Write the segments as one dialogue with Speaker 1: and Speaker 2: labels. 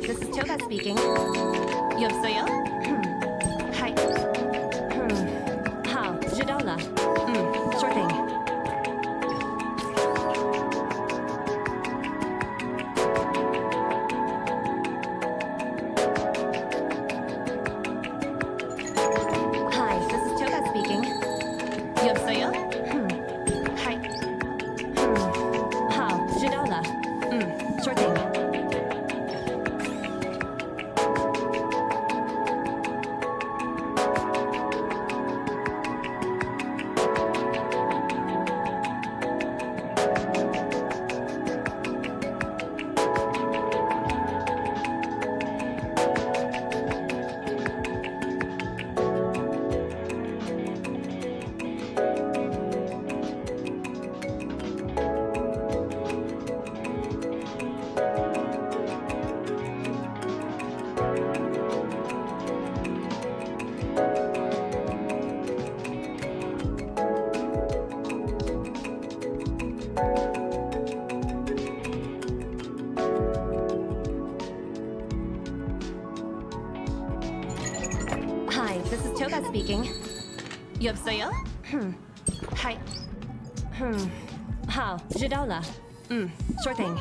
Speaker 1: this is Toga speaking. 여보세요? Hi. How? 知道了. Sure thing. Hi, this is Toga speaking. 여보세요? Hi. How? 知道了. Sure thing. Hi, this is Toga speaking. 여보세요? Hi. How? 知道了. Sure thing.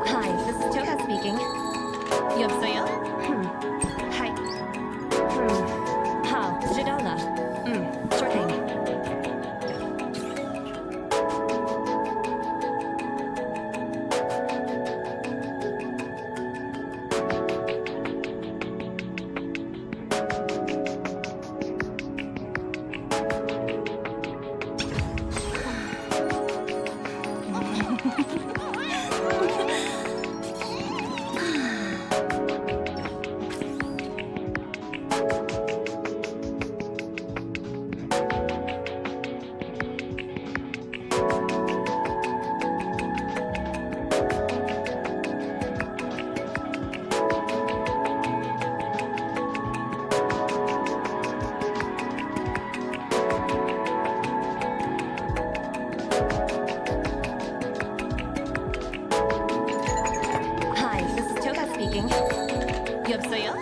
Speaker 1: Hi, this is Toga speaking. 여보세요? Hi. How? 知道了. Sure thing. Hi, this is Toga speaking. 여보세요?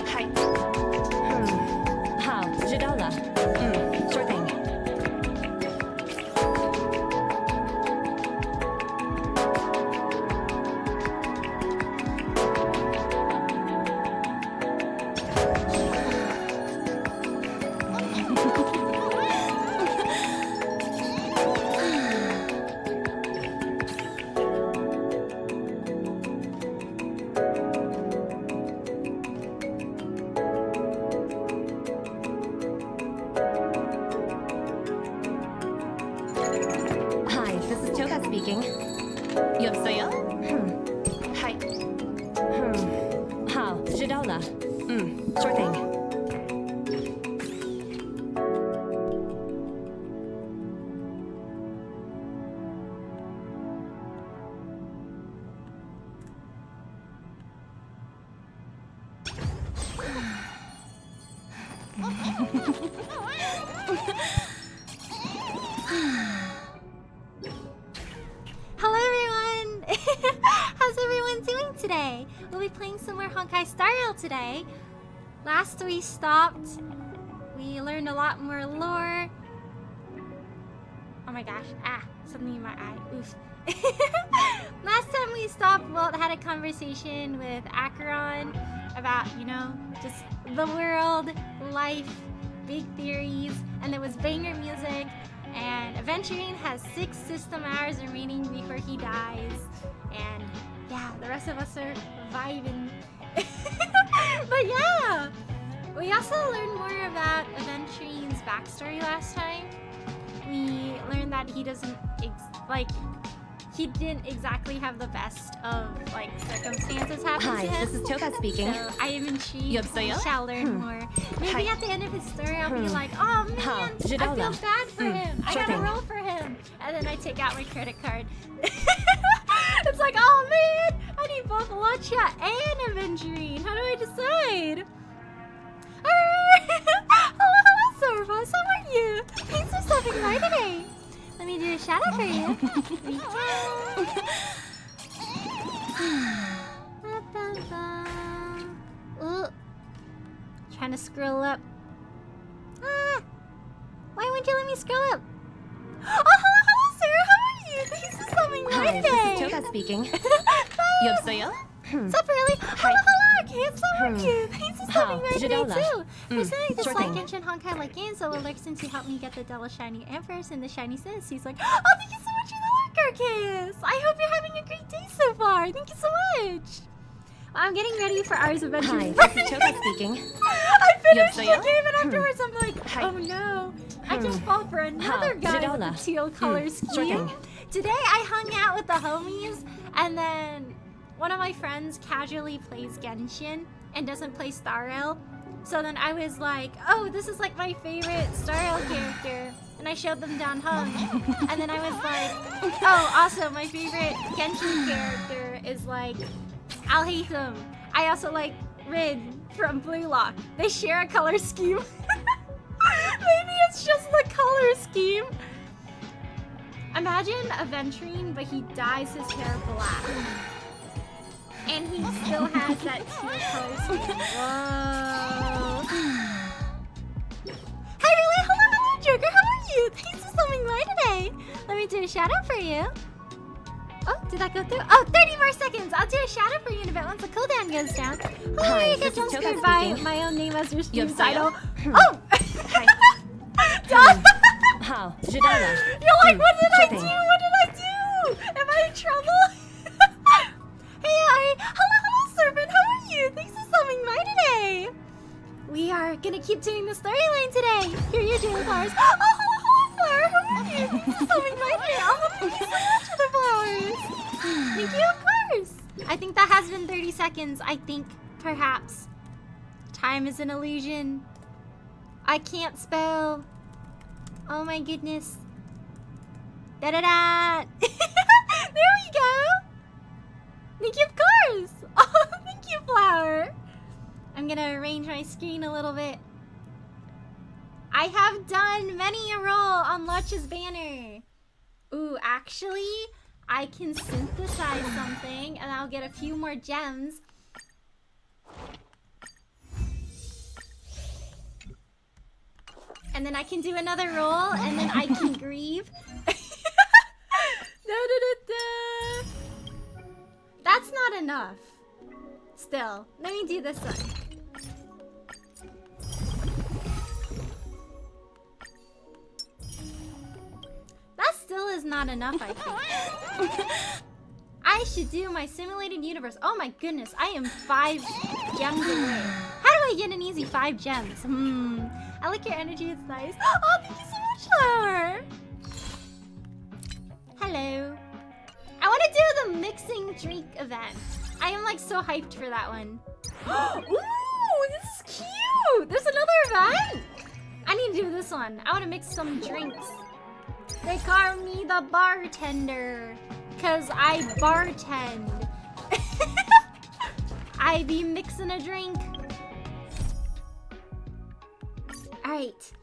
Speaker 1: Hi. How? 知道了. Sure thing. Hi, this is Toga speaking. 여보세요? Hi. How? 知道了. Sure thing.
Speaker 2: Hello everyone! How's everyone doing today? We'll be playing some more Honkai Star Rail today. Last we stopped, we learned a lot more lore. Oh my gosh, something in my eye, oof. Last time we stopped, Walt had a conversation with Acheron about, just the world, life, big theories, and there was banger music, and Aventurine has 6 system hours remaining before he dies, and yeah, the rest of us are vibing. But yeah, we also learned more about Aventurine's backstory last time. We learned that he doesn't he didn't exactly have the best of like circumstances happen
Speaker 1: Hi,
Speaker 2: to him.
Speaker 1: this is Toka speaking.
Speaker 2: So I am intrigued.
Speaker 1: 여보세요?
Speaker 2: We shall learn more. Maybe
Speaker 1: Hi.
Speaker 2: at the end of his story, I'll be like, oh man, I feel
Speaker 1: Jadala.
Speaker 2: bad for him. I
Speaker 1: sure
Speaker 2: gotta
Speaker 1: thing.
Speaker 2: roll for him. And then I take out my credit card. It's like, oh man, I need both Lucha and Aventurine. How do I decide? Hello, Sorvos. How are you? Thanks for stopping by today. Let me do a shout out for you. We Ooh. Trying to scroll up. Why won't you let me scroll up? Oh, hello, Sarah. How are you? Thanks for stopping by
Speaker 1: Hi,
Speaker 2: today.
Speaker 1: this is Toka speaking. 여보세요?
Speaker 2: What's up, early? Hello, kids. How are you? Thanks for stopping by today,
Speaker 1: Jadala.
Speaker 2: too. Personally,
Speaker 1: sure
Speaker 2: dislike
Speaker 1: thing.
Speaker 2: Genshin Honkai like games, so will lurk since you helped me get the Double Shiny Empress and the Shiny Sis. He's like, oh, thank you so much for the lurker, kiss. I hope you're having a great day so far. Thank you so much. I'm getting ready for Ours Adventure.
Speaker 1: Hi, this is Toka speaking.
Speaker 2: I finished the
Speaker 1: 여보세요?
Speaker 2: game and afterwards I'm like,
Speaker 1: Hi.
Speaker 2: oh no. I just fall for another guy with
Speaker 1: Jadala.
Speaker 2: a teal color
Speaker 1: sure
Speaker 2: scheme.
Speaker 1: thing.
Speaker 2: Today I hung out with the homies and then one of my friends casually plays Genshin and doesn't play Star Rail. So then I was like, oh, this is like my favorite Star Rail character. And I showed them down home. And then I was like, oh, also my favorite Genshin character is like Alhaitham. I also like Rid from Blue Lock. They share a color scheme. Maybe it's just the color scheme. Imagine Aventurine, but he dyes his hair black. And he still has that teal color scheme. Whoa. Hi, Riley. Hello, Joker. How are you? Thanks for stopping by today. Let me do a shout out for you. Oh, did that go through? Oh, 30 more seconds. I'll do a shout out for you in a bit once the cooldown goes down. Hello,
Speaker 1: Hi,
Speaker 2: you
Speaker 1: this
Speaker 2: get
Speaker 1: is Toka
Speaker 2: jumpscared by
Speaker 1: speaking.
Speaker 2: my own name as your stream
Speaker 1: 여보세요?
Speaker 2: title. Oh!
Speaker 1: Hi.
Speaker 2: Duh.
Speaker 1: How? Jadala.
Speaker 2: You're like, what did I
Speaker 1: sure
Speaker 2: do?
Speaker 1: thing.
Speaker 2: What did I do? Am I in trouble? Hey, Ari. Hello, Serpent. How are you? Thanks for stopping by today. We are gonna keep doing the storyline today. Here are your daily flowers. Oh, hello, Flower. How are you? Thanks for stopping by today. Oh, thank you so much for the flowers. Thank you, of course. I think that has been 30 seconds. I think, perhaps, time is an illusion. I can't spell. Oh my goodness. Da-da-da! There we go! Thank you, of course! Oh, thank you, Flower! I'm gonna arrange my screen a little bit. I have done many a roll on Luch's banner. Ooh, actually, I can synthesize something and I'll get a few more gems. And then I can do another roll, and then I can grieve. Da-da-da-da. That's not enough. Still, let me do this one. That still is not enough, I think. I should do my simulated universe. Oh my goodness, I am 5 gems away. How do I get an easy 5 gems? I like your energy, it's nice. Oh, thank you so much, Flower. Hello. I want to do the mixing drink event. I am like so hyped for that one. Ooh, this is cute. There's another event. I need to do this one. I want to mix some drinks. They call me the bartender, 'cause I bartend. I be mixing a drink. Alright.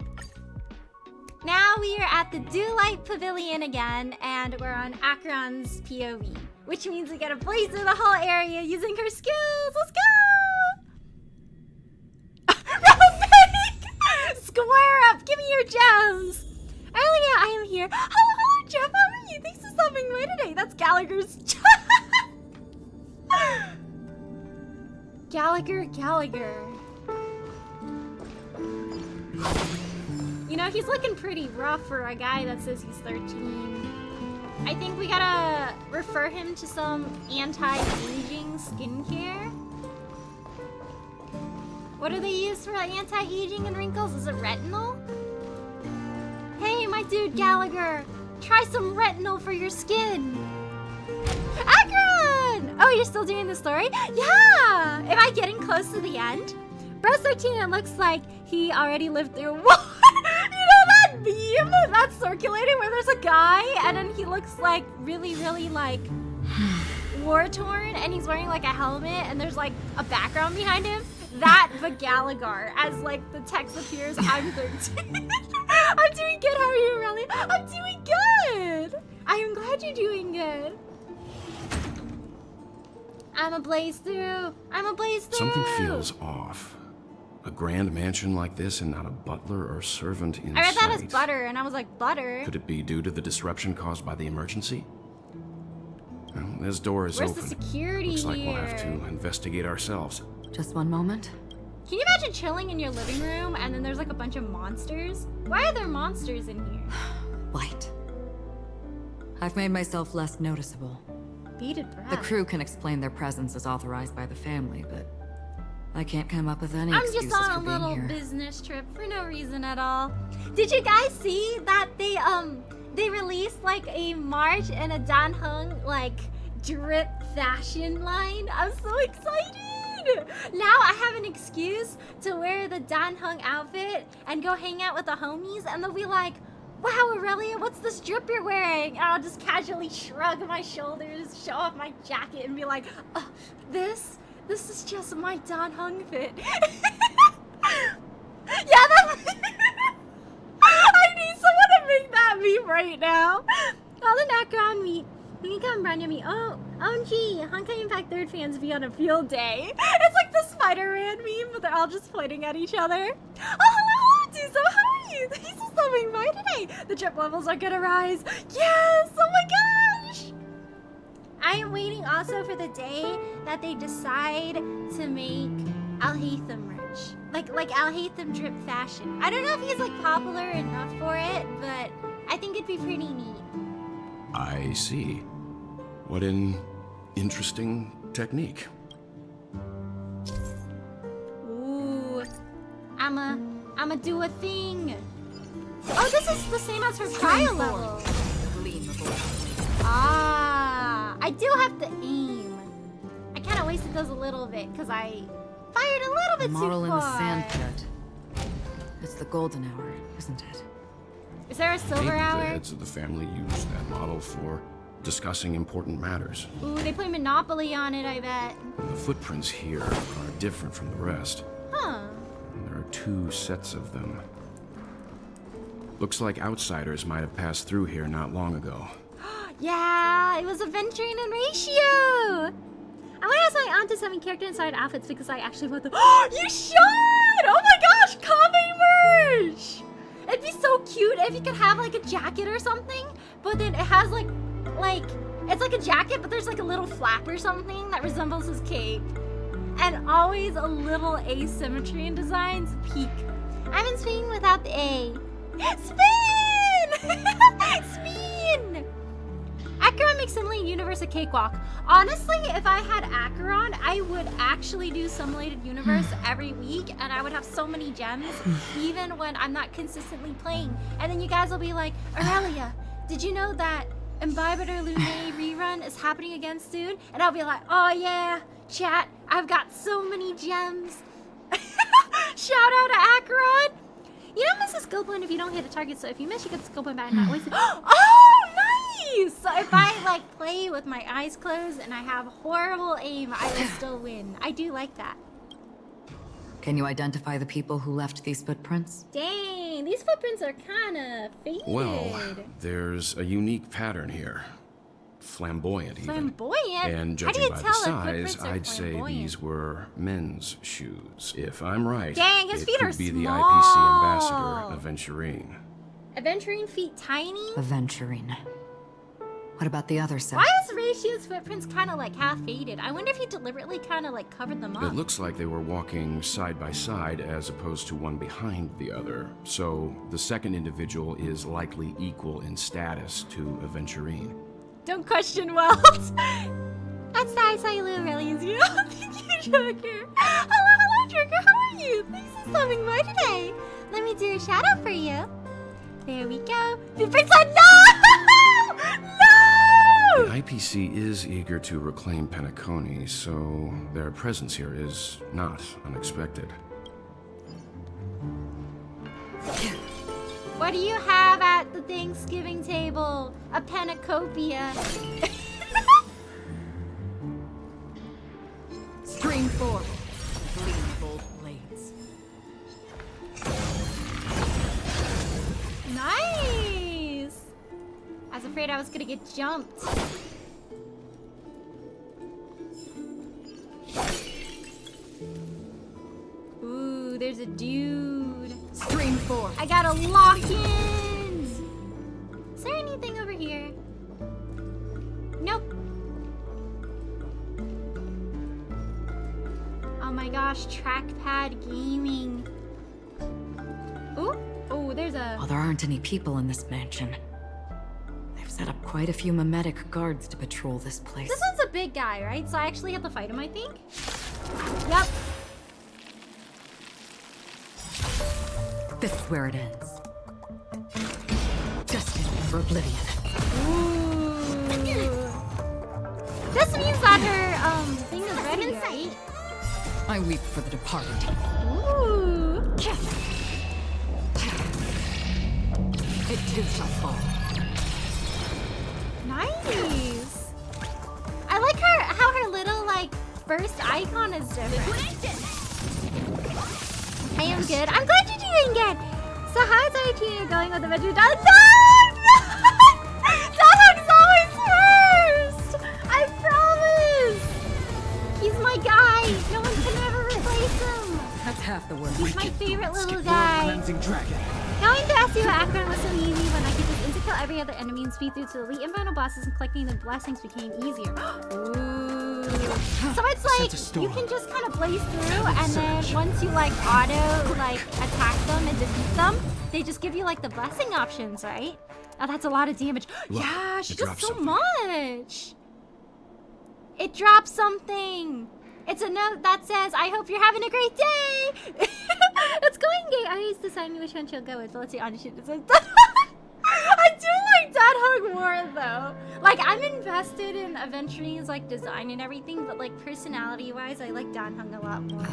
Speaker 2: Now we are at the Dewlight Pavilion again, and we're on Akron's POV, which means we gotta blaze through the whole area using her skills. Let's go! Square up! Give me your gems! Earlier, I am here. Hello, Jeff. How are you? Thanks for stopping by today. That's Gallagher's. Gallagher. You know, he's looking pretty rough for a guy that says he's 13. I think we gotta refer him to some anti-aging skincare. What do they use for anti-aging and wrinkles? Is it retinol? Hey, my dude Gallagher, try some retinol for your skin. Akron! Oh, you're still doing the story? Yeah! Am I getting close to the end? Bro's 13, it looks like he already lived through what? You know that meme that's circulating where there's a guy and then he looks like really like war-torn and he's wearing like a helmet and there's like a background behind him? That but Gallagher as like the text appears, I'm 13. I'm doing good, how are you, Riley? I'm doing good! I am glad you're doing good. I'm a blaze through.
Speaker 3: Something feels off. A grand mansion like this and not a butler or servant in
Speaker 2: I read that as
Speaker 3: sight.
Speaker 2: butter and I was like, butter?
Speaker 3: Could it be due to the disruption caused by the emergency? Well, this door is
Speaker 2: Where's
Speaker 3: open.
Speaker 2: the security
Speaker 3: Looks like
Speaker 2: here?
Speaker 3: we'll have to investigate ourselves.
Speaker 4: Just one moment.
Speaker 2: Can you imagine chilling in your living room and then there's like a bunch of monsters? Why are there monsters in here?
Speaker 4: Light. I've made myself less noticeable.
Speaker 2: Beaded breath.
Speaker 4: The crew can explain their presence as authorized by the family, but I can't come up with any
Speaker 2: I'm
Speaker 4: excuses
Speaker 2: just on
Speaker 4: for
Speaker 2: a
Speaker 4: being
Speaker 2: little
Speaker 4: here.
Speaker 2: business trip for no reason at all. Did you guys see that they released like a March and a Dan Hung like drip fashion line? I'm so excited. Now I have an excuse to wear the Dan Hung outfit and go hang out with the homies and they'll be like, wow, Aurelia, what's this drip you're wearing? And I'll just casually shrug my shoulders, show off my jacket, and be like, oh, this is just my Dan Hung fit. Yeah, that's... I need someone to make that meme right now. All the background meet. You can come run to me. Oh, OMG, Honkai Impact 3rd fans be on a field day. It's like the Spider-Man meme, but they're all just pointing at each other. Oh, hello, Duzo, how are you? Thanks for stopping by today. The drip levels are gonna rise. Yes, oh my gosh. I am waiting also for the day that they decide to make Al-Haytham merch. Like Al-Haytham drip fashion. I don't know if he's like popular enough for it, but I think it'd be pretty neat.
Speaker 3: I see. What an interesting technique.
Speaker 2: Ooh, I'ma do a thing. Oh, this is the same as her trial level. Ah, I do have to aim. I kind of wasted those a little bit because I fired a little bit
Speaker 4: Model
Speaker 2: too
Speaker 4: in
Speaker 2: far.
Speaker 4: the sand pit. It's the golden hour, isn't it?
Speaker 2: Is there a
Speaker 3: Maybe
Speaker 2: silver
Speaker 3: the
Speaker 2: hour?
Speaker 3: heads of the family used that model for discussing important matters.
Speaker 2: Ooh, they play Monopoly on it, I bet.
Speaker 3: The footprints here are different from the rest.
Speaker 2: Huh.
Speaker 3: And there are 2 sets of them. Looks like outsiders might have passed through here not long ago.
Speaker 2: Yeah, it was a venturing in ratio. I want to ask my aunt to send me character inside outfits because I actually want them. Oh, you should! Oh my gosh, Kame merch! It'd be so cute if you could have like a jacket or something, but then it has like it's like a jacket, but there's like a little flap or something that resembles his cape. And always a little asymmetry in designs. Peak. I'm in Spain without the A. Spin! Spin! Acheron makes Simulated Universe a cakewalk. Honestly, if I had Acheron, I would actually do Simulated Universe every week, and I would have so many gems, even when I'm not consistently playing. And then you guys will be like, Aurelia, did you know that Imbibitor Lune rerun is happening again soon? And I'll be like, oh yeah, chat, I've got so many gems. Shout out to Acheron. You don't miss a skill point if you don't hit a target, so if you miss, you get the skill point back and not waste it. Oh, nice! So if I like play with my eyes closed and I have horrible aim, I will still win. I do like that.
Speaker 4: Can you identify the people who left these footprints?
Speaker 2: Dang, these footprints are kind of faded.
Speaker 3: Well, there's a unique pattern here. Flamboyant, even.
Speaker 2: Flamboyant?
Speaker 3: And
Speaker 2: How do
Speaker 3: judging
Speaker 2: you
Speaker 3: by the
Speaker 2: tell if
Speaker 3: size,
Speaker 2: footprints are
Speaker 3: I'd say
Speaker 2: flamboyant?
Speaker 3: these were men's shoes. If I'm right,
Speaker 2: Dang, his
Speaker 3: it
Speaker 2: feet
Speaker 3: could
Speaker 2: are
Speaker 3: be the
Speaker 2: small.
Speaker 3: IPC ambassador, Aventurine.
Speaker 2: Aventurine feet tiny?
Speaker 4: Aventurine. What about the other set?
Speaker 2: Why is Ratio's footprints kind of like half faded? I wonder if he deliberately kind of like covered them up.
Speaker 3: It looks like they were walking side by side as opposed to one behind the other. So the second individual is likely equal in status to Aventurine.
Speaker 2: Don't question Walt. That's nice how you live, Aurelius. You know? Thank you, Joker. Hello, Joker. How are you? Thanks for stopping by today. Let me do a shout out for you. There we go. Pippa said no! No!
Speaker 3: The IPC is eager to reclaim Penacony, so their presence here is not unexpected.
Speaker 2: What do you have at the Thanksgiving table? A panacopia.
Speaker 4: Stream 4. Gleamful blades.
Speaker 2: Nice! I was afraid I was gonna get jumped. Ooh, there's a dude.
Speaker 4: Stream 4.
Speaker 2: I got a lock-in! Is there anything over here? Nope. Oh my gosh, trackpad gaming. Ooh, oh, there's a...
Speaker 4: Well, there aren't any people in this mansion. They've set up quite a few mimetic guards to patrol this place.
Speaker 2: This one's a big guy, right? So I actually have to fight him, I think? Yep.
Speaker 4: This is where it ends. Destined for oblivion.
Speaker 2: Ooh. This means that her, thing is ready, right?
Speaker 4: I weep for the departed.
Speaker 2: Ooh.
Speaker 4: It too shall fall.
Speaker 2: Nice. I like how her little, like, first icon is different. I am good. I'm glad you're doing good. So how is our team going with the Metro? No! Dog's always first! I promise! He's my guy. No one can ever replace him.
Speaker 4: That's half the work.
Speaker 2: He's my favorite little guy.
Speaker 5: Dragon.
Speaker 2: Going to ask you what Akron was so easy when I could just insta-kill every other enemy and speed through to the elite and final bosses, and collecting the blessings became easier. Ooh. So it's like, you can just kind of blaze through, and then once you like auto like attack them and defeat them, they just give you like the blessing options, right? Oh, that's a lot of damage.
Speaker 3: Look,
Speaker 2: yeah, she
Speaker 3: it
Speaker 2: does
Speaker 3: dropped
Speaker 2: so
Speaker 3: something.
Speaker 2: much. It drops something. It's a note that says, I hope you're having a great day. It's going gay. I used to decide which one she'll go with. So let's see. On shoot. It says I do like Dad Hug more though. Like I'm invested in Aventurine's like design and everything, but like personality wise, I like Dan Hung a lot more.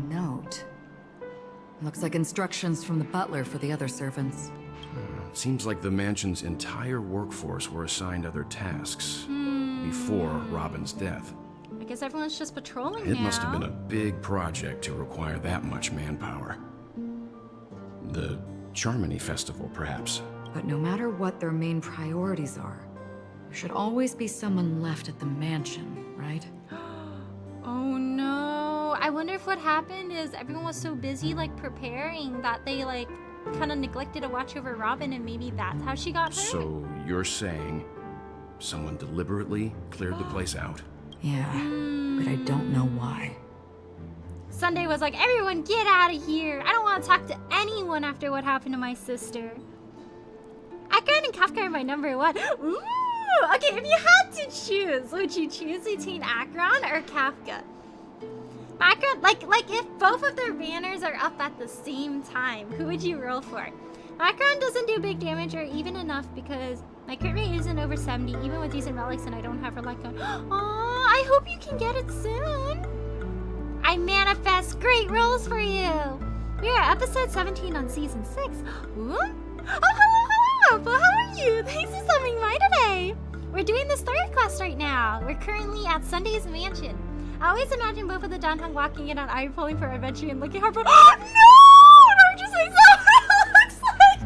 Speaker 4: Note. Looks like instructions from the butler for the other servants.
Speaker 3: Seems like the mansion's entire workforce were assigned other tasks before Robin's death.
Speaker 2: I guess everyone's just patrolling
Speaker 3: It
Speaker 2: now.
Speaker 3: must have been a big project to require that much manpower. The Charmony Festival, perhaps.
Speaker 4: But no matter what their main priorities are, there should always be someone left at the mansion, right?
Speaker 2: Oh no. I wonder if what happened is everyone was so busy like preparing that they like kind of neglected to watch over Robin, and maybe that's how she got hurt.
Speaker 3: So you're saying someone deliberately cleared the place out?
Speaker 4: Yeah, but I don't know why.
Speaker 2: Sunday was like, everyone get out of here. I don't want to talk to anyone after what happened to my sister. Akron and Kafka are my number one. Ooh, okay, if you had to choose, would you choose between Akron or Kafka? Akron, like if both of their banners are up at the same time, who would you roll for? Akron doesn't do big damage or even enough because my crit rate isn't over 70, even with decent relics, and I don't have her luck on. Aw, I hope you can get it soon. I manifest great rolls for you. We are at episode 17 on season 6. Ooh. Oh, hello, Apple. How are you? Thanks for stopping by today. We're doing the story quest right now. We're currently at Sunday's mansion. I always imagine both of the Danhung walking in on iron pulling for adventure and looking hard for. Oh, no! Don't just say so. It looks like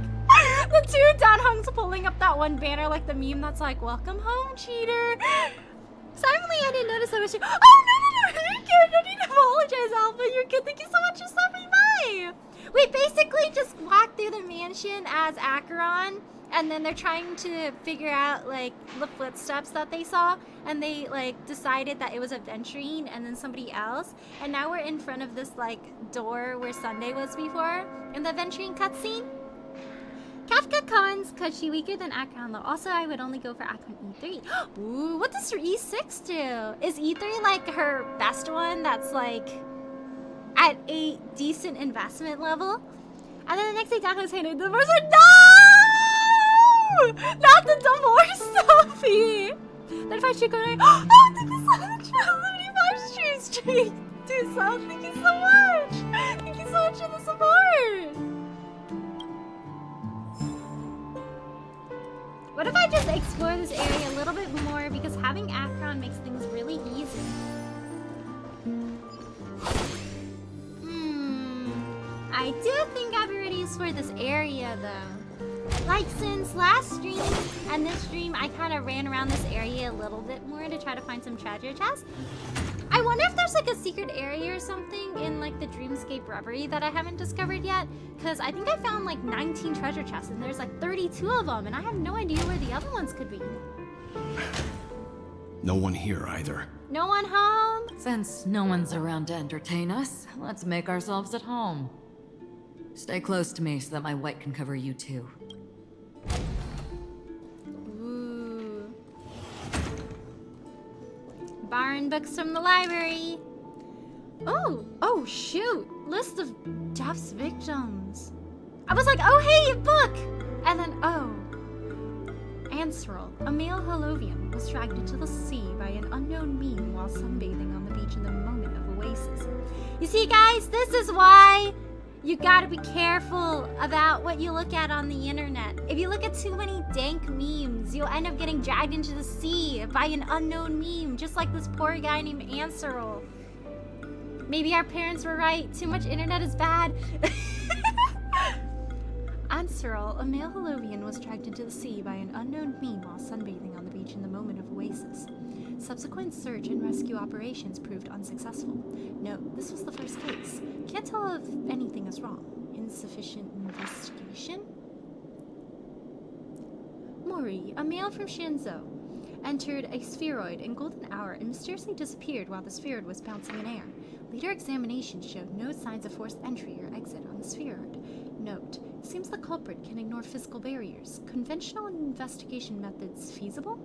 Speaker 2: the two Danhungs pulling up that one banner like the meme that's like, welcome home, cheater. Suddenly, I didn't notice I was. Oh, no, you're good. No need to apologize, Alpha. You're good. Thank you so much for stopping by. We basically just walked through the mansion as Acheron, and then they're trying to figure out like the footsteps that they saw, and they like decided that it was Aventurine and then somebody else, and now we're in front of this like door where Sunday was before in the Aventurine cutscene. Kafka cons because she weaker than Akron though. Also, I would only go for Akron E3. Ooh, what does her E6 do? Is E3 like her best one that's like at a decent investment level? And then the next day, Dako's handed the divorce. No! Not the divorce, Sophie! Then if I should go to, oh, thank you so much for 35 streams. Dude, so thank you so much. Thank you so much for the support. What if I just explore this area a little bit more, because having Akron makes things really easy. I do think I've already explored this area though. Like since last stream and this stream, I kind of ran around this area a little bit more to try to find some treasure chests. I wonder if there's like a secret area or something in like the Dreamscape Reverie that I haven't discovered yet. Because I think I found like 19 treasure chests and there's like 32 of them, and I have no idea where the other ones could be.
Speaker 3: No one here either.
Speaker 2: No one home?
Speaker 4: Since no one's around to entertain us, let's make ourselves at home. Stay close to me so that my white can cover you too.
Speaker 2: Ooh. Borrowing books from the library. Oh shoot. List of death's victims. I was like, oh hey, a book! And then, Answerl, a male Holovian, was dragged into the sea by an unknown meme while sunbathing on the beach in the moment of oasis. You see guys, this is why you gotta be careful about what you look at on the internet. If you look at too many dank memes, you'll end up getting dragged into the sea by an unknown meme, just like this poor guy named Answerl. Maybe our parents were right, too much internet is bad. Answerl, a male Holovian, was dragged into the sea by an unknown meme while sunbathing on the beach in the moment of oasis. Subsequent search and rescue operations proved unsuccessful. Note, this was the first case. Can't tell if anything is wrong. Insufficient investigation? Mori, a male from Shinzo, entered a spheroid in golden hour and mysteriously disappeared while the spheroid was bouncing in air. Later examination showed no signs of forced entry or exit on the spheroid. Note, seems the culprit can ignore physical barriers. Conventional investigation methods feasible?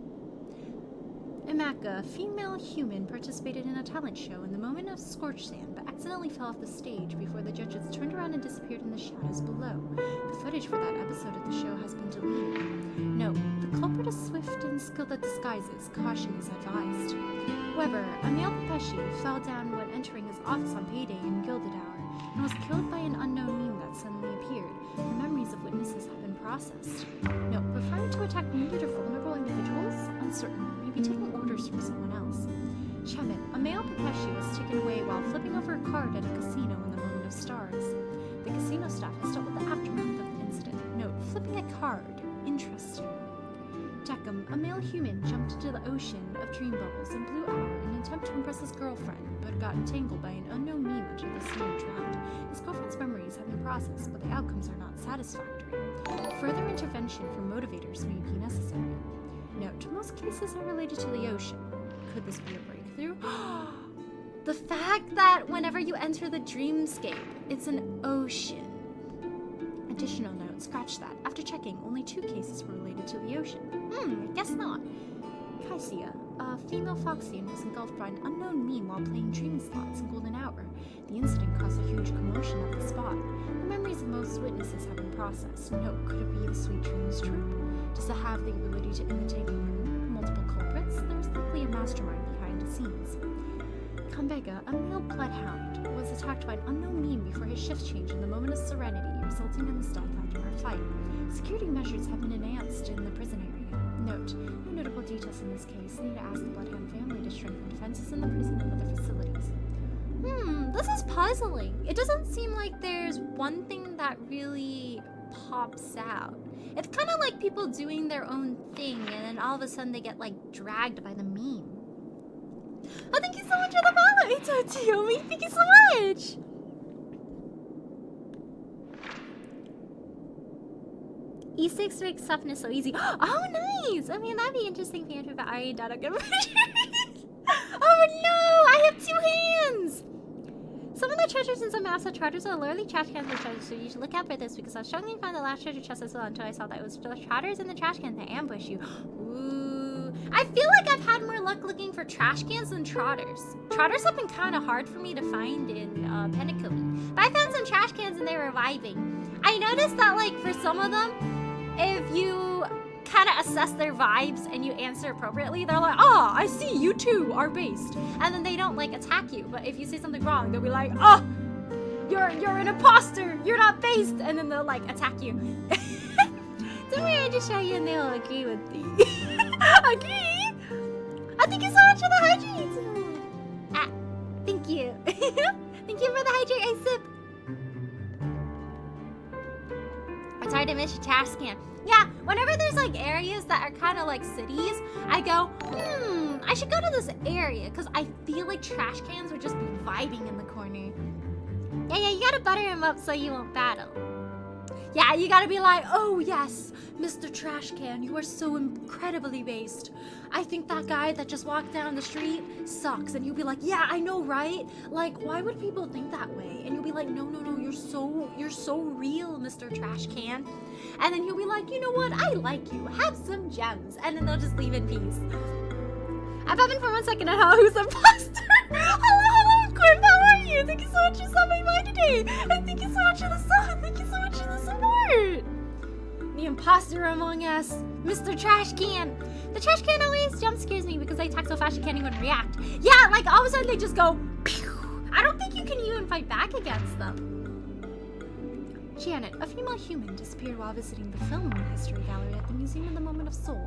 Speaker 2: Imaka, a female human, participated in a talent show in the moment of scorched sand, but accidentally fell off the stage before the judges turned around and disappeared in the shadows below. The footage for that episode of the show has been deleted. Note, the culprit is swift and skilled at disguises. Caution is advised. Weber, a male Pepeshi, fell down when entering his office on payday in Gilded Hour and was killed by an unknown meme that suddenly appeared. The memories of witnesses have been processed. Note, preferring to attack wounded or vulnerable individuals? Uncertain. Maybe taking orders from someone else. Chemet, a male Pepeshi, was taken away while flipping over a card at a casino in the moment of stars. The casino staff has dealt with the aftermath of the incident. Note, flipping a card. Interesting. Deckham, a male human, jumped into the ocean of dream bubbles in Blue Hour in an attempt to impress his girlfriend, but got entangled by an unknown meme under the sea and drowned. His girlfriend's memories have been processed, but the outcomes are not satisfactory. Further intervention from motivators may be necessary. Note, most cases are related to the ocean. Could this be a breakthrough? The fact that whenever you enter the dreamscape, it's an ocean. Additional note, scratch that. After checking, only 2 cases were related to the ocean. I guess not. Kaisia, a female Foxian, was engulfed by an unknown meme while playing dream slots in Golden Hour. The incident caused a huge commotion at the spot. The memories of most witnesses have been processed. Note, could it be the Sweet Dreams troupe? Does it have the ability to imitate multiple culprits? There's likely a mastermind behind the scenes. Kambega, a male bloodhound, was attacked by an unknown meme before his shift change in the moment of serenity, resulting in his death after a fight. Security measures have been enhanced in the prison area. Note, no notable details in this case. Need to ask the bloodhound family to strengthen defenses in the prison and other facilities. This is puzzling. It doesn't seem like there's one thing that really pops out. It's kind of like people doing their own thing and then all of a sudden they get like dragged by the meme. Oh, thank you so much for the follow, Tiomi. Thank you so much. E6 makes toughness so easy. Oh, nice! I mean, that'd be interesting if you had Ari and Dada. Oh no! I have 2 hands! Some of the treasures in some maps have trotters are literally trash cans with treasures, so you should look out for this because I was struggling to find the last treasure chest as well until I saw that it was the trotters in the trash can that ambush you. Ooh. I feel like I've had more luck looking for trash cans than trotters. Trotters have been kind of hard for me to find in Penacoli. But I found some trash cans and they were reviving. I noticed that, like, for some of them, if you kind of assess their vibes and you answer appropriately, they're like, oh, I see, you too are based. And then they don't, like, attack you. But if you say something wrong, they'll be like, oh, you're an imposter, you're not based. And then they'll, like, attack you. Don't worry, I just show you and they'll agree with me. Agree? Oh, thank you so much for the hydrates. Ah, thank you. Thank you for the hydrate, I sip. It's hard to miss a trash can. Yeah, whenever there's like areas that are kind of like cities, I go, I should go to this area because I feel like trash cans would just be vibing in the corner. Yeah, you gotta butter him up so you won't battle. Yeah, you gotta be like, oh yes, Mr. Trash Can, you are so incredibly based. I think that guy that just walked down the street sucks. And you'll be like, yeah, I know, right? Like, why would people think that way? And you'll be like, no, you're so real, Mr. Trash Can. And then he'll be like, you know what? I like you. Have some gems. And then they'll just leave in peace. I thought for 1 second, who's imposter? Hello, Corp, how are you? Thank you so much for stopping by today. And thank you so much for the sub. Thank you so much for the support. The imposter among us, Mr. Trash Can. The trash can always jump scares me because they attack so fast you can't even react. Yeah, like all of a sudden they just go, pew. I don't think you can even fight back against them. Janet, a female human, disappeared while visiting the film history gallery at the Museum of the Moment of Soul.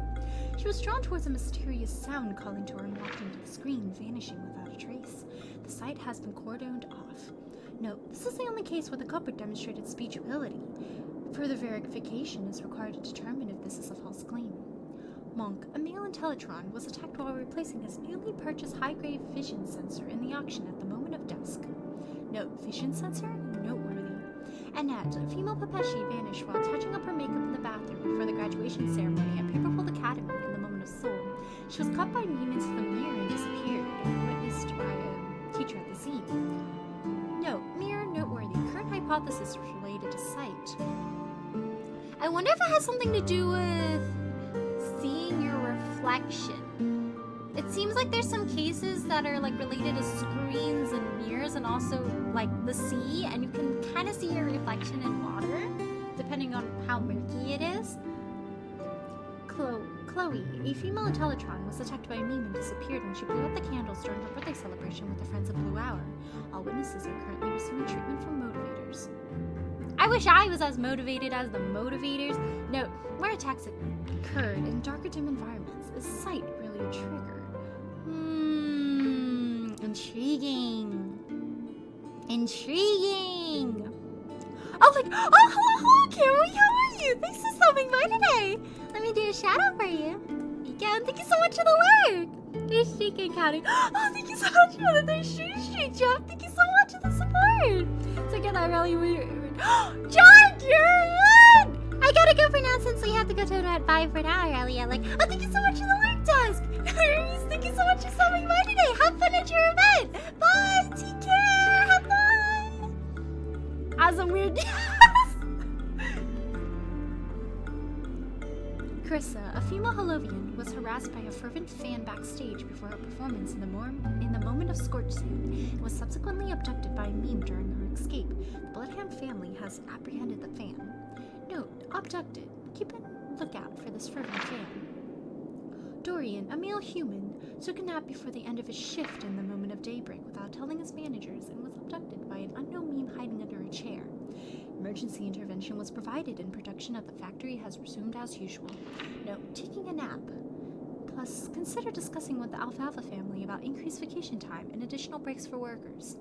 Speaker 2: She was drawn towards a mysterious sound calling to her and walked into the screen, vanishing without a trace. The site has been cordoned off. Note, this is the only case where the culprit demonstrated speech ability. Further verification is required to determine if this is a false claim. Monk, a male Intellitron, was attacked while replacing his newly purchased high-grade vision sensor in the auction at the moment of dusk. Note, vision sensor? Noteworthy. Annette, a female Papeshi, vanished while touching up her makeup in the bathroom before the graduation ceremony at Paperfold Academy in the Moment of Soul. She was caught by meme into the mirror and disappeared, witnessed by a teacher at the scene. Note, mirror noteworthy. Current hypothesis related to sight. I wonder if it has something to do with seeing your reflection. It seems like there's some cases that are like related to screens and mirrors and also like the sea, and you can kind of see your reflection in water depending on how murky it is. Chloe, a female Intellitron, was attacked by a meme and disappeared when she blew out the candles during her birthday celebration with the Friends of Blue Hour. All witnesses are currently receiving treatment from motivators. I wish I was as motivated as the motivators. Note, where attacks occurred in darker dim environments, is sight really a trigger? Intriguing. Oh, like, hello, Carrie, how are you? Thanks for stopping by today. Let me do a shout out for you. Again, thank you so much for the lurk. There's streak and counting. Oh, thank you so much for the 3 streak, Jeff. Thank you so much for the support. So again, I really weird. John, you're in! I gotta go for now since we have to go to at 5 for now, Aurelia. Like, oh, thank you so much for the lurk, Dusk. Thank you so much for stopping by today. Have fun at your event. Bye. Take care. Have fun. Awesome weird. Carissa, a female Holovian, was harassed by a fervent fan backstage before her performance in the Moment of Scorch Sand and was subsequently abducted by a meme during her escape. The Bloodhound family has apprehended the fan. Note, abducted. Keep a lookout for this fervent fan. Dorian, a male human, took a nap before the end of his shift in the Moment of Daybreak without telling his managers and was abducted by an unknown meme hiding under a chair. Emergency intervention was provided and production at the factory has resumed as usual. Note, taking a nap. Plus, consider discussing with the Alfalfa family about increased vacation time and additional breaks for workers.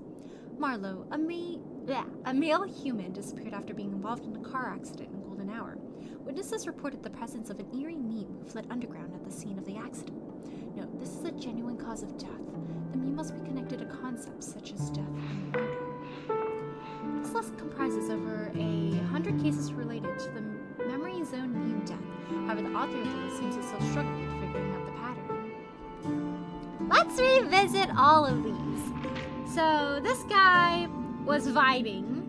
Speaker 2: Marlowe, a male human, disappeared after being involved in a car accident in Golden Hour. Witnesses reported the presence of an eerie meme who fled underground at the scene of the accident. Note, this is a genuine cause of death. The meme must be connected to concepts such as death and murder. This list comprises over 100 cases related to the memory zone meme death. However, the author of the list seems to still struggle with figuring out the pattern. Let's revisit all of these. So this guy was vibing.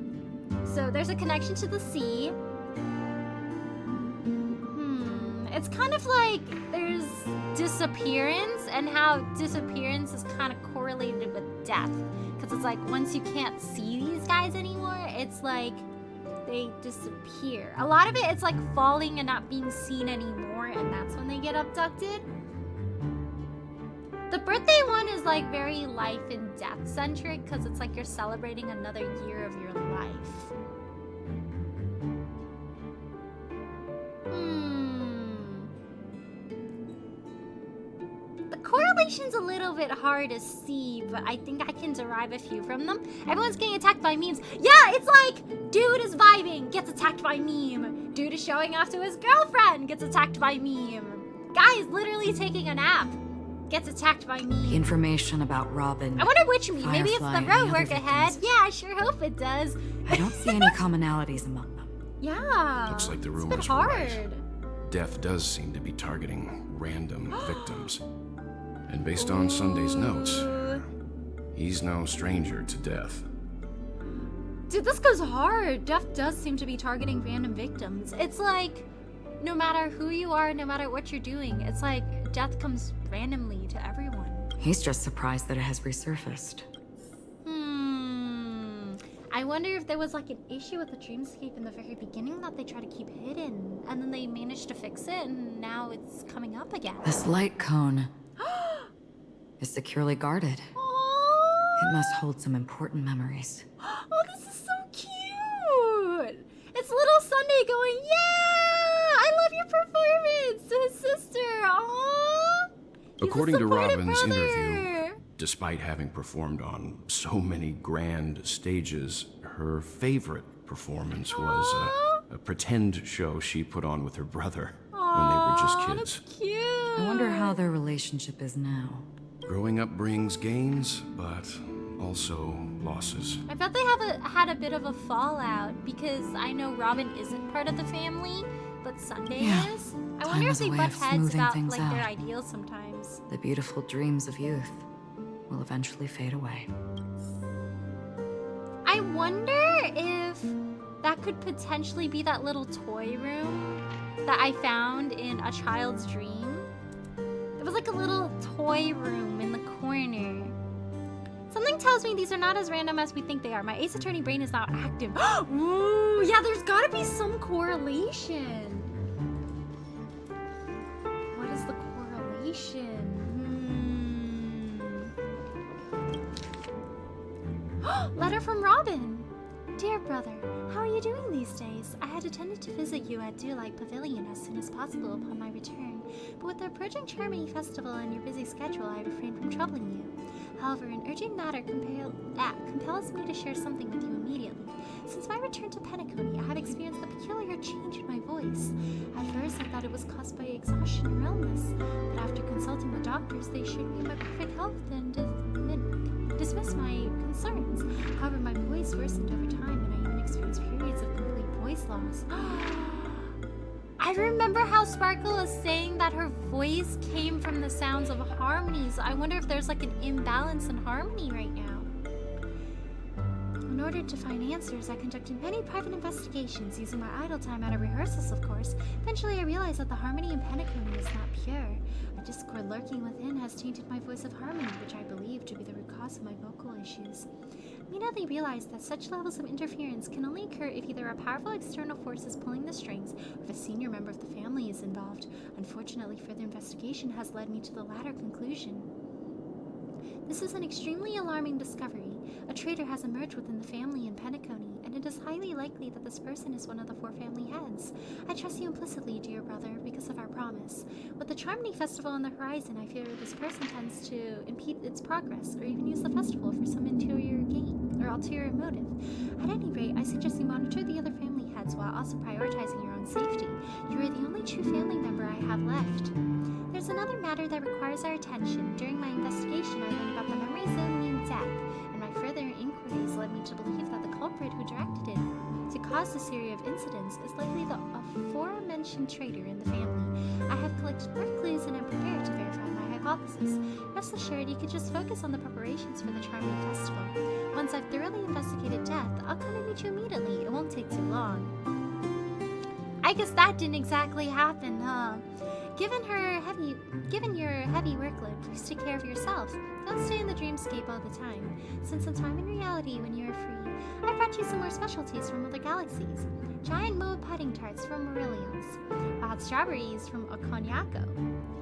Speaker 2: So there's a connection to the sea. It's kind of like there's disappearance, and how disappearance is kind of correlated with death. Because it's like once you can't see these guys anymore, it's like they disappear. A lot of it, it's like falling and not being seen anymore, and that's when they get abducted. The birthday one is like very life and death centric, because it's like you're celebrating another year of your life. The correlation's a little bit hard to see, but I think I can derive a few from them. Everyone's getting attacked by memes. Yeah, it's like, dude is vibing, gets attacked by meme. Dude is showing off to his girlfriend, gets attacked by meme. Guy is literally taking a nap, gets attacked by meme.
Speaker 4: The information about Robin.
Speaker 2: I wonder which meme. Maybe it's the
Speaker 4: Firefly,
Speaker 2: road
Speaker 4: and
Speaker 2: work
Speaker 4: other
Speaker 2: ahead.
Speaker 4: victims.
Speaker 2: Yeah, I sure hope it does.
Speaker 4: I don't see any commonalities among them.
Speaker 2: Yeah.
Speaker 3: Looks like the
Speaker 2: it's a
Speaker 3: rumors
Speaker 2: bit
Speaker 3: were
Speaker 2: hard.
Speaker 3: right. Death does seem to be targeting random victims. And based on Sunday's notes, he's no stranger to death.
Speaker 2: Dude, this goes hard. Death does seem to be targeting random victims. It's like, no matter who you are, no matter what you're doing, it's like death comes randomly to everyone.
Speaker 4: He's just surprised that it has resurfaced.
Speaker 2: I wonder if there was like an issue with the dreamscape in the very beginning that they tried to keep hidden, and then they managed to fix it, and now it's coming up again.
Speaker 4: This light cone is securely guarded.
Speaker 2: Aww.
Speaker 4: It must hold some important memories.
Speaker 2: Oh, this is so cute! It's little Sunday going, yeah! I love your performance to his sister. Aww! He's a
Speaker 3: According to
Speaker 2: supportive
Speaker 3: Robin's
Speaker 2: brother.
Speaker 3: interview, despite having performed on so many grand stages, her favorite performance was a pretend show she put on with her brother when they were just
Speaker 2: Aw,
Speaker 3: kids.
Speaker 2: that's cute.
Speaker 4: I wonder how their relationship is now.
Speaker 3: Growing up brings gains, but also losses.
Speaker 2: I bet they had a bit of a fallout, because I know Robin isn't part of the family, but Sunday
Speaker 4: Yeah.
Speaker 2: is. I
Speaker 4: Time
Speaker 2: wonder if
Speaker 4: has a
Speaker 2: they
Speaker 4: way
Speaker 2: butt
Speaker 4: of
Speaker 2: heads
Speaker 4: smoothing
Speaker 2: about
Speaker 4: things
Speaker 2: like their
Speaker 4: out.
Speaker 2: ideals sometimes.
Speaker 4: The beautiful dreams of youth will eventually fade away.
Speaker 2: I wonder if that could potentially be that little toy room that I found in A Child's Dream. It was like a little toy room in the corner. Something tells me these are not as random as we think they are. My Ace Attorney brain is now active. Ooh, yeah, there's gotta be some correlation. What is the correlation? Letter from Robin. Dear brother, how are you doing these days? I had intended to visit you at Dewlight Pavilion as soon as possible upon my return, but with the approaching Charmony Festival and your busy schedule, I refrained from troubling you. However, an urgent matter compels me to share something with you immediately. Since my return to Penacony, I have experienced a peculiar change in my voice. At first, I thought it was caused by exhaustion or illness, but after consulting the doctors, they assured me of my perfect health and dismissed my concerns. However, my voice worsened over time, and I even experienced periods of complete voice loss. I remember how Sparkle was saying that her voice came from the sounds of harmonies. I wonder if there's like an imbalance in harmony right now. In order to find answers, I conducted many private investigations, using my idle time out of rehearsals, of course. Eventually, I realized that the harmony in Penacony is not pure. A discord lurking within has tainted my voice of harmony, which I believe to be the root cause of my vocal issues. I immediately realized that such levels of interference can only occur if either a powerful external force is pulling the strings, or if a senior member of the family is involved. Unfortunately, further investigation has led me to the latter conclusion. This is an extremely alarming discovery. A traitor has emerged within the family in Penacony, and it is highly likely that this person is one of the 4 family heads. I trust you implicitly, dear brother, because of our promise. With the Charmony Festival on the horizon, I fear this person tends to impede its progress, or even use the festival for some interior gain, or ulterior motive. At any rate, I suggest you monitor the other family heads while also prioritizing your own safety. You are the only true family member I have left. There's another matter that requires our attention. During my investigation, I learned about the memory zone named Death, and my further inquiries led me to believe that the culprit who directed it to cause the series of incidents is likely the aforementioned traitor in the family. I have collected more clues and am prepared to verify my hypothesis. Rest assured, you can just focus on the preparations for the Charming Festival. Once I've thoroughly investigated death, I'll come and meet you immediately. It won't take too long. I guess that didn't exactly happen, huh? Given your heavy workload, please take care of yourself. Don't stay in the dreamscape all the time. Spend some time in reality when you are free. I brought you some more specialties from other galaxies. Giant moa pudding tarts from Aurelions. Wild strawberries from Oconiaco,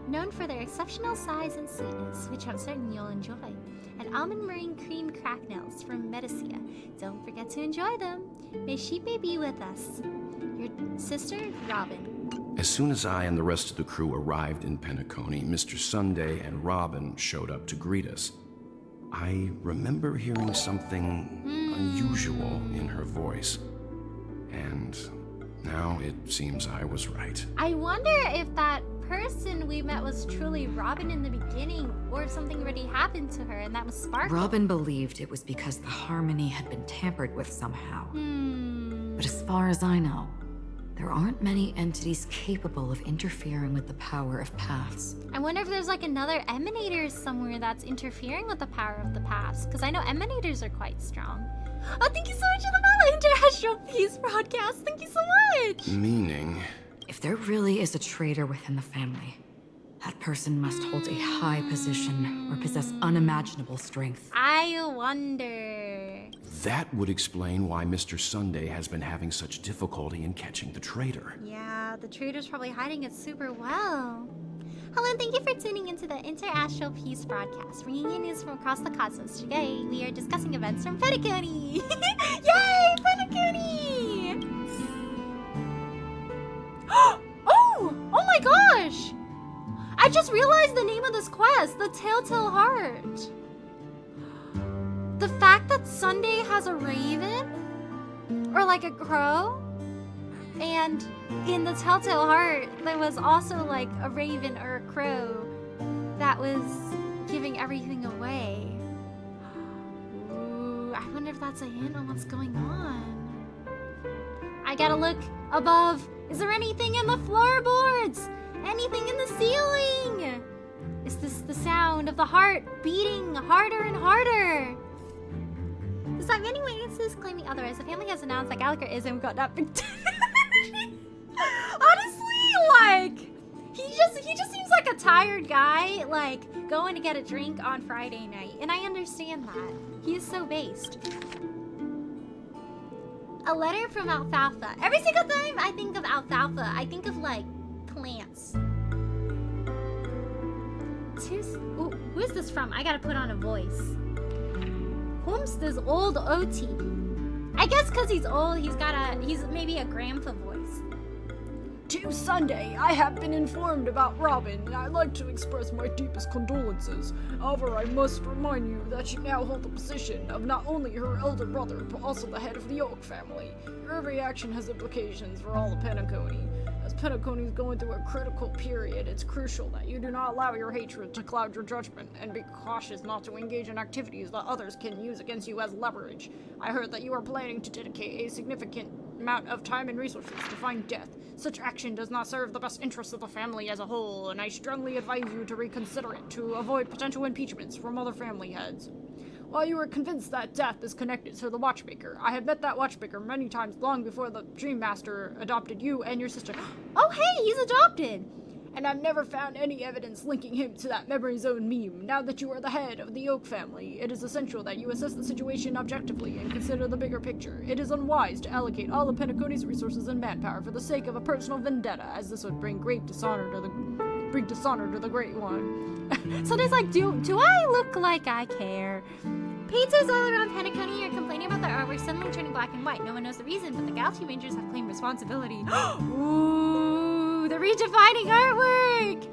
Speaker 2: known for their exceptional size and sweetness, which I'm certain you'll enjoy. And almond meringue cream cracknels from Medicia. Don't forget to enjoy them. May Sheepy be with us. Your sister, Robin.
Speaker 3: As soon as I and the rest of the crew arrived in Penacony, Mr. Sunday and Robin showed up to greet us. I remember hearing something unusual in her voice. And now it seems I was right.
Speaker 2: I wonder if that person we met was truly Robin in the beginning, or if something already happened to her and that was Sparkle.
Speaker 4: Robin believed it was because the harmony had been tampered with somehow. But as far as I know, there aren't many entities capable of interfering with the power of paths.
Speaker 2: I wonder if there's like another emanator somewhere that's interfering with the power of the paths, because I know emanators are quite strong. Oh, thank you so much for the follow, International Peace Broadcast. Thank you so much.
Speaker 3: Meaning?
Speaker 4: If there really is a traitor within the family, that person must hold a high position or possess unimaginable strength.
Speaker 2: I wonder.
Speaker 3: That would explain why Mr. Sunday has been having such difficulty in catching the traitor.
Speaker 2: Yeah, the traitor's probably hiding it super well. Hello, and thank you for tuning into the Interastral Peace Broadcast, bringing you news from across the cosmos. Today, we are discussing events from Penacony. Yay, Penacony! Oh my gosh! I just realized the name of this quest, the Telltale Heart. The fact that Sunday has a raven, or like a crow, and in the Telltale Heart, there was also like a raven or a crow that was giving everything away. Ooh, I wonder if that's a hint on what's going on. I gotta look above. Is there anything in the floorboards? Anything in the ceiling? Is this the sound of the heart beating harder and harder? Despite many witnesses claiming otherwise, the family has announced that Gallagher is and got that. Honestly, like he just seems like a tired guy, like going to get a drink on Friday night, and I understand that. He is so based. A letter from Alfalfa. Every single time I think of Alfalfa, I think of like plants. Who is this from? I gotta put on a voice. Whom's this old OT? I guess because he's old, he's maybe a grandpa voice.
Speaker 5: To Sunday, I have been informed about Robin, and I'd like to express my deepest condolences. However, I must remind you that she now holds the position of not only her elder brother, but also the head of the Oak family. Your every action has implications for all of Penacony. As Penacony is going through a critical period, it's crucial that you do not allow your hatred to cloud your judgment, and be cautious not to engage in activities that others can use against you as leverage. I heard that you are planning to dedicate a significant amount of time and resources to find death. Such action does not serve the best interests of the family as a whole, and I strongly advise you to reconsider it to avoid potential impeachments from other family heads. While you are convinced that death is connected to the Watchmaker, I have met that Watchmaker many times long before the Dream Master adopted you and your sister.
Speaker 2: Oh hey, he's adopted!
Speaker 5: And I've never found any evidence linking him to that Memory Zone meme. Now that you are the head of the Oak family, it is essential that you assess the situation objectively and consider the bigger picture. It is unwise to allocate all of Penacony's resources and manpower for the sake of a personal vendetta, as this would bring dishonor to the Great One.
Speaker 2: So there's like, do I look like I care? Pizzas all around Penacony are complaining about their artwork suddenly turning black and white. No one knows the reason, but the Galaxy Rangers have claimed responsibility. Ooh, the redefining artwork!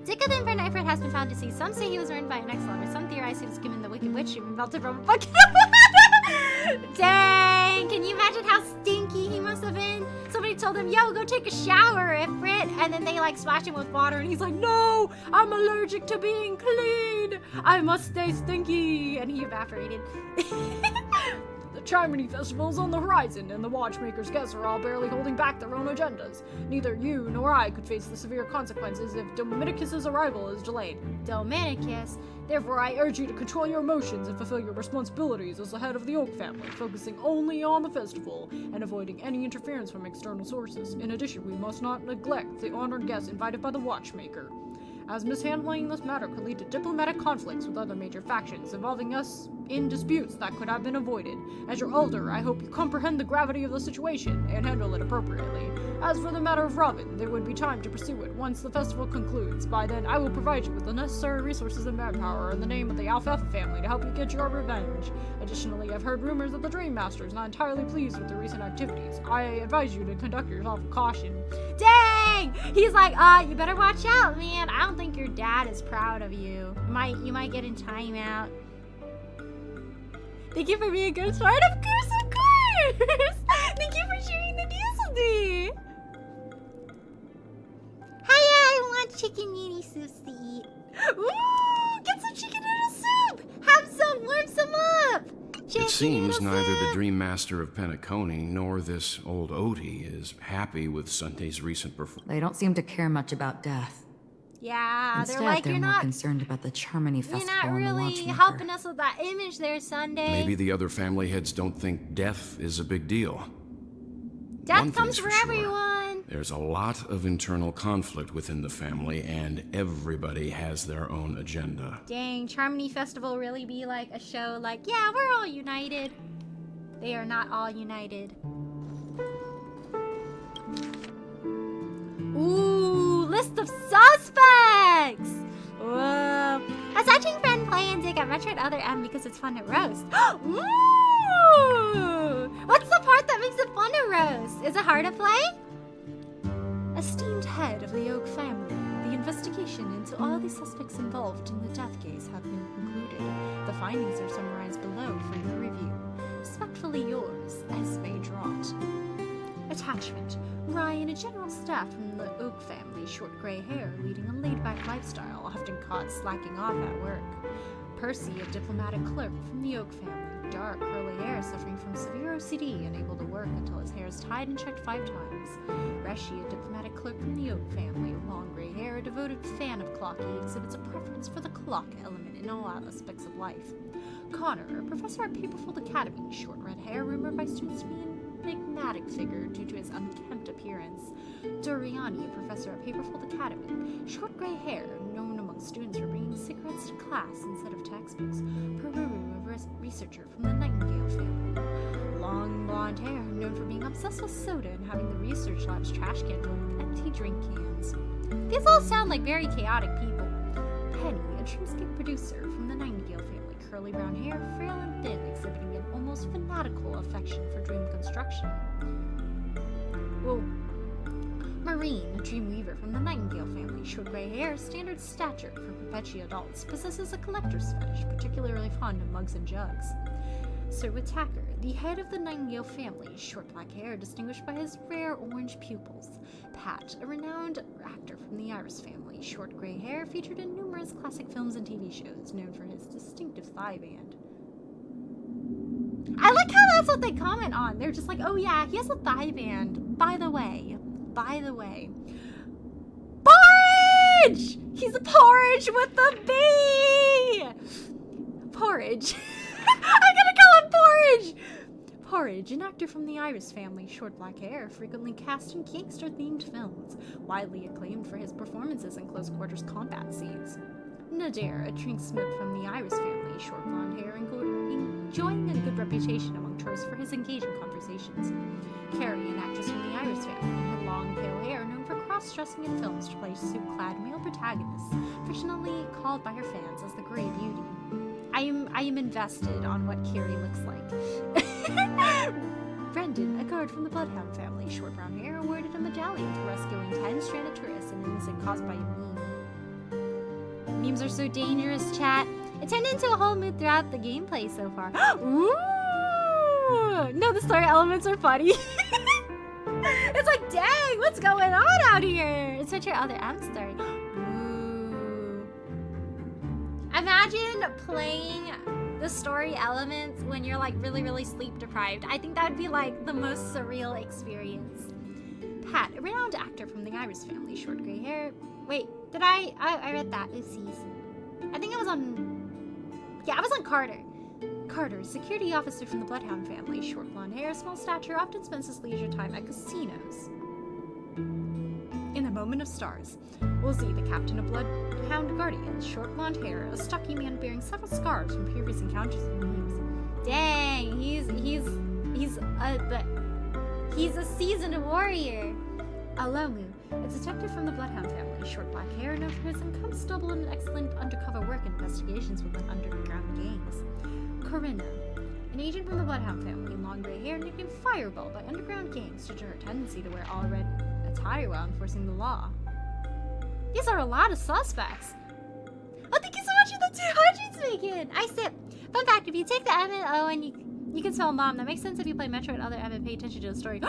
Speaker 2: Decadent for Nightford has been found deceased. Some say he was earned by an ex-lover. Some theorize he was given the Wicked Witch treatment melted from a bucket of water. Dang! Can you imagine how stinky he must have been? Somebody told him, yo, go take a shower, Ifrit. And then they like splash him with water and he's like, no, I'm allergic to being clean. I must stay stinky. And he evaporated.
Speaker 5: Chimney Festival is on the horizon, and the watchmaker's guests are all barely holding back their own agendas. Neither you nor I could face the severe consequences if Dominicus's arrival is delayed.
Speaker 2: Dominicus.
Speaker 5: Therefore, I urge you to control your emotions and fulfill your responsibilities as the head of the Oak family, focusing only on the festival and avoiding any interference from external sources. In addition, we must not neglect the honored guests invited by the watchmaker, as mishandling this matter could lead to diplomatic conflicts with other major factions, involving us in disputes that could have been avoided. As your elder, I hope you comprehend the gravity of the situation and handle it appropriately. As for the matter of Robin, there would be time to pursue it once the festival concludes. By then, I will provide you with the necessary resources and manpower in the name of the Alfalfa family to help you get your revenge. Additionally, I've heard rumors that the Dream Master is not entirely pleased with the recent activities. I advise you to conduct yourself with caution.
Speaker 2: Dang! He's like, you better watch out, man. I don't think your dad is proud of you. You might get in timeout. Thank you for being a good sport. Of course, of course! Thank you for sharing the news with me. Hiya, I want chicken noodle soups to eat. Ooh, get some chicken noodle soup! Have some, warm some up!
Speaker 3: It seems neither the Dream Master of Penacony nor this old Odie is happy with Sunday's recent performance.
Speaker 4: They don't seem to care much about death.
Speaker 2: Yeah,
Speaker 4: Instead,
Speaker 2: they're like,
Speaker 4: they're
Speaker 2: you're
Speaker 4: more
Speaker 2: not
Speaker 4: concerned about the Charmony Festival
Speaker 2: You're not
Speaker 4: and the
Speaker 2: really
Speaker 4: Watchmaker.
Speaker 2: helping us with that image there, Sunday.
Speaker 3: Maybe the other family heads don't think death is a big deal.
Speaker 2: Death
Speaker 3: One
Speaker 2: comes
Speaker 3: thing's
Speaker 2: for
Speaker 3: sure,
Speaker 2: everyone.
Speaker 3: There's a lot of internal conflict within the family, and everybody has their own agenda.
Speaker 2: Dang, Charmony Festival really be like a show like, yeah, we're all united. They are not all united. Ooh, list of suspects! Whoa. A touching friend play and dig at Metroid Other M because it's fun to roast. Ooh! What's the part that makes it fun to roast? Is it hard to play? Esteemed head of the Oak family, the investigation into all the suspects involved in the death case have been concluded. The findings are summarized below for your review. Respectfully yours, Esme Draught. Attachment. Ryan, a general staff from the Oak family, short gray hair, leading a laid-back lifestyle, often caught slacking off at work. Percy, a diplomatic clerk from the Oak family, dark curly hair, suffering from severe OCD, unable to work until his hair is tied and checked 5 times. Reshi, a diplomatic clerk from the Oak family, long gray hair, a devoted fan of clocky, exhibits a preference for the clock element in all aspects of life. Connor, a professor at Paperfold Academy, short red hair, rumored by students to be an enigmatic figure due to his unkempt appearance. Doriani, a professor at Paperfold Academy, short gray hair, known among students for bringing cigarettes to class instead of textbooks. Peruru, a researcher from the Nightingale family. Long blonde hair, known for being obsessed with soda and having the research lab's trash can filled with empty drink cans. These all sound like very chaotic people. Penny, a dreamscape producer from the Nightingale family, curly brown hair, frail and thin, exhibiting an almost fanatical affection for dream construction. Whoa. Marine, a dream weaver from the Nightingale family, short gray hair, standard stature for Perpetua adults, possesses a collector's fetish, particularly fond of mugs and jugs. Sir Whittaker, the head of the Nightingale family, short black hair distinguished by his rare orange pupils. Pat, a renowned actor from the Iris family, short gray hair, featured in numerous classic films and TV shows, known for his distinctive thigh band. I like how that's what they comment on. They're just like, oh yeah, he has a thigh band. By the way. Porridge! He's a porridge with the B! Porridge. I'm gonna call him Porridge! Porridge, an actor from the Iris family, short black hair, frequently cast in gangster-themed films, widely acclaimed for his performances in close-quarters combat scenes. Nadir, a drinksmith from the Iris family, short blonde hair, enjoying a good reputation among tourists for his engaging conversations. Carrie, an actress from the Iris family, her long, pale hair, known for cross-dressing in films to play suit-clad male protagonists, affectionately called by her fans as the Grey Beauty. I am invested on what Carrie looks like. Brendan, a guard from the Bloodhound family, short brown hair, awarded a medallion for rescuing 10 stranded tourists and innocent caused by a meme. Memes are so dangerous, chat. It turned into a whole mood throughout the gameplay so far. Ooh! No, the story elements are funny. It's like, dang, what's going on out here? It's such your other M story. Ooh. Imagine playing the story elements when you're like really, really sleep deprived. I think that would be like the most surreal experience. Pat, a renowned actor from the Iris family, short gray hair. Wait, did I read that. Oopsies. I think I was on Carter. Carter, security officer from the Bloodhound family, short blonde hair, small stature, often spends his leisure time at casinos. In a moment of stars, Ozzy, the captain of Bloodhound Guardians, short blonde hair, a stocky man bearing several scars from previous encounters in the news. Dang, he's a seasoned warrior. Alomu, a detective from the Bloodhound family, short black hair, known for his inconstable and excellent undercover work investigations within underground gangs. Corinna, an agent from the Bloodhound family, long gray hair, nicknamed Fireball by underground gangs due to her tendency to wear all red attire while enforcing the law. These are a lot of suspects. Oh, thank you so much for the 200s, Megan! I sip. Fun fact, if you take the M and O and you can spell mom, that makes sense if you play Metro and other M and pay attention to the story.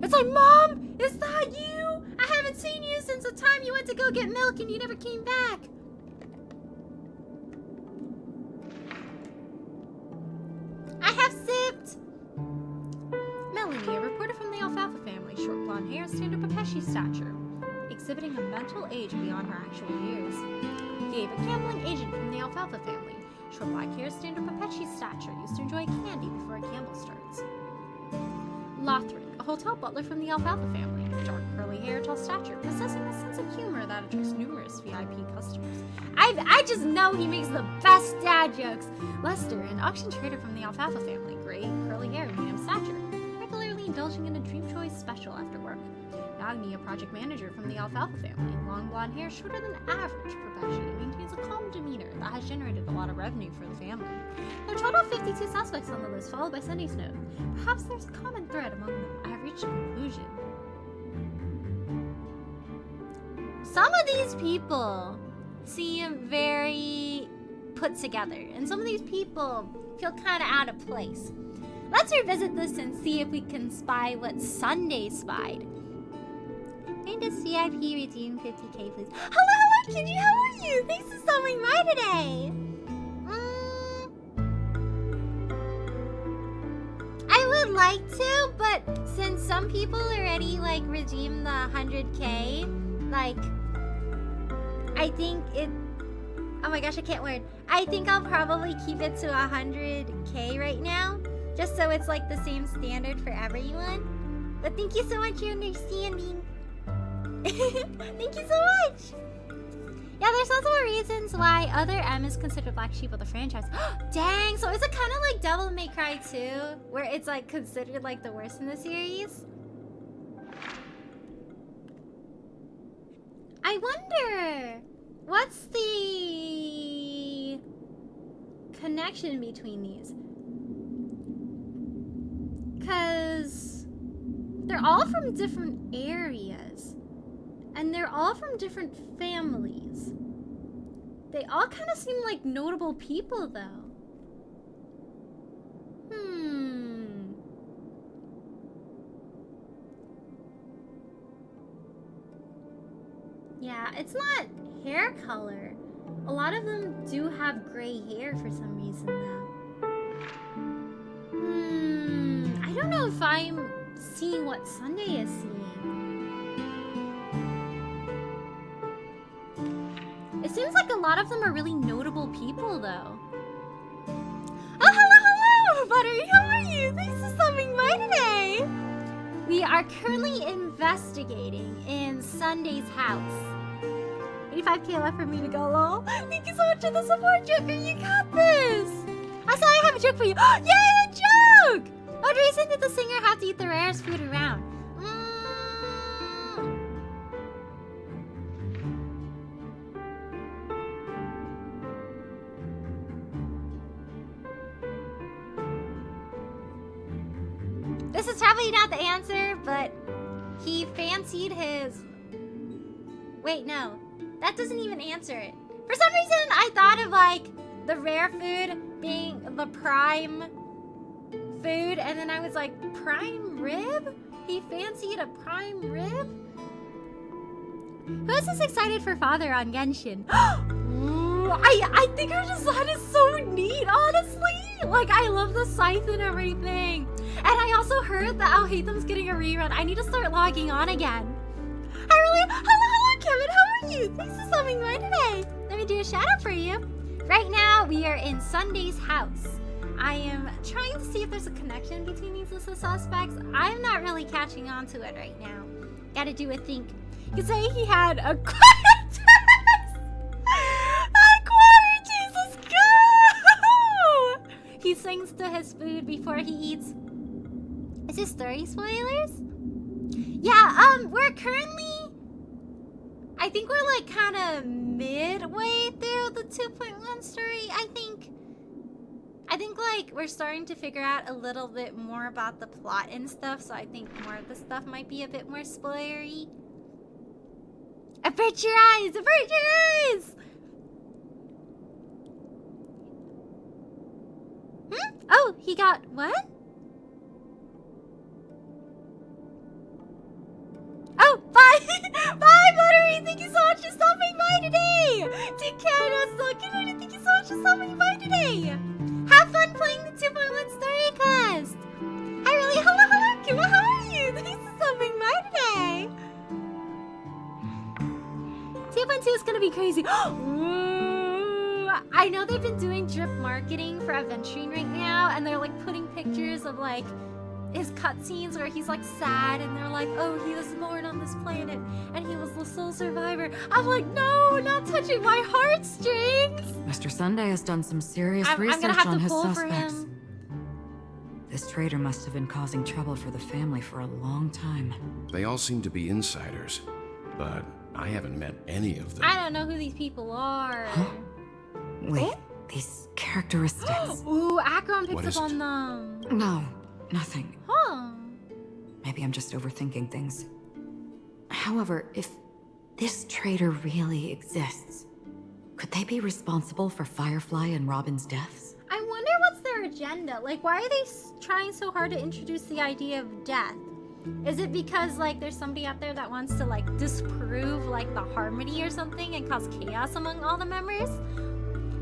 Speaker 2: It's like, Mom, is that you? I haven't seen you since the time you went to go get milk and you never came back. I have sipped. Melanie, a reporter from the Alfalfa family, short blonde hair, standard Pepeshi stature, exhibiting a mental age beyond her actual years. Gabe, a gambling agent from the Alfalfa family, short black hair, standard Pepeshi stature, used to enjoy candy before a gamble starts. Lothric, a hotel butler from the Alfalfa family, dark curly hair, tall stature, possessing a sense of humor that attracts numerous VIP customers. I just know he makes the best dad jokes. Lester, an auction trader from the Alfalfa family, gray, curly hair, medium stature, regularly indulging in a Dream Choice special after work. Nagni, a project manager from the Alfalfa family, long blonde hair, shorter than average profession, maintains a calm demeanor that has generated a lot of revenue for the family. There are a total of 52 suspects on the list, followed by Sunday's note. Perhaps there's a common thread among them. I have reached a conclusion. Some of these people seem very put together, and some of these people feel kind of out of place. Let's revisit this and see if we can spy what Sunday spied. Find this VIP redeem 50k, please. Hello, Kenji, how are you? Thanks for stopping by today. I would like to, but since some people already like redeemed the 100k, like I think it. Oh my gosh, I can't word. I think I'll probably keep it to 100k right now, just so it's like the same standard for everyone. But thank you so much for understanding. Thank you so much. Yeah, there's also reasons why other M is considered black sheep of the franchise. Dang, so is it kind of like Devil May Cry 2, where it's like considered like the worst in the series? I wonder, what's the connection between these? Because they're all from different areas. And they're all from different families. They all kind of seem like notable people, though. Yeah, it's not hair color. A lot of them do have gray hair for some reason, though. I don't know if I'm seeing what Sunday is seeing. It seems like a lot of them are really notable people, though. Oh, hello, Buttery, how are you? Thanks for stopping by today. We are currently investigating in Sunday's house. 85k left for me to go, lol. Thank you so much for the support, Joker. You got this. Also, I have a joke for you. Yay, a joke! What reason did the singer have to eat the rarest food around? This is probably not the answer, but he fancied his... Wait, no. That doesn't even answer it. For some reason, I thought of, like, the rare food being the prime food, and then I was like, prime rib? He fancied a prime rib? Who is this excited for father on Genshin? Ooh, I think her design is so neat, honestly. Like, I love the scythe and everything. And I also heard that I'll Hate Them's getting a rerun. I need to start logging on again. Hello, Kevin. How are you? Thanks for stopping by today. Let me do a shout out for you. Right now, we are in Sunday's house. I am trying to see if there's a connection between these list of suspects. I'm not really catching on to it right now. Gotta do a think. You could say he had a quarter test. A quarter, Jesus, go! He sings to his food before he eats. Is this story spoilers? Yeah, we're currently... I think we're like kind of midway through the 2.1 story, I think like we're starting to figure out a little bit more about the plot and stuff, so I think more of the stuff might be a bit more spoilery. Avert your eyes! Avert your eyes! Oh, he got what? Oh, bye! Bye, Buttery! Thank you so much for stopping by today! Take care, Nessa. Thank you so much for stopping by today! Have fun playing the 2.1 story quest! Hi, really? Hello, Kima, how are you? Thanks for stopping by today! 2.2 is gonna be crazy. Ooh, I know they've been doing drip marketing for Adventuring right now, and they're like putting pictures of like his cutscenes where he's like sad, and they're like, oh, he was born on this planet and he was the sole survivor. I'm like, no, not touching my heartstrings.
Speaker 4: Mr. Sunday has done some serious
Speaker 2: I'm
Speaker 4: research
Speaker 2: gonna have
Speaker 4: on
Speaker 2: to
Speaker 4: his
Speaker 2: pull for
Speaker 4: suspects.
Speaker 2: him.
Speaker 4: This traitor must have been causing trouble for the family for a long time.
Speaker 3: They all seem to be insiders, but I haven't met any of them.
Speaker 2: I don't know who these people are.
Speaker 4: Wait, these characteristics.
Speaker 2: Ooh, Akron
Speaker 3: What
Speaker 2: picks
Speaker 3: is
Speaker 2: up
Speaker 3: it?
Speaker 2: on them.
Speaker 4: No, nothing.
Speaker 2: Huh.
Speaker 4: Maybe I'm just overthinking things. However, if this traitor really exists, could they be responsible for Firefly and Robin's deaths?
Speaker 2: I wonder what's their agenda. Like, why are they trying so hard to introduce the idea of death? Is it because, like, there's somebody out there that wants to, like, disprove, like, the harmony or something and cause chaos among all the members?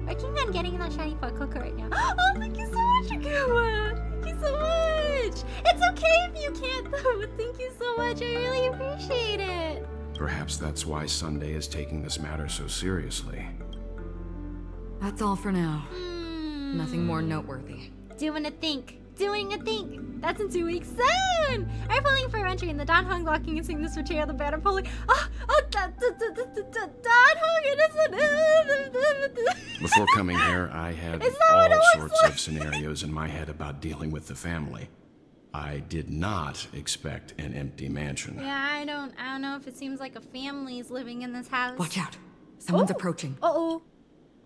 Speaker 2: Working on getting that shiny for Coco right now. Oh, thank you so much, Akuma! Thank you so much! It's okay if you can't, though, but thank you so much. I really appreciate it.
Speaker 3: Perhaps that's why Sunday is taking this matter so seriously.
Speaker 4: That's all for now. Nothing more noteworthy.
Speaker 2: Doing a think. That's in 2 weeks soon! I'm pulling for entering the Dan Hong locking and singing this for Chair of the Banner pulling. Dan Hong, it is
Speaker 3: Before coming here, I had
Speaker 2: Is that what it
Speaker 3: all
Speaker 2: looks
Speaker 3: sorts
Speaker 2: like?
Speaker 3: of scenarios in my head about dealing with the family. I did not expect an empty mansion.
Speaker 2: Yeah, I don't know if it seems like a family's living in this house.
Speaker 4: Watch out. Someone's
Speaker 2: Oh.
Speaker 4: approaching.
Speaker 2: Uh-oh.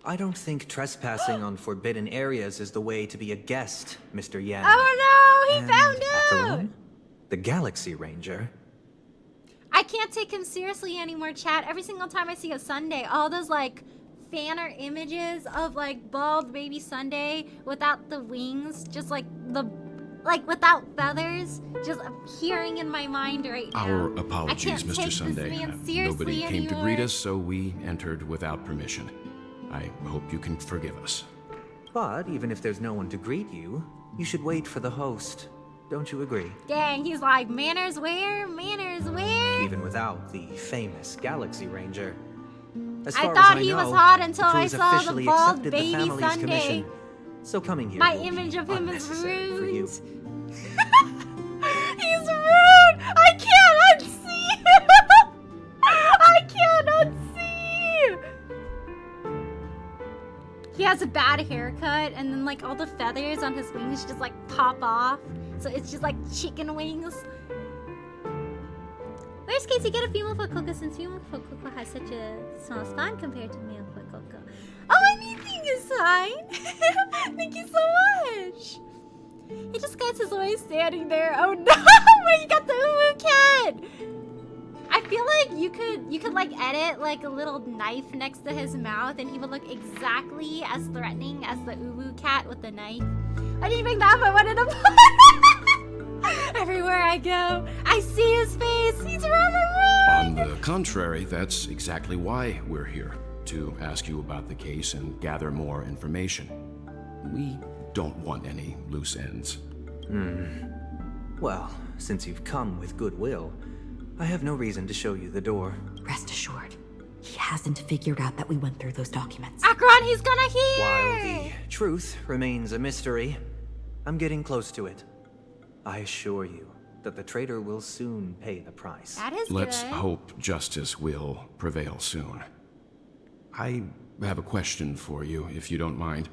Speaker 6: I don't think trespassing on forbidden areas is the way to be a guest, Mr. Yan.
Speaker 2: Oh no, he
Speaker 6: And
Speaker 2: found out!
Speaker 6: Acheron, the Galaxy Ranger.
Speaker 2: I can't take him seriously anymore, chat. Every single time I see a Sunday, all those like fan art images of like bald baby Sunday without the wings, just like without feathers, just appearing in my mind right now.
Speaker 3: Our
Speaker 2: I
Speaker 3: apologies,
Speaker 2: can't
Speaker 3: Mr.
Speaker 2: take
Speaker 3: Sunday.
Speaker 2: this man seriously
Speaker 3: Nobody came to
Speaker 2: anymore.
Speaker 3: greet us, so we entered without permission. I hope you can forgive us.
Speaker 6: But even if there's no one to greet you, you should wait for the host. Don't you agree?
Speaker 2: Dang, he's like, manners where? Manners where?
Speaker 6: Even without the famous Galaxy Ranger. As
Speaker 2: I
Speaker 6: far
Speaker 2: thought
Speaker 6: as
Speaker 2: he
Speaker 6: know,
Speaker 2: was hot until I
Speaker 6: crew's
Speaker 2: saw the
Speaker 6: officially
Speaker 2: bald
Speaker 6: accepted
Speaker 2: baby
Speaker 6: the family's
Speaker 2: Sunday.
Speaker 6: commission. So coming here
Speaker 2: My
Speaker 6: will be
Speaker 2: image of him is
Speaker 6: unnecessary for you.
Speaker 2: ruined. He's rude! I can't unsee him! I can't unsee! He has a bad haircut, and then like all the feathers on his wings just like pop off. So it's just like chicken wings. Worst case, you get a female Fuecoco since female Fuecoco has such a small span compared to male Fuecoco. Oh, anything is fine! Thank you so much! He just got his way standing there. Oh no! Where you got the Uwu cat? I feel like you could like edit like a little knife next to his mouth, and he would look exactly as threatening as the Uwu cat with the knife. I didn't even that, but I wanted to put everywhere I go, I see his face. He's running.
Speaker 3: On the contrary, that's exactly why we're here. to ask you about the case and gather more information. We don't want any loose ends.
Speaker 6: Well, since you've come with goodwill, I have no reason to show you the door.
Speaker 4: Rest assured, he hasn't figured out that we went through those documents.
Speaker 2: Akron, he's gonna hear!
Speaker 6: While the truth remains a mystery, I'm getting close to it. I assure you that the traitor will soon pay the price.
Speaker 2: That is
Speaker 3: Let's
Speaker 2: good.
Speaker 3: hope justice will prevail soon. I have a question for you, if you don't mind.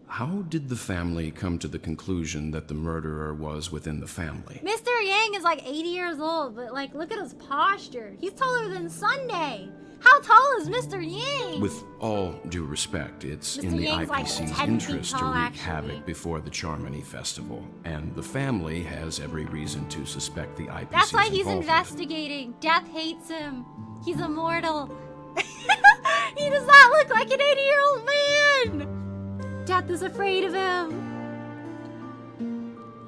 Speaker 3: How did the family come to the conclusion that the murderer was within the family?
Speaker 2: Mr. Yang is like 80 years old, but like, look at his posture. He's taller than Sunday. How tall is Mr. Yang?
Speaker 3: With all due respect, it's
Speaker 2: Mr.
Speaker 3: in the
Speaker 2: Yang's like
Speaker 3: IPC's
Speaker 2: 10 feet
Speaker 3: interest to
Speaker 2: tall,
Speaker 3: wreak
Speaker 2: actually.
Speaker 3: havoc before the Charmony Festival, and the family has every reason to suspect the IPC's
Speaker 2: That's why he's
Speaker 3: involvement.
Speaker 2: investigating. Death hates him. He's immortal. He does not look like an 80-year-old man. Death is afraid of him.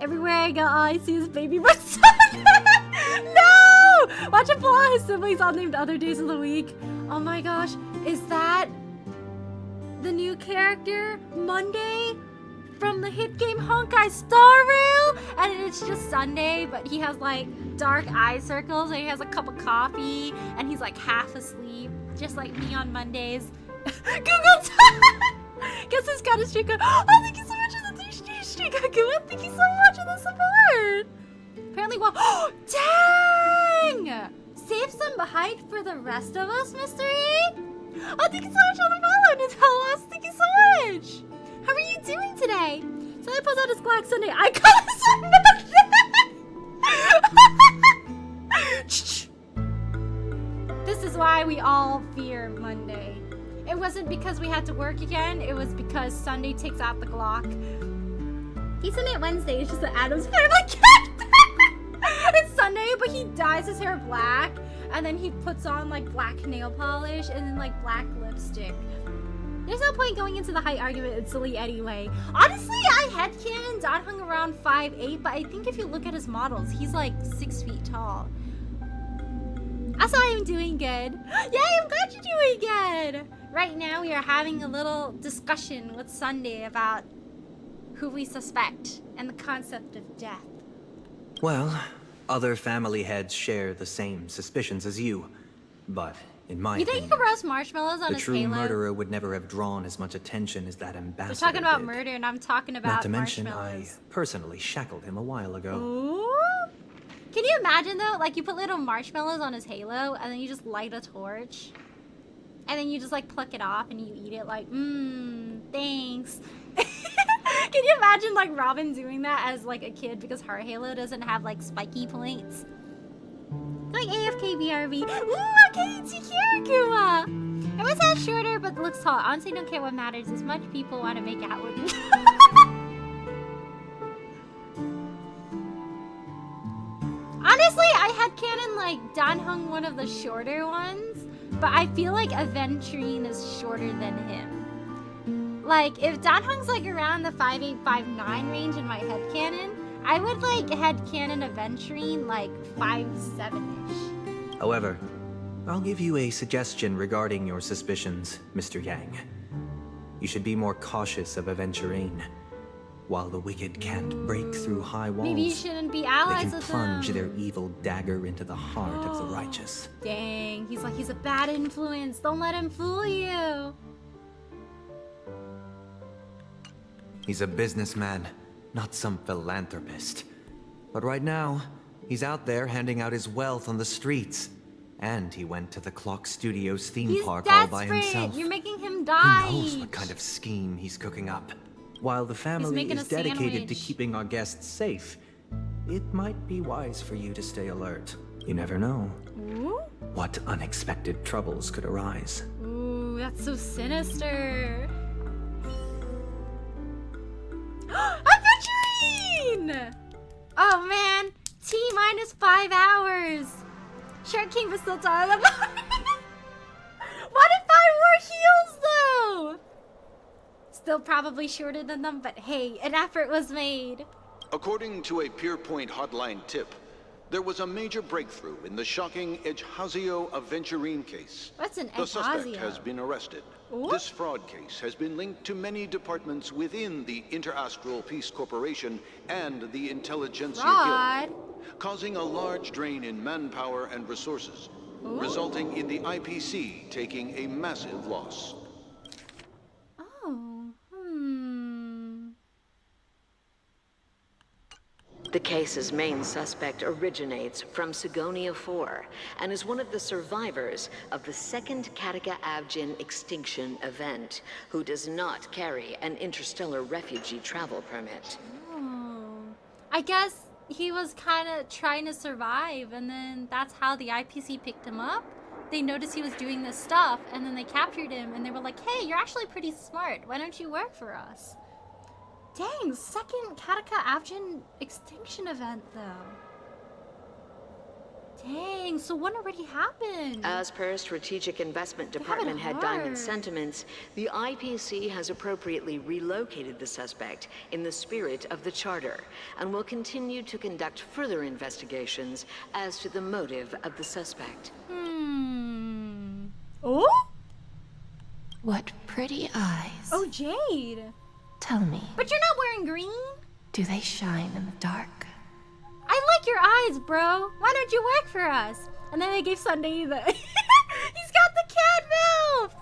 Speaker 2: Everywhere I go, all I see is baby bird son. No! Watch him pull out his siblings all named other days of the week. Oh my gosh, is that the new character, Monday, from the hit game Honkai Star Rail? And it's just Sunday, but he has like dark eye circles and he has a cup of coffee and he's like half asleep, just like me on Mondays. Google guess who's got a streak? Oh, thank you so much for the streak. Thank you so much for the support. Apparently, well, dang! Save some behind for the rest of us, Mystery. Oh, thank you so much for the follow, Natalas. Thank you so much. How are you doing today? So I pulls out his Black Sunday. I call this This is why we all fear Monday. It wasn't because we had to work again. It was because Sunday takes out the Glock. He's in it Wednesday. It's just that Adam's family character. It's Sunday, but he dyes his hair black, and then he puts on like black nail polish and then like black lipstick. There's no point going into the height argument. It's silly anyway. Honestly, I headcanon Don hung around 5'8", but I think if you look at his models, he's like 6 feet tall. Also, I am doing good. Yay, I'm glad you're doing good. Right now, we are having a little discussion with Sunday about who we suspect and the concept of death.
Speaker 6: Well, other family heads share the same suspicions as you, but in my
Speaker 2: You think you
Speaker 6: opinion,
Speaker 2: could roast marshmallows on
Speaker 6: the
Speaker 2: his
Speaker 6: true
Speaker 2: halo?
Speaker 6: murderer would never have drawn as much attention as that ambassador
Speaker 2: We're talking about
Speaker 6: did.
Speaker 2: murder, and I'm talking about
Speaker 6: Not to mention, I
Speaker 2: marshmallows.
Speaker 6: personally shackled him a while ago.
Speaker 2: Ooh. Can you imagine though? Like you put little marshmallows on his halo, and then you just light a torch, and then you just like pluck it off and you eat it. Like, thanks. Can you imagine like Robin doing that as like a kid because her halo doesn't have like spiky points? Like AFK BRB. Ooh, okay, Tikirikuma. I was that shorter but looks tall. Honestly, don't care what matters as much people want to make out with me. Honestly, I had canon like Danhung one of the shorter ones, but I feel like Aventurine is shorter than him. Like, if Danhung's like around the 5'8", 5'9" range in my headcanon, I would like headcanon Aventurine like 5'7"-ish.
Speaker 6: However, I'll give you a suggestion regarding your suspicions, Mr. Yang. You should be more cautious of Aventurine. While the wicked can't break through high walls,
Speaker 2: Maybe you shouldn't be
Speaker 6: they
Speaker 2: allies
Speaker 6: can
Speaker 2: with
Speaker 6: plunge
Speaker 2: him.
Speaker 6: their evil dagger into the heart of the righteous.
Speaker 2: Dang, he's a bad influence. Don't let him fool you.
Speaker 6: He's a businessman, not some philanthropist. But right now, he's out there handing out his wealth on the streets. And he went to the Clock Studios theme
Speaker 2: He's
Speaker 6: park all by
Speaker 2: desperate.
Speaker 6: himself.
Speaker 2: You're making him die.
Speaker 6: Who knows what kind of scheme he's cooking up? While the family
Speaker 2: making
Speaker 6: is
Speaker 2: a
Speaker 6: dedicated to
Speaker 2: sandwich.
Speaker 6: keeping our guests safe, it might be wise for you to stay alert. You never know
Speaker 2: Ooh.
Speaker 6: what unexpected troubles could arise.
Speaker 2: Ooh, that's so sinister. Aventurine! Oh man, T-minus 5 hours. Shark King was still taller than mine. What if I wore heels though? Still probably shorter than them, but hey, an effort was made.
Speaker 7: According to a Pierpoint hotline tip, there was a major breakthrough in the shocking HSR Aventurine case.
Speaker 2: What's an
Speaker 7: The suspect
Speaker 2: HSR?
Speaker 7: has been arrested.
Speaker 2: Ooh.
Speaker 7: This fraud case has been linked to many departments within the Interastral Peace Corporation and the Intelligentsia
Speaker 2: Fraud?
Speaker 7: Guild, causing a large drain in manpower and resources, resulting in the IPC taking a massive loss.
Speaker 2: Oh,
Speaker 8: The case's main suspect originates from Sigonia 4 and is one of the survivors of the second Kataka Avgin extinction event, who does not carry an interstellar refugee travel permit.
Speaker 2: Oh. I guess he was kind of trying to survive, and then that's how the IPC picked him up. They noticed he was doing this stuff, and then they captured him, and they were like, hey, you're actually pretty smart. Why don't you work for us? Dang, second Kataka Avgin extinction event, though. Dang, so one already happened.
Speaker 8: As per Strategic Investment
Speaker 2: have it
Speaker 8: Department Head Diamond
Speaker 2: hard.
Speaker 8: sentiments, the IPC has appropriately relocated the suspect in the spirit of the Charter and will continue to conduct further investigations as to the motive of the suspect.
Speaker 2: Oh?
Speaker 1: What pretty eyes.
Speaker 2: Oh, Jade.
Speaker 1: Tell me,
Speaker 2: But you're not wearing green?
Speaker 1: do they shine in the dark?
Speaker 2: I like your eyes, bro. Why don't you work for us? And then they gave Sunday the... He's got the cat mouth!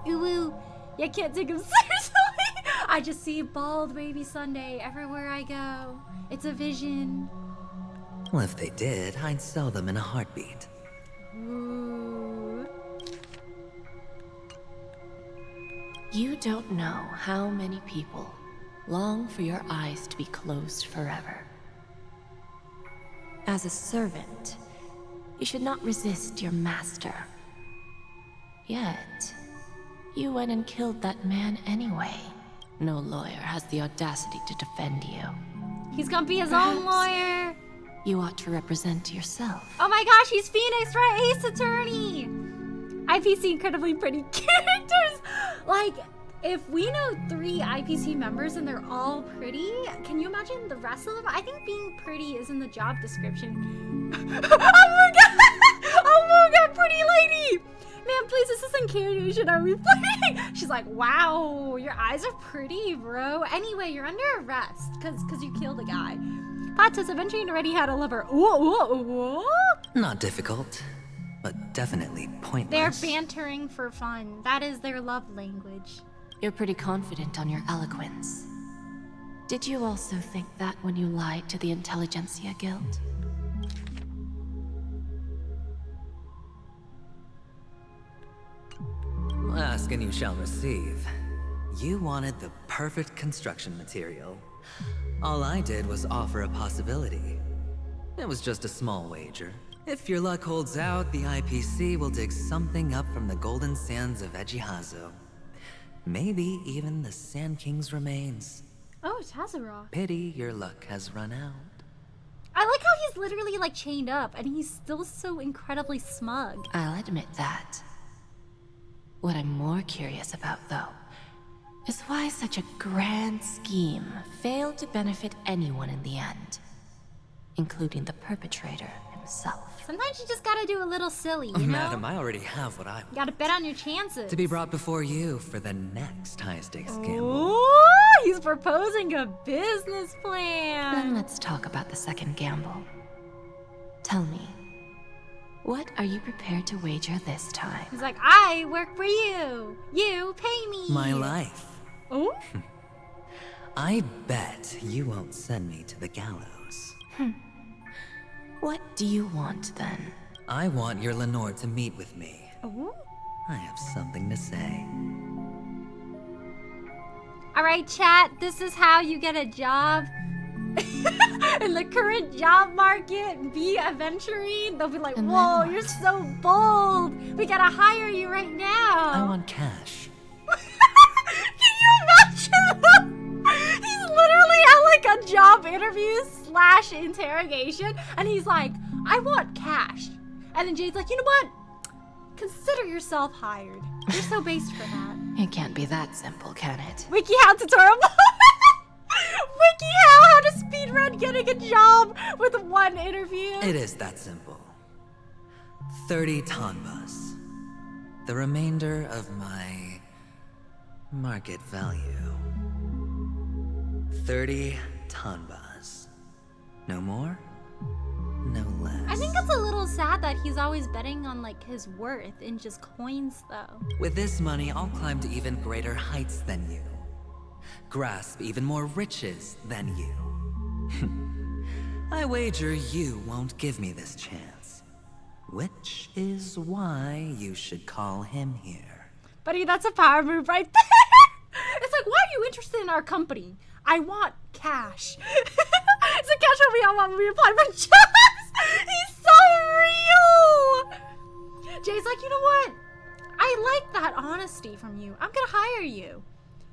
Speaker 2: Ooh, ooh. You can't take him seriously. I just see bald baby Sunday everywhere I go. It's a vision.
Speaker 6: Well, if they did, I'd sell them in a heartbeat.
Speaker 2: Ooh.
Speaker 1: You don't know how many people long for your eyes to be closed forever. As a servant, you should not resist your master. Yet, you went and killed that man anyway. No lawyer has the audacity to defend you.
Speaker 2: He's gonna be his own lawyer.
Speaker 1: You ought to represent yourself.
Speaker 2: Oh my gosh, he's Phoenix, right? Ace Attorney. IPC incredibly pretty characters. Like, if we know 3 IPC members and they're all pretty, can you imagine the rest of them? I think being pretty is in the job description. Oh my god! Oh my god, pretty lady! Man, please, this isn't Candy. Should I be playing? She's like, wow, your eyes are pretty, bro. Anyway, you're under arrest because you killed a guy. Plot twist, eventually already had a lover. Ooh.
Speaker 6: Not difficult, but definitely
Speaker 2: They're
Speaker 6: pointless.
Speaker 2: bantering for fun. That is their love language.
Speaker 1: You're pretty confident on your eloquence. Did you also think that when you lied to the Intelligentsia Guild?
Speaker 6: Ask and you shall receive. You wanted the perfect construction material. All I did was offer a possibility. It was just a small wager. If your luck holds out, the IPC will dig something up from the golden sands of Ejihazo. Maybe even the Sand King's remains.
Speaker 2: Oh, it's Hazaroth.
Speaker 6: Pity your luck has run out.
Speaker 2: I like how he's literally like chained up and he's still so incredibly smug.
Speaker 1: I'll admit that. What I'm more curious about, though, is why such a grand scheme failed to benefit anyone in the end, including the perpetrator himself.
Speaker 2: Sometimes you just gotta do a little silly, you know?
Speaker 6: Madam, I already have what I want.
Speaker 2: You gotta bet on your chances.
Speaker 6: To be brought before you for the next high-stakes gamble.
Speaker 2: Ooh, he's proposing a business
Speaker 1: Then
Speaker 2: plan.
Speaker 1: let's talk about the second gamble. Tell me, what are you prepared to wager this time?
Speaker 2: He's like, I work for you. You pay me.
Speaker 6: My life.
Speaker 2: Oh?
Speaker 6: I bet you won't send me to the gallows.
Speaker 1: What do you want, then?
Speaker 6: I want your Lenore to meet with me.
Speaker 2: Oh?
Speaker 6: I have something to say.
Speaker 2: All right, chat, this is how you get a job. In the current job market, be a venturine. They'll be like,
Speaker 1: And then
Speaker 2: whoa,
Speaker 1: what?
Speaker 2: you're so bold. We gotta hire you right now.
Speaker 6: I want cash.
Speaker 2: Can you imagine that? He's literally at like a job interview / interrogation, and he's like, I want cash. And then Jade's like, you know what? Consider yourself hired. You're so based for that.
Speaker 1: It can't be that simple, can it?
Speaker 2: WikiHow tutorial. WikiHow how to speedrun getting a job with one interview.
Speaker 9: It is that simple. 30 tanbas. The remainder of my market value. 30 tanbas. No more, no less.
Speaker 2: I think it's a little sad that he's always betting on like his worth in just coins though.
Speaker 9: With this money, I'll climb to even greater heights than you. Grasp even more riches than you. I wager you won't give me this chance. Which is why you should call him here.
Speaker 2: Buddy, that's a power move right there. It's like, why are you interested in our company? I want cash. It's a cash what we all want when we apply for jobs. He's so real. Jay's like, you know what? I like that honesty from you. I'm gonna hire you.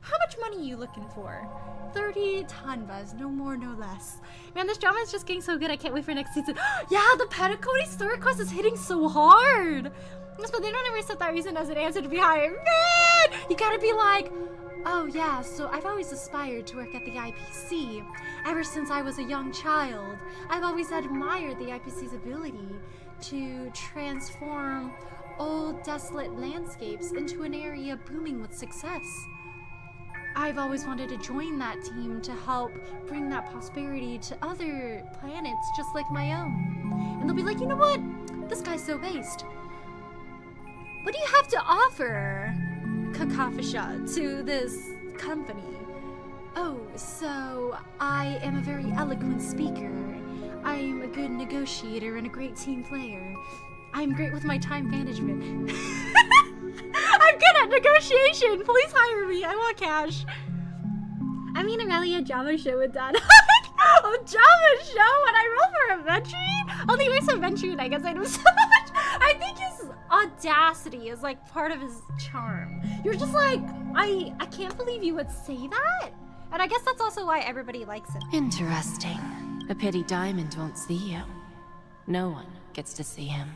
Speaker 2: How much money are you looking for? 30 tanbas, no more, no less. Man, this drama is just getting so good. I can't wait for next season. Yeah, the Petticoat story quest is hitting so hard. Yes, but they don't ever set that reason as an answer to be hired. Man, you gotta be like, oh yeah, so I've always aspired to work at the IPC. Ever since I was a young child, I've always admired the IPC's ability to transform old, desolate landscapes into an area booming with success. I've always wanted to join that team to help bring that prosperity to other planets just like my own. And they'll be like, you know what? This guy's so based. What do you have to offer, Kakafisha, to this company? Oh, so I am a very eloquent speaker. I am a good negotiator and a great team player. I'm great with my time management. I'm good at negotiation. Please hire me. I want cash. I mean, really a drama show with Dad. A drama show when I roll for Aventurine? Only way Aventurine, I guess I know so much. I think his audacity is like part of his charm. You're just like, I can't believe you would say that. And I guess that's also why everybody likes him.
Speaker 1: Interesting. A pity Diamond won't see you. No one gets to see him.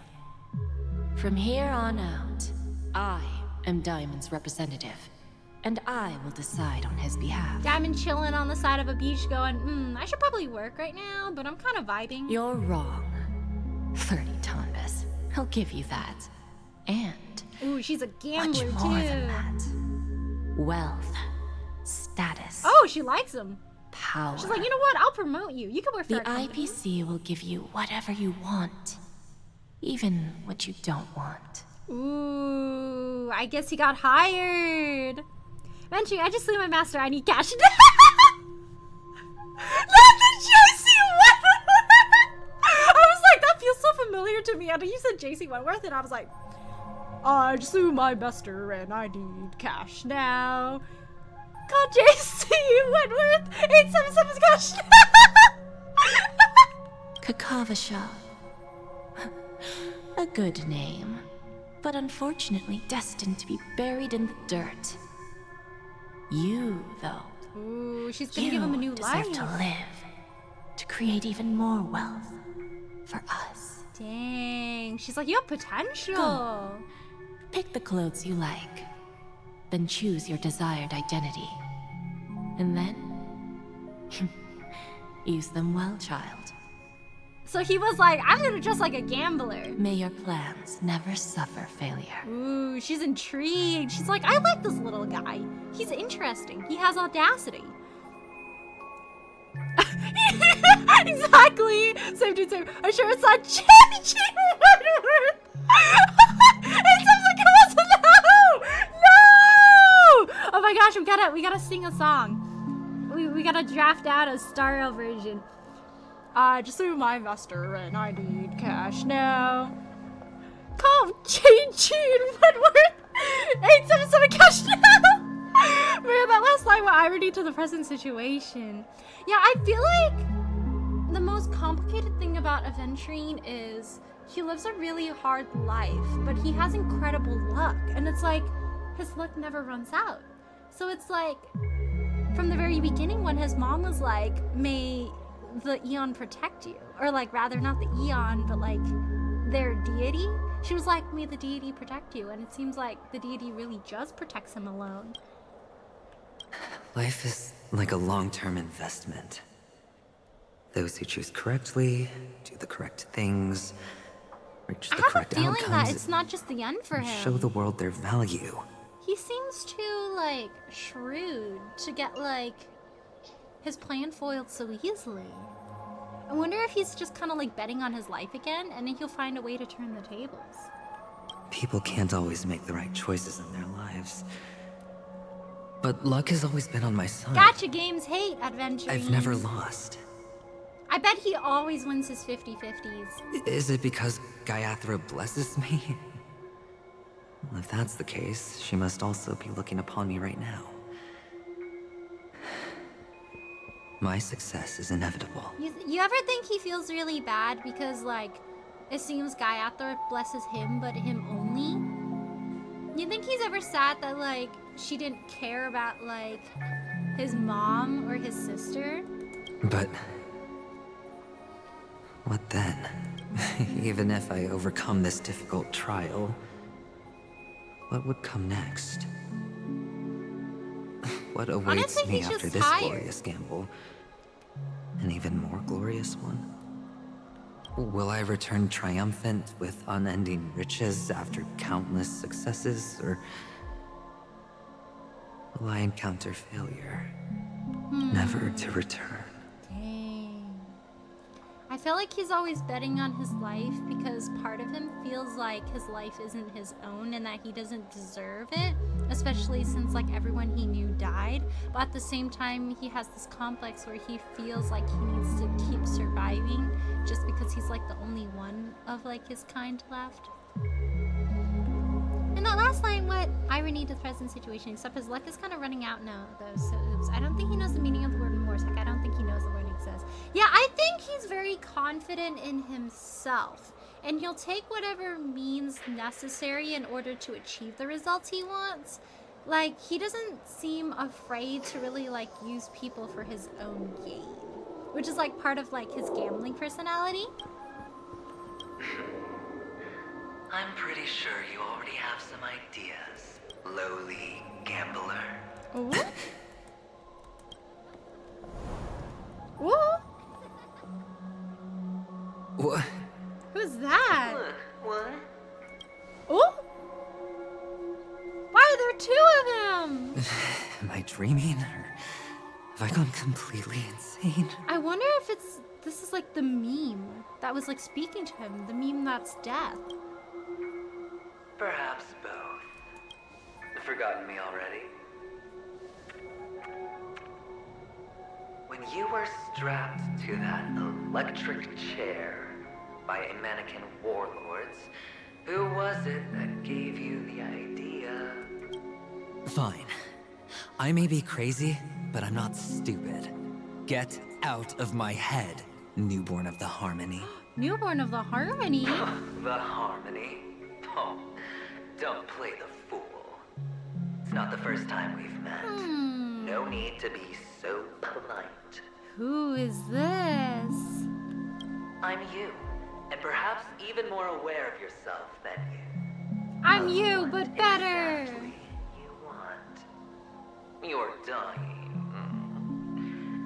Speaker 1: From here on out, I am Diamond's representative, and I will decide on his behalf.
Speaker 2: Diamond chilling on the side of a beach going, I should probably work right now, but I'm kind of vibing.
Speaker 1: You're wrong. 30 tanbas. I'll give you that. And
Speaker 2: ooh, she's a gambler
Speaker 1: much more
Speaker 2: too.
Speaker 1: than that. Wealth, status,
Speaker 2: Oh, she likes him.
Speaker 1: power.
Speaker 2: She's like, you know what? I'll promote you. You can work for
Speaker 1: The
Speaker 2: our company.
Speaker 1: IPC will give you whatever you want, even what you don't want.
Speaker 2: Ooh, I guess he got hired. Ventry, I just slew my master. I need cash. Look at JC Wentworth. I was like, that feels so familiar to me. And you said JC Wentworth, and I was like, I just slew my master, and I need cash now. God, JC Wentworth, 877's cash now.
Speaker 1: Kakavasha. A good name, but unfortunately destined to be buried in the dirt. You, though,
Speaker 2: Ooh, she's gonna
Speaker 1: you
Speaker 2: give him a new
Speaker 1: deserve
Speaker 2: life.
Speaker 1: to live, to create even more wealth for us.
Speaker 2: Dang, she's like, you have potential.
Speaker 1: Go. Pick the clothes you like, then choose your desired identity. And then, use them well, child.
Speaker 2: So he was like, I'm gonna dress like a gambler.
Speaker 1: May your plans never suffer failure.
Speaker 2: Ooh, she's intrigued. She's like, I like this little guy. He's interesting. He has audacity. Exactly. Same dude, same. I'm sure it's not JG Wentworth. It sounds like it was no! No! Oh my gosh, we gotta sing a song. We gotta draft out a Star Rail version. Just through my investor and I need cash now. Call JG Wentworth 877 cash now. Man, that last line went irony to the present situation. Yeah, I feel like the most complicated thing about Aventurine is he lives a really hard life, but he has incredible luck. And it's like, his luck never runs out. So it's like, from the very beginning when his mom was like, may the Eon protect you. Or like, rather not the Eon, but like their deity. She was like, may the deity protect you. And it seems like the deity really just protects him alone.
Speaker 9: Life is like a long-term investment. Those who choose correctly, do the correct things, reach the
Speaker 2: I have a
Speaker 9: correct
Speaker 2: feeling
Speaker 9: outcomes,
Speaker 2: that it's not just the end for him.
Speaker 9: show the world their value.
Speaker 2: He seems too, like, shrewd to get, like, his plan foiled so easily. I wonder if he's just kind of, like, betting on his life again, and then he'll find a way to turn the tables.
Speaker 9: People can't always make the right choices in their lives. But luck has always been on my side.
Speaker 2: Gacha games hate adventure.
Speaker 9: I've never lost.
Speaker 2: I bet he always wins his 50-50s.
Speaker 9: Is it because Gayatri blesses me? Well, if that's the case, she must also be looking upon me right now. My success is inevitable.
Speaker 2: You ever think he feels really bad because, like, it seems Gayatri blesses him, but him only? You think he's ever sad that, like, she didn't care about, like, his mom or his sister?
Speaker 9: But what then? Even if I overcome this difficult trial, what would come next? What awaits
Speaker 2: Honestly,
Speaker 9: me
Speaker 2: he's
Speaker 9: after
Speaker 2: just
Speaker 9: this
Speaker 2: tired.
Speaker 9: glorious gamble? An even more glorious one? Will I return triumphant with unending riches after countless successes, or will I encounter failure, never to return?
Speaker 2: Dang. I feel like he's always betting on his life because part of him feels like his life isn't his own and that he doesn't deserve it, especially since like everyone he knew died. But at the same time, he has this complex where he feels like he needs to keep surviving just because he's like the only one of like his kind left. And that last line, what irony to the present situation, except his luck is kind of running out now, though, so oops. I don't think he knows the meaning of the word remorse. Like, I don't think he knows the word exists. Yeah, I think he's very confident in himself, and he'll take whatever means necessary in order to achieve the results he wants. Like, he doesn't seem afraid to really, like, use people for his own gain, which is, like, part of, like, his gambling personality.
Speaker 9: I'm pretty sure you already have some ideas, lowly gambler.
Speaker 2: Ooh. Ooh.
Speaker 9: What?
Speaker 2: Who's that?
Speaker 9: What?
Speaker 2: Ooh. Why are there two of them?
Speaker 9: Am I dreaming, or have I gone completely insane?
Speaker 2: I wonder if this is like the meme that was like speaking to him, the meme that's death.
Speaker 9: Perhaps both. Forgotten me already? When you were strapped to that electric chair by a mannequin warlords, who was it that gave you the idea? Fine. I may be crazy, but I'm not stupid. Get out of my head, newborn of the Harmony.
Speaker 2: Newborn of the Harmony?
Speaker 9: The Harmony? Oh, don't play the fool. It's not the first time we've met. No need to be so polite.
Speaker 2: Who is this?
Speaker 9: I'm you, and perhaps even more aware of yourself than you.
Speaker 2: I'm
Speaker 9: Of
Speaker 2: you,
Speaker 9: what
Speaker 2: but better.
Speaker 9: exactly you want. You're dying.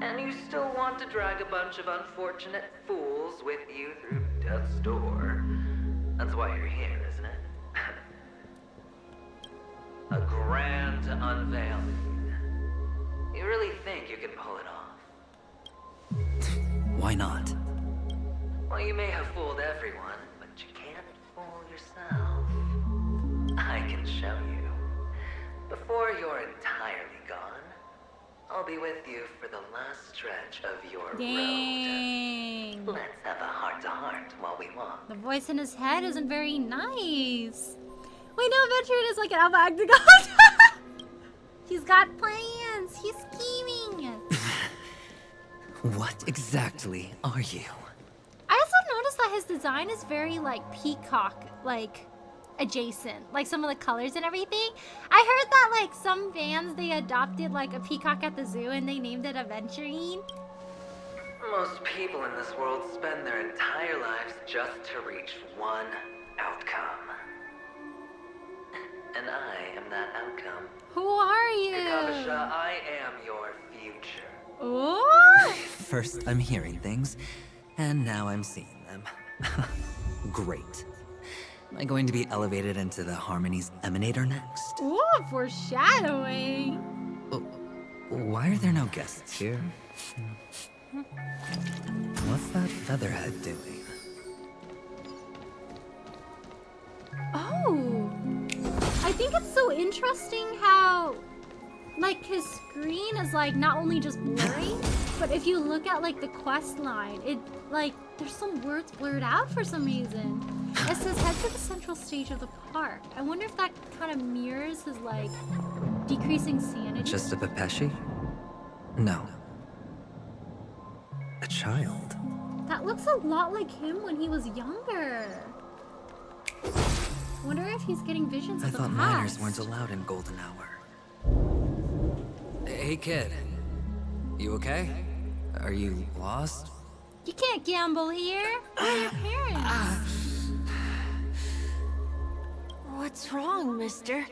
Speaker 9: And you still want to drag a bunch of unfortunate fools with you through death's door. That's why you're here, isn't it? A grand unveiling. You really think you can pull it off? Why not? Well, you may have fooled everyone, but you can't fool yourself. I can show you. Before you're entirely gone, I'll be with you for the last stretch of your road.
Speaker 2: Dang.
Speaker 9: Let's have a heart-to-heart while we walk.
Speaker 2: The voice in his head isn't very nice. Wait, no, Adventuring is like an alpha octagon. He's got plans. He's scheming.
Speaker 9: What exactly are you?
Speaker 2: I also noticed that his design is very like peacock, like adjacent, like some of the colors and everything. I heard that like some fans, they adopted like a peacock at the zoo and they named it Aventurine.
Speaker 9: Most people in this world spend their entire lives just to reach one outcome. And I am that outcome.
Speaker 2: Who are you?
Speaker 9: Kakabasha, I am your future.
Speaker 2: Ooh.
Speaker 9: First, I'm hearing things, and now I'm seeing them. Great. Am I going to be elevated into the Harmony's Emanator next?
Speaker 2: Ooh, foreshadowing.
Speaker 9: Why are there no guests here? What's that featherhead doing?
Speaker 2: Oh, I think it's so interesting how, like, his screen is like not only just blurry, but if you look at like the quest line, it like there's some words blurred out for some reason. It says head to the central stage of the park. I wonder if that kind of mirrors his like decreasing sanity.
Speaker 9: Just a Pepeshi? No. A child.
Speaker 2: That looks a lot like him when he was younger. I wonder if he's getting visions
Speaker 9: I
Speaker 2: of the
Speaker 9: thought
Speaker 2: past.
Speaker 9: minors weren't allowed in Golden Hour. Hey kid, you okay? Are you lost?
Speaker 2: You can't gamble here. Where are your parents?
Speaker 1: What's wrong, mister?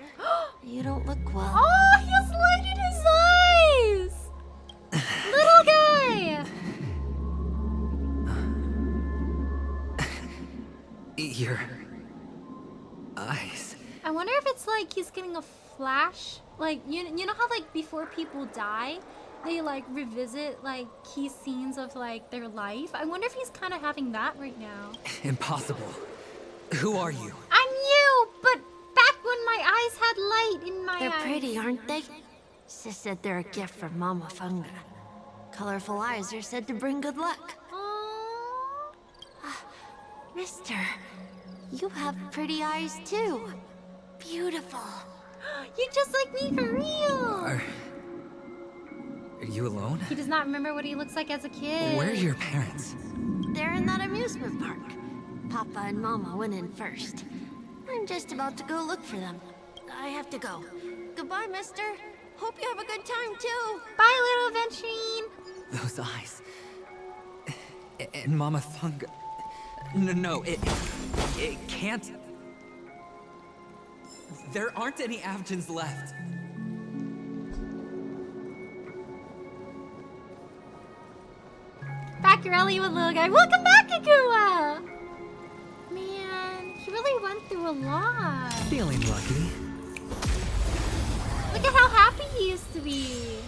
Speaker 1: You don't look well.
Speaker 2: Oh, he has light in his eyes! Little guy!
Speaker 9: Your eyes.
Speaker 2: I wonder if it's like he's getting a flash. Like, you know how like before people die, they like revisit like key scenes of like their life? I wonder if he's kind of having that right now.
Speaker 9: Impossible. Who are you?
Speaker 2: I'm you, but back when my eyes had light in my
Speaker 1: They're
Speaker 2: eyes.
Speaker 1: pretty, aren't they? Sis said they're a gift from Mama Funga. Colorful eyes are said to bring good luck.
Speaker 2: Aww.
Speaker 1: Mister, you have pretty eyes too. Beautiful.
Speaker 2: You're just like me for real.
Speaker 9: Are you alone?
Speaker 2: He does not remember what he looks like as a kid.
Speaker 9: Where are your parents?
Speaker 1: They're in that amusement park. Papa and Mama went in first. I'm just about to go look for them. I have to go. Goodbye, mister. Hope you have a good time, too.
Speaker 2: Bye, little Venturine.
Speaker 9: Those eyes. And Mama Funga. No, it can't. There aren't any Avgens left.
Speaker 2: Back your alley with little guy. Welcome back, Akua! Man, he really went through a lot.
Speaker 9: Feeling lucky.
Speaker 2: Look at how happy he used to be.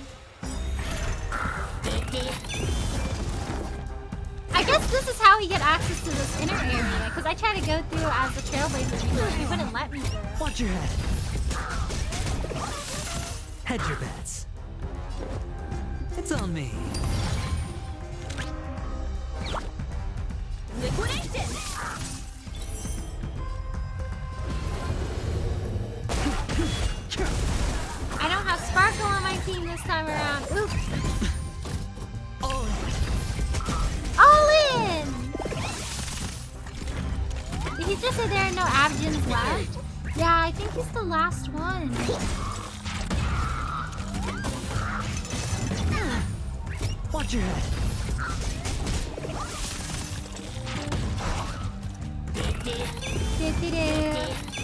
Speaker 2: I guess this is how he get access to this inner area, because I tried to go through as the Trailblazer before. He wouldn't let me through.
Speaker 9: Watch your head. Hedge your bets. It's on me.
Speaker 2: Liquidation! I don't have Sparkle on my team this time around. Oops. All in! Did he just say there are no Avgens left? Yeah, I think he's the last one.
Speaker 9: Watch your head.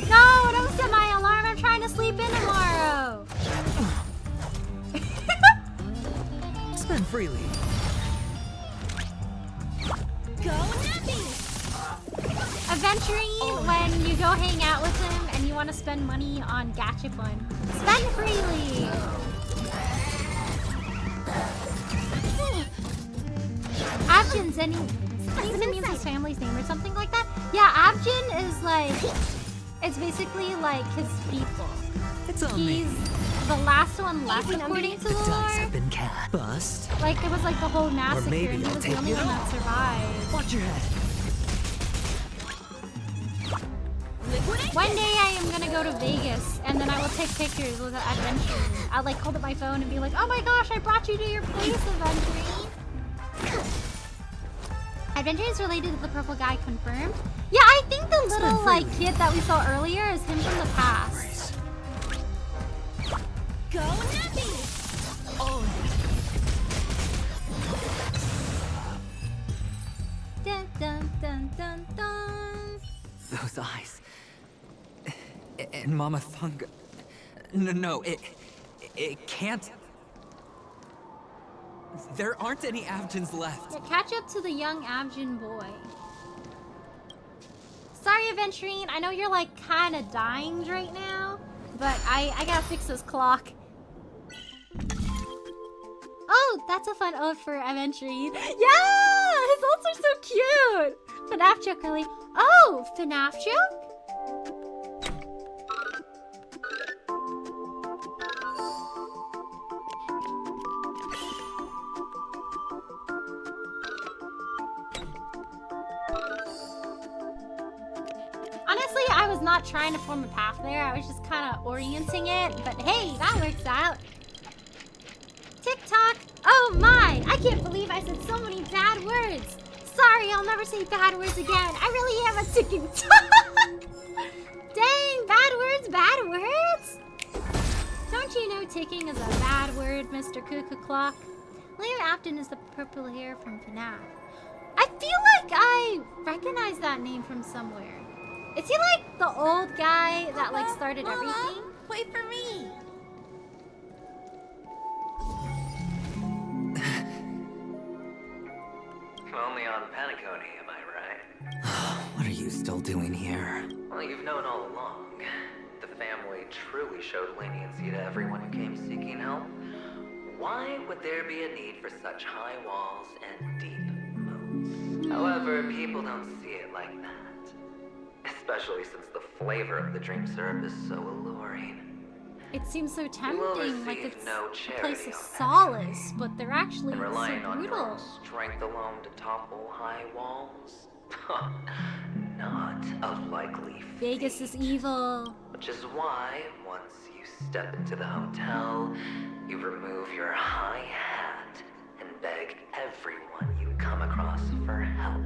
Speaker 2: No, don't set my alarm. I'm trying to sleep in tomorrow.
Speaker 9: Spend freely.
Speaker 2: Aventurine, when you go hang out with him and you want to spend money on gacha fun, spend freely. Avgens, and I think it means his family's name or something like that. Yeah, Avgen is like, it's basically like his people.
Speaker 9: It's on me.
Speaker 2: He's the last one left according to the
Speaker 9: Dice
Speaker 2: lore.
Speaker 9: have been cast. Bust.
Speaker 2: Like, it was like the whole massacre
Speaker 9: maybe
Speaker 2: and he
Speaker 9: I'll
Speaker 2: was the
Speaker 9: take
Speaker 2: only
Speaker 9: you
Speaker 2: one that
Speaker 9: out.
Speaker 2: survived.
Speaker 9: Watch your head.
Speaker 2: One day I am gonna go to Vegas and then I will take pictures with Aventurine. I'll like hold up my phone and be like, oh my gosh, I brought you to your place, Aventurine. Adventurine's related to the purple guy, confirmed. Yeah, I think the little like kid that we saw earlier is him from the past. Go Nappy!
Speaker 9: Oh.
Speaker 2: Dun dun dun dun dun.
Speaker 9: Those eyes. And Mama Funga. No, it can't. There aren't any Avgens left.
Speaker 2: Yeah, catch up to the young Avgen boy. Sorry, Aventurine. I know you're like kind of dying right now, but I gotta fix this clock. Oh, that's a fun ode for Aventurine. Yeah, his odes are so cute. FNAF joke, really. Oh, FNAF joke? Honestly, I was not trying to form a path there. I was just kind of orienting it. But hey, that works out. TikTok. Oh my, I can't believe I said so many bad words. Sorry, I'll never say bad words again. I really am a ticking time. Dang, bad words, bad words. Don't you know ticking is a bad word, Mr. Cuckoo Clock? Liam Afton is the purple hair from FNAF. I feel like I recognize that name from somewhere. Is he like the old guy that like started everything?
Speaker 1: Wait for me.
Speaker 10: Only on Penacony, am I right?
Speaker 9: What are you still doing here?
Speaker 10: Well, you've known all along. The family truly showed leniency to everyone who came seeking help. Why would there be a need for such high walls and deep moats? However, people don't see it like that. Especially since the flavor of the dream syrup is so alluring.
Speaker 2: It seems so
Speaker 10: will
Speaker 2: tempting, like
Speaker 10: receive
Speaker 2: it's
Speaker 10: no
Speaker 2: a
Speaker 10: charity
Speaker 2: place of
Speaker 10: on that
Speaker 2: solace, but they're actually
Speaker 10: And
Speaker 2: so
Speaker 10: relying on your own
Speaker 2: brutal.
Speaker 10: strength alone to topple high walls? Not a likely
Speaker 2: Vegas
Speaker 10: feat.
Speaker 2: is evil.
Speaker 10: Which is why, once you step into the hotel, you remove your high hat and beg everyone you come across for help.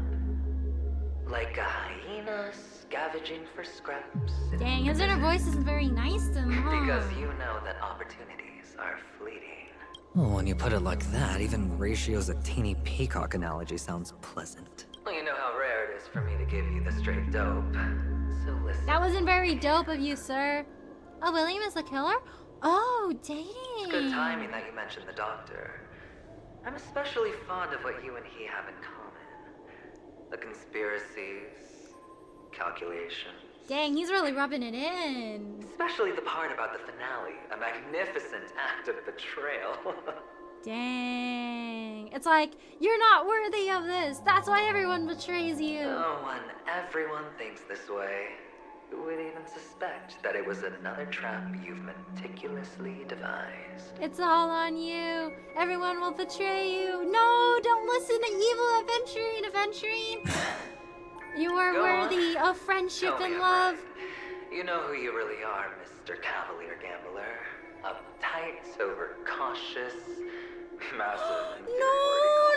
Speaker 10: Like a hyena scavenging for scraps.
Speaker 2: Dang, his inner voice isn't very nice to him, huh?
Speaker 10: Because you know that opportunities are fleeting.
Speaker 9: Well, when you put it like that, even Ratio's a teeny peacock analogy sounds pleasant.
Speaker 10: Well, you know how rare it is for me to give you the straight dope. So listen.
Speaker 2: That wasn't very dope of you, sir. Oh, William is the killer? Oh, dang.
Speaker 10: It's good timing that you mentioned the doctor. I'm especially fond of what you and he have in common. The conspiracies, calculations.
Speaker 2: Dang, he's really rubbing it in.
Speaker 10: Especially the part about the finale, a magnificent act of betrayal.
Speaker 2: Dang. It's like, you're not worthy of this. That's why everyone betrays you.
Speaker 10: Oh, when everyone thinks this way, who would even suspect that it was another trap you've meticulously devised?
Speaker 2: It's all on you. Everyone will betray you. No, don't listen to evil Aventurine. You are
Speaker 10: Go on.
Speaker 2: worthy of friendship
Speaker 10: Tell me
Speaker 2: and
Speaker 10: I'm
Speaker 2: love.
Speaker 10: right. You know who you really are, Mr. Cavalier Gambler. Uptight, overcautious, massive inferiority
Speaker 2: No,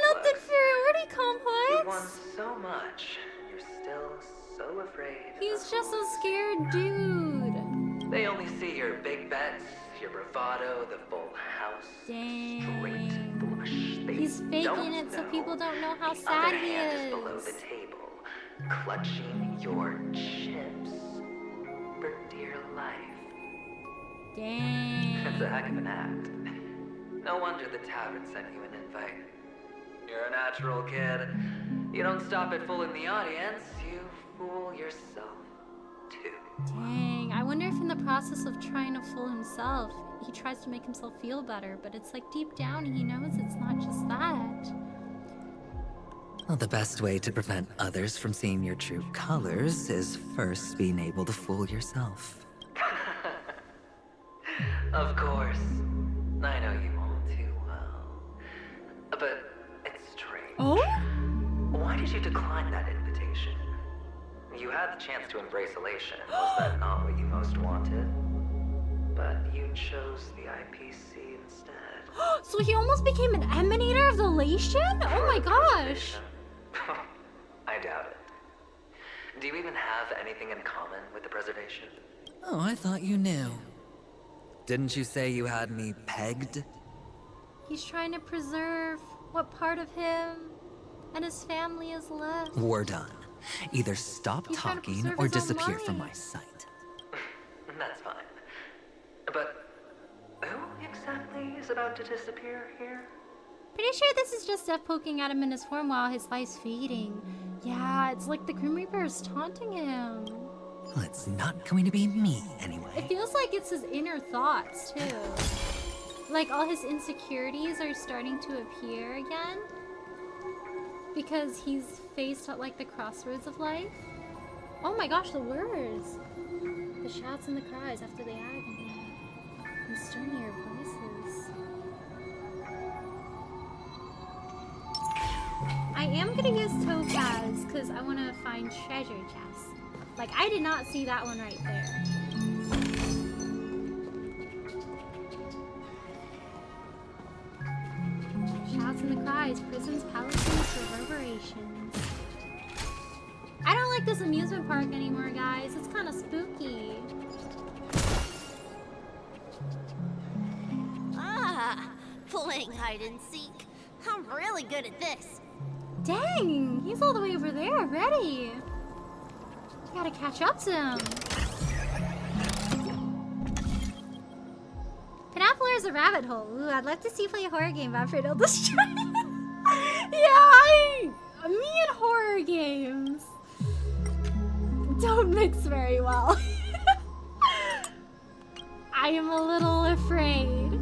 Speaker 2: not the
Speaker 10: complex.
Speaker 2: inferiority
Speaker 10: You want
Speaker 2: complex.
Speaker 10: so much, you're still so afraid.
Speaker 2: He's
Speaker 10: of
Speaker 2: just a
Speaker 10: fools.
Speaker 2: scared dude.
Speaker 10: They only see your big bets, your bravado, the full house. Straight
Speaker 2: Dang.
Speaker 10: blush. They
Speaker 2: He's faking
Speaker 10: don't
Speaker 2: it so
Speaker 10: know
Speaker 2: people don't know how
Speaker 10: the
Speaker 2: sad
Speaker 10: other
Speaker 2: he
Speaker 10: hand is below
Speaker 2: is.
Speaker 10: the table, clutching your chips for dear life. It's
Speaker 2: Dang.
Speaker 10: a heck of an act. No wonder the tavern sent you an invite. You're a natural kid. You don't stop at fooling the audience, you fool yourself too.
Speaker 2: Dang. I wonder if in the process of trying to fool himself, he tries to make himself feel better, but it's like deep down he knows it's not just that.
Speaker 9: Well, the best way to prevent others from seeing your true colors is first being able to fool yourself.
Speaker 10: Of course. I know you all too well. But it's strange.
Speaker 2: Oh?
Speaker 10: Why did you decline that invitation? You had the chance to embrace elation. Was that not what you most wanted? But you chose the IPC instead.
Speaker 2: So he almost became an emanator of the Lation? Oh my gosh.
Speaker 10: I doubt it. Do you even have anything in common with the preservation?
Speaker 9: Oh, I thought you knew. Didn't you say you had me pegged?
Speaker 2: He's trying to preserve what part of him and his family is left.
Speaker 9: We're done. Either stop
Speaker 2: He's trying to
Speaker 9: talking
Speaker 2: preserve
Speaker 9: or
Speaker 2: his own
Speaker 9: disappear from my
Speaker 2: life.
Speaker 9: sight.
Speaker 10: That's fine. But who exactly is about to disappear here?
Speaker 2: Pretty sure this is just Death poking at him in his form while his life's fading. Yeah, it's like the Grim Reaper is taunting him.
Speaker 9: Well, it's not going to be me anyway.
Speaker 2: It feels like it's his inner thoughts, too. Like all his insecurities are starting to appear again. Because he's faced at like the crossroads of life. Oh my gosh, the words. The shouts and the cries after the agony. And stonier voices. I am gonna use Topaz because I want to find treasure chests. Like, I did not see that one right there. Shouts and the cries, prisons, palaces, reverberations. I don't like this amusement park anymore, guys. It's kind of spooky.
Speaker 11: Ah, playing hide and seek. I'm really good at this.
Speaker 2: Dang, he's all the way over there already. Gotta catch up to him. Panopler is a rabbit hole. Ooh, I'd love to see you play a horror game, but I'm afraid it'll destroy me. Yeah, me and horror games don't mix very well. I am a little afraid.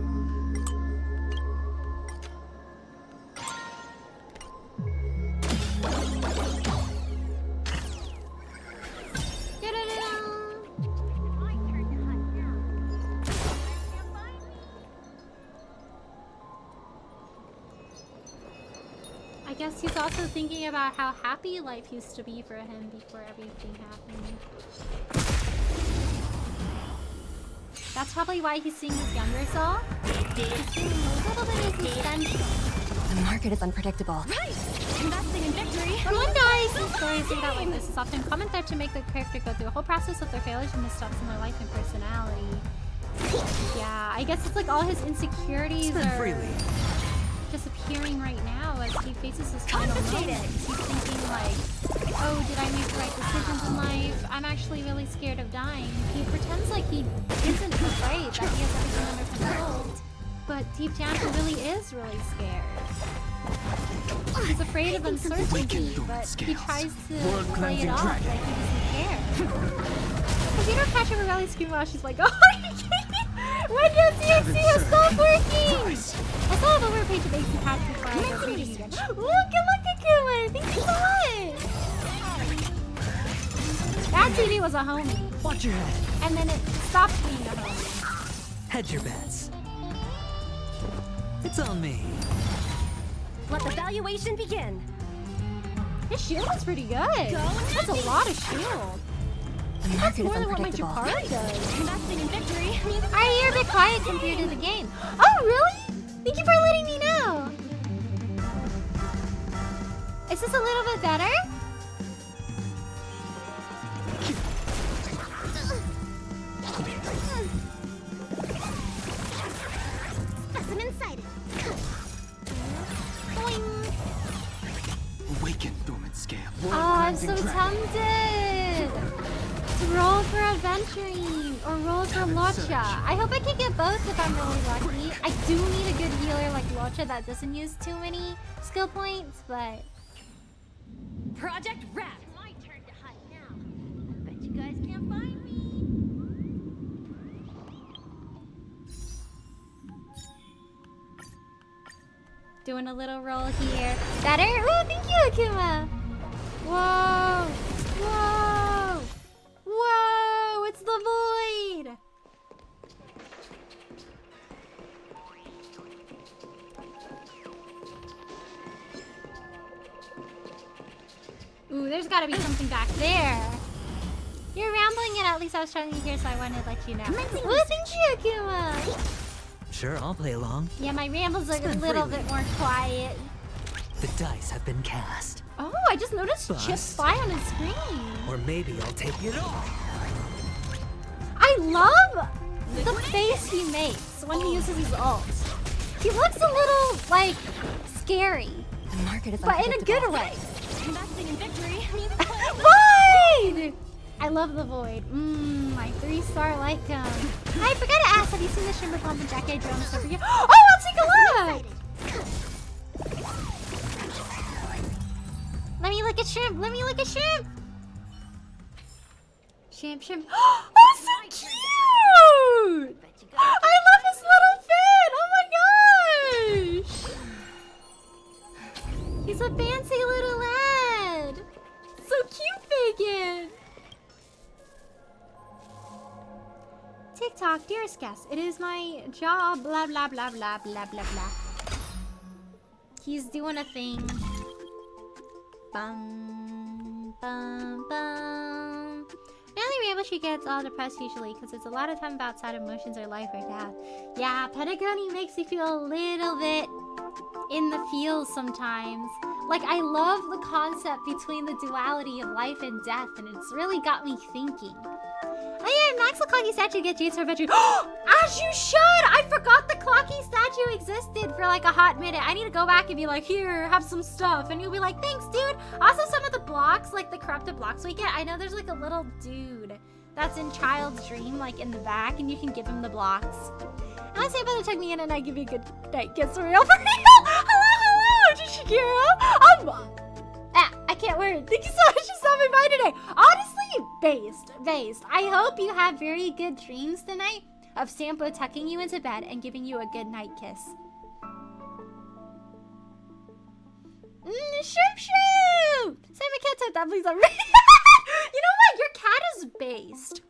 Speaker 2: I guess he's also thinking about how happy life used to be for him before everything happened. That's probably why he's seeing his younger self. He's seeing a little bit of his potential.
Speaker 1: The market is unpredictable.
Speaker 11: Right! Investing in victory.
Speaker 2: When one dies, the stories played out like this. It's often common thread to make the character go through a whole process of their failures and missteps in their life and personality. Yeah, I guess it's like all his insecurities are just appearing right now as he faces his final moments. He's thinking like, oh, did I make the right decisions in life? I'm actually really scared of dying. He pretends like he isn't afraid, that he has everything under control. But deep down, he really is really scared. He's afraid of uncertainty, but he tries to play it off like he doesn't care. Computer Catcher would really scream while she's like, oh, are you kidding? When does CXC has stopped working? I still have a weird page of AC Patch before I start reading again. Look at Kuma! Thank you so much! That TV was a homie.
Speaker 9: Watch your head.
Speaker 2: And then it stopped being a homie.
Speaker 9: Hedge your bets. It's on me.
Speaker 11: Let the valuation begin.
Speaker 2: His shield is pretty good. That's a lot of shield. That's more than what my Jakara does.
Speaker 11: Investing in victory.
Speaker 2: Alright, you're a bit quiet compared to the game. Oh, really? Thank you for letting me know. Is this a little bit better?
Speaker 11: Specimen sighted.
Speaker 12: Awaken, dormant scale.
Speaker 2: Oh, I'm so tempted to roll for adventuring or roll for Locha. I hope I can get both if I'm really lucky. I do need a good healer like Locha that doesn't use too many skill points, but
Speaker 11: Project Wrap. My turn to hide now. Bet you guys can't find me.
Speaker 2: doing a little roll here. Better? Ooh, thank you, Akuma. Whoa, whoa, whoa! It's the void. Ooh, there's gotta be something back there. You're rambling and at least I was trying to hear, so I wanted to let you know. Ooh, thank you, Akuma.
Speaker 9: Sure, I'll play along.
Speaker 2: Yeah, my rambles are a little bit more quiet.
Speaker 9: The dice have been cast.
Speaker 2: Oh, I just noticed Chip fly on his screen.
Speaker 9: Or maybe I'll take it all.
Speaker 2: I love the face he makes when he uses his ult. He looks a little, like, scary.
Speaker 1: The market is
Speaker 2: but in a good way.
Speaker 11: Investing in victory.
Speaker 2: Void! I love the Void. My 3-star like him. I forgot to ask, have you seen the Shimmer Pump and Jackie Jones over here? Oh, I'll take a look! Let me look at shrimp. Let me look at shrimp. Shrimp, shrimp. Oh, so cute! I love his little fin. Oh my gosh. He's a fancy little lad. So cute, Fagin. TikTok, dearest guest, it is my job, blah, blah, blah, blah, blah, blah, blah. He's doing a thing. Bum, bum, bum. Mainly Rainbow gets all depressed usually because it's a lot of time about sad emotions or life or death. Yeah, Patagonia makes me feel a little bit in the feels sometimes. Like, I love the concept between the duality of life and death, and it's really got me thinking. Oh yeah, Max the Clocky statue gets used for bedroom. As you should! I forgot the Clocky statue existed for like a hot minute. I need to go back and be like, here, have some stuff. And you'll be like, thanks, dude. Also, some of the blocks, like the corrupted blocks we get, I know there's like a little dude that's in Child's Dream, like in the back, and you can give him the blocks. And I say about to tuck me in and I give you a good night kiss for real, for real. Hello, Shakira. I can't word. Thank you so much for stopping by today. Honestly, based. I hope you have very good dreams tonight of Sampo tucking you into bed and giving you a good night kiss. Shrimp. Say my cat said that, please. You know what? Your cat is based.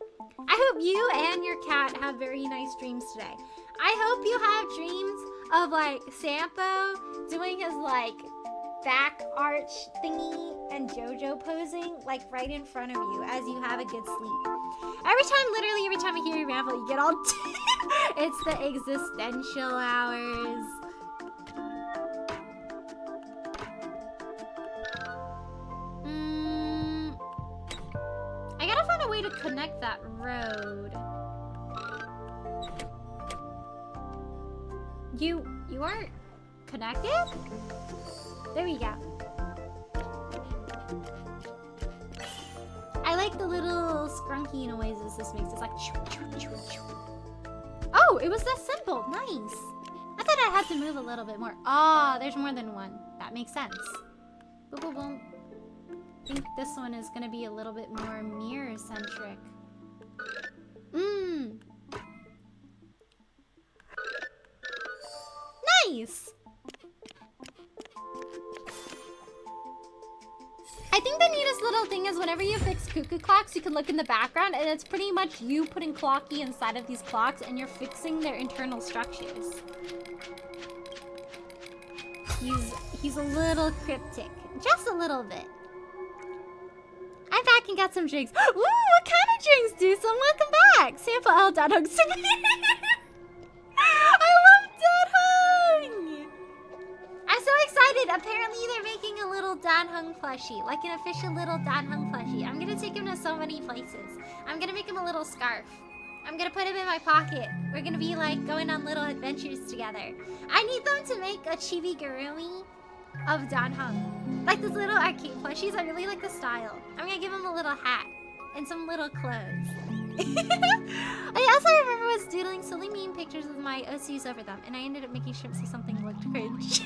Speaker 2: I hope you and your cat have very nice dreams today. I hope you have dreams of like Sampo doing his like back arch thingy and JoJo posing like right in front of you as you have a good sleep. Literally every time I hear you ramble, you get all it's the existential hours. I gotta find a way to connect that road. You aren't connected? There we go. I like the little scrunky noises this makes. It's like choo, choo, choo, choo. Oh, it was that simple. Nice. I thought I had to move a little bit more. Ah, there's more than one. That makes sense. Boom, boom, boom. I think this one is gonna be a little bit more mirror-centric. Nice! I think the neatest little thing is whenever you fix cuckoo clocks, you can look in the background and it's pretty much you putting Clocky inside of these clocks and you're fixing their internal structures. He's a little cryptic. Just a little bit. I'm back and got some drinks. Ooh, what kind of drinks, dude? So welcome back. Sample L. Dad Hung. I love Dad Hung! I'm so excited. Apparently they're making a little Dan Hung plushie. Like an official little Dan Hung plushie. I'm gonna take him to so many places. I'm gonna make him a little scarf. I'm gonna put him in my pocket. We're gonna be like going on little adventures together. I need them to make a chibi gurumi of Dan Hung. Like those little arcade plushies. I really like the style. I'm gonna give him a little hat and some little clothes. I also remember was doodling silly meme pictures with my OCs over them, and I ended up making Shrimp say something that looked cringe.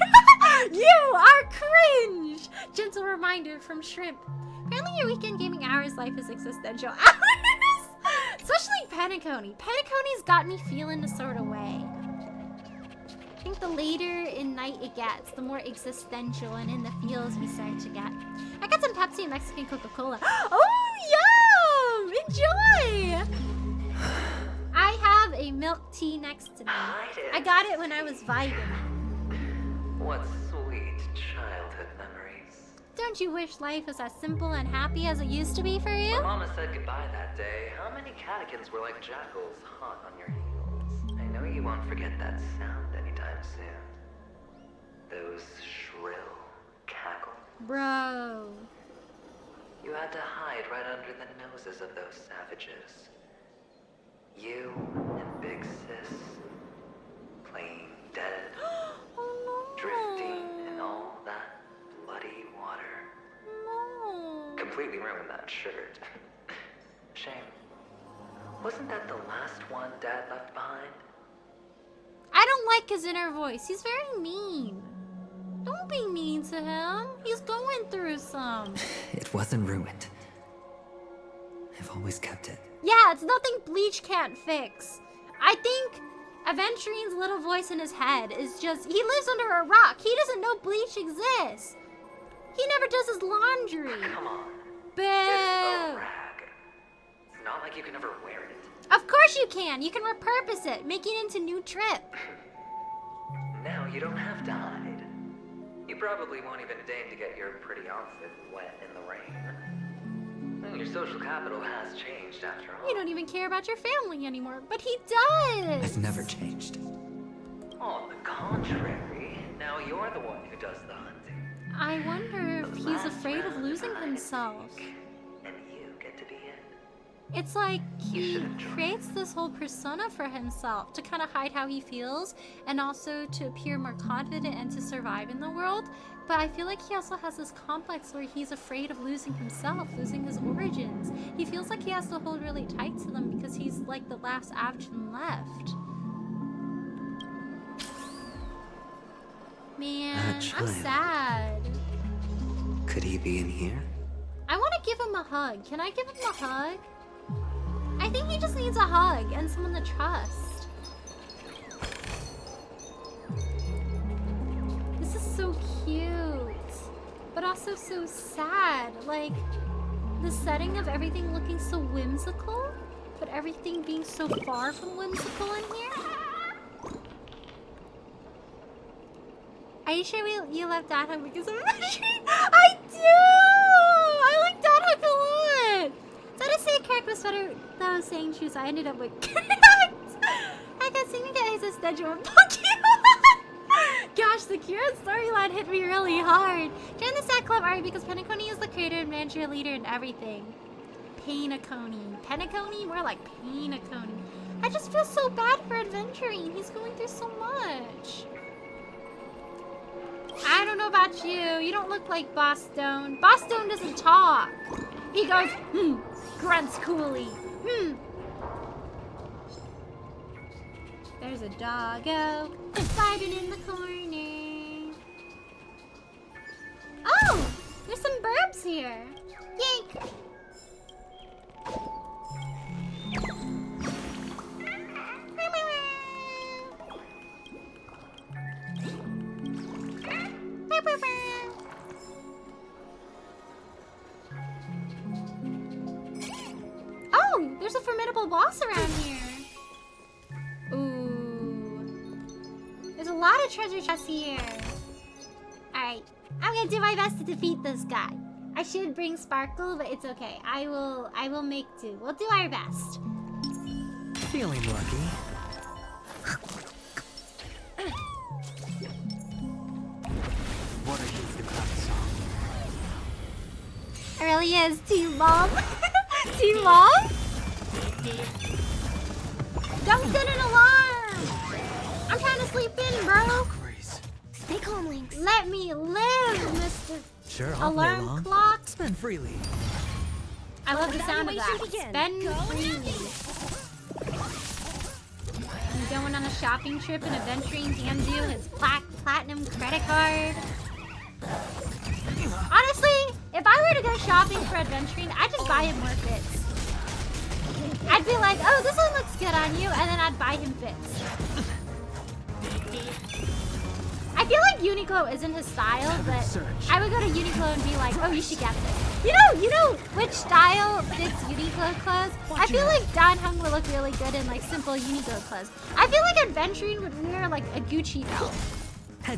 Speaker 2: You are cringe! Gentle reminder from Shrimp. Apparently your weekend gaming hours life is existential hours! Especially Paniconi. Paniconi's got me feeling a sort of way. I think the later in night it gets, the more existential and in the feels we start to get. I got some Pepsi and Mexican Coca-Cola. Oh, yum! Enjoy! I have a milk tea next to me. I got it when I was vibing.
Speaker 10: What sweet childhood memories.
Speaker 2: Don't you wish life was as simple and happy as it used to be for you?
Speaker 10: My mama said goodbye that day. How many catechins were like jackals hot on your heels? I know you won't forget that sound anytime soon. Those shrill cackles.
Speaker 2: Bro.
Speaker 10: You had to hide right under the noses of those savages. You and Big Sis playing dead, drifting in all that bloody water.
Speaker 2: No.
Speaker 10: Completely ruined that shirt. Shame. Wasn't that the last one Dad left behind?
Speaker 2: I don't like his inner voice. He's very mean. Don't be mean to him. He's going through some.
Speaker 9: It wasn't ruined. I've always kept it.
Speaker 2: Yeah, it's nothing Bleach can't fix. I think Aventurine's little voice in his head is just, he lives under a rock. He doesn't know Bleach exists. He never does his laundry.
Speaker 10: Come on.
Speaker 2: Boo.
Speaker 10: It's a rag. It's not like you can ever wear it.
Speaker 2: Of course you can. You can repurpose it, make it into new trip.
Speaker 10: Now you don't have to hide. You probably won't even deign to get your pretty outfit wet in the rain. And your social capital has changed after all.
Speaker 2: You don't even care about your family anymore, but he does.
Speaker 9: I've never changed.
Speaker 10: On the contrary, now you're the one who does the hunting.
Speaker 2: I wonder if he's afraid of losing himself.
Speaker 10: And you get to be it.
Speaker 2: It's like he creates this whole persona for himself to kind of hide how he feels and also to appear more confident and to survive in the world. But I feel like he also has this complex where he's afraid of losing himself, losing his origins. He feels like he has to hold really tight to them because he's like the last Avgin left. Man, I'm sad.
Speaker 9: Could he be in here?
Speaker 2: I want to give him a hug. Can I give him a hug? I think he just needs a hug and someone to trust. This is so cute, but also so sad. Like, the setting of everything looking so whimsical, but everything being so far from whimsical in here. Are you sure you love Dad Hug because of I do! I like Dad Hug a lot! So to say correct was better than I was saying true, so I ended up with correct! I got seeming to is a schedule of Pokemon! Gosh, the Kira storyline hit me really hard. Join the Sad Club Ari because Penacony is the creator and manager leader in everything. Penacony. Penacony? More like Penacony. I just feel so bad for Adventuring. He's going through so much. I don't know about you. You don't look like Boss Stone. Boss Stone doesn't talk. He goes, grunts coolly. There's a doggo vibing in the corner. Oh, there's some burbs here. Yank. Oh, there's a formidable boss around here. Ooh. There's a lot of treasure chests here. Alright, I'm gonna do my best to defeat this guy. I should bring Sparkle, but it's okay. I will make do. We'll do our best.
Speaker 9: Feeling lucky. What are you
Speaker 2: It really is. Team Mom. Team Mom? Don't set an alarm. I'm trying to sleep in, bro. Stay calm, Lynx. Let me live, Mr.
Speaker 9: Sure, I'll play
Speaker 2: Alarm
Speaker 9: along.
Speaker 2: Clock.
Speaker 9: Spend freely.
Speaker 2: I love the sound of that. Spend freely. I'm going on a shopping trip and adventuring Gamzu his platinum credit card. Honestly, if I were to go shopping for adventuring, I'd just buy him more fits. I'd be like, oh, this one looks good on you, and then I'd buy him fits. I feel like Uniqlo isn't his style, but I would go to Uniqlo and be like, oh, you should get this. You know which style fits Uniqlo clothes? I feel like Don Hung would look really good in like simple Uniqlo clothes. I feel like Adventuring would wear like a Gucci belt.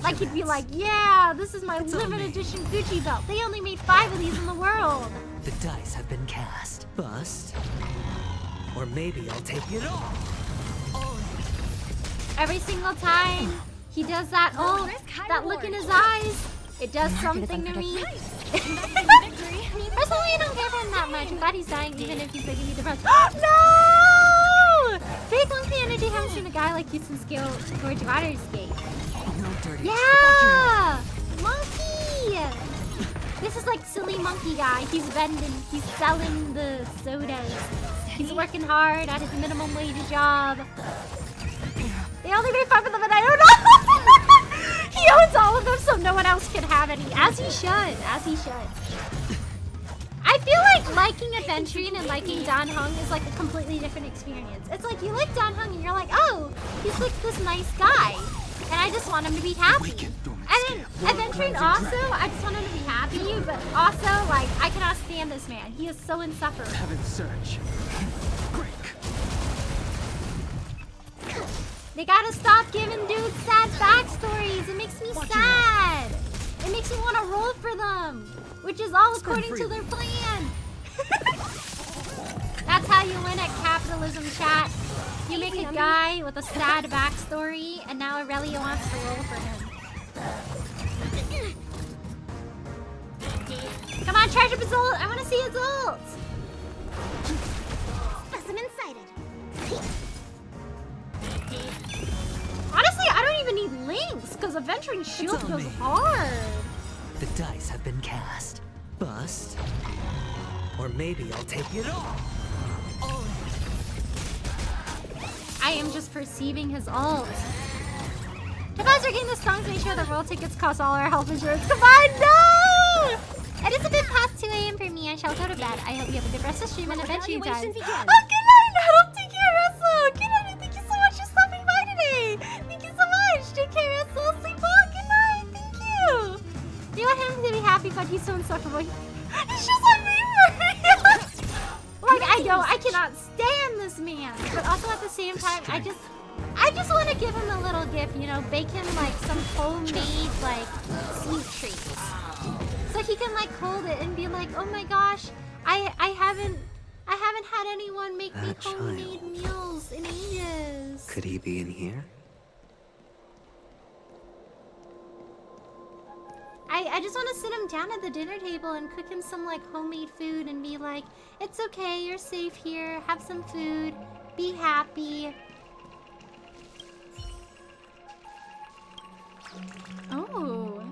Speaker 2: Like he'd be like, yeah, this is my limited edition Gucci belt. They only made 5 of these in the world.
Speaker 9: The dice have been cast. Bust. Or maybe I'll take it all.
Speaker 2: Every single time he does that, oh, that look in his eyes, it does something to me. Personally, I don't care for him that much. I'm glad he's dying even if he's making me depressed. No! Fake monkey energy haven't seen a guy like you since George Waters Gate.
Speaker 9: No dirty.
Speaker 2: Yeah! Monkey! This is like silly monkey guy. He's vending, he's selling the sodas. He's working hard at his minimum wage job. They only made 5 of them and I don't know! He He owns all of them, so no one else can have any. As he should. As he should. I feel like liking adventuring and liking Dan Heng is like a completely different experience. It's like you like Dan Heng and you're like, oh, he's like this nice guy. And I just want him to be happy. And then adventuring also, I just want him to be happy, but also like I cannot stand this man. He is so insufferable.
Speaker 12: Search.
Speaker 2: They gotta stop giving dudes sad backstories. It makes me sad. It makes me want to roll for them, which is all according to their plan. That's how you win at capitalism, chat. You make a guy with a sad backstory, and now Aurelia wants to roll for him. Come on, charge up his ult. I want to see his ult.
Speaker 11: Specimen sighted.
Speaker 2: Honestly, I don't even need links, because Adventuring Shield goes hard.
Speaker 9: The dice have been cast. Bust. Or maybe I'll take it all.
Speaker 2: I am just perceiving his ult. If I was getting the songs, make sure the roll tickets cost all our health insurance. Come on, no! It is a bit past 2 a.m. for me. I shall go to bed. I hope you have a good rest of stream and adventure time. Oh, good night, Adam. Take care, Russell. Good night, and thank you so much for stopping by today. Thank you so much. Take care, Russell. Sleep well. Good night. Thank you. You want him to be happy, but he's so insufferable. He's just like me. Like, I cannot stand this man. But also at the same time, I just want to give him a little gift, you know, bake him like some homemade like sweet treats. So he can like hold it and be like, oh my gosh, I haven't had anyone make me homemade meals in ages.
Speaker 9: Could he be in here?
Speaker 2: I just want to sit him down at the dinner table and cook him some like homemade food and be like, it's okay, you're safe here, have some food, be happy. Oh,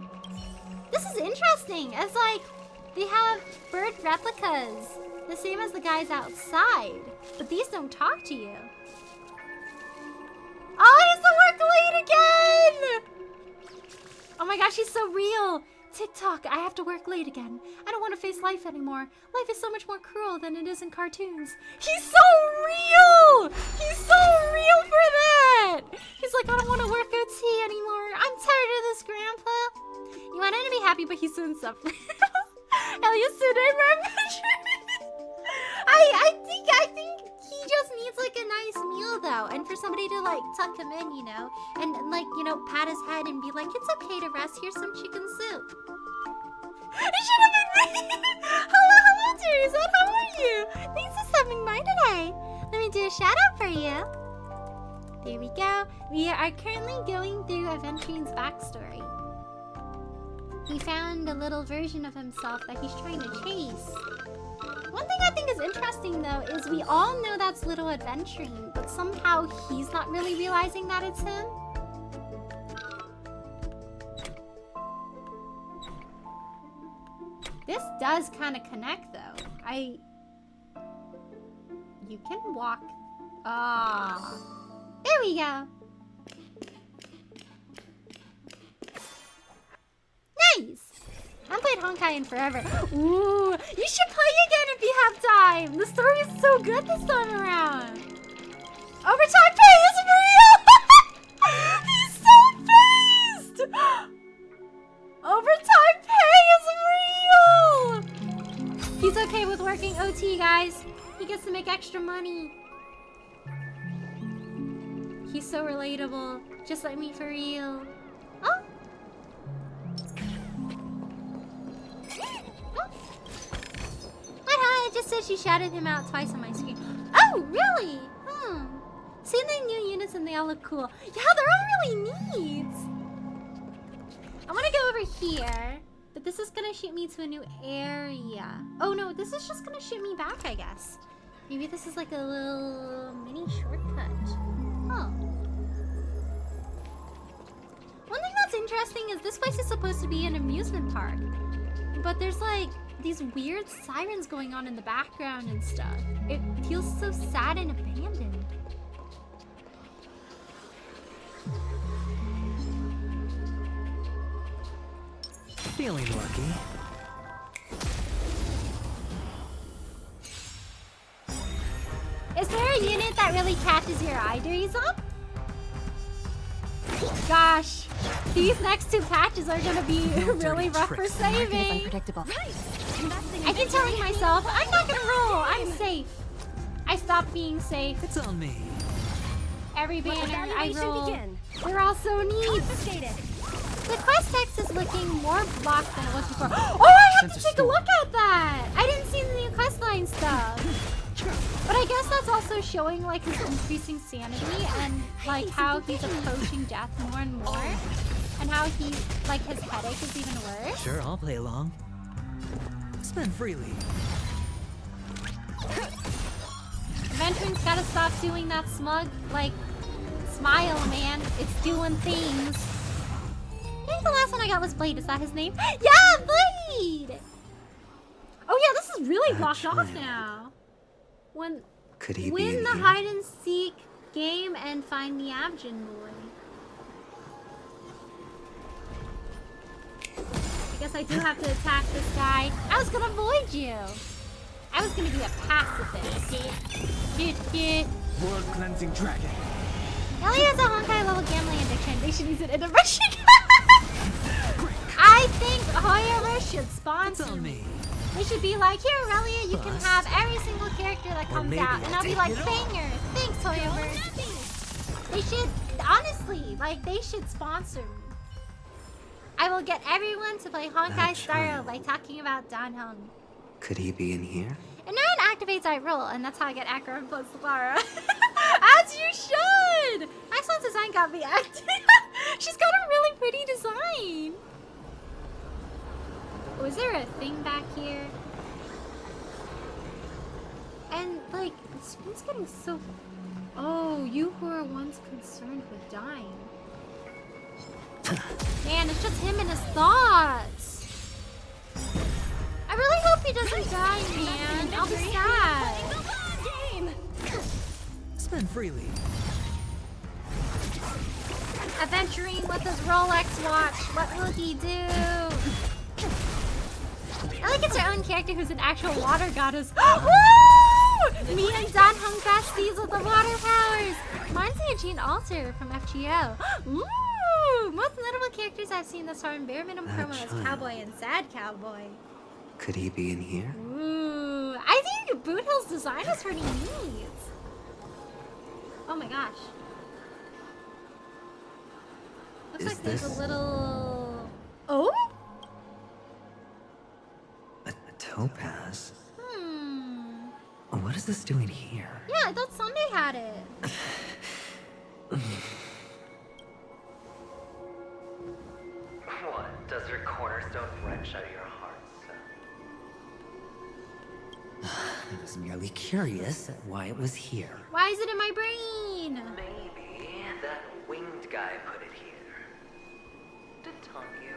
Speaker 2: this is interesting. It's like they have bird replicas, the same as the guys outside, but these don't talk to you. Oh, I have to work late again! Oh my gosh, he's so real. TikTok, I have to work late again. I don't want to face life anymore. Life is so much more cruel than it is in cartoons. He's so real! He's so real for that! He's like, I don't want to work OT anymore. I'm tired of this, Grandpa. You want him to be happy, but he's so insufferable. Elliot's so I think he just needs like a nice meal though, and for somebody to like tuck him in, you know, and like, you know, pat his head and be like, it's okay to rest, here's some chicken soup. It should have been me! Hello, Teresa, how are you? Thanks for stopping by today. Let me do a shout out for you. There we go. We are currently going through Aventuring's backstory. He found a little version of himself that he's trying to chase. One thing I think is interesting though is we all know that's little Adventuring, but somehow he's not really realizing that it's him. This does kind of connect though. You can walk. Ah, there we go. Nice. I haven't played Honkai in forever. Ooh, you should play again if you have time. The story is so good this time around. Overtime pay is real. He's so pissed. Overtime pay is real. He's okay with working OT, guys. He gets to make extra money. He's so relatable, just like me for real. Oh. Hi, it just says she shouted him out twice on my screen. Oh, really? Seen the new units and they all look cool. Yeah, they're all really neat. I want to go over here, but this is gonna shoot me to a new area. Oh no, this is just gonna shoot me back, I guess. Maybe this is like a little mini shortcut. Oh. One thing that's interesting is this place is supposed to be an amusement park, but there's like these weird sirens going on in the background and stuff. It feels so sad and abandoned.
Speaker 9: Feeling lucky.
Speaker 2: Is there a unit that really catches your eye, Deriza? Gosh, these next two patches are gonna be really rough for saving.
Speaker 1: Unpredictable.
Speaker 2: I keep telling myself, I'm not gonna roll, I'm safe. I stopped being safe.
Speaker 9: It's on me.
Speaker 2: Every banner I roll,
Speaker 11: begin?
Speaker 2: they're all so neat.
Speaker 11: Confiscated.
Speaker 2: The quest text is looking more blocked than it was before. Oh, I have to take a look at that! I didn't see the new questline stuff. But I guess that's also showing like his increasing sanity and like how he's approaching death more and more. And how he, like his headache is even worse.
Speaker 9: Sure, I'll play along. Spend freely.
Speaker 2: Adventuring's gotta stop doing that smug, like, smile, man. It's doing things. I think the last one I got was Blade. Is that his name? Yeah, Blade! Oh yeah, this is really blocked off now.
Speaker 6: Could he be
Speaker 2: Win
Speaker 6: in
Speaker 2: the
Speaker 6: here?
Speaker 2: hide and seek game and find the Abjin boy. I guess I do have to attack this guy. I was gonna avoid you. I was gonna be a pacifist.
Speaker 12: World cleansing dragon.
Speaker 2: Ellie has a Honkai level gambling addiction. They should use it in a rushing. I think Hoyoverse should sponsor
Speaker 9: It's on me.
Speaker 2: They should be like, here, Relia, you can have every single character that comes
Speaker 9: maybe
Speaker 2: out. And
Speaker 9: I'll
Speaker 2: I'll be
Speaker 9: take
Speaker 2: like,
Speaker 9: it all.
Speaker 2: banger. Thanks, Hoyoverse. They should, honestly, like, they should sponsor me. I will get everyone to play Honkai
Speaker 6: That
Speaker 2: Star
Speaker 6: child.
Speaker 2: by talking about Dan Heng.
Speaker 6: Could he be in here?
Speaker 2: And now it activates I roll, and that's how I get Akron plus Lara. As you should! Excellent design got me active. She's got a really pretty design. Oh, is there a thing back here? And, like, the screen's getting so... Oh, you who are once concerned with dying. Man, it's just him and his thoughts. I really hope he doesn't die, man. I'll be sad.
Speaker 9: Spend freely.
Speaker 2: Adventuring with his Rolex watch. What will he do? I like it's her own character who's an actual water goddess. Woo! Me and Dan Hung besties with the water powers. Reminds me of Gene Alter from FGO. Ooh! Most notable characters I've seen thus far in bare minimum
Speaker 6: That
Speaker 2: promo is
Speaker 6: child.
Speaker 2: Cowboy and Sad Cowboy.
Speaker 6: Could he be in here?
Speaker 2: Ooh, I think Boot Hill's design is pretty neat. Oh my gosh. Looks
Speaker 6: Is
Speaker 2: like there's
Speaker 6: this-
Speaker 2: a little... Oh?
Speaker 6: A topaz?
Speaker 2: Hmm.
Speaker 6: What is this doing here?
Speaker 2: Yeah, I thought Sunday had it.
Speaker 10: What? Does your cornerstone wrench out your heart, son?
Speaker 9: I was merely curious at why it was here.
Speaker 2: Why is it in my brain?
Speaker 10: Maybe that winged guy put it here. To taunt you.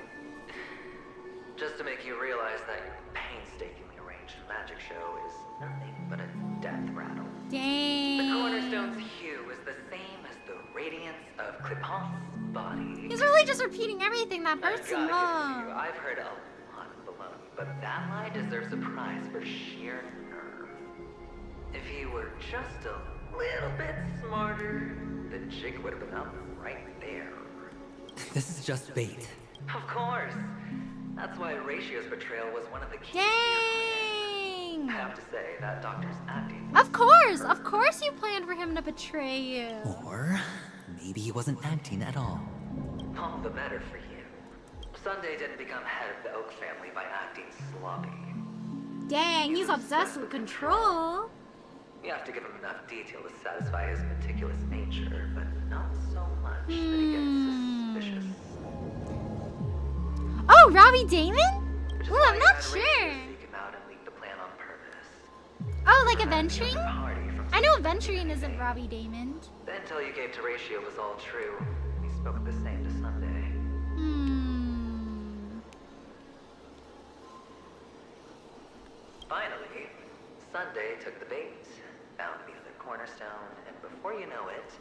Speaker 10: Just to make you realize that your painstakingly arranged magic show is nothing but a death rattle. The
Speaker 2: Dang.
Speaker 10: cornerstone's hue is the same as the radiance of Clipant's body.
Speaker 2: He's really just repeating everything that hurts him,
Speaker 10: I've gotta give it to you,
Speaker 2: huh?
Speaker 10: I've heard a lot of baloney, but that lie deserves a prize for sheer nerve. If he were just a little bit smarter, the jig would have been up right there.
Speaker 9: This is just bait.
Speaker 10: Of course. That's why Ratio's betrayal was one of the keys.
Speaker 2: Dang.
Speaker 10: I have to say, that doctor's acting.
Speaker 2: Of course you planned for him to betray you.
Speaker 9: Or maybe he wasn't acting at all.
Speaker 10: All the better for you. Sunday didn't become head of the Oak family by acting sloppy.
Speaker 2: Dang, he's obsessed with control.
Speaker 10: You have to give him enough detail to satisfy his meticulous nature, but not so much that he gets suspicious.
Speaker 2: Oh, Robbie Damon?
Speaker 10: Which is
Speaker 2: Ooh,
Speaker 10: why
Speaker 2: I'm
Speaker 10: he
Speaker 2: not
Speaker 10: had
Speaker 2: sure.
Speaker 10: Ratio seek him out and leak the plan on purpose.
Speaker 2: Oh, like
Speaker 10: So that
Speaker 2: Adventuring?
Speaker 10: the other party from
Speaker 2: I know
Speaker 10: Sunday
Speaker 2: Adventuring isn't
Speaker 10: day.
Speaker 2: Robbie Damon.
Speaker 10: The intel you gave to Ratio was all true. He spoke the same to Sunday. Finally, Sunday took the bait, found the other cornerstone, and before you know it,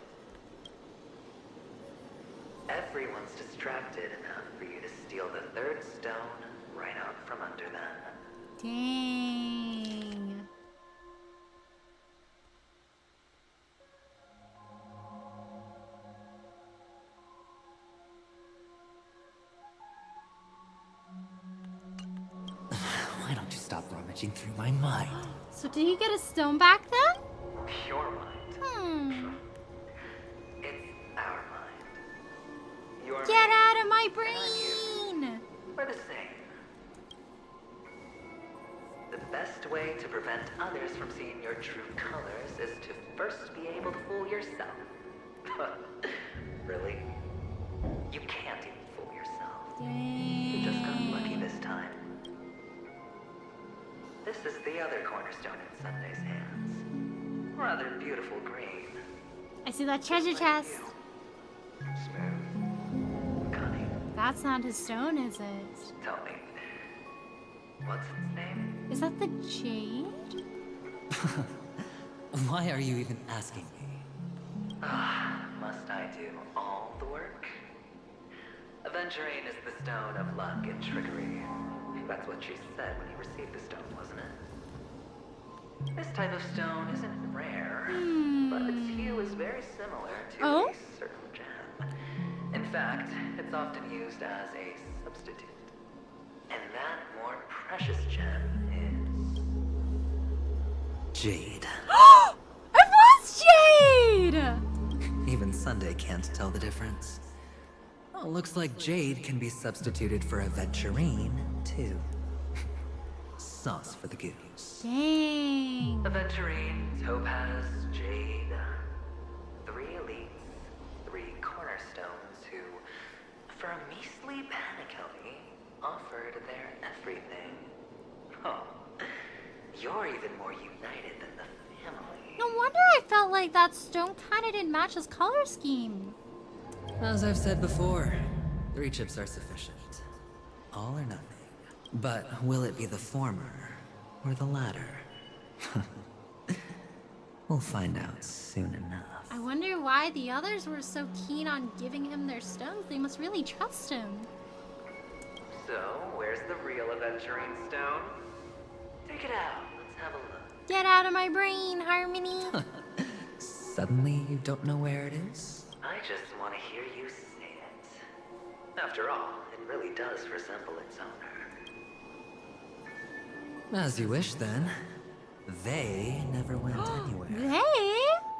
Speaker 10: everyone's distracted enough for you to steal the third stone right out from under them.
Speaker 2: Dang.
Speaker 9: Why don't you stop rummaging through my mind?
Speaker 2: So did he get a stone back then?
Speaker 10: Your mind. It's our mind. Your
Speaker 2: Get
Speaker 10: mind
Speaker 2: out of my
Speaker 10: and I'm
Speaker 2: brain!
Speaker 10: we're the same. The best way to prevent others from seeing your true colors is to first be able to fool yourself. Really? You can't even fool yourself. You just got lucky this time. This is the other cornerstone in Sunday's hands. Rather beautiful green.
Speaker 2: I see that treasure chest.
Speaker 10: Smooth. Cunning.
Speaker 2: That's not his stone, is it?
Speaker 10: Tell me. What's its name?
Speaker 2: Is that the jade?
Speaker 9: Why are you even asking me?
Speaker 10: Must I do all the work? Aventurine is the stone of luck and trickery. That's what she said when you received the stone, wasn't it? This type of stone isn't rare, but its hue is very similar to a certain gem. In fact, it's often used as a substitute. And that more precious gem is...
Speaker 9: Jade.
Speaker 2: It was jade!
Speaker 9: Even Sunday can't tell the difference. Oh, looks like Jade can be substituted for Aventurine, too. Sauce for the goose.
Speaker 2: Dang.
Speaker 10: Aventurine, Topaz, Jade. 3 elites, 3 cornerstones who, for a measly panically, offered their everything. Oh, you're even more united than the family.
Speaker 2: No wonder I felt like that stone kinda didn't match his color scheme.
Speaker 9: As I've said before, 3 chips are sufficient. All or nothing. But will it be the former or the latter? We'll find out soon enough.
Speaker 2: I wonder why the others were so keen on giving him their stones. They must really trust him.
Speaker 10: So, where's the real Aventurine stone? Take it out. Let's have a look.
Speaker 2: Get out of my brain, Harmony.
Speaker 9: Suddenly you don't know where it is?
Speaker 10: I just want to hear you say it. After all, it really does resemble its owner.
Speaker 9: As you wish, then. They never went anywhere.
Speaker 2: They?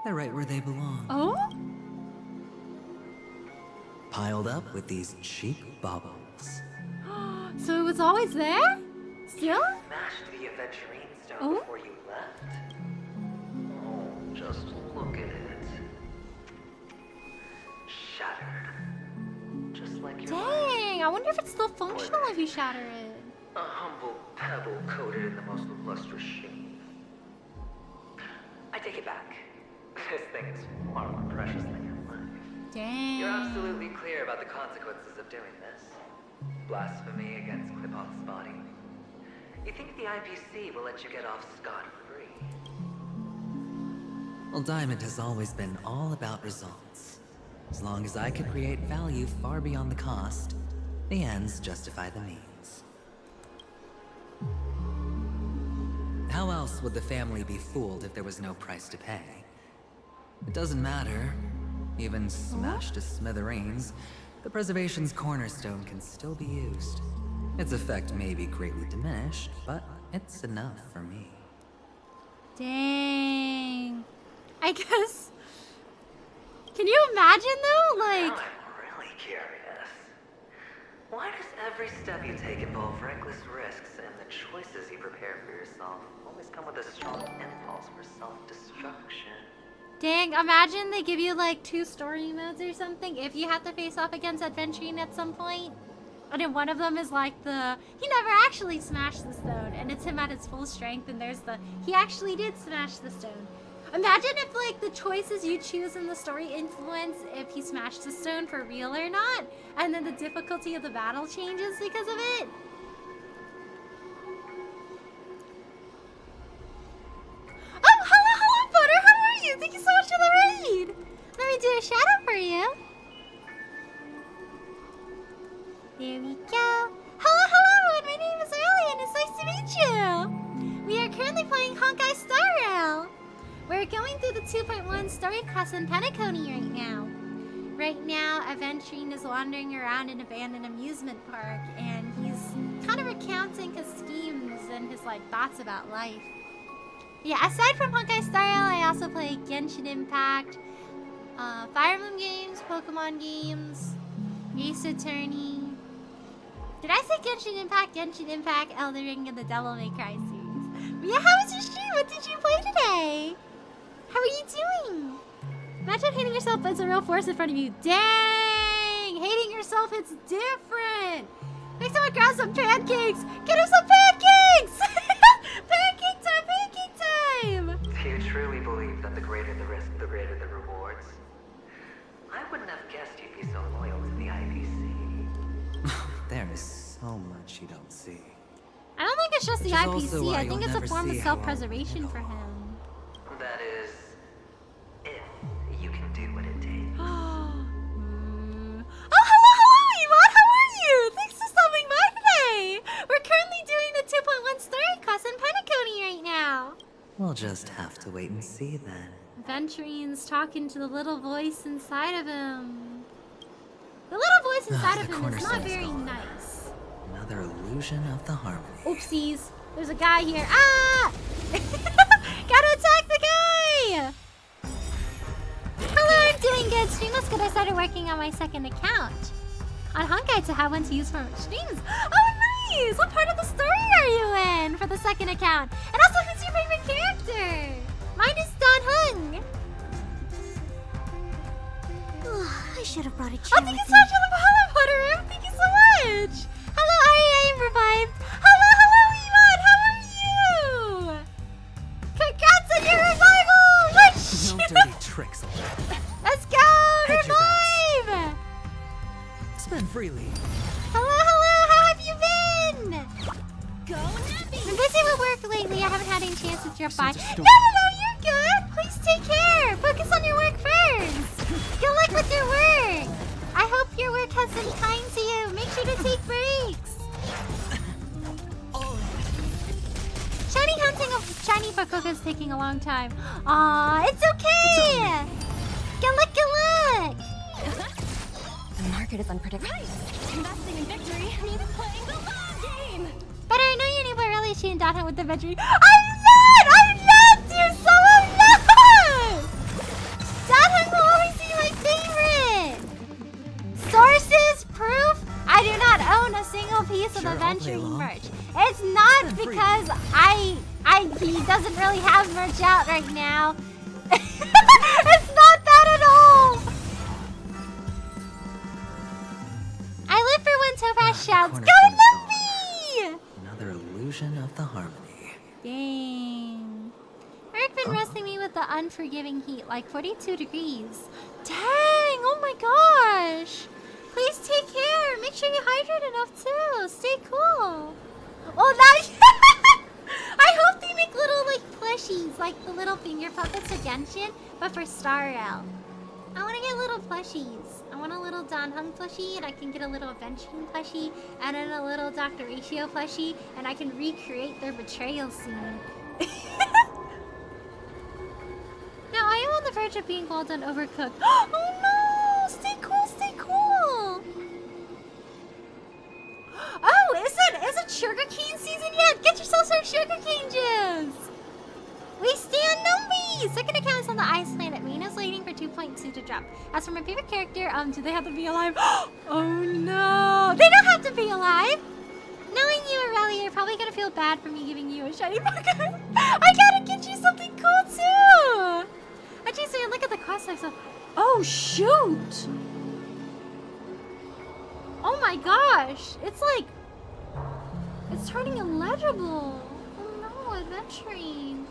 Speaker 9: They're right where they belong.
Speaker 2: Oh?
Speaker 9: Piled up with these cheap baubles.
Speaker 2: So it was always there? Still?
Speaker 10: Smashed the Aventurine stone
Speaker 2: Oh?
Speaker 10: before you left? Oh, just look at it. Shattered. Just like your life.
Speaker 2: Dang, I wonder if it's still functional if you shatter it.
Speaker 10: A humble pebble coated in the most lustrous sheen. I take it back. This thing is far more precious than your life.
Speaker 2: Dang.
Speaker 10: You're absolutely clear about the consequences of doing this. Blasphemy against Clipoth's body. You think the IPC will let you get off scot-free?
Speaker 9: Well, Diamond has always been all about results. As long as I can create value far beyond the cost, the ends justify the means. How else would the family be fooled if there was no price to pay? It doesn't matter. Even smashed to smithereens, the preservation's cornerstone can still be used. Its effect may be greatly diminished, but it's enough for me.
Speaker 2: Dang. I guess. Can you imagine though?
Speaker 10: Now
Speaker 2: Like.
Speaker 10: I'm really curious. Why does every step you take involve reckless risks, and the choices you prepare for yourself always come with a strong impulse for self-destruction?
Speaker 2: Dang, imagine they give you like 2 story modes or something if you have to face off against Adventurine at some point. And then one of them is like he never actually smashed the stone, and it's him at his full strength, and there's he actually did smash the stone. Imagine if like the choices you choose in the story influence if he smashed the stone for real or not, and then the difficulty of the battle changes because of it. Oh, hello, Butter. How are you? Thank you so much for the raid. Let me do a shout out for you. There we go. Hello, my name we're going through the 2.1 story quest in Penacony right now. Right now, Aventurine is wandering around an abandoned amusement park, and he's kind of recounting his schemes and his like thoughts about life. Yeah, aside from Honkai Star Rail, I also play Genshin Impact, Fire Emblem games, Pokemon games, Ace Attorney. Did I say Genshin Impact, Elden Ring, and the Devil May Cry series? But yeah, how was your stream? What did you play today? How are you doing? Imagine hating yourself, but it's a real force in front of you. Dang! Hating yourself, it's different! Next time I grab some pancakes! Get her some pancakes! Pancake time! Pancake time!
Speaker 10: Do you truly believe that the greater the risk, the greater the rewards? I wouldn't have guessed you'd be so loyal to the IPC.
Speaker 9: There is so much you don't see.
Speaker 2: I don't think it's just the
Speaker 9: Which is also
Speaker 2: IPC.
Speaker 9: why
Speaker 2: I think
Speaker 9: you'll
Speaker 2: it's a
Speaker 9: never
Speaker 2: form of
Speaker 9: see how
Speaker 2: self-preservation for him.
Speaker 10: That is, if you can do what it takes.
Speaker 2: Oh, hello, Yvonne! How are you? Thanks for stopping by today! We're currently doing the 2.1 story quest in Penacony right now.
Speaker 9: We'll just have to wait and see then.
Speaker 2: Aventurine's talking to the little voice inside of him. The little voice inside of him is not very nice.
Speaker 9: Another illusion of the harmony.
Speaker 2: Oopsies. There's a guy here. Ah! Gotta attack the guy! Hello, I'm doing good. Stream was good. I started working on my second account on Honkai to have one to use for streams. Oh, nice! What part of the story are you in for the second account? And also, who's your favorite character? Mine is Don Hung.
Speaker 11: I should have brought a chair.
Speaker 2: Oh, thank you so much for the follow, Potter. Thank you so much. Hello, Ari. I am revived. Hello, Ivan. How are you? Congrats on your revival! Let's
Speaker 9: No dirty tricks.
Speaker 2: Let's go!
Speaker 9: Hedge your
Speaker 2: Revive!
Speaker 9: Spend freely.
Speaker 2: Hello, how have you been?
Speaker 11: Go happy.
Speaker 2: I'm busy with work lately. I haven't had any chance to drop by. No, you're good. Please take care. Focus on your work first. Good luck with your work. I hope your work has been kind to you. Make sure to take breaks. Shiny hunting of shiny Fuecoco is taking a long time. Aw, it's okay. Good luck.
Speaker 11: The market is unpredictable. Right. Investing in victory means playing the long game.
Speaker 2: But I know your neighbor really shooting Dot Hunt with the victory. I'm not, dear son, I'm not! Dot Hunt will always be my favorite. Sources, proof, I do not own a single piece of Aventurine merch. It's not because he doesn't really have merch out right now. It's not that at all. I live for when Topaz shouts, "Go Lumpy!"
Speaker 9: Another illusion of the harmony.
Speaker 2: Dang. Eric been roasting me with the unforgiving heat, like 42 degrees. Dang, oh my gosh. Please take care. Make sure you hydrate enough too. Stay cool. Oh, nice. I hope they make little like plushies, like the little finger puppets of Genshin, but for Star Rail. I want to get little plushies. I want a little Don Hung plushie, and I can get a little Aventurine plushie, and then a little Dr. Ratio plushie, and I can recreate their betrayal scene. Now, I am on the verge of being well done overcooked. Oh no! Stay cool, stay cool! Oh, is it sugarcane season yet? Get yourself some sugarcane juice! We stand Numby! Second account is on the ice planet. Mina's waiting for 2.2 to drop. As for my favorite character, do they have to be alive? Oh no! They don't have to be alive! Knowing you, Aurelia, you're probably gonna feel bad for me giving you a shiny Pokemon. I gotta get you something cool too! Actually, so look at the quest list. Oh shoot! Oh my gosh! It's like... it's turning illegible. Oh no, Aventurine.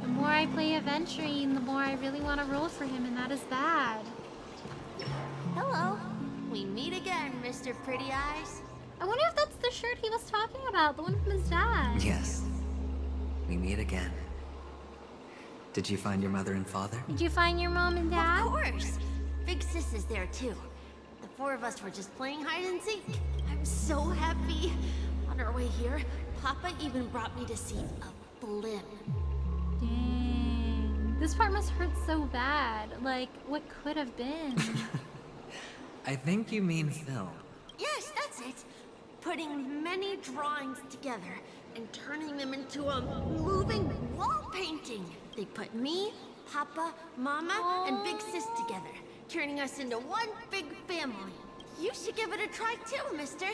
Speaker 2: The more I play Aventurine, the more I really want to roll for him, and that is bad.
Speaker 11: Hello. We meet again, Mr. Pretty Eyes.
Speaker 2: I wonder if that's the shirt he was talking about, the one from his dad.
Speaker 9: Yes. We meet again. Did you find your mother and father?
Speaker 2: Did you find your mom and dad?
Speaker 11: Of course. Big Sis is there too. The four of us were just playing hide and seek. I so happy. On our way here, Papa even brought me to see a blimp.
Speaker 2: Dang. This part must hurt so bad. Like, what could have been?
Speaker 9: I think you mean film.
Speaker 11: Yes, that's it. Putting many drawings together and turning them into a moving wall painting. They put me, Papa, Mama, and Big Sis together, turning us into one big family. You should give it a try too, mister.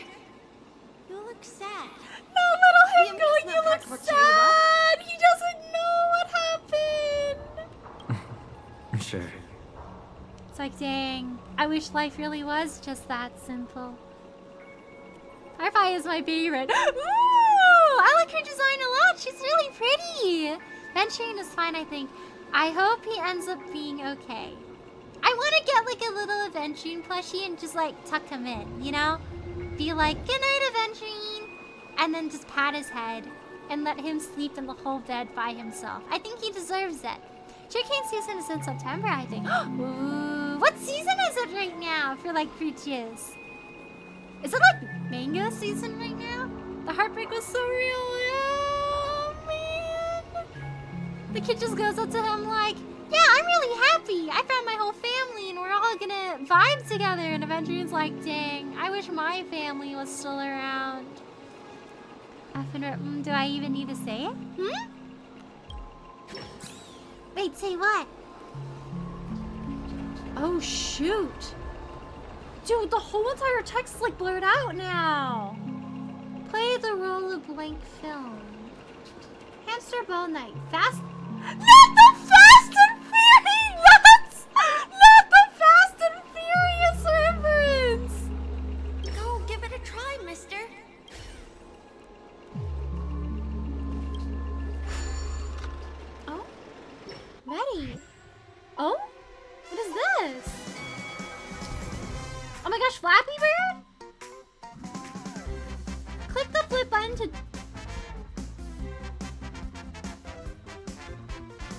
Speaker 11: You look sad.
Speaker 2: No, little him
Speaker 11: The
Speaker 2: going, you
Speaker 11: amusement
Speaker 2: look
Speaker 11: park will cheer you up.
Speaker 2: sad! He doesn't know what happened!
Speaker 6: Sure.
Speaker 2: It's like, dang, I wish life really was just that simple. Firefly is my favorite. Ooh, I like her design a lot. She's really pretty. Venturing is fine, I think. I hope he ends up being okay. I want to get like a little Aventurine plushie and just like tuck him in, you know? Be like, good night, Aventurine. And then just pat his head and let him sleep in the whole bed by himself. I think he deserves it. Sugarcane season is in September, I think. Ooh, what season is it right now for like fruit juice? Is it like mango season right now? The heartbreak was so real. Oh, man. The kid just goes up to him like, yeah, I'm really happy. I found my whole family and we're all gonna vibe together. And Avengerine's like, dang, I wish my family was still around. Do I even need to say it? Hmm? Wait, say what? Oh, shoot. Dude, the whole entire text is like blurred out now. Play the role of blank film. Hamster Bow Night. Fast. Not the Fast and Furious! Not the Fast and Furious reference!
Speaker 11: Go, give it a try, mister.
Speaker 2: Oh? Ready. Oh? What is this? Oh my gosh, Flappy Bird? Click the flip button to...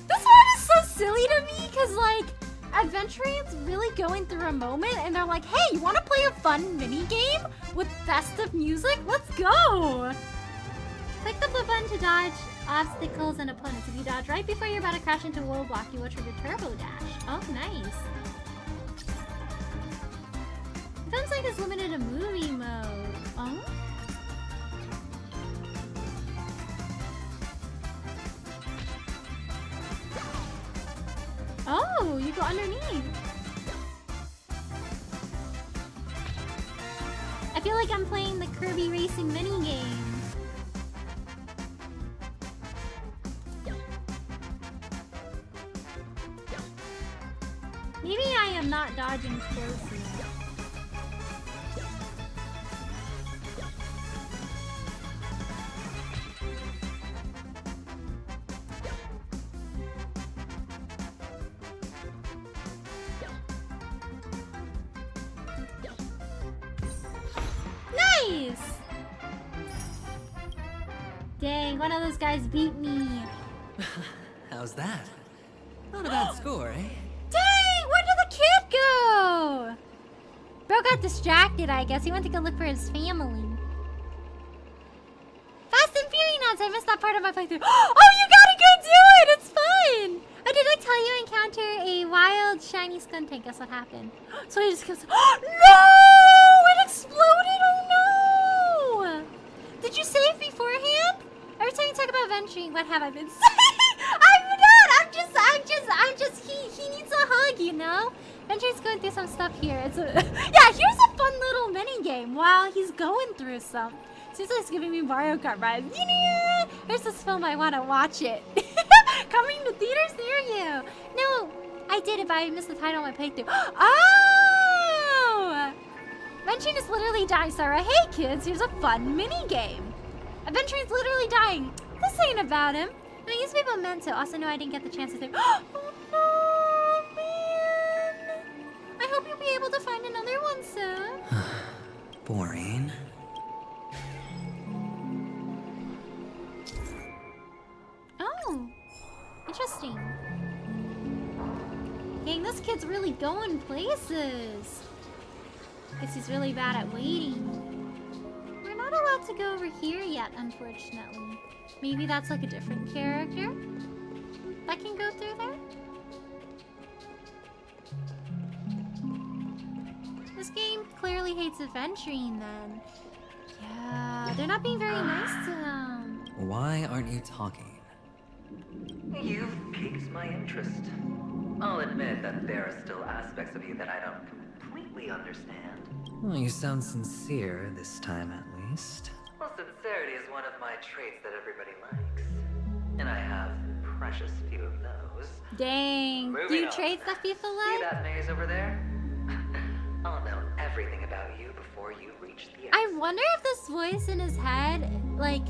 Speaker 2: This one is so silly to me, because like, Adventurians really going through a moment and they're like, hey, you want to play a fun mini game with festive music? Let's go! Click the flip button to dodge obstacles and opponents. If you dodge right before you're about to crash into a wall block, you will trigger Turbo Dash. Oh, nice. Sounds like it's limited to movie mode. Oh? Oh, you go underneath. I feel like I'm playing the Kirby Racing minigame. Maybe I am not dodging closely. Nice! Dang, one of those guys beat me.
Speaker 9: How's that? Not a bad score, eh?
Speaker 2: Dang, where did the kid go? Bro got distracted, I guess. He went to go look for his family. Fast and Fury Nuts! I missed that part of my playthrough. Oh, you gotta go do it! It's fun! Oh, did I tell you encounter a wild, shiny Skuntank? Guess what happened? So he just goes, oh, no! It exploded! Oh, no! Did you save beforehand? Every time you talk about venturing, what have I been saying? I'm not! He needs a hug, you know? Venture's going through some stuff here. It's a, yeah, here's a fun little mini game while he's going through some. Seems like it's giving me Mario Kart rides. Here's this film, I want to watch it. Coming to theaters near you. No, I did it, but I missed the title of my playthrough. Oh! Venturing is literally dying, Sarah. Hey, kids, here's a fun mini game. Venturing is literally dying. This ain't about him. No, I used to be memento. Also, no, I didn't get the chance to say. Oh, no, man. I hope you'll be able to find another one soon.
Speaker 9: Boring.
Speaker 2: Oh, interesting. Dang, this kid's really going places. Guess he's really bad at waiting. to go over here yet, unfortunately. Maybe that's like a different character that can go through there? This game clearly hates adventuring then. Yeah, they're not being very nice to him.
Speaker 9: Why aren't you talking?
Speaker 10: You've piqued my interest. I'll admit that there are still aspects of you that I don't completely understand.
Speaker 9: Well, you sound sincere this time at least.
Speaker 10: Well, sincerity is one of my traits that everybody likes. And I have precious few of those.
Speaker 2: Dang. Do
Speaker 10: Moving
Speaker 2: you
Speaker 10: on.
Speaker 2: traits that people
Speaker 10: See
Speaker 2: like?
Speaker 10: that maze over there? I'll know everything about you before you reach the
Speaker 2: I
Speaker 10: exit.
Speaker 2: wonder if this voice in his head, like,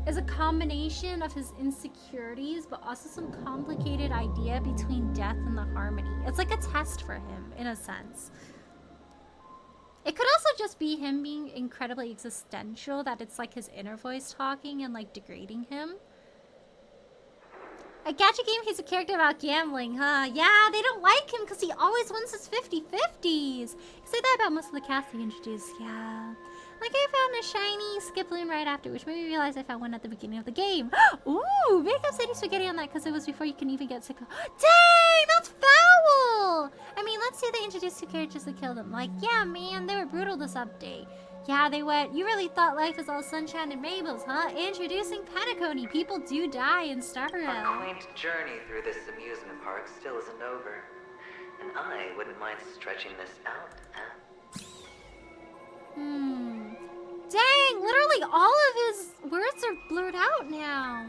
Speaker 2: is a combination of his insecurities, but also some complicated idea between death and the harmony. It's like a test for him, in a sense. It could also just be him being incredibly existential, that it's like his inner voice talking and like degrading him. A gacha game hates a character about gambling, huh? Yeah, they don't like him because he always wins his 50-50s. You say that about most of the cast they introduced, yeah. Like I found a shiny skip-loon right after, which made me realize I found one at the beginning of the game. Ooh, big up City Spaghetti on that because it was before you can even get sick. Dang, that's foul! I mean, let's say they introduced 2 characters that killed him. Like, yeah, man, they were brutal this update. Yeah, they went, you really thought life was all sunshine and rainbows, huh? Introducing Penacony. People do die in Star Rail.
Speaker 10: Our quaint journey through this amusement park still isn't over. And I wouldn't mind stretching this out,
Speaker 2: Dang, literally all of his words are blurred out now.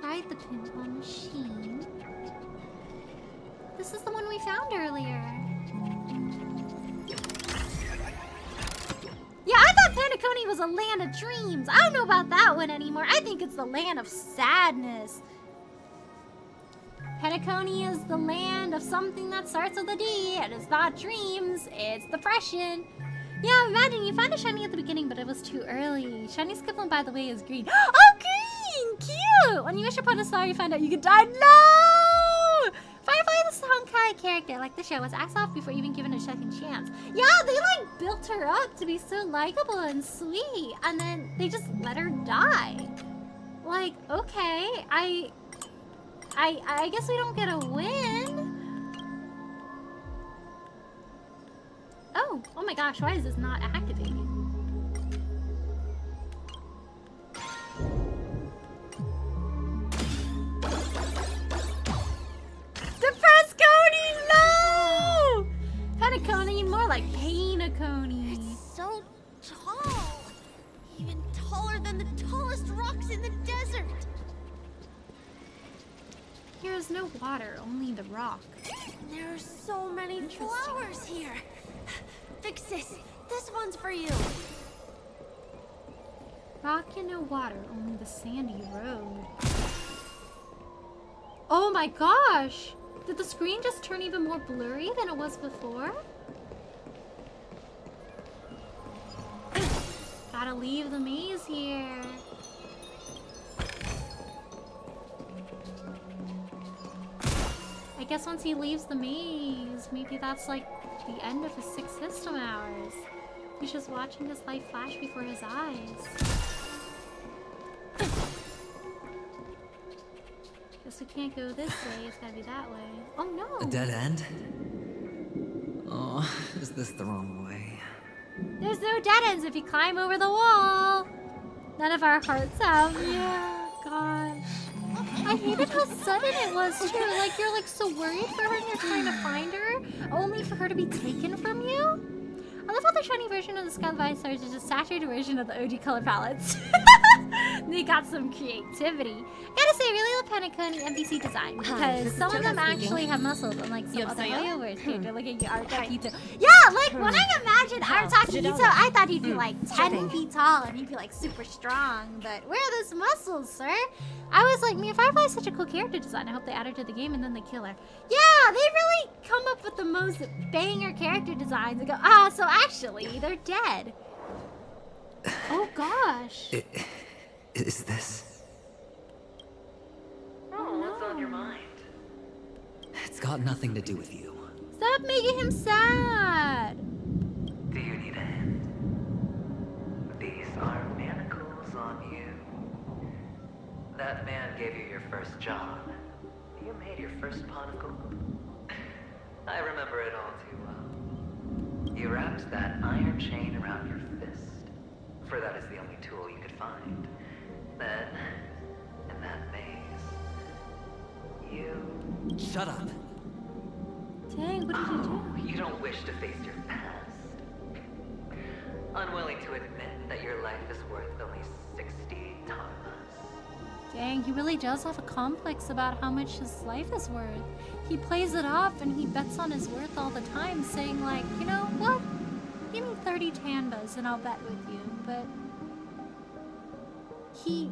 Speaker 2: Ride the pinball machine. This is the one we found earlier. Yeah, I thought Penacony was a land of dreams. I don't know about that one anymore. I think it's the land of sadness. Penacony is the land of something that starts with a D, and it's not dreams, it's depression. Yeah, imagine you found a shiny at the beginning, but it was too early. Shiny Skiploon, by the way, is green. Oh, green! Cute! When you wish upon a star, you find out you could die. No! Firefly, this Honkai character, like the show, was axed off before even given a second chance. Yeah, they like built her up to be so likable and sweet, and then they just let her die. Like, okay, I guess we don't get a win. Oh my gosh, why is this not activating? Depressed Coney, no! Penacony, more like Painacony.
Speaker 11: It's so tall. Even taller than the tallest rocks in the desert.
Speaker 2: Here is no water, only the rock.
Speaker 11: There are so many flowers here. Fix this. This one's for you.
Speaker 2: Rock and no water, only the sandy road. Oh my gosh! Did the screen just turn even more blurry than it was before? Gotta leave the maze here. I guess once he leaves the maze, maybe that's like the end of his 6 system hours. He's just watching this life flash before his eyes. Guess we can't go this way, it's gotta be that way. Oh no!
Speaker 9: A dead end? Oh, is this the wrong way?
Speaker 2: There's no dead ends if you climb over the wall! None of our hearts have. Yeah, gosh. I hated how sudden it was too. Like you're like so worried for her and you're trying to find her, only for her to be taken from you. I love how the shiny version of the Sky Divide Stars is a saturated version of the OG color palettes. They got some creativity. Gotta say, I really love Penacony NPC design because some of them actually have muscles, unlike some other Hoyoverse character. Look at Artakito. Yeah, like when I imagined Artakito, I thought he'd be like 10 feet tall and he'd be like super strong. But where are those muscles, sir? I was like, man, Firefly is such a cool character design. I hope they add her to the game and then they kill her. Yeah, they really come up with the most banger character designs and go, so actually, they're dead. Oh gosh.
Speaker 9: Is this?
Speaker 10: Oh, what's on your mind?
Speaker 9: It's got nothing to do with you.
Speaker 2: Stop making him sad.
Speaker 10: Do you need a hand? These are manacles. that man gave you your first job, you made your first pot of gold. I remember it all too well. You wrapped that iron chain around your fist, for that is the only tool you could find. Then, in that maze, you...
Speaker 9: Shut up.
Speaker 2: Dang, what did you do?
Speaker 10: You don't wish to face your past. Unwilling to admit that your life is worth only 60 tonmas.
Speaker 2: Dang, he really does have a complex about how much his life is worth. He plays it off and he bets on his worth all the time, saying like, you know what? Give me 30 tanbas and I'll bet with you. But he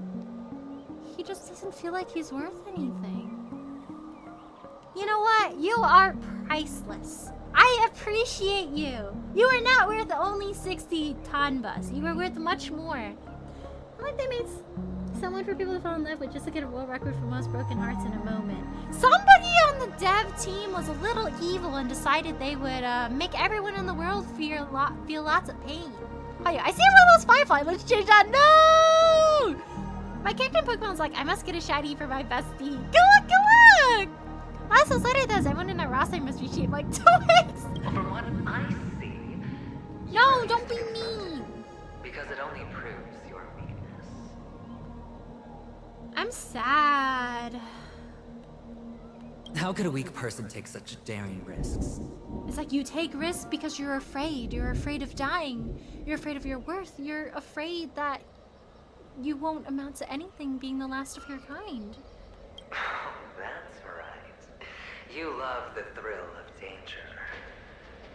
Speaker 2: just doesn't feel like he's worth anything. You know what? You are priceless. I appreciate you. You are not worth only 60 tanbas. You are worth much more. I like they made someone for people to fall in love with just to get a world record for most broken hearts in a moment. Somebody on the dev team was a little evil and decided they would make everyone in the world feel lots of pain. Oh yeah, I see one of those Firefly. Let's change that. No! My character in Pokemon's like, I must get a shiny for my bestie. Good luck, good luck! Last society does. Everyone in that roster must be shaped like toys.
Speaker 10: From what I see...
Speaker 2: No, don't be mean.
Speaker 10: Because it only proves your weakness.
Speaker 2: I'm sad.
Speaker 9: How could a weak person take such daring risks?
Speaker 2: It's like you take risks because you're afraid. You're afraid of dying. You're afraid of your worth. You're afraid that you won't amount to anything being the last of your kind.
Speaker 10: Oh, that's right. You love the thrill of danger.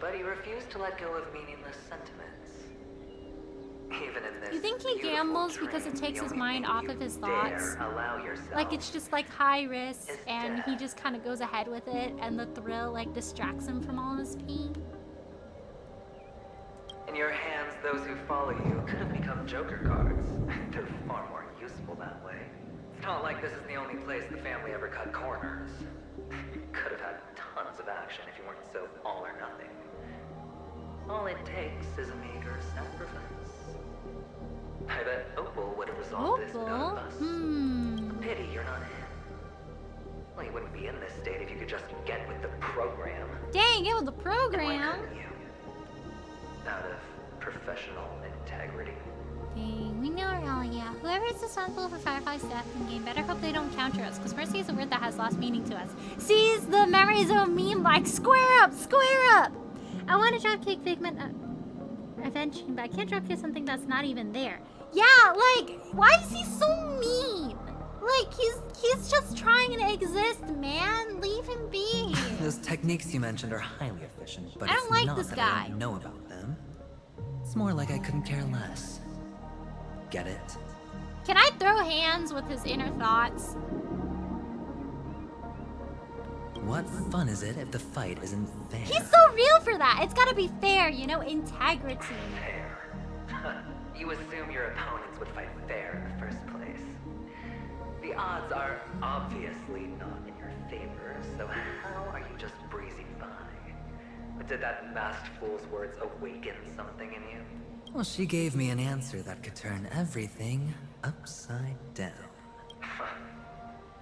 Speaker 10: But you refuse to let go of meaningless sentiments. Even in this
Speaker 2: You think he gambles because it takes his mind off of his thoughts? Like it's just like high risk and he just kind of goes ahead with it and the thrill like distracts him from all his pain?
Speaker 10: In your hands, those who follow you could have become Joker cards. They're far more useful that way. It's not like this is the only place the family ever cut corners. You could have had tons of action if you weren't so all or nothing. All it takes is a meager sacrifice. I bet Opal would have resolved this without us. A pity you're not in. Well, you wouldn't be in this state if you could just get with the program.
Speaker 2: Dang, it was the program.
Speaker 10: Out of professional integrity.
Speaker 2: Dang, we know Aurelia. Whoever is responsible for Firefly's death in game better hope they don't counter us, because mercy is a word that has lost meaning to us. Seize the memory zone meme like square up, square up! I want to dropkick Figment eventually, but I can't dropkick something that's not even there. Yeah, like, why is he so mean? Like, he's just trying to exist, man. Leave him be.
Speaker 9: Those techniques you mentioned are highly efficient, but
Speaker 2: I don't like
Speaker 9: not
Speaker 2: this
Speaker 9: that
Speaker 2: guy.
Speaker 9: I don't know about them. It's more like I couldn't care less. Get it?
Speaker 2: Can I throw hands with his inner thoughts?
Speaker 9: What fun is it if the fight isn't fair?
Speaker 2: He's so real for that. It's gotta be fair, you know, integrity.
Speaker 10: Fair. You assume your opponents would fight fair in the first place. The odds are obviously not in your favor, so how are you just breezing by? Did that masked fool's words awaken something in you?
Speaker 9: Well, she gave me an answer that could turn everything upside down.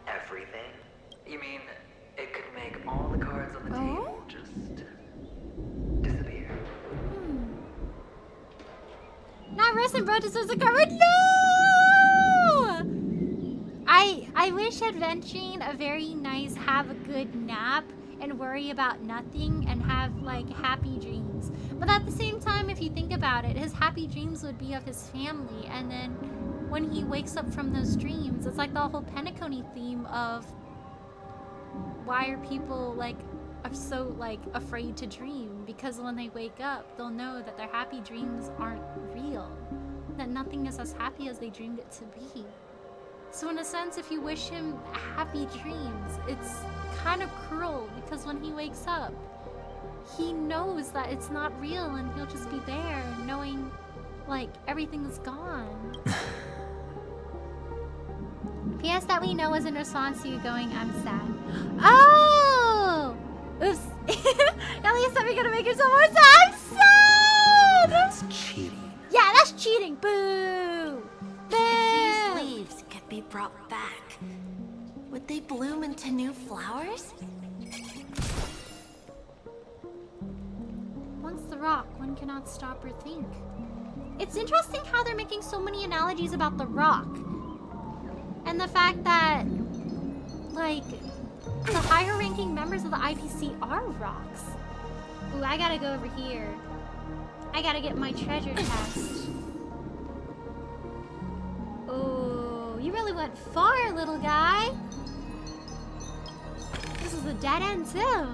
Speaker 10: Everything? You mean it could make all the cards on the table just disappear?
Speaker 2: Not Russian bro deserves a card. No! I wish adventuring a very nice have a good nap and worry about nothing and have like happy dreams. But at the same time, if you think about it, his happy dreams would be of his family, and then when he wakes up from those dreams, it's like the whole Penacony theme of why are people like are so like afraid to dream? Because when they wake up, they'll know that their happy dreams aren't real, that nothing is as happy as they dreamed it to be. So in a sense, if you wish him happy dreams, it's kind of cruel, because when he wakes up, he knows that it's not real and he'll just be there knowing like everything is gone. P.S. that we know is in response to you going, I'm sad. Oh! Oops. Elliot said we're gonna make her so more sad. I'm sad!
Speaker 9: That's cheating.
Speaker 2: Yeah, that's cheating. Boo! Boo!
Speaker 11: These leaves could be brought back, would they bloom into new flowers?
Speaker 2: Once the rock, one cannot stop or think. It's interesting how they're making so many analogies about the rock. And the fact that, like, the higher ranking members of the IPC are rocks. Ooh, I gotta go over here. I gotta get my treasure chest. Oh, you really went far, little guy. This is a dead end, too.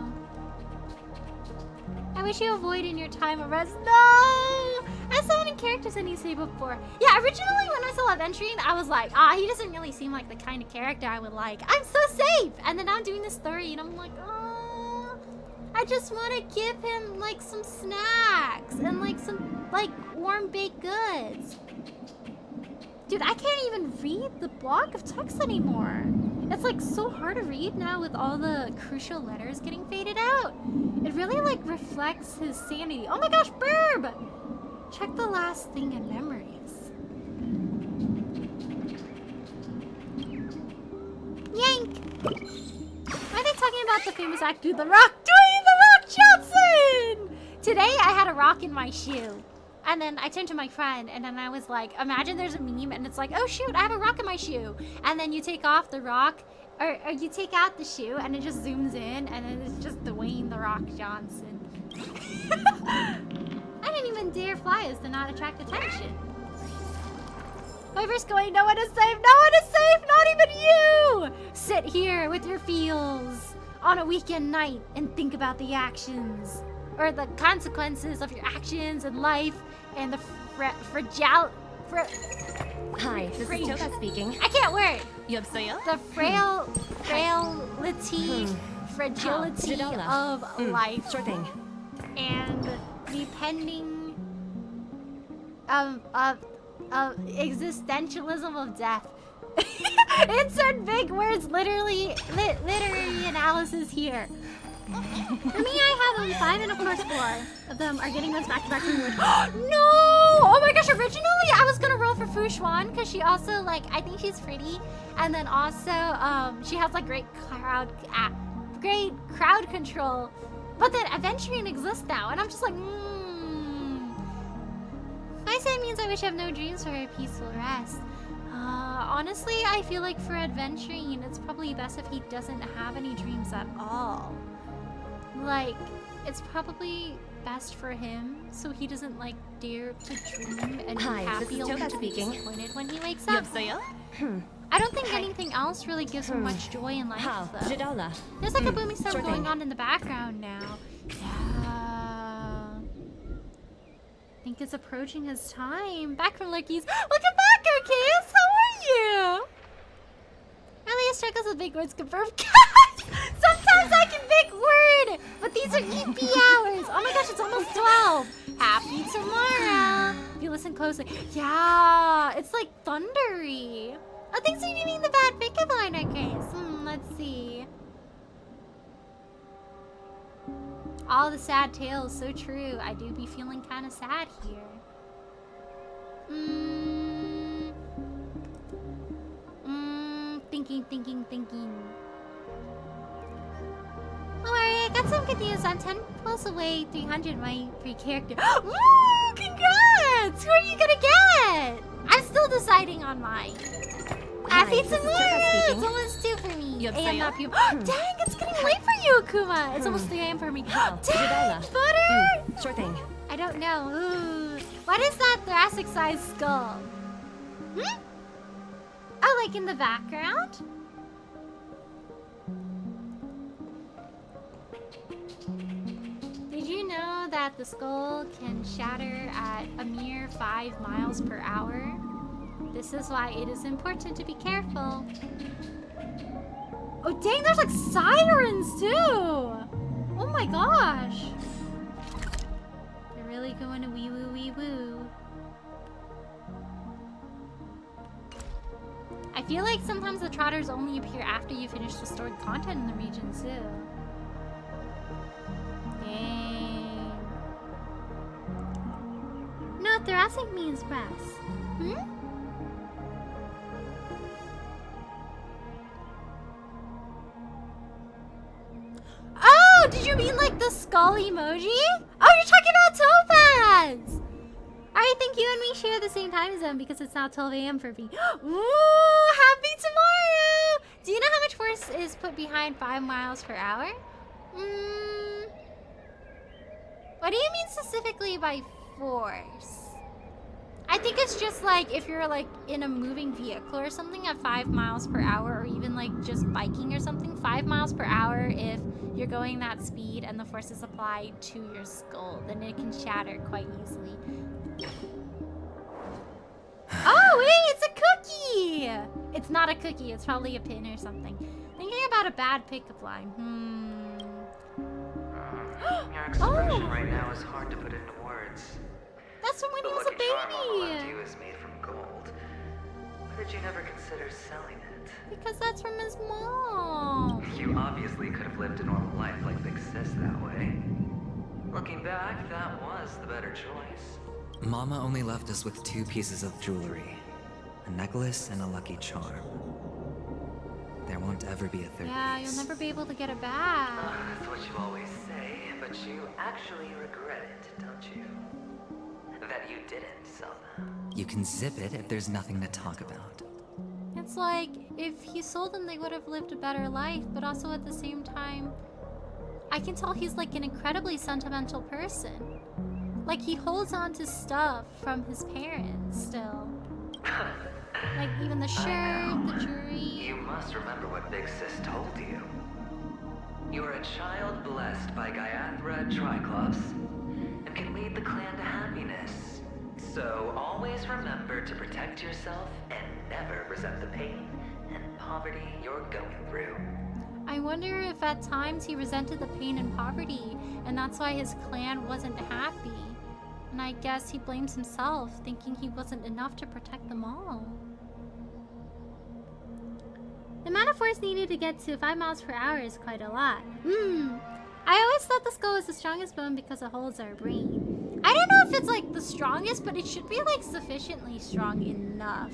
Speaker 2: I wish you avoided your time of rest. No! As so many characters I need to say before. Yeah, originally when I saw Adventuring, I was like, he doesn't really seem like the kind of character I would like. I'm so safe! And then I'm doing this story and I'm like, I just want to give him like some snacks and like some like warm baked goods. Dude, I can't even read the block of text anymore. It's like so hard to read now with all the crucial letters getting faded out. It really like reflects his sanity. Oh my gosh, Burb! Check the last thing in memories. Yank! Why are they talking about the famous actor The Rock? Dwayne The Rock Johnson! Today I had a rock in my shoe. And then I turned to my friend and then I was like, imagine there's a meme and it's like, oh shoot, I have a rock in my shoe. And then you take off the rock, or you take out the shoe and it just zooms in and then it's just Dwayne The Rock Johnson. I didn't even dare fly as to not attract attention. Whoever's going, no one is safe, no one is safe, not even you! Sit here with your feels on a weekend night and think about the actions. Or the consequences of your actions and life and the fragile...
Speaker 13: Hi, this is Toka speaking.
Speaker 2: I can't word.
Speaker 13: 여보세요?
Speaker 2: The fragility of life.
Speaker 13: Sure thing.
Speaker 2: And the pending of existentialism of death. Insert big words, literary analysis here. For me, I have 5 and of course 4 of them are getting those back-to-back rewards. No! Oh my gosh, originally I was gonna roll for Fu Xuan because she also, like, I think she's pretty. And then also, she has, like, great crowd control. But then Adventuring exists now, and I'm just like, I say it means I wish I have no dreams for a peaceful rest. Honestly, I feel like for Adventuring, it's probably best if he doesn't have any dreams at all. Like, it's probably best for him so he doesn't like dare to dream and be happy only to be disappointed when he wakes up. I don't think anything else really gives him much joy in life though. There's like a booming storm going on in the background now. Yeah. I think it's approaching his time. Back from Lucky's. Welcome back, Arceus! How are you? Earliest struggles with big words confirmed. Sometimes I can big word, but these are EP hours. Oh my gosh, it's almost 12. Happy tomorrow. If you listen closely. Yeah, it's like thundery. Oh, thanks for giving the bad pickup line, Arceus. Let's see. All the sad tales, so true. I do be feeling kind of sad here. Thinking. Alright, I got some good news. I'm 10 plus away, 300, my free character. Woo! Congrats! Who are you gonna get? I'm still deciding on mine. Happy tomorrow! It's almost 2 for me. AM not PM. Dang, it's getting late for you, Akuma. It's almost 3 AM for me. Dang, butter!
Speaker 13: Sure thing.
Speaker 2: I don't know. Ooh. What is that thoracic-sized skull? Oh, like in the background? Did you know that the skull can shatter at a mere 5 miles per hour? This is why it is important to be careful. Oh dang, there's like sirens too! Oh my gosh! They're really going to wee woo wee woo. I feel like sometimes the trotters only appear after you finish the stored content in the region too. Dang. No, thoracic means breast. Oh, did you mean like the skull emoji? Oh, you're talking about Topaz! I think you and me share the same time zone because it's now 12 a.m. for me. Ooh, happy tomorrow! Do you know how much force is put behind 5 miles per hour? What do you mean specifically by force? I think it's just like if you're like in a moving vehicle or something at 5 miles per hour, or even like just biking or something. 5 miles per hour, if you're going that speed and the force is applied to your skull, then it can shatter quite easily. Oh wait, it's a cookie! It's not a cookie, it's probably a pin or something. Thinking about a bad pickup line.
Speaker 10: Your expression right now is hard to put into words.
Speaker 2: That's from when he
Speaker 10: The
Speaker 2: was a
Speaker 10: lucky charm Mama left
Speaker 2: baby.
Speaker 10: you is made from gold. Why did you never consider selling it?
Speaker 2: Because that's from his mom.
Speaker 10: You obviously could have lived a normal life like Big Sis that way. Looking back, that was the better choice.
Speaker 9: Mama only left us with 2 pieces of jewelry. A necklace and a lucky charm. There won't ever be a third
Speaker 2: Yeah,
Speaker 9: piece.
Speaker 2: you'll never be able to get it back.
Speaker 10: That's what you always say, but you actually regret it, don't you? That you didn't sell them.
Speaker 9: You can zip it if there's nothing to talk about.
Speaker 2: It's like, if he sold them, they would have lived a better life, but also at the same time, I can tell he's like an incredibly sentimental person. Like, he holds on to stuff from his parents still. Like, even the shirt, the jewelry.
Speaker 10: You must remember what Big Sis told you. You are a child blessed by Gaiathra Triclops and can lead the clan to happiness. So always remember to protect yourself and never resent the pain and poverty you're going through.
Speaker 2: I wonder if at times he resented the pain and poverty, and that's why his clan wasn't happy. And I guess he blames himself, thinking he wasn't enough to protect them all. The amount of force needed to get to 5 miles per hour is quite a lot. I always thought the skull was the strongest bone because it holds our brain. I don't know if it's like the strongest, but it should be like sufficiently strong enough.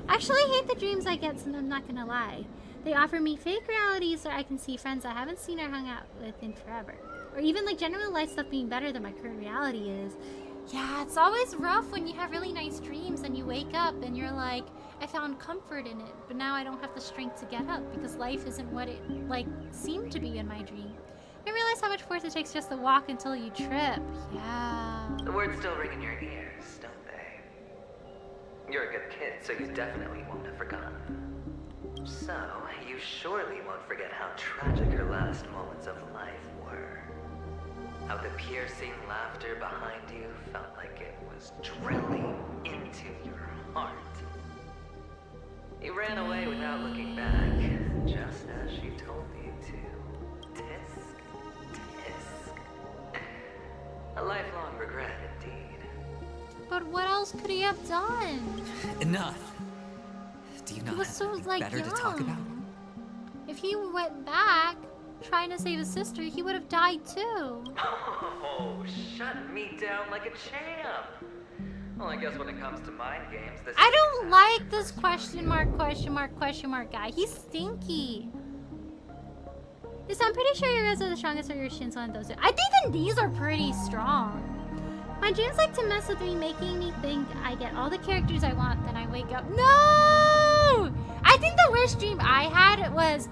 Speaker 2: Actually, I hate the dreams I get, so I'm not gonna lie. They offer me fake realities so I can see friends I haven't seen or hung out with in forever. Or even like general life stuff being better than my current reality is. Yeah, it's always rough when you have really nice dreams and you wake up and you're like, I found comfort in it, but now I don't have the strength to get up because life isn't what it like seemed to be in my dream. I realize how much force it takes just to walk until you trip. Yeah.
Speaker 10: The words still ring in your ears, don't they? You're a good kid, so you definitely won't have forgotten. So, you surely won't forget how tragic your last moments of life were. How the piercing laughter behind you felt like it was drilling into your heart. You ran away without looking back, just as she told you to. Tisk, tisk. A lifelong regret, indeed.
Speaker 2: But what else could he have done?
Speaker 9: Enough! Do you
Speaker 2: He
Speaker 9: not
Speaker 2: was
Speaker 9: have
Speaker 2: so
Speaker 9: something
Speaker 2: like
Speaker 9: better
Speaker 2: young.
Speaker 9: to talk about?
Speaker 2: If he went back trying to save his sister, he would have died too.
Speaker 10: Oh, shut me down like a champ. Well, I guess when it comes to mind games, this
Speaker 2: I don't like this question mark guy. He's stinky. Yes, I'm pretty sure your guys are the strongest or your shins one of those. I think the knees are pretty strong. My dreams like to mess with me, making me think I get all the characters I want, then I wake up. No! I think the worst dream I had was,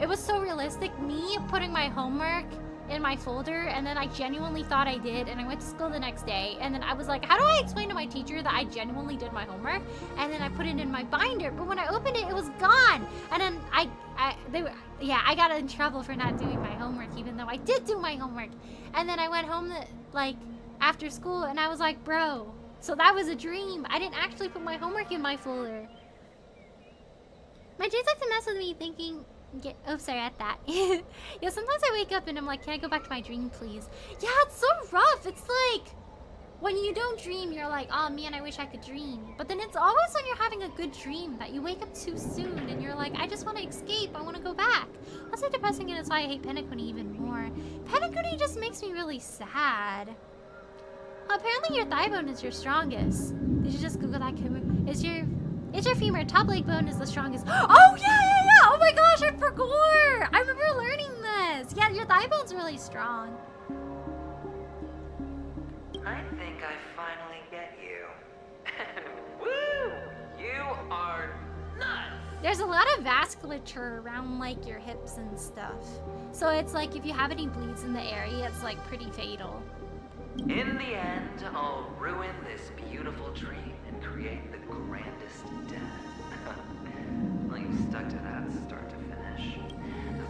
Speaker 2: it was so realistic. Me putting my homework in my folder, and then I genuinely thought I did, and I went to school the next day, and then I was like, how do I explain to my teacher that I genuinely did my homework? And then I put it in my binder, but when I opened it, it was gone. And then I got in trouble for not doing my homework, even though I did do my homework. And then I went home after school, and I was like, bro, so that was a dream. I didn't actually put my homework in my folder. My dreams like to mess with me, thinking, at that. Yeah, sometimes I wake up and I'm like, can I go back to my dream, please? Yeah, it's so rough. It's like, when you don't dream, you're like, oh man, I wish I could dream. But then it's always when you're having a good dream that you wake up too soon and you're like, I just want to escape. I want to go back. That's so depressing, and it's why I hate Penacony even more. Penacony just makes me really sad. Apparently your thigh bone is your strongest. Did you just Google that? Is your femur top leg bone is the strongest? Oh yeah! Oh my gosh, I forgot! I remember learning this. Yeah, Your thigh bone's really strong.
Speaker 10: I think I finally get you. Woo! You are nuts!
Speaker 2: There's a lot of vasculature around like your hips and stuff. So it's like if you have any bleeds in the area, it's like pretty fatal.
Speaker 10: In the end, I'll ruin this beautiful dream and create the grandest death. Well, you stuck to that start to finish.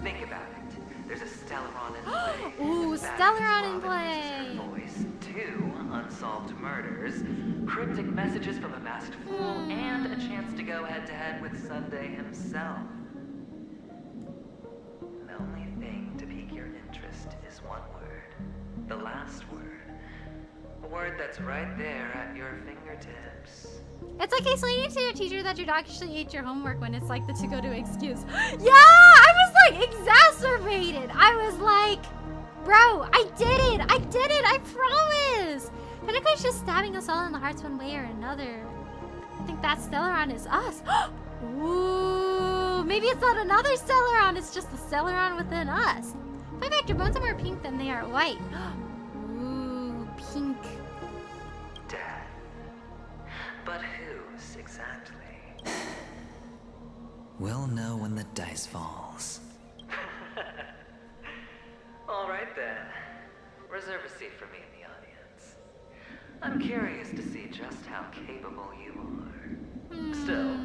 Speaker 10: Think about it. There's a Stellaron in play.
Speaker 2: Ooh, Stellaron in play!
Speaker 10: Voice, 2 unsolved murders, cryptic messages from a masked fool, and a chance to go head-to-head with Sunday himself. The only thing to pique your interest is one word. The last word. A word that's right there at your fingertips.
Speaker 2: It's like explaining to your teacher that your dog actually ate your homework when it's like the to-go-to excuse. Yeah! I was like exacerbated. I was like, bro, I did it! I promise! Penteco's just stabbing us all in the hearts one way or another. I think that Stellaron is us. Ooh, maybe it's not another Stellaron, it's just the Stellaron within us. 5-factor bones are more pink than they are white. Ooh, pink.
Speaker 10: Dad. But whose exactly?
Speaker 9: We'll know when the dice falls.
Speaker 10: All right then. Reserve a seat for me in the audience. I'm curious to see just how capable you are. Still,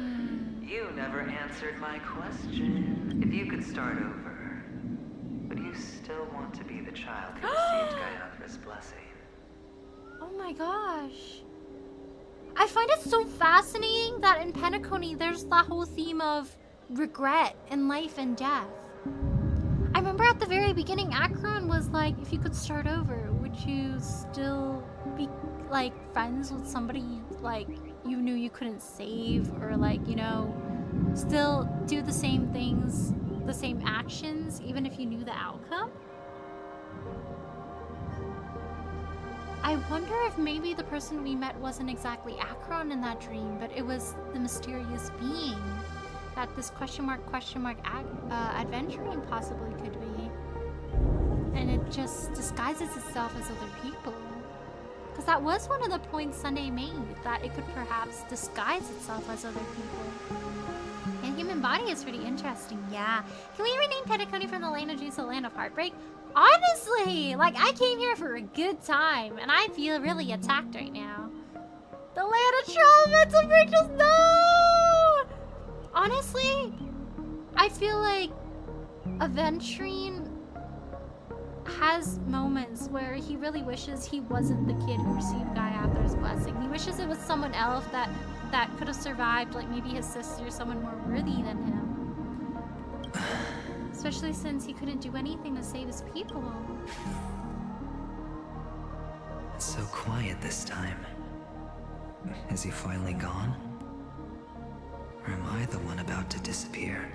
Speaker 10: you never answered my question. If you could start over, would you still want to be the child who received Gaiathra's blessing?
Speaker 2: Oh my gosh. I find it so fascinating that in Pentaconi there's that whole theme of regret in life and death. I remember at the very beginning Akron was like, if you could start over, would you still be like friends with somebody like you knew you couldn't save, or like, you know, still do the same things, the same actions even if you knew the outcome? I wonder if maybe the person we met wasn't exactly Akron in that dream, but it was the mysterious being that this question mark adventuring possibly could be. And it just disguises itself as other people. Because that was one of the points Sunday made, that it could perhaps disguise itself as other people. And human body is pretty interesting, yeah. Can we rename Pentaconi from the land of dreams to the land of heartbreak? Honestly, like, I came here for a good time, and I feel really attacked right now. The land of trauma, Rachel's, no! Honestly, I feel like Aventurine has moments where he really wishes he wasn't the kid who received Gaiathra's blessing. He wishes it was someone else that could have survived, like maybe his sister, someone more worthy than him. Especially since he couldn't do anything to save his people.
Speaker 9: It's so quiet this time. Is he finally gone? Or am I the one about to disappear?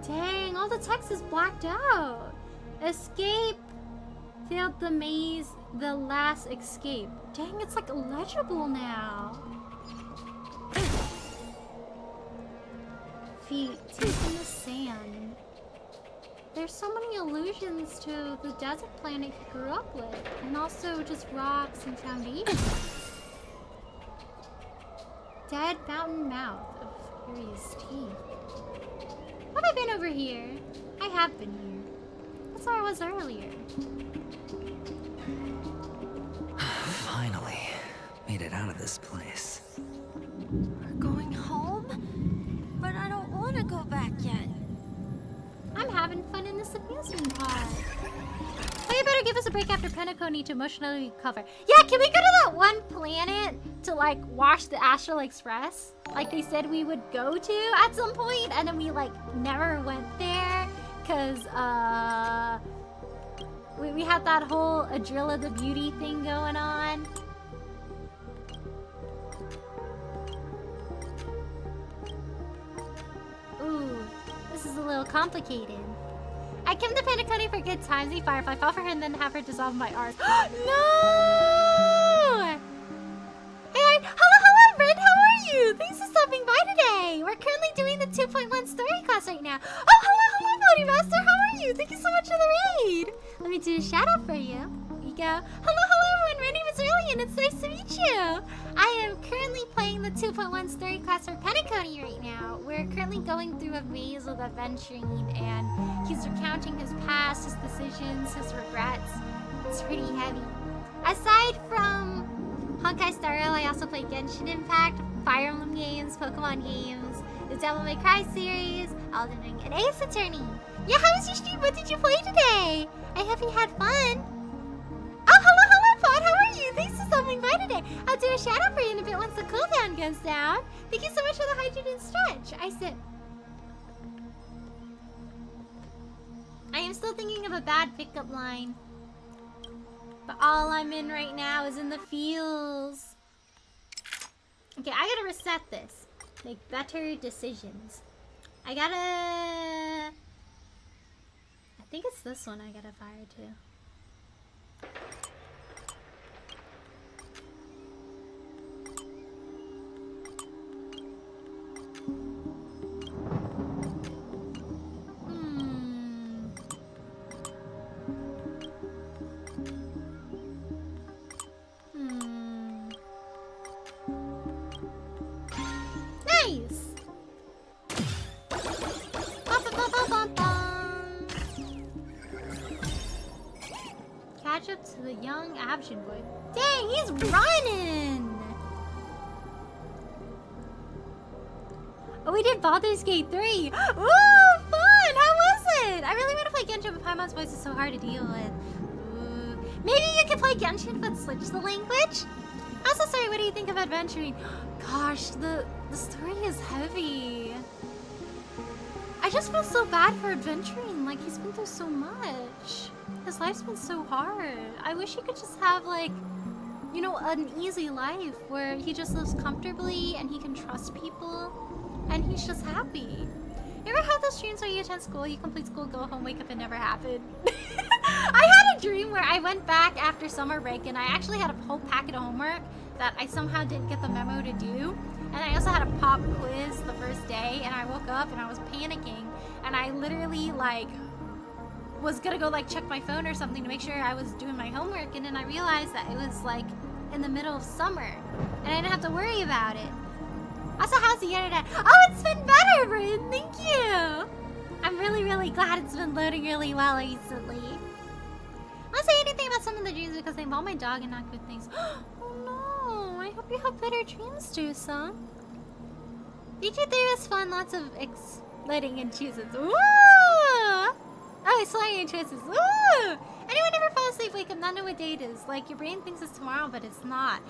Speaker 2: Dang, all the text is blacked out. Escape. Failed the maze, the last escape. Dang, it's like illegible now. Feet, teeth in the sand. There's so many allusions to the desert planet he grew up with, and also just rocks and foundations. Dead mountain mouth of furious teeth. Have I been over here? I have been here. That's where I was earlier.
Speaker 9: Finally, made it out of this place.
Speaker 11: We're going home? But I don't want to go back yet.
Speaker 2: I'm having fun in this amusement park. Well, you better give us a break after Pentaconi to emotionally recover. Yeah, can we go to that one planet to, like, wash the Astral Express? Like they said we would go to at some point, and then we, like, never went there. Because, we had that whole Adrilla the Beauty thing going on. Ooh, this is a little complicated. I came to Pentaconi for good times. The Firefly fall for her and then have her dissolve my art. No! Hey, hello, friend. How are you? Thanks for stopping by today. We're currently doing the the 2.1 story class right now. Oh, hello, Pony Master. How are you? Thank you so much for the raid. Let me do a shout out for you. Here you go. Hello, everyone. My name is Riley, and it's nice to meet you. I am currently playing the 2.1 story class for Penacony right now. We're currently going through a maze of adventuring, and he's recounting his past, his decisions, his regrets. It's pretty heavy. Aside from Honkai Star Rail, I also play Genshin Impact, Fire Emblem games, Pokemon games, the Devil May Cry series, Elden Ring, and Ace Attorney. Yeah, how was your stream? What did you play today? I hope you had fun. Oh, hello, Pod. How are you? Thanks for stopping by today. I'll do a shout out for you in a bit once the cooldown goes down. Thank you so much for the hydrated stretch. I sip. I am still thinking of a bad pickup line. But all I'm in right now is in the feels. Okay, I gotta reset this. Make better decisions. I think it's this one I gotta fire to. Nice! Catch up to the young Abshin boy. Dang, he's running! Oh, we did Baldur's Gate 3! Ooh, fun! How was it? I really want to play Genshin, but Paimon's voice is so hard to deal with. Ooh. Maybe you could play Genshin but switch the language? Also, sorry, what do you think of adventuring? Gosh, the story is heavy. I just feel so bad for adventuring. Like, he's been through so much. His life's been so hard. I wish he could just have, like, you know, an easy life where he just lives comfortably and he can trust people and he's just happy. You ever have those streams where you attend school, you complete school, go home, wake up, and never happened? I had a dream where I went back after summer break and I actually had a whole packet of homework that I somehow didn't get the memo to do. And I also had a pop quiz the first day, and I woke up and I was panicking, and I literally, like, was gonna go, like, check my phone or something to make sure I was doing my homework, and then I realized that it was, like, in the middle of summer, and I didn't have to worry about it. Also, how's the internet? Oh, it's been better, Bryn! Thank you! I'm really, really glad it's been loading really well recently. I won't say anything about some of the dreams because they involve my dog and not good things. Oh no, I hope you have better dreams, Jusa. DG3 was fun, lots of exploding and choices. Woo! Oh, sliding and choices. Woo! Anyone ever fall asleep, wake up, not know what date is? Like, your brain thinks it's tomorrow, but it's not.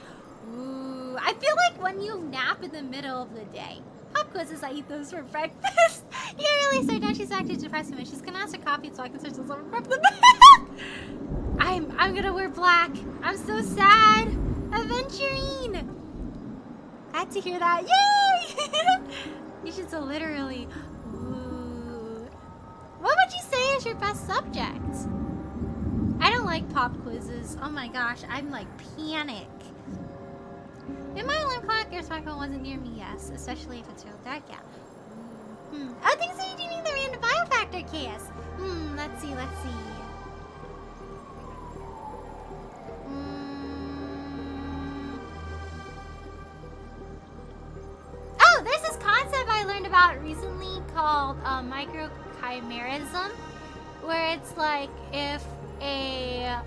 Speaker 2: Ooh, I feel like when you nap in the middle of the day. Pop quizzes, I eat those for breakfast. Yeah, really, so don't she's actually depressed me. She's gonna ask her coffee so I can search those over prep them. I'm gonna wear black. I'm so sad. Adventuring. Glad to hear that. Yay! You should so literally. Ooh. What would you say is your best subject? I don't like pop quizzes. Oh my gosh, I'm like panic. In my alarm clock, your smartphone wasn't near me, yes. Especially if it's real dark out. Oh, thanks for redeeming the random biofactor case. Let's see. Oh, there's this concept I learned about recently called microchimerism, where it's like if a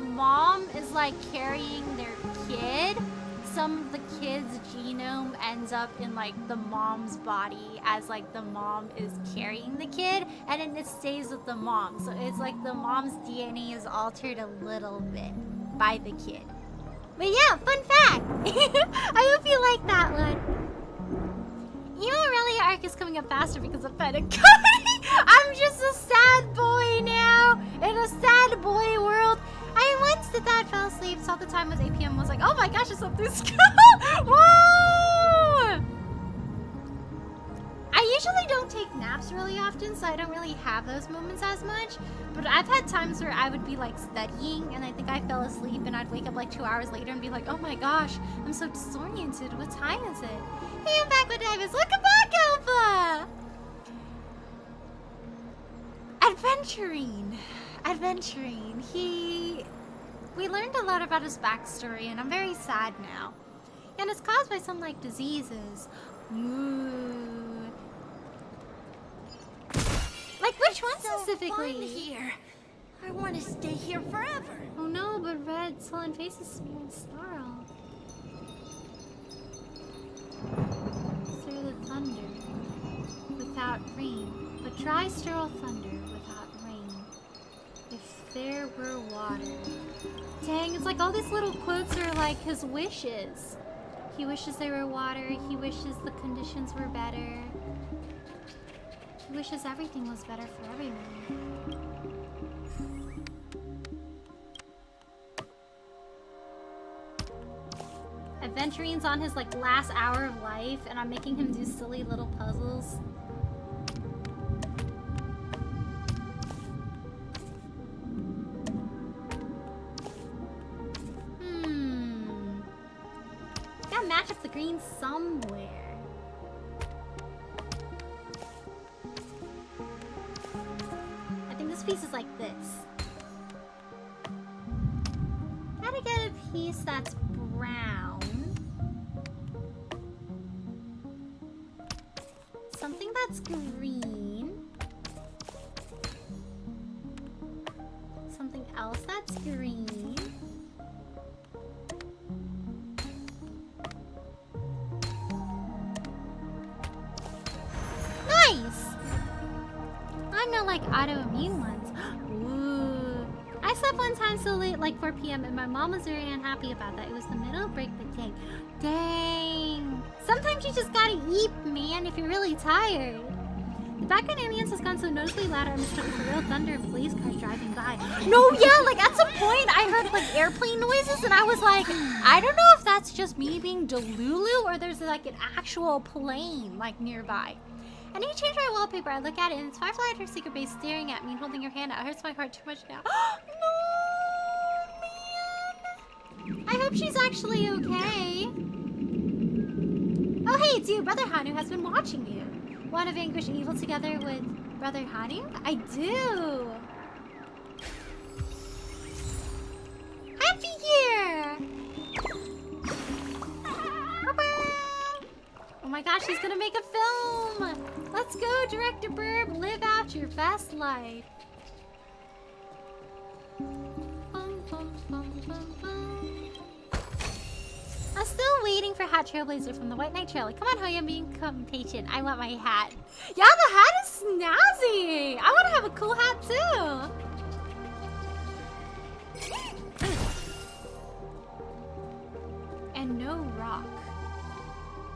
Speaker 2: mom is like carrying their kid, some of the kid's genome ends up in like the mom's body as like the mom is carrying the kid, and then it stays with the mom. So it's like the mom's DNA is altered a little bit by the kid. But yeah, fun fact. I hope you like that one. Emo Aurelia arc is coming up faster because of Penacony. I'm just a sad boy now in a sad boy world. I once did that, fell asleep, saw the time was 8 p.m. was like, oh my gosh, it's up through school. Whoa! I usually don't take naps really often, so I don't really have those moments as much. But I've had times where I would be like studying and I think I fell asleep and I'd wake up like 2 hours later and be like, oh my gosh, I'm so disoriented. What time is it? Hey, I'm back with Davis. Welcome back, Alpha! Adventuring. We learned a lot about his backstory, and I'm very sad now. And it's caused by some, like, diseases. Ooh. Like, which one specifically?
Speaker 11: Fun here. I want to stay here forever.
Speaker 2: Oh no, but red sullen faces smearing snarl. Through the thunder, without rain, but dry sterile thunder without rain. If there were water. Dang, it's like all these little quotes are like his wishes. He wishes there were water, he wishes the conditions were better. He wishes everything was better for everyone. Adventuring's on his like last hour of life, and I'm making him do silly little puzzles. Gotta match up the green somewhere. I think this piece is like this. Gotta get a piece that's brown. Something that's green. Something else that's green. Nice! I'm not like autoimmune ones. Ooh. I slept one time so late, like 4 p.m. and my mom was very unhappy about that. It was the middle of break, but dang. Sometimes you just gotta eat, man, if you're really tired. The background ambience has gone so noticeably louder, I mistook it for real thunder and police cars driving by. No, yeah, like at some point I heard like airplane noises and I was like, I don't know if that's just me being delulu or there's like an actual plane like nearby. I need to change my wallpaper. I look at it and it's Firefly at her secret base staring at me and holding her hand out. It hurts my heart too much now. No, man. I hope she's actually okay. Oh, hey, it's you. Brother Hanu has been watching you. Want to vanquish evil together with Brother Hanu? I do. Happy Year! Oh my gosh, he's gonna make a film! Let's go, Director Burb! Live out your best life! Bum, bum, bum, bum, bum. I'm still waiting for Hat Trailblazer from the White Knight Trail. Come on, Hoya, I'm being patient. I want my hat. Yeah, the hat is snazzy! I want to have a cool hat too! And no rock.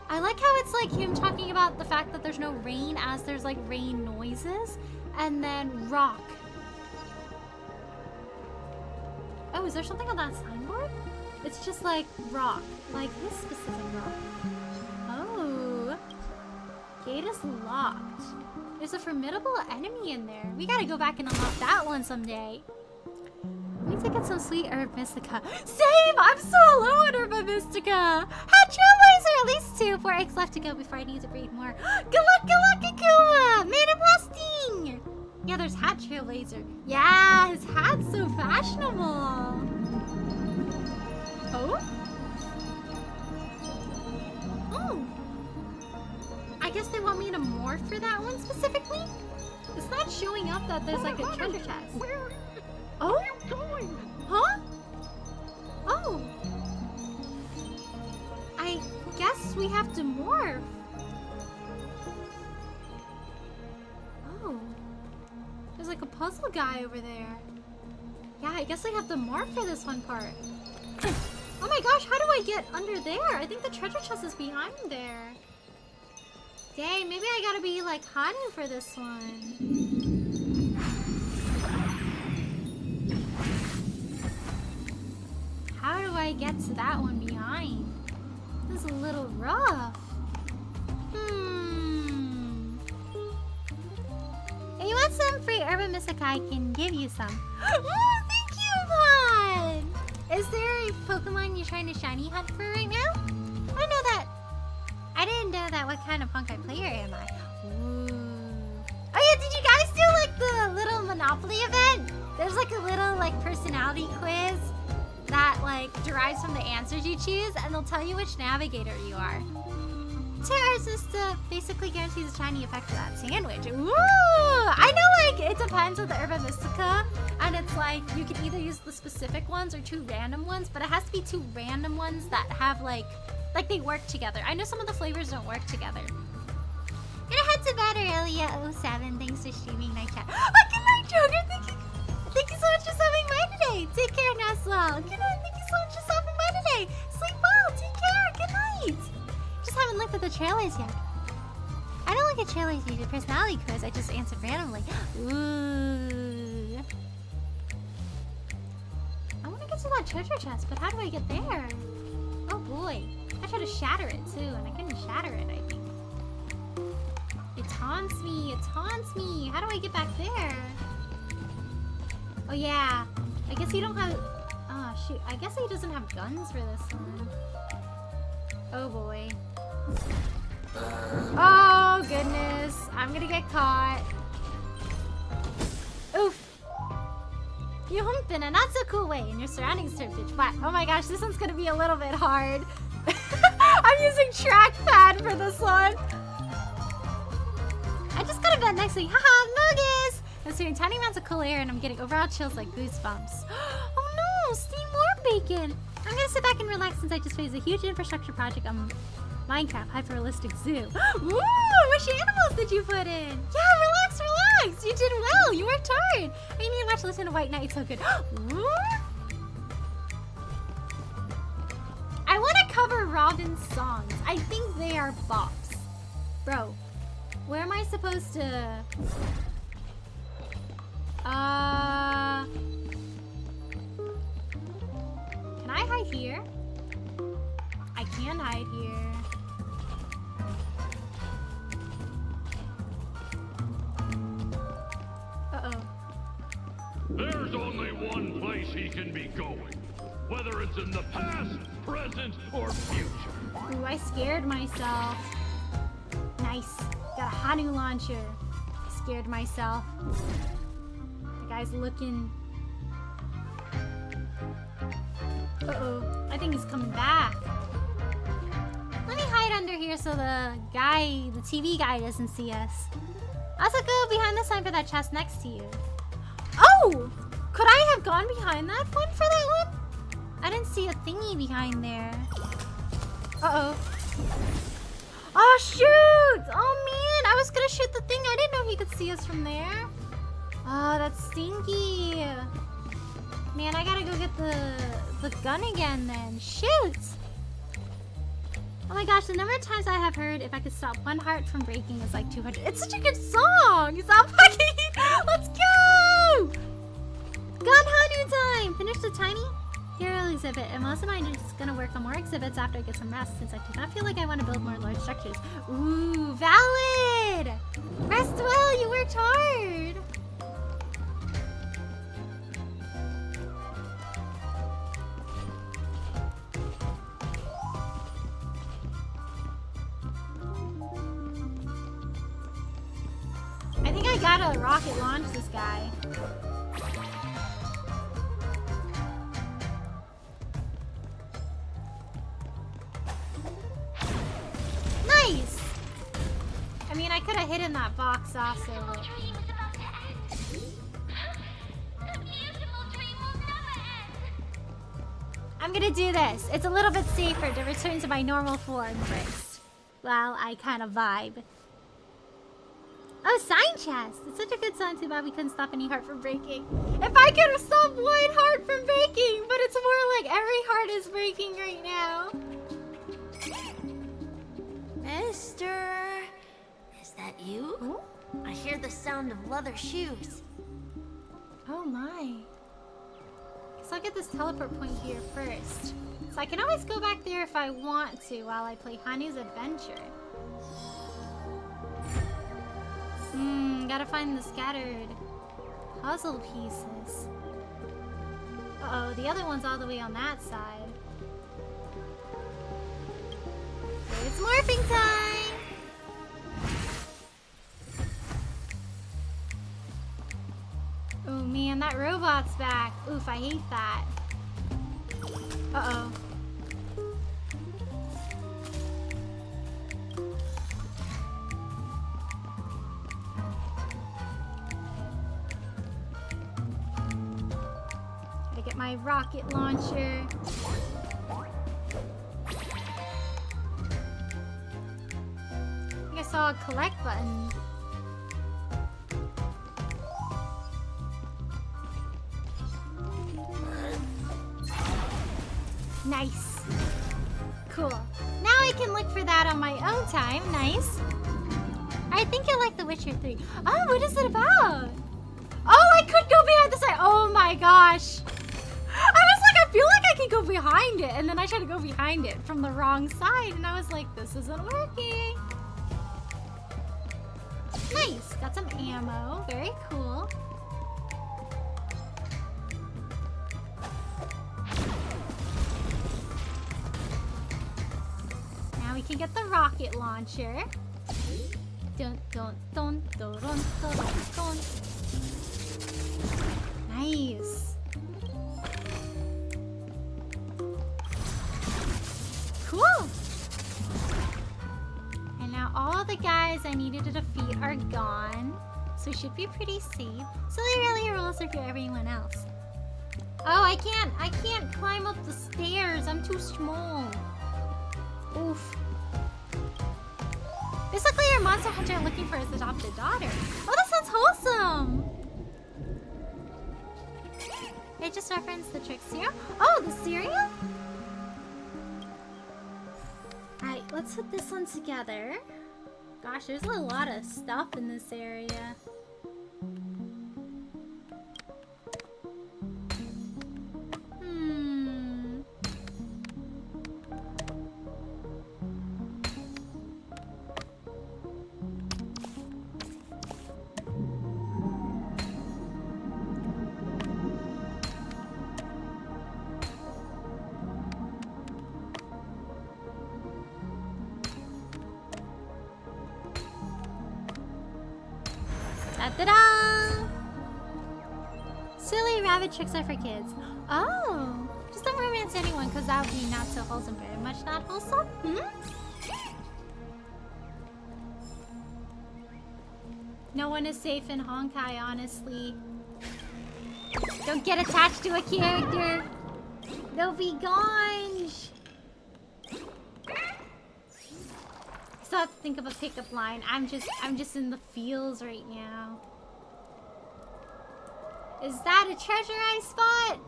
Speaker 2: I like how it's like him talking about the fact that there's no rain as there's like rain noises, and then rock. Oh, is there something on that signboard? It's just like rock, like this specific rock. Oh, gate is locked. There's a formidable enemy in there. We gotta go back and unlock that one someday. Let me take in some sweet herb mystica. Same! I'm so low on herba mystica! Hat Trailblazer! At least 2, 4 eggs left to go before I need to breed more. Good luck, Akuma! Mana blasting! Yeah, there's Hat Trailblazer. Yeah, his hat's so fashionable. Oh? Oh. I guess they want me to morph for that one specifically? It's not showing up that there's like a treasure chest. Oh? Huh? Oh. I guess we have to morph. Oh. There's like a puzzle guy over there. Yeah, I guess I have to morph for this one part. Oh my gosh, how do I get under there? I think the treasure chest is behind there. Dang, maybe I gotta be like Hanu for this one. How do I get to that one behind? This is a little rough. If you want some free Urban Mystica, I can give you some. Oh, thank you, Vaughn! Is there a Pokemon you're trying to shiny hunt for right now? I know that. I didn't that what kind of Honkai player am I? Ooh. Oh yeah, did you guys do like the little Monopoly event? There's like a little like personality quiz that like derives from the answers you choose, and they'll tell you which navigator you are. Terra's is to basically guarantee the shiny effect of that sandwich. Ooh! I know like it depends with the Urba Mystica, and it's like you can either use the specific ones or 2 random ones, but it has to be 2 random ones that have like they work together. I know some of the flavors don't work together. Gonna head to bed early at 07. Thanks for streaming night chat. Oh, good night, Joker. Thank you so much for stopping by today. Take care, Naswell. Good night. Thank you so much for stopping by today. Sleep well. Take care. Good night. Just haven't looked at the trailers yet. I don't look at trailers due to personality quiz. I just answered randomly. Ooh. I want to get to that treasure chest, but how do I get there? Oh boy. I tried to shatter it too, and I couldn't shatter it, I think. It taunts me. It taunts me. How do I get back there? Oh yeah. I guess he don't have... Oh shoot. I guess he doesn't have guns for this one. Oh boy. Oh goodness. I'm gonna get caught. Oof. You hump in a not so cool way and your surroundings turn pitch black. Oh my gosh, this one's gonna be a little bit hard. I'm using trackpad for this one. I just got a bed next week. Haha, Mogus! I'm seeing tiny amounts of cool air and I'm getting overall chills like goosebumps. Oh no, steam more bacon! I'm gonna sit back and relax since I just faced a huge infrastructure project on Minecraft Hyper-Realistic Zoo. Ooh, which animals did you put in? Yeah, relax, relax! You did well, you worked hard! I need to watch Listen to White Knight, so good. Ooh. I want to cover Robin's songs. I think they are bops. Bro, where am I supposed to... Can I hide here? I can hide here. Uh-oh.
Speaker 14: There's only one place he can be going. Whether it's in the past, present, or future.
Speaker 2: Ooh, I scared myself. Nice. Got a Hanu launcher. Scared myself. The guy's looking. Uh-oh. I think he's coming back. Let me hide under here so the TV guy doesn't see us. Also go behind the sign for that chest next to you. Oh! Could I have gone behind that one for that one? I didn't see a thingy behind there. Uh-oh. Oh, shoot! Oh, man! I was gonna shoot the thing. I didn't know he could see us from there. Oh, that's stinky. Man, I gotta go get the gun again then. Shoot! Oh my gosh, the number of times I have heard if I could stop one heart from breaking is like 200. It's such a good song! Stop fucking... Let's go! Gun Hanu time! Finish the tiny hero exhibit, and most of mine are just gonna work on more exhibits after I get some rest, since I do not feel like I want to build more large structures. Ooh, valid! Rest well, you worked hard! I think I gotta rocket launch this guy. Nice! I mean, I could have hidden that box also. But... I'm gonna do this. It's a little bit safer to return to my normal form first. Well, I kind of vibe. Oh, Sign Chest! It's such a good song, too bad we couldn't stop any heart from breaking. If I could have stopped one heart from breaking, but it's more like every heart is breaking right now.
Speaker 11: Mister, is that you? Ooh? I hear the sound of leather shoes.
Speaker 2: Oh my. Guess I'll get this teleport point here first. So I can always go back there if I want to while I play Hanu's adventure. Gotta find the scattered puzzle pieces. Uh-oh, the other one's all the way on that side. It's morphing time! man, that robot's back. Oof, I hate that. Uh-oh. Gotta get my rocket launcher. I think I saw a collect button. Nice. Cool. Now I can look for that on my own time. Nice. I think you'll like The Witcher 3. Oh, what is it about? Oh, I could go behind the side. Oh my gosh. I was like, I feel like I can go behind it. And then I tried to go behind it from the wrong side. And I was like, this isn't working. Nice. Got some ammo. Very cool. Now we can get the rocket launcher. Dun, dun, dun, dun, dun, dun, dun. Nice. Cool. And now all the guys I needed to defeat are gone. So we should be pretty safe. So they really rules are for everyone else. Oh, I can't climb up the stairs. I'm too small. Oof. Basically, your monster hunter looking for his adopted daughter. Oh, that sounds wholesome. They just referenced the trick cereal. Oh, the cereal? Alright, let's put this one together. Gosh, there's a lot of stuff in this area. Ta-da! Silly rabbit tricks are for kids. Oh, just don't romance anyone, because that would be not so wholesome. Very much not wholesome. No one is safe in Honkai, honestly. Don't get attached to a character. They'll be gone. Still have to think of a pickup line. I'm just in the feels right now. Is that a treasure I spot?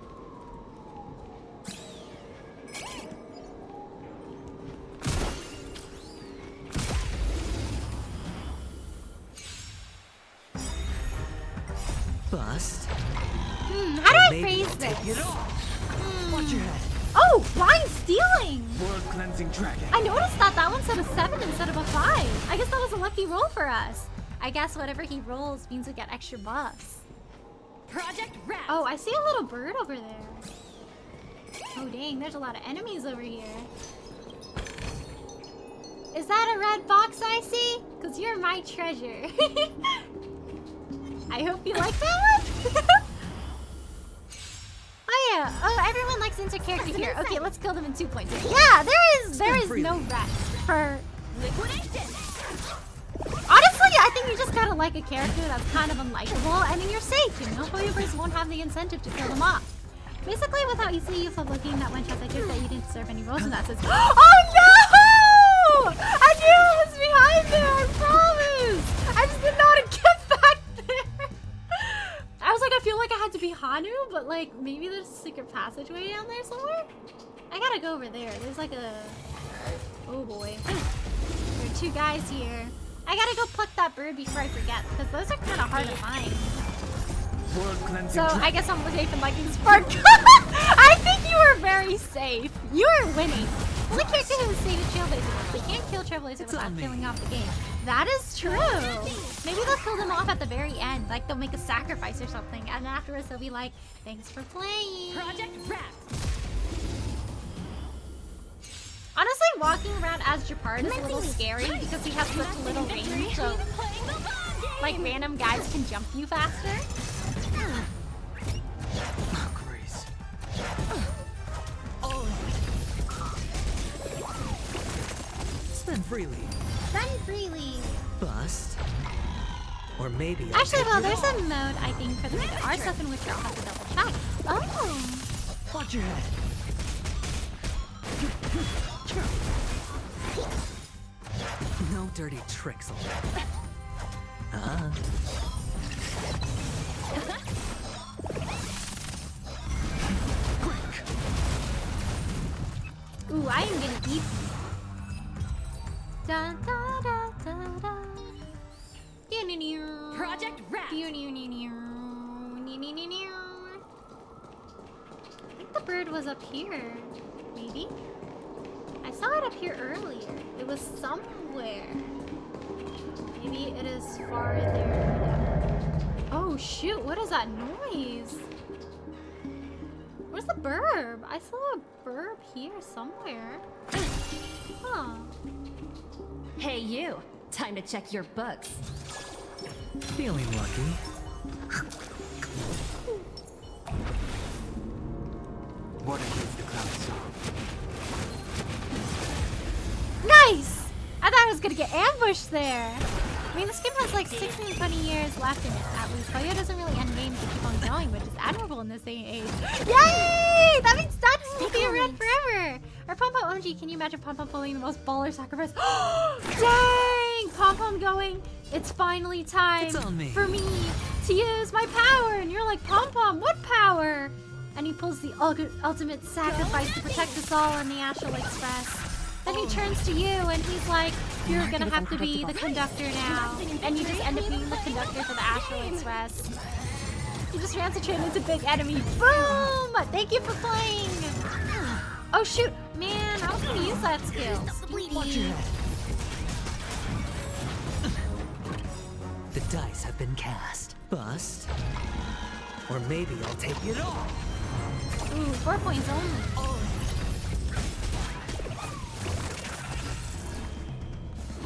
Speaker 9: Bust.
Speaker 2: How do I phrase this?
Speaker 9: Watch your head.
Speaker 2: Oh, blind stealing!
Speaker 12: World cleansing dragon.
Speaker 2: I noticed that one said a 7 instead of a 5. I guess that was a lucky roll for us. I guess whatever he rolls means we get extra buffs.
Speaker 11: Project Rat.
Speaker 2: Oh, I see a little bird over there. Oh dang, there's a lot of enemies over here. Is that a red box I see? Cause you're my treasure. I hope you like that one. Oh yeah, oh everyone likes inter-character here. Okay, let's kill them in 2 points. Yeah, there is no rest for
Speaker 11: liquidation.
Speaker 2: Honestly, I think you just gotta like a character that's kind of unlikable, and then you're safe, you know? Players won't have the incentive to kill them off. Basically, with how easily you flip looking that one shot that gives that you didn't deserve any rolls in that says, oh no! I knew it was behind there, I promise! I just did not get back there. I was like, I feel like I had to be Hanu, but like, maybe there's a secret passageway down there somewhere? I gotta go over there. There's like a... Oh boy. There are 2 guys here. I gotta go pluck that bird before I forget, because those are kind of hard to find. So I guess I'm safe in liking Spark. I think you were very safe. You are winning. Only character who was safe is Trailblazer. They can't kill Trailblazer without killing off the game. That is true. Maybe they'll kill them off at the very end. Like they'll make a sacrifice or something, and afterwards they'll be like, "Thanks for playing."
Speaker 11: Project Rat.
Speaker 2: Honestly, walking around as Japard is a little scary because he has such little range, so like random guys can jump you faster.
Speaker 9: freely.
Speaker 2: Run freely.
Speaker 9: Bust. Or maybe I'll
Speaker 2: Actually,
Speaker 9: take
Speaker 2: well,
Speaker 9: it
Speaker 2: there's
Speaker 9: all.
Speaker 2: a mode, I think, for the rated R stuff in which I'll have to double check. Oh.
Speaker 9: Watch your head. No dirty tricks allowed.
Speaker 2: Ooh, I am getting deep. Da da da da da.
Speaker 13: Project Wrap.
Speaker 2: I think the bird was up here. Maybe? I saw it up here earlier. It was somewhere. Maybe it is farther down. Oh shoot, what is that noise? Where's the burb? I saw a burb here somewhere. Huh.
Speaker 13: Hey, you. Time to check your books.
Speaker 9: Feeling lucky.
Speaker 12: What against the cloud saw?
Speaker 2: Nice! I thought I was gonna get ambushed there. I mean, this game has like 16, 20 years left in it, at least. Koyo doesn't really end games to keep on going, which is admirable in this day and age. Yay! That means that will be around forever! Or Pom Pom, OMG, can you imagine Pom Pom pulling the most baller sacrifice? Dang! Pom Pom going, it's finally time for me to use my power! And you're like, Pom Pom, what power? And he pulls the ultimate sacrifice to protect us all on the Astral Express. Then he turns to you and he's like, you're gonna have to be the conductor now. And you just end up being the conductor for the Astral Express. You just concentrate into big enemy. Boom! Thank you for playing! Oh shoot! Man, I was gonna use that skill.
Speaker 9: Watch your head. The dice have been cast. Bust. Or maybe I'll take it all.
Speaker 2: Ooh, 4 points only.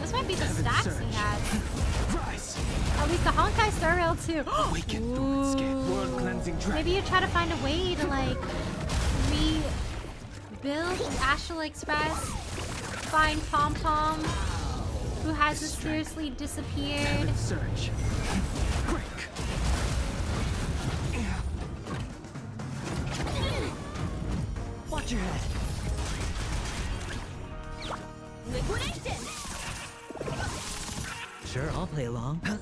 Speaker 2: This might be the stacks he has. At least the Honkai Star Rail too. Maybe you try to find a way to like rebuild Astral Express. Find Pom Pom, who has mysteriously disappeared.
Speaker 12: Search.
Speaker 9: Watch your head.
Speaker 13: Liquidation.
Speaker 9: Sure, I'll play along.
Speaker 2: And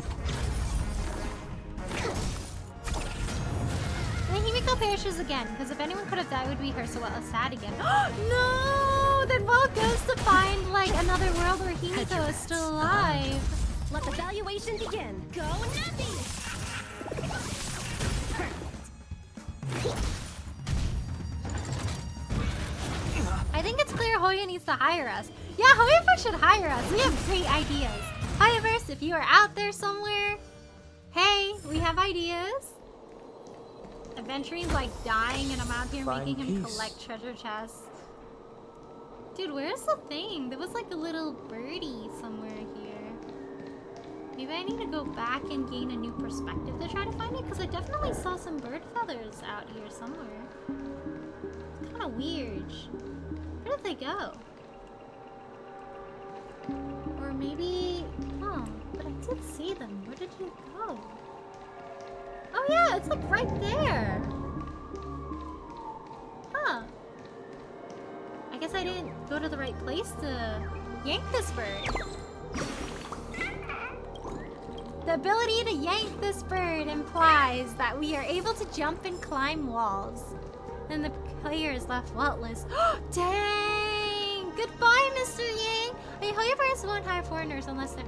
Speaker 2: then Himiko perishes again, because if anyone could have died, it would be her, so sad again. No! Then Will goes to find, like, another world where Himiko is still alive.
Speaker 13: Let the valuation begin. Go Nappy!
Speaker 2: I think it's clear Hoya needs to hire us. Yeah, Hoyaverse should hire us. We have great ideas. Hoyaverse, if you are out there somewhere, hey, we have ideas. Adventuring's like dying and I'm out here making him collect treasure chests. Dude, where's the thing? There was like a little birdie somewhere here. Maybe I need to go back and gain a new perspective to try to find it, because I definitely saw some bird feathers out here somewhere. It's kind of weird. Where did they go? Or maybe... Oh, but I did see them. Where did you go? Oh yeah, it's like right there. Huh. I guess I didn't go to the right place to yank this bird. The ability to yank this bird implies that we are able to jump and climb walls. Then the player is left faultless. Dang! Goodbye, Mr. Yang! I mean, Hoyaverse won't hire foreigners unless they're...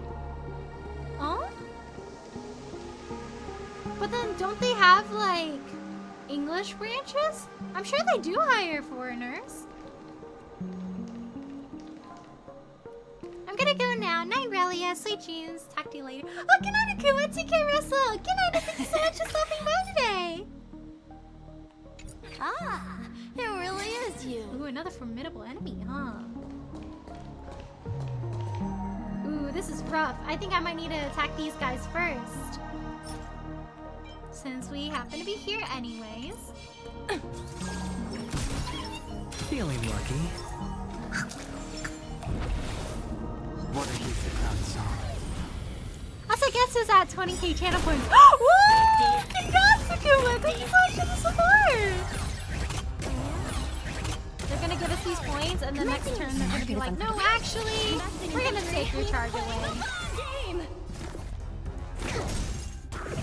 Speaker 2: Oh? But then don't they have, like, English branches? I'm sure they do hire foreigners. I'm gonna go now. Night, Relia. Sweet dreams. Talk to you later. Oh, good night, Akuma. TK Russell. Good night. Thank you so much for stopping by today.
Speaker 11: Ah, it really is you.
Speaker 2: Ooh, another formidable enemy, huh? Ooh, this is rough. I think I might need to attack these guys first. Since we happen to be here anyways.
Speaker 9: Feeling lucky.
Speaker 12: What a he's the clown song.
Speaker 2: Also, guess who's at 20k channel points? Woo! Congrats, Akuma! Thank you so much for the support! They're gonna give us these points, and the next turn they're gonna be like, no, actually, we're gonna take your charge away.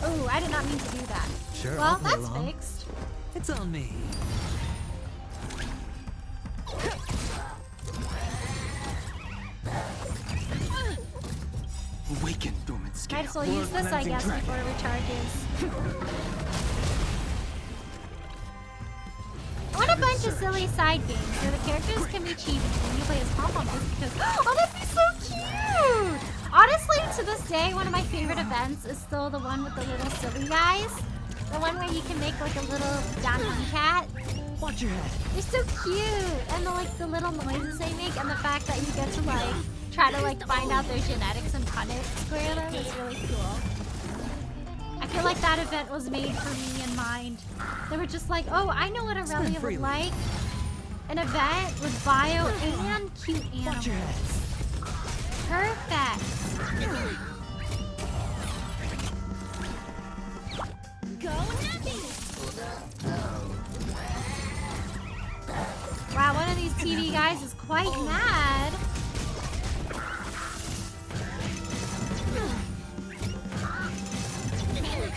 Speaker 2: Oh, I did not mean to do that.
Speaker 9: Sure,
Speaker 2: Well,
Speaker 9: I'll play
Speaker 2: that's
Speaker 9: along.
Speaker 2: fixed.
Speaker 9: It's on me.
Speaker 12: Awaken, dormant scale.
Speaker 2: Might as well use this, I guess, before it recharges. I want a bunch of silly side games where the characters can be chibi when you play as pom-pom just because. Oh, that'd be so cute! Honestly, to this day, one of my favorite events is still the one with the little silly guys. The one where you can make like a little dancing cat.
Speaker 9: Watch your head.
Speaker 2: They're so cute, and the little noises they make, and the fact that you get to like try to like find out their genetics and pun it, square them is really cool. I feel like that event was made for me in mind. They were just like, oh, I know what Aurelia would like. An event with bio and cute animals.
Speaker 9: Watch your head.
Speaker 2: Perfect.
Speaker 11: Go nappy!
Speaker 2: Wow, one of these TV guys is quite mad.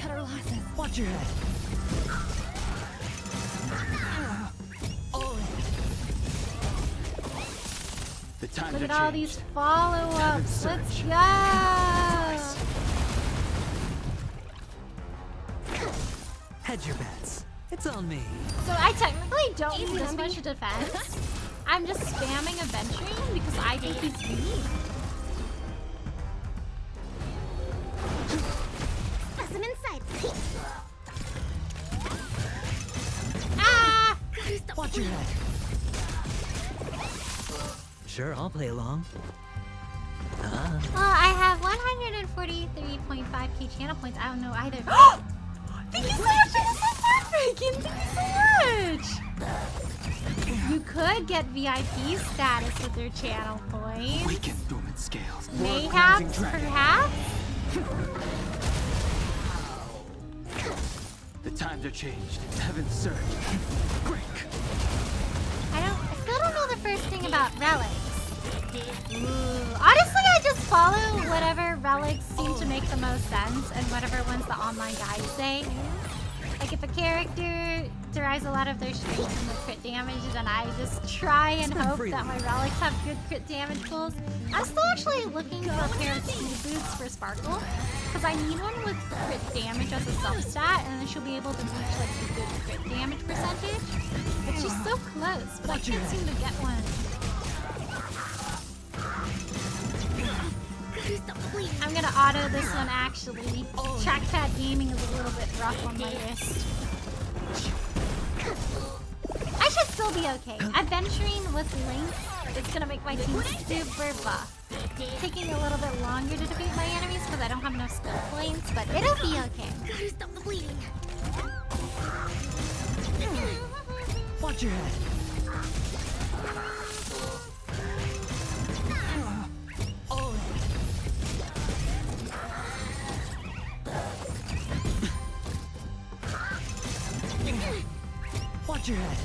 Speaker 11: Cut our losses.
Speaker 9: Watch your head.
Speaker 12: The times
Speaker 2: Look
Speaker 12: are
Speaker 2: at all
Speaker 12: changed.
Speaker 2: these follow-ups. Let's go.
Speaker 9: Hedge your bets. It's on me.
Speaker 2: So I technically don't need this much defense. I'm just spamming Adventuring because I think he's unique.
Speaker 11: Specimen sight.
Speaker 2: Ah!
Speaker 9: Watch your head. Sure, I'll play along.
Speaker 2: Well, I have 143.5k channel points. I don't know either. Thank you so much for the support, Reagan. Thank you so much. You could get VIP status with your channel points.
Speaker 12: Awaken, dormant scales.
Speaker 2: Mayhaps, perhaps?
Speaker 12: The times are changed. Heaven surge. Break.
Speaker 2: I still don't know the first thing about relics. Ooh. Honestly, I just follow whatever relics seem to make the most sense and whatever ones the online guides say. Like if a character derives a lot of their strength from the crit damage, then I just try and hope that my relics have good crit damage pulls. I'm still actually looking for a pair of speed boots for Sparkle, because I need one with crit damage as a sub-stat, and then she'll be able to reach like a good crit damage percentage. But she's so close, but I can't seem to get one. I'm gonna auto this one actually. Trackpad gaming is a little bit rough on my wrist. I should still be okay. Adventuring with Link is gonna make my team super buff. Taking a little bit longer to defeat my enemies because I don't have enough skill points, but it'll be okay.
Speaker 11: Stop the bleeding.
Speaker 9: Watch your head. Watch your head.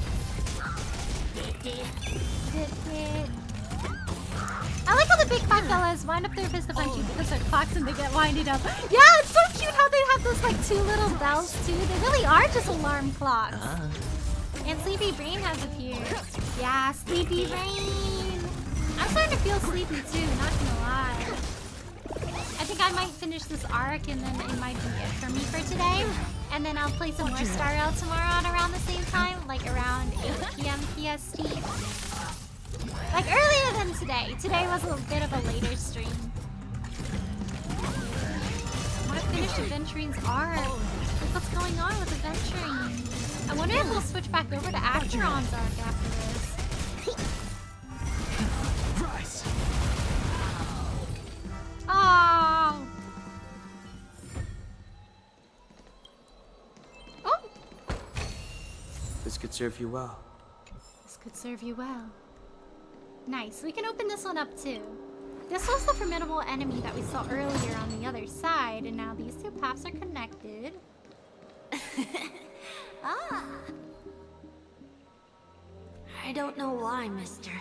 Speaker 2: I like how the big fat fellas wind up their fist to punch you because they're clocks and they get winded up. Yeah, it's so cute how they have those like two little bells too. They really are just alarm clocks. And Sleepy Brain has appeared. Yeah, Sleepy Brain. I'm starting to feel sleepy too, not gonna lie. I think I might finish this arc and then it might be it for me for today. And then I'll play some more Star Rail tomorrow at around the same time, like around 8 p.m. PST. Like earlier than today. Today was a bit of a later stream. I want to finish Adventuring's arc. Like what's going on with Adventuring? I wonder if we'll switch back over to Acheron's arc after this.
Speaker 12: Rise.
Speaker 2: Oh. Oh.
Speaker 12: This could serve you well.
Speaker 2: This could serve you well. Nice. We can open this one up too. This was the formidable enemy that we saw earlier on the other side, and now these two paths are connected.
Speaker 11: Ah. I don't know why, mister,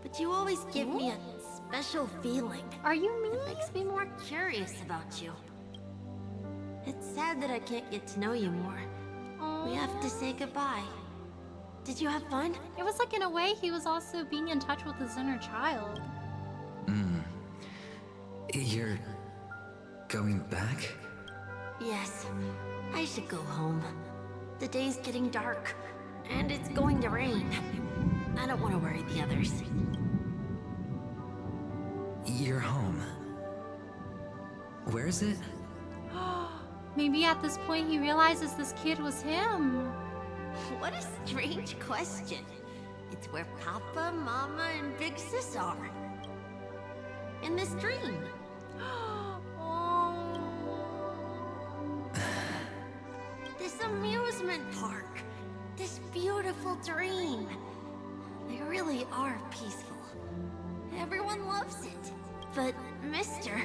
Speaker 11: but you always give me a special feeling.
Speaker 2: Are you mean?
Speaker 11: It makes me more curious about you. It's sad that I can't get to know you more. We have to say goodbye. Did you have fun?
Speaker 2: It was like, in a way, he was also being in touch with his inner child.
Speaker 9: You're going back?
Speaker 11: Yes, I should go home. The day's getting dark, and it's going to rain. I don't want to worry the others.
Speaker 9: You're home. Where is it?
Speaker 2: Maybe at this point he realizes this kid was him.
Speaker 11: What a strange question. It's where Papa, Mama, and Big Sis are. In this dream. This amusement park. This beautiful dream. They really are peaceful. Everyone loves it. But, mister,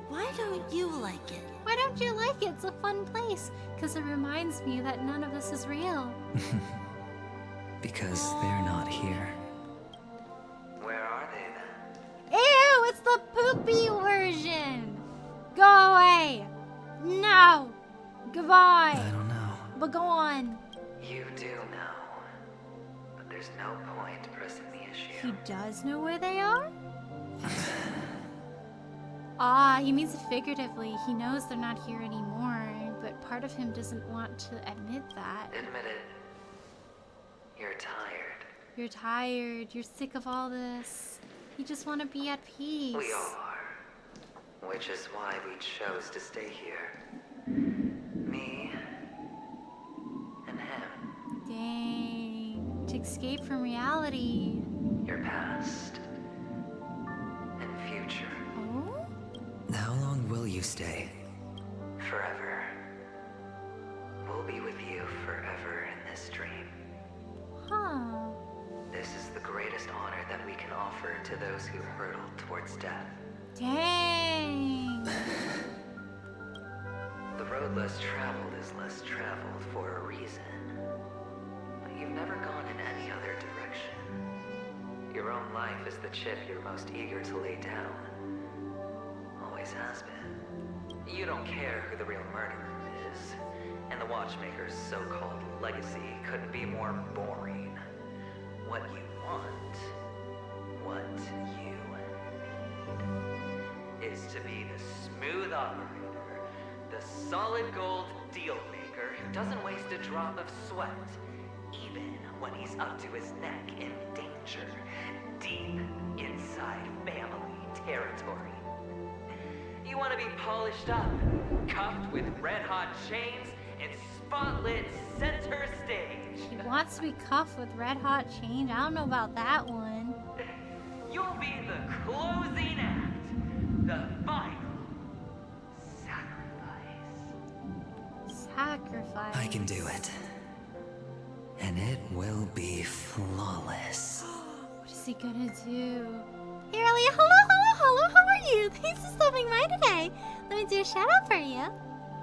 Speaker 11: why don't you like it?
Speaker 2: Why don't you like it? It's a fun place. Because it reminds me that none of this is real.
Speaker 9: Because they're not here.
Speaker 10: Where are they then?
Speaker 2: Ew, it's the poopy version. Go away. No. Goodbye.
Speaker 9: I don't know.
Speaker 2: But go on.
Speaker 10: You do know. But there's no point pressing the issue.
Speaker 2: He does know where they are? Ah, he means it figuratively. He knows they're not here anymore, but part of him doesn't want to admit that.
Speaker 10: Admit it. You're tired.
Speaker 2: You're tired. You're sick of all this. You just want to be at peace.
Speaker 10: We all are. Which is why we chose to stay here. Me and him.
Speaker 2: Dang. To escape from reality.
Speaker 10: Your past and future.
Speaker 2: Oh?
Speaker 9: How long will you stay?
Speaker 10: Forever. We'll be with you forever in this dream.
Speaker 2: Huh.
Speaker 10: This is the greatest honor that we can offer to those who hurtle towards death.
Speaker 2: Dang.
Speaker 10: The road less traveled is less traveled for a reason. But you've never gone in any other direction. Your own life is the chip you're most eager to lay down. Always has been. You don't care who the real murderer is, and the Watchmaker's so-called legacy couldn't be more boring. What you want, what you need, is to be the smooth operator, the solid gold deal maker who doesn't waste a drop of sweat, even when he's up to his neck in danger, deep inside family territory. You want to be polished up, cuffed with red-hot chains, and spotlit center stage.
Speaker 2: He wants to be cuffed with red hot chains. I don't know about that one.
Speaker 10: You'll be the closing act, the final sacrifice.
Speaker 2: Sacrifice.
Speaker 9: I can do it. And it will be flawless.
Speaker 2: What is he gonna do? Hey, Aurelia, hello, how are you? Thanks for stopping by today. Let me do a shout out for you.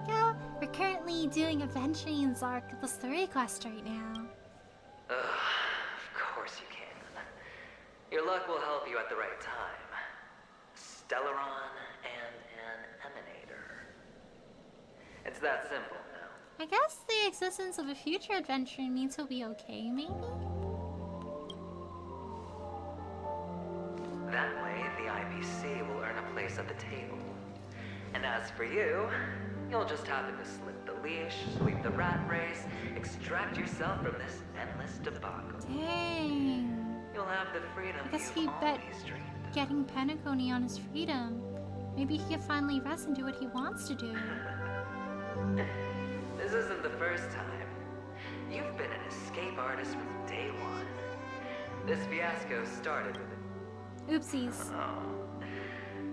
Speaker 2: Yeah, we're currently doing Adventurings arc of the story quest right now.
Speaker 10: Of course you can. Your luck will help you at the right time. Stellaron and an Emanator. It's that simple now.
Speaker 2: I guess the existence of a future adventure means he'll be okay, maybe?
Speaker 10: That way, the IPC will earn a place at the table. And as for you, you'll just happen to slip the leash, sweep the rat race, extract yourself from this endless debacle.
Speaker 2: Dang.
Speaker 10: You'll have the freedom
Speaker 2: I guess
Speaker 10: you've
Speaker 2: he bet
Speaker 10: always dreamed of.
Speaker 2: getting Penacony on his freedom. Maybe he can finally rest and do what he wants to do.
Speaker 10: This isn't the first time. You've been an escape artist from day one. This fiasco started with
Speaker 2: Oopsies.
Speaker 10: Oh,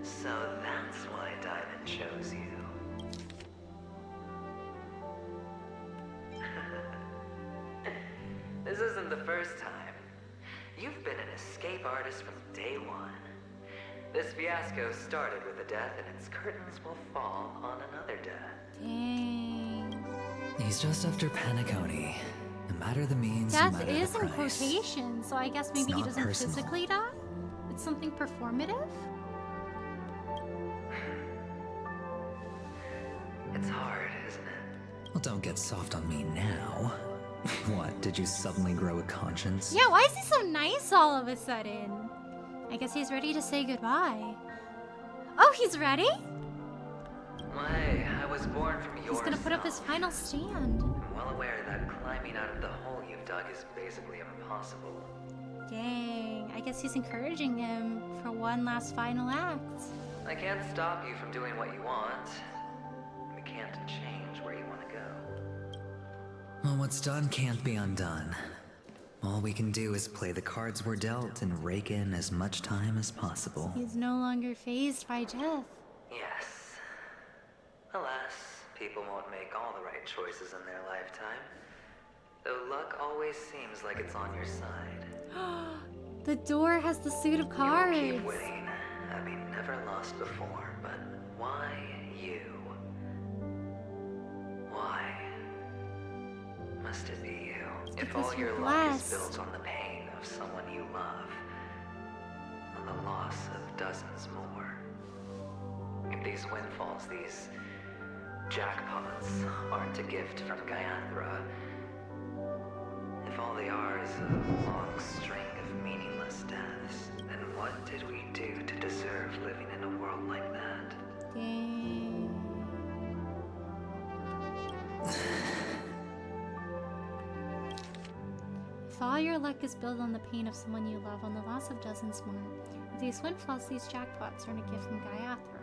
Speaker 10: so that's why Diamond chose you. This isn't the first time. You've been an escape artist from day one. This fiasco started with a death, and its curtains will fall on another death.
Speaker 2: Dang.
Speaker 9: He's just after Panacone. No matter the means, no
Speaker 2: Death
Speaker 9: matter
Speaker 2: is
Speaker 9: the
Speaker 2: in
Speaker 9: price.
Speaker 2: quotation, so I guess maybe he
Speaker 9: not
Speaker 2: doesn't
Speaker 9: personal.
Speaker 2: physically die? It's something performative?
Speaker 10: It's hard, isn't it?
Speaker 9: Well, don't get soft on me now. What, did you suddenly grow a conscience?
Speaker 2: Yeah, why is he so nice all of a sudden? I guess he's ready to say goodbye. Oh, he's ready?
Speaker 10: Why, I was born from your
Speaker 2: He's gonna put up his
Speaker 10: cell.
Speaker 2: final stand.
Speaker 10: I'm well aware that climbing out of the hole you've dug is basically impossible.
Speaker 2: Dang, I guess he's encouraging him for one last final act.
Speaker 10: I can't stop you from doing what you want. We can't change where you want to go.
Speaker 9: Well, what's done can't be undone. All we can do is play the cards we're dealt and rake in as much time as possible.
Speaker 2: He's no longer fazed by death.
Speaker 10: Yes. Alas, people won't make all the right choices in their lifetime. Though luck always seems like it's on your side.
Speaker 2: The door has the suit of cards.
Speaker 10: You keep winning, having never lost before, but why you? Why? Must it be you? If all
Speaker 2: because
Speaker 10: your
Speaker 2: you're
Speaker 10: luck is
Speaker 2: blessed.
Speaker 10: built on the pain of someone you love, on the loss of dozens more. If these windfalls, these jackpots, aren't a gift from Gaiathra, if all they are is a long string of meaningless deaths, then what did we do to deserve living in a world like that?
Speaker 2: Dang. If all your luck is built on the pain of someone you love, on the loss of dozens more, if these windfalls, these jackpots aren't a gift from Gaiathra,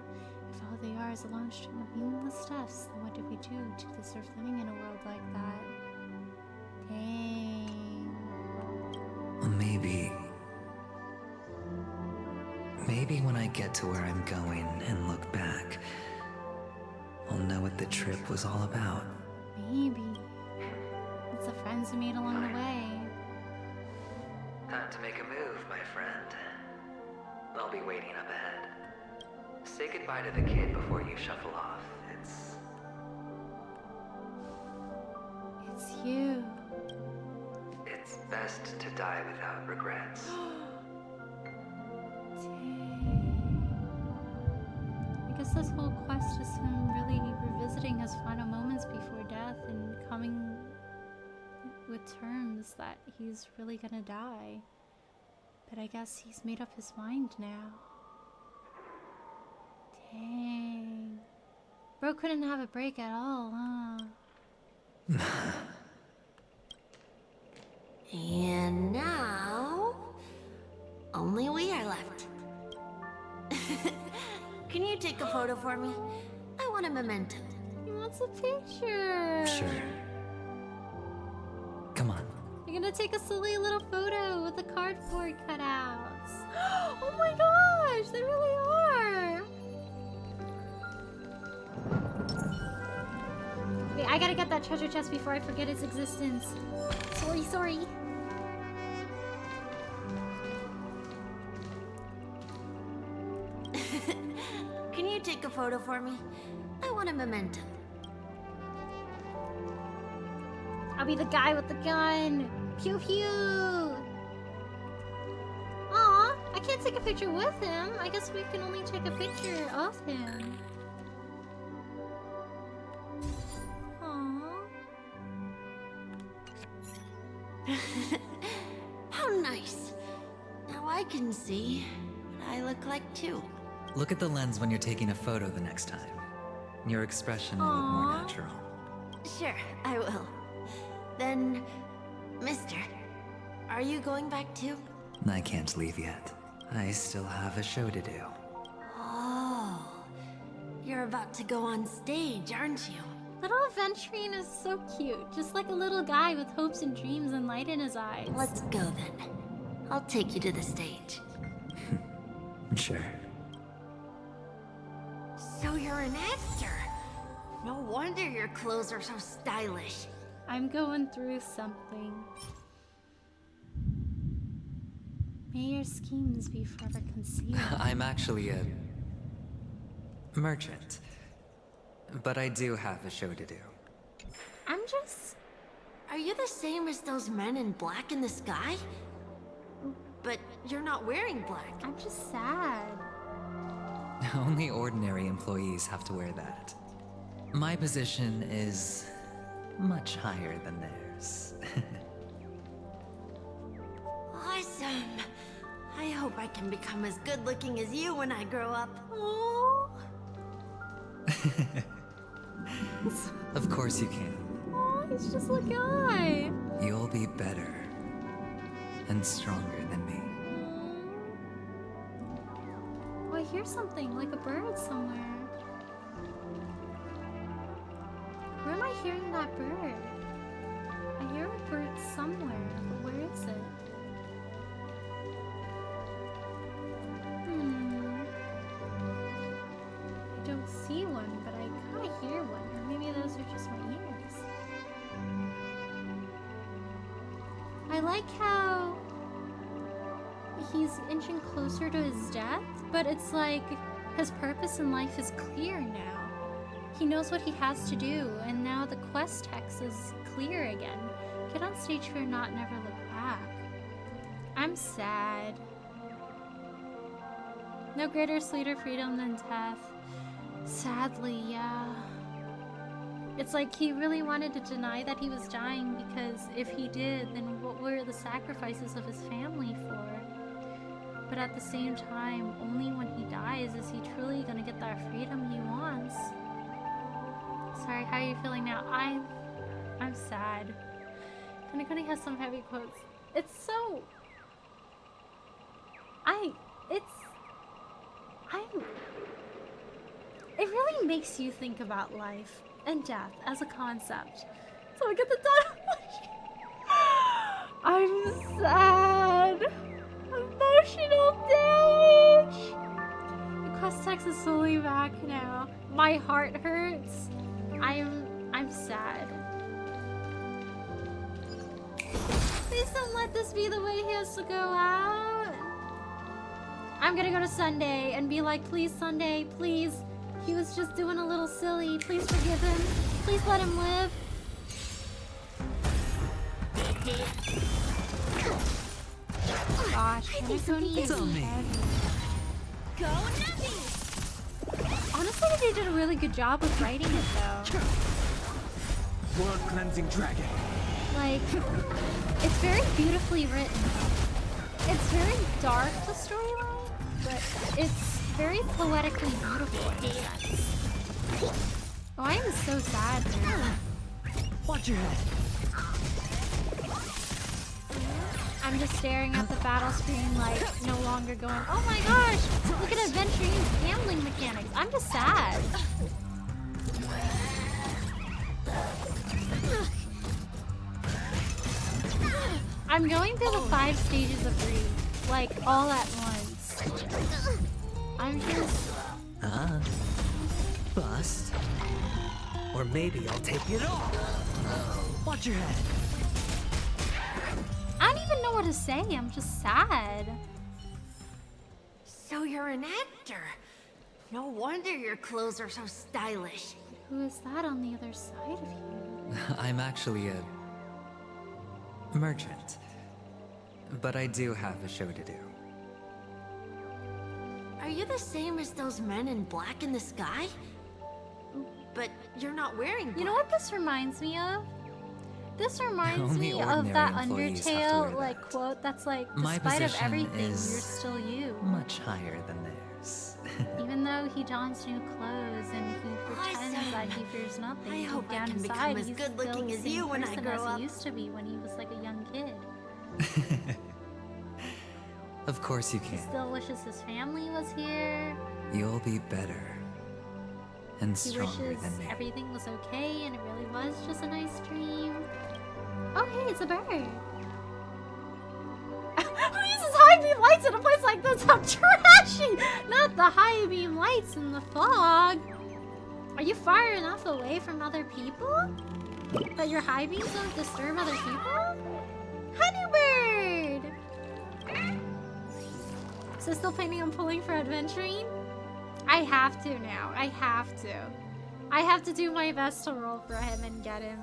Speaker 2: if all they are is a long string of meaningless deaths, then what did we do to deserve living in a world like that? Dang.
Speaker 9: Well, maybe when I get to where I'm going and look back, I'll know what the trip was all about.
Speaker 2: Maybe. It's the friends we made along the way.
Speaker 10: Time to make a move, my friend. I'll be waiting up ahead. Say goodbye to the kid before you shuffle off.
Speaker 2: It's you.
Speaker 10: It's best to die without regrets.
Speaker 2: I guess this whole quest is him really revisiting his final moments before death and coming with terms that he's really gonna die. But I guess he's made up his mind now. Dang. Bro couldn't have a break at all, huh?
Speaker 11: And now, only we are left. Can you take a photo for me? I want a memento.
Speaker 2: He wants a picture.
Speaker 9: Sure. Come on.
Speaker 2: You're gonna take a silly little photo with the cardboard cutouts. Oh my gosh, they really are. Wait, I gotta get that treasure chest before I forget its existence. Sorry.
Speaker 11: Can you take a photo for me? I want a memento.
Speaker 2: I'll be the guy with the gun. Pew pew. Aw, I can't take a picture with him. I guess we can only take a picture of him. Aw.
Speaker 11: How nice. Now I can see what I look like too.
Speaker 9: Look at the lens when you're taking a photo the next time. Your expression will look more
Speaker 2: Aw.
Speaker 9: natural.
Speaker 11: Sure, I will. Then, mister, are you going back too?
Speaker 9: I can't leave yet. I still have a show to do.
Speaker 11: Oh, you're about to go on stage, aren't you?
Speaker 2: Little Aventurine is so cute. Just like a little guy with hopes and dreams and light in his eyes.
Speaker 11: Let's go then. I'll take you to the stage.
Speaker 9: Sure.
Speaker 11: So you're an actor. No wonder your clothes are so stylish.
Speaker 2: I'm going through something. May your schemes be forever concealed.
Speaker 9: I'm actually a merchant. But I do have a show to do.
Speaker 2: I'm just...
Speaker 11: Are you the same as those men in black in the sky? But you're not wearing black.
Speaker 2: I'm just sad.
Speaker 9: Only ordinary employees have to wear that. My position is much higher than theirs.
Speaker 11: Awesome. I hope I can become as good looking as you when I grow up.
Speaker 2: Oh.
Speaker 9: Of course you can.
Speaker 2: Oh, he's just a guy.
Speaker 9: You'll be better and stronger than me.
Speaker 2: Oh, I hear something, like a bird somewhere. Where am I hearing that bird? I hear a bird somewhere, but where is it? I don't see one, but I kind of hear one. Or maybe those are just my ears. I like how he's inching closer to his death, but it's like his purpose in life is clear now. He knows what he has to do, and now the quest text is clear again. Get on stage, fear not, never look back. I'm sad. No greater, sweeter freedom than death. Sadly, yeah. It's like he really wanted to deny that he was dying, because if he did, then what were the sacrifices of his family for? But at the same time, only when he dies is he truly gonna get that freedom he wants. Sorry, how are you feeling now? I'm sad. Kanekone has some heavy quotes. It's so... It really makes you think about life and death as a concept. So I get the damage. I'm sad. Emotional damage. The quest text is slowly back now. My heart hurts. I'm sad. Please don't let this be the way he has to go out. I'm gonna go to Sunday and be like, please, Sunday, please. He was just doing a little silly. Please forgive him. Please let him live. Gosh, Kanekone is heavy.
Speaker 11: Go Navi!
Speaker 2: Honestly, they did a really good job with writing it, though.
Speaker 12: World cleansing dragon.
Speaker 2: Like, it's very beautifully written. It's very dark, the storyline, but it's very poetically beautiful in a sense. Oh, I am so sad, dude.
Speaker 12: Watch your head.
Speaker 2: I'm just staring at the battle screen, like, no longer going, oh my gosh, look at adventuring gambling mechanics. I'm just sad. I'm going through the 5 stages of grief, like, all at once. I'm just...
Speaker 9: Bust. Or maybe I'll take it all. Watch your head.
Speaker 2: I don't even know what to say. I'm just sad.
Speaker 11: So you're an actor. No wonder your clothes are so stylish.
Speaker 2: Who is that on the other side of you?
Speaker 9: I'm actually a merchant. But I do have a show to do.
Speaker 11: Are you the same as those men in black in the sky? But you're not wearing black.
Speaker 2: You know what this reminds me of? This reminds
Speaker 9: Only
Speaker 2: me of
Speaker 9: ordinary
Speaker 2: that
Speaker 9: employees have to
Speaker 2: Undertale
Speaker 9: wear
Speaker 2: like
Speaker 9: that.
Speaker 2: quote that's like,
Speaker 9: My
Speaker 2: despite of
Speaker 9: position
Speaker 2: everything, you're
Speaker 9: is
Speaker 2: still you.
Speaker 9: much higher than theirs.
Speaker 2: Even though he dons new clothes and he pretends
Speaker 11: Awesome.
Speaker 2: that he fears nothing,
Speaker 11: I
Speaker 2: deep
Speaker 11: hope I
Speaker 2: down
Speaker 11: can
Speaker 2: inside,
Speaker 11: become as
Speaker 2: he's
Speaker 11: good
Speaker 2: still
Speaker 11: looking
Speaker 2: the
Speaker 11: as
Speaker 2: same
Speaker 11: you when I
Speaker 2: person
Speaker 11: grow
Speaker 2: as
Speaker 11: up.
Speaker 2: he used to be when he was like a young kid.
Speaker 9: Of course you
Speaker 2: He
Speaker 9: can.
Speaker 2: still wishes his family was here.
Speaker 9: You'll be better and
Speaker 2: He
Speaker 9: stronger
Speaker 2: wishes
Speaker 9: than me.
Speaker 2: everything was okay and it really was just a nice dream. Oh hey, it's a bird. Who uses high beam lights in a place like this? How trashy! Not the high beam lights in the fog. Are you far enough away from other people that your high beams don't disturb other people? Honeybird! So still planning on pulling for adventuring? I have to now. I have to. I have to do my best to roll for him and get him.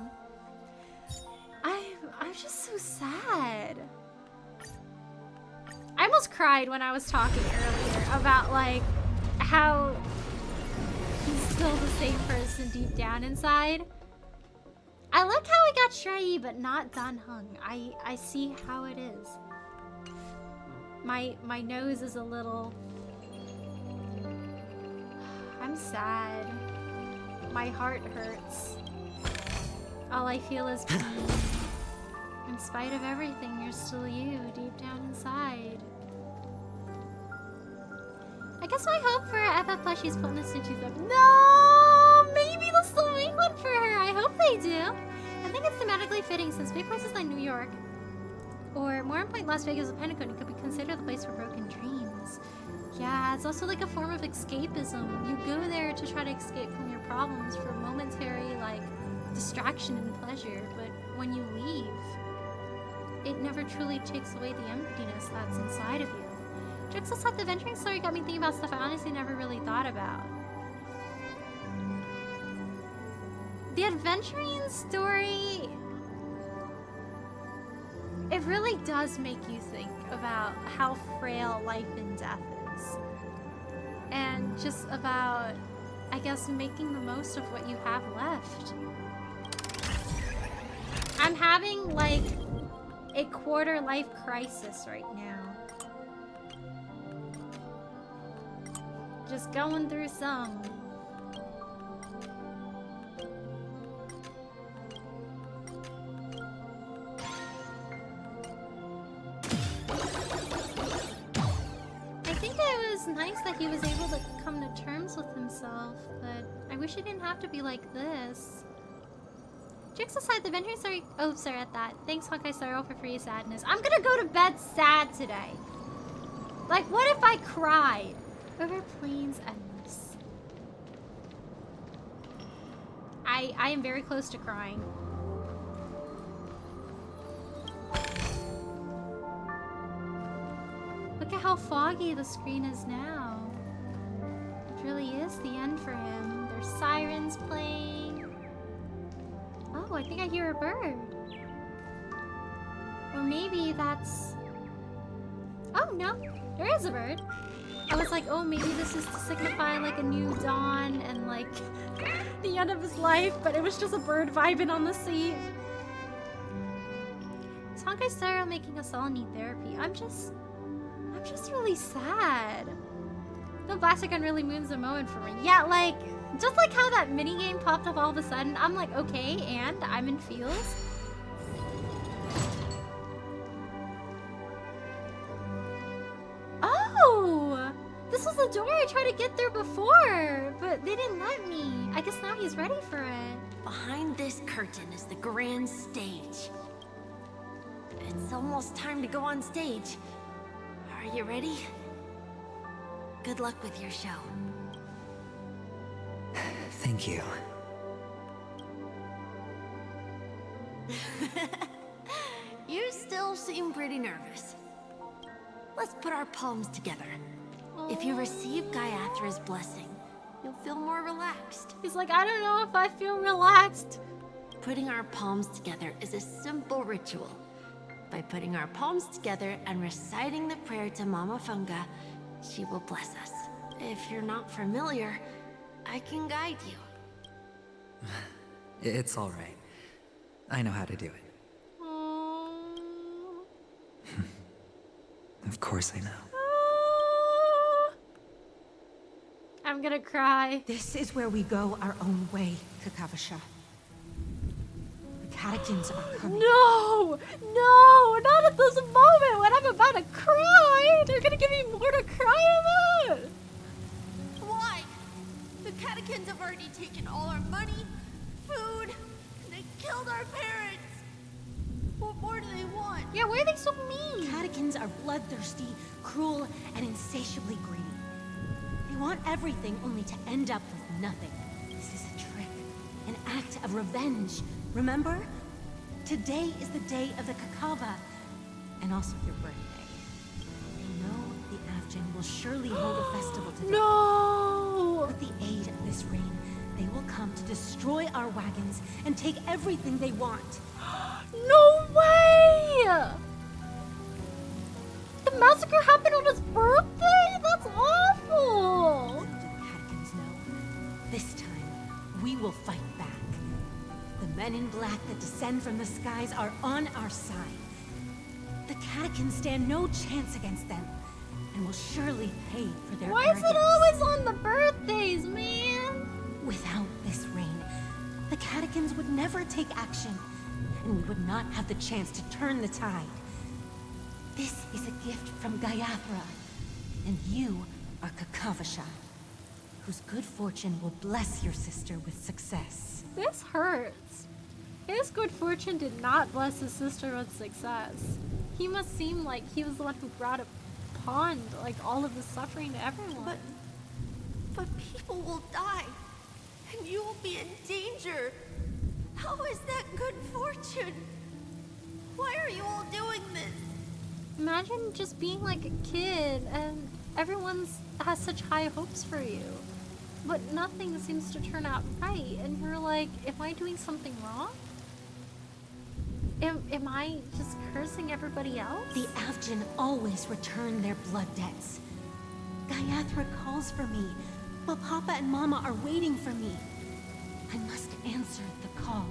Speaker 2: I'm just so sad. I almost cried when I was talking earlier about like how he's still the same person deep down inside. I like how he got Shrey but not Dan Hung. I see how it is. My nose is a little... I'm sad. My heart hurts. All I feel is pain. In spite of everything, you're still you, deep down inside. I guess my hope for FF plushies bonus to choose them. No! Maybe they'll still make one for her. I hope they do. I think it's thematically fitting since Big Horse is like New York. Or more on point, Las Vegas or Pentagon could be considered the place for broken dreams. Yeah, it's also like a form of escapism. You go there to try to escape from your problems for momentary, like, distraction and pleasure. But when you leave, it never truly takes away the emptiness that's inside of you. Jokes aside, the venturing story got me thinking about stuff I honestly never really thought about. The adventuring story... it really does make you think about how frail life and death is. And just about, I guess, making the most of what you have left. I'm having, like, a quarter-life crisis right now. Just going through some. I think it was nice that he was able to come to terms with himself, but I wish it didn't have to be like this. Jokes aside, the venturing story... oh, sorry at that. Thanks, Hawkeye Sorrow, for free sadness. I'm gonna go to bed sad today. Like, what if I cried? Over plains endless. I am very close to crying. Look at how foggy the screen is now. It really is the end for him. There's sirens playing. Oh, I think I hear a bird. Or maybe that's... oh, no. There is a bird. I was like, oh, maybe this is to signify like a new dawn and like the end of his life, but it was just a bird vibing on the seat. Is Honkai Star Rail making us all need therapy? I'm just really sad. The Plastic Gun really moons the moment for me. Yeah, like, just like how that minigame popped up all of a sudden, I'm like, okay, and I'm in feels. Oh! This was the door I tried to get through before, but they didn't let me. I guess now he's ready for it.
Speaker 11: Behind this curtain is the grand stage. It's almost time to go on stage. Are you ready? Good luck with your show.
Speaker 9: Thank you.
Speaker 11: You still seem pretty nervous. Let's put our palms together. If you receive Gaiathra's blessing, you'll feel more relaxed.
Speaker 2: He's like, I don't know if I feel relaxed.
Speaker 11: Putting our palms together is a simple ritual. By putting our palms together and reciting the prayer to Mama Funga, she will bless us. If you're not familiar, I can guide you.
Speaker 9: It's all right. I know how to do it. Of course I know.
Speaker 2: I'm gonna cry.
Speaker 15: This is where we go our own way, Kakavasha. The catechins are coming.
Speaker 2: No! No! Not at this moment when I'm about to cry! They're gonna give me more to cry about!
Speaker 11: Why? The catechins have already taken all our money, food, and they killed our parents! What more do they want?
Speaker 2: Yeah, why are they so mean?
Speaker 15: Catechins are bloodthirsty, cruel, and insatiably greedy. They want everything only to end up with nothing. This is a trick, an act of revenge. Remember? Today is the day of the Kakava, and also your birthday. They know the Avgin will surely hold a festival today.
Speaker 2: No!
Speaker 15: With the aid of this rain, they will come to destroy our wagons and take everything they want.
Speaker 2: No way! The massacre happened on his birthday? That's awful!
Speaker 15: Little do the Catechins know. This time, we will fight back. The men in black that descend from the skies are on our side. The Catechins stand no chance against them, and will surely pay for their
Speaker 2: Why is it always on the birthdays, man?
Speaker 15: Without this rain, the Catechins would never take action, and we would not have the chance to turn the tide. This is a gift from Gaiathra, and you are Kakavasha, whose good fortune will bless your sister with success.
Speaker 2: This hurts. His good fortune did not bless his sister with success. He must seem like he was the one who brought upon like all of the suffering to everyone.
Speaker 11: But people will die, and you will be in danger. How is that good fortune? Why are you all doing this?
Speaker 2: Imagine just being like a kid and everyone has such high hopes for you. But nothing seems to turn out right. And you're like, am I doing something wrong? Am I just cursing everybody else?
Speaker 15: The Avgin always return their blood debts. Gaiathra calls for me, but Papa and Mama are waiting for me. I must answer the call.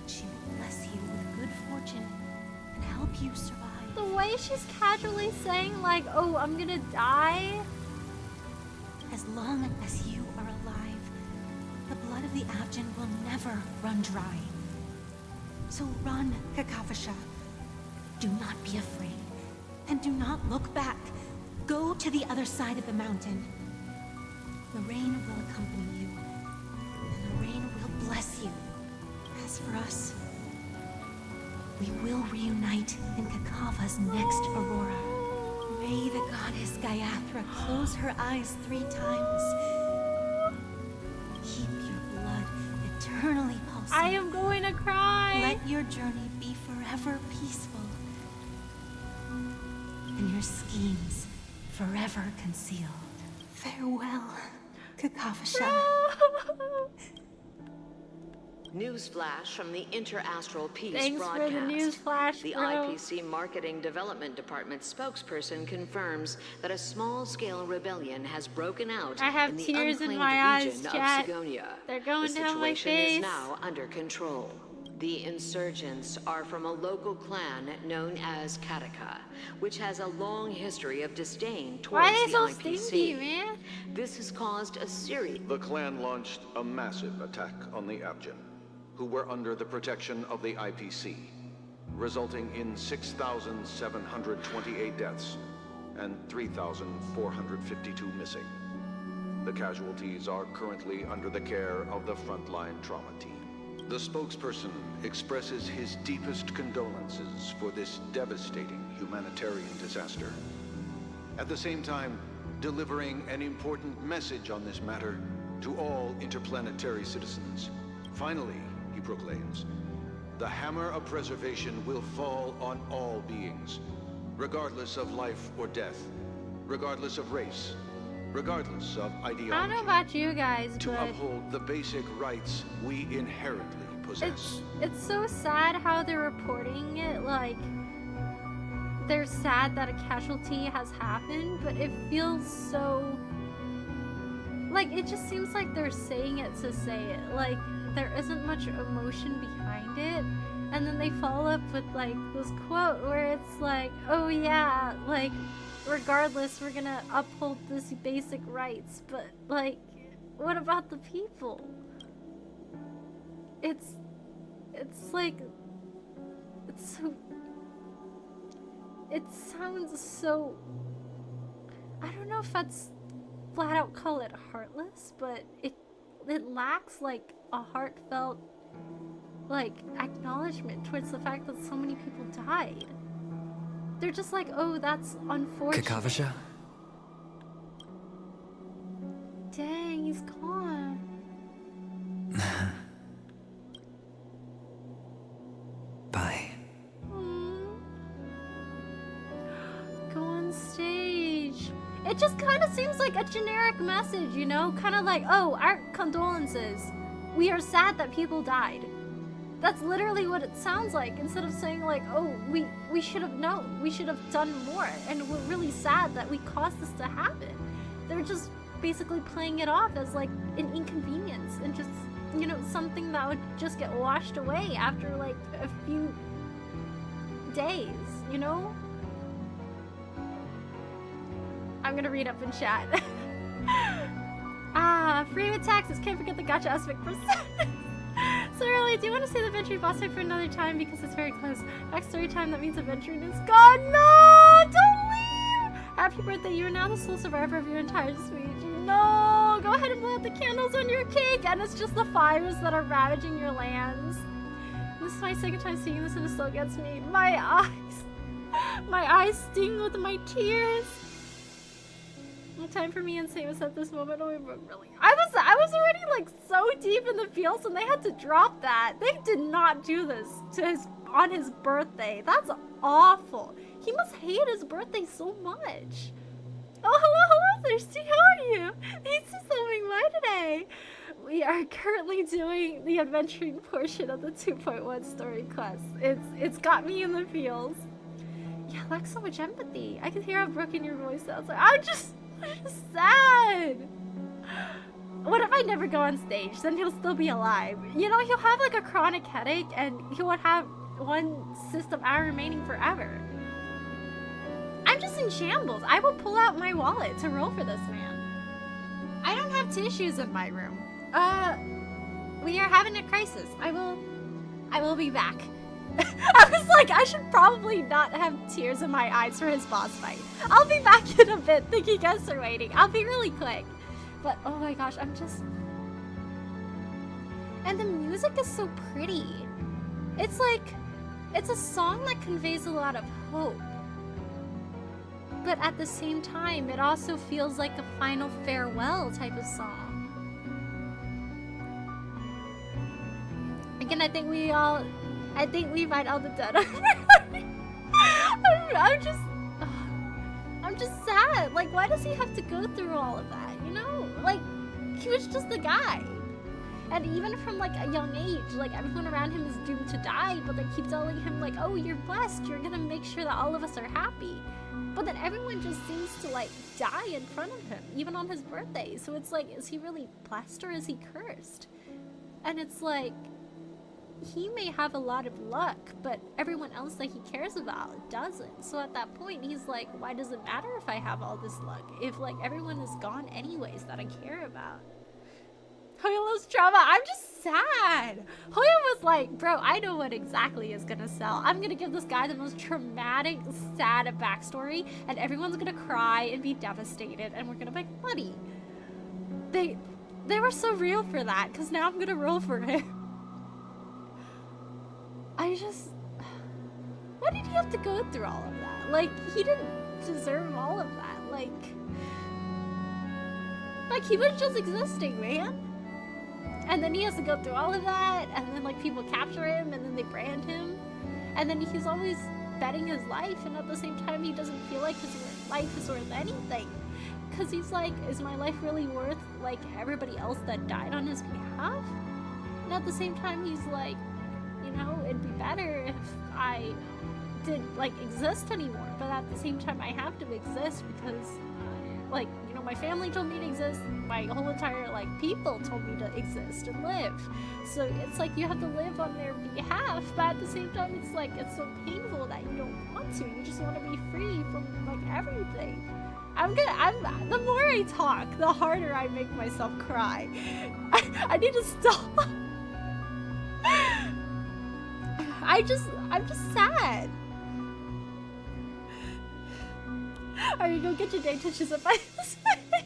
Speaker 15: She will bless you with good fortune and help you survive.
Speaker 2: The way she's casually saying like, oh, I'm gonna die.
Speaker 15: As long as you are alive, the blood of the Avgin will never run dry. So run, Kakavasha. Do not be afraid, and do not look back. Go to the other side of the mountain. The rain will accompany you, and the rain will bless you. As for us, we will reunite in Kakava's next aurora. May the goddess Gaiathra close her eyes 3 times. Keep your blood eternally pulsing.
Speaker 2: I am going to cry.
Speaker 15: Let your journey be forever peaceful, and your schemes forever concealed. Farewell, Kakavasha.
Speaker 8: Newsflash from the Inter-Astral Peace
Speaker 2: Thanks
Speaker 8: broadcast.
Speaker 2: for the newsflash,
Speaker 8: The
Speaker 2: bro.
Speaker 8: IPC Marketing Development Department spokesperson confirms that a small-scale rebellion has broken out
Speaker 2: I have
Speaker 8: in the
Speaker 2: tears in
Speaker 8: unclaimed
Speaker 2: my eyes,
Speaker 8: region of
Speaker 2: chat.
Speaker 8: Sigonia.
Speaker 2: They're going
Speaker 8: the
Speaker 2: down my
Speaker 8: situation
Speaker 2: face.
Speaker 8: is now under control. The insurgents are from a local clan known as Kataka, which has a long history of disdain towards
Speaker 2: Why are they
Speaker 8: the
Speaker 2: so
Speaker 8: IPC.
Speaker 2: stingy, man?
Speaker 8: This has caused a series.
Speaker 7: The clan launched a massive attack on the Avgin, who were under the protection of the IPC, resulting in 6,728 deaths and 3,452 missing. The casualties are currently under the care of the frontline trauma team. The spokesperson expresses his deepest condolences for this devastating humanitarian disaster. At the same time, delivering an important message on this matter to all interplanetary citizens. Finally, he proclaims, the hammer of preservation will fall on all beings, regardless of life or death, regardless of race, regardless of ideology.
Speaker 2: I don't know about you guys,
Speaker 7: to
Speaker 2: but
Speaker 7: uphold the basic rights we inherently possess.
Speaker 2: it's so sad how they're reporting it. Like, they're sad that a casualty has happened, but it feels so... like, it just seems like they're saying it to say it. Like, there isn't much emotion behind it. And then they follow up with, like, this quote where it's like, oh yeah, like, regardless, we're gonna uphold this basic rights. But, like, what about the people? It's like, it's so... it sounds so... I don't know if that's flat out call it heartless, but it lacks, like, a heartfelt, like, acknowledgement towards the fact that so many people died. They're just like, oh, that's unfortunate.
Speaker 9: Kakavasha?
Speaker 2: Dang, he's gone.
Speaker 9: Bye.
Speaker 2: Go on stage. It just kind of seems like a generic message, you know? Kind of like, oh, our condolences. We are sad that people died. That's literally what it sounds like, instead of saying like, oh, we should have known. We should have done more. And we're really sad that we caused this to happen. They're just basically playing it off as like an inconvenience and just, you know, something that would just get washed away after like a few days, you know? I'm gonna read up in chat. Free with taxes. Can't forget the gotcha aspect for So early, do you want to say the adventuring boss fight for another time because it's very close? Backstory time, that means adventuring is gone. No! Don't leave! Happy birthday, you are now the sole survivor of your entire speech. No! Go ahead and blow out the candles on your cake, and it's just the fires that are ravaging your lands. This is my second time seeing this and it still gets me. My eyes sting with my tears. No time for me and Samus at this moment. Oh, really? I was already like so deep in the feels and they had to drop that. They did not do this to on his birthday. That's awful. He must hate his birthday so much. Oh, hello, Thirsty. How are you? Thanks for stopping by today. We are currently doing the adventuring portion of the 2.1 story quest. It's got me in the feels. Yeah, I lack so much empathy. I can hear how broken your voice sounds. Like, I'm just sad. What if I never go on stage? Then he'll still be alive. You know, he'll have like a chronic headache and he would have one system hour remaining forever. I'm just in shambles. I will pull out my wallet to roll for this man. I don't have tissues in my room. We are having a crisis. I will be back. I was like, I should probably not have tears in my eyes for his boss fight. I'll be back in a bit. Thank you guys for waiting. I'll be really quick. But oh my gosh, I'm just... And the music is so pretty. It's like, it's a song that conveys a lot of hope. But at the same time, it also feels like a final farewell type of song. Again, I think we might all the dead. I'm just sad. Like, why does he have to go through all of that? You know, like, he was just a guy. And even from like a young age, like everyone around him is doomed to die, but they keep telling him like, oh, you're blessed. You're gonna make sure that all of us are happy. But then everyone just seems to like die in front of him, even on his birthday. So it's like, is he really blessed or is he cursed? And it's like, he may have a lot of luck, but everyone else that he cares about doesn't. So at that point, he's like, why does it matter if I have all this luck? If like everyone is gone anyways that I care about. Hoya loves trauma. I'm just sad. Hoya was like, bro, I know what exactly is gonna sell. I'm gonna give this guy the most traumatic, sad backstory, and everyone's gonna cry and be devastated, and we're gonna make money. They were so real for that, because now I'm gonna roll for him. Why did he have to go through all of that? Like, he didn't deserve all of that. Like he was just existing, man. And then he has to go through all of that, and then like people capture him, and then they brand him. And then he's always betting his life, and at the same time he doesn't feel like his life is worth anything. Because he's like, is my life really worth like everybody else that died on his behalf? And at the same time he's like, you know, it'd be better if I didn't like exist anymore, but at the same time I have to exist because like, you know, my family told me to exist, my whole entire like people told me to exist and live. So it's like you have to live on their behalf, but at the same time it's like it's so painful that you don't want to. You just want to be free from like everything. The more I talk, the harder I make myself cry. I need to stop. I'm just sad. Are you gonna get your day touches up by this way?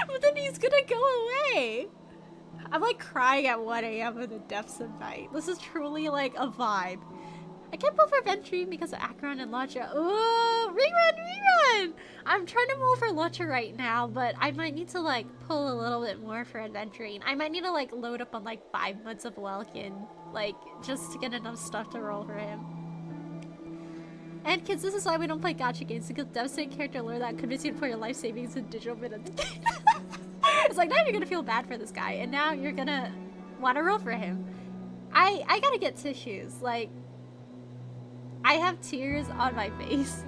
Speaker 2: But then he's gonna go away. I'm like crying at 1 AM in the depths of night. This is truly like a vibe. I can't pull for Venturing because of Acheron and Lotcha. Ooh, rerun! I'm trying to pull for Lotcha right now, but I might need to like pull a little bit more for Adventuring. I might need to like load up on like 5 months of Welkin, like just to get enough stuff to roll for him. And kids, this is why we don't play gacha games, because devastating character lore that convince you to put your life savings in digital bit of the game. It's like, now you're gonna feel bad for this guy, and now you're gonna want to roll for him. I gotta get tissues. Like, I have tears on my face.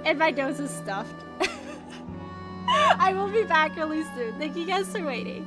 Speaker 2: And my nose is stuffed. I will be back really soon. Thank you guys for waiting.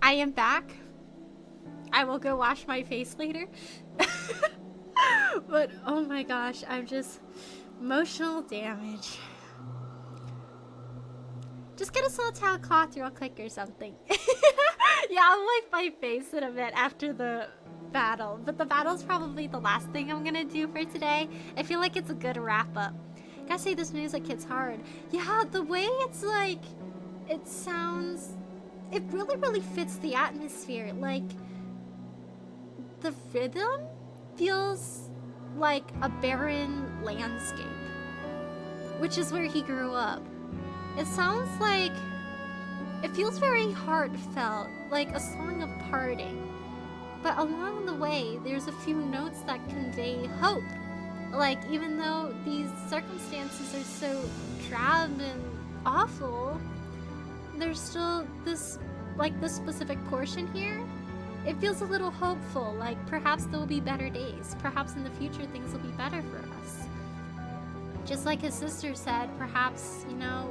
Speaker 2: I am back. I will go wash my face later. But oh my gosh, I'm just emotional damage. Just get a soul towel cloth real quick or something. Yeah, I'll wipe my face in a bit after the battle. But the battle's probably the last thing I'm gonna do for today. I feel like it's a good wrap up. Gotta say, this music hits hard. Yeah, the way it's like, it sounds, it really fits the atmosphere. Like, the rhythm feels like a barren landscape, which is where he grew up. It sounds like, it feels very heartfelt, like a song of parting. But along the way, there's a few notes that convey hope. Like, even though these circumstances are so drab and awful, there's still this, like, this specific portion here. It feels a little hopeful, like perhaps there will be better days. Perhaps in the future things will be better for us. Just like his sister said, perhaps, you know,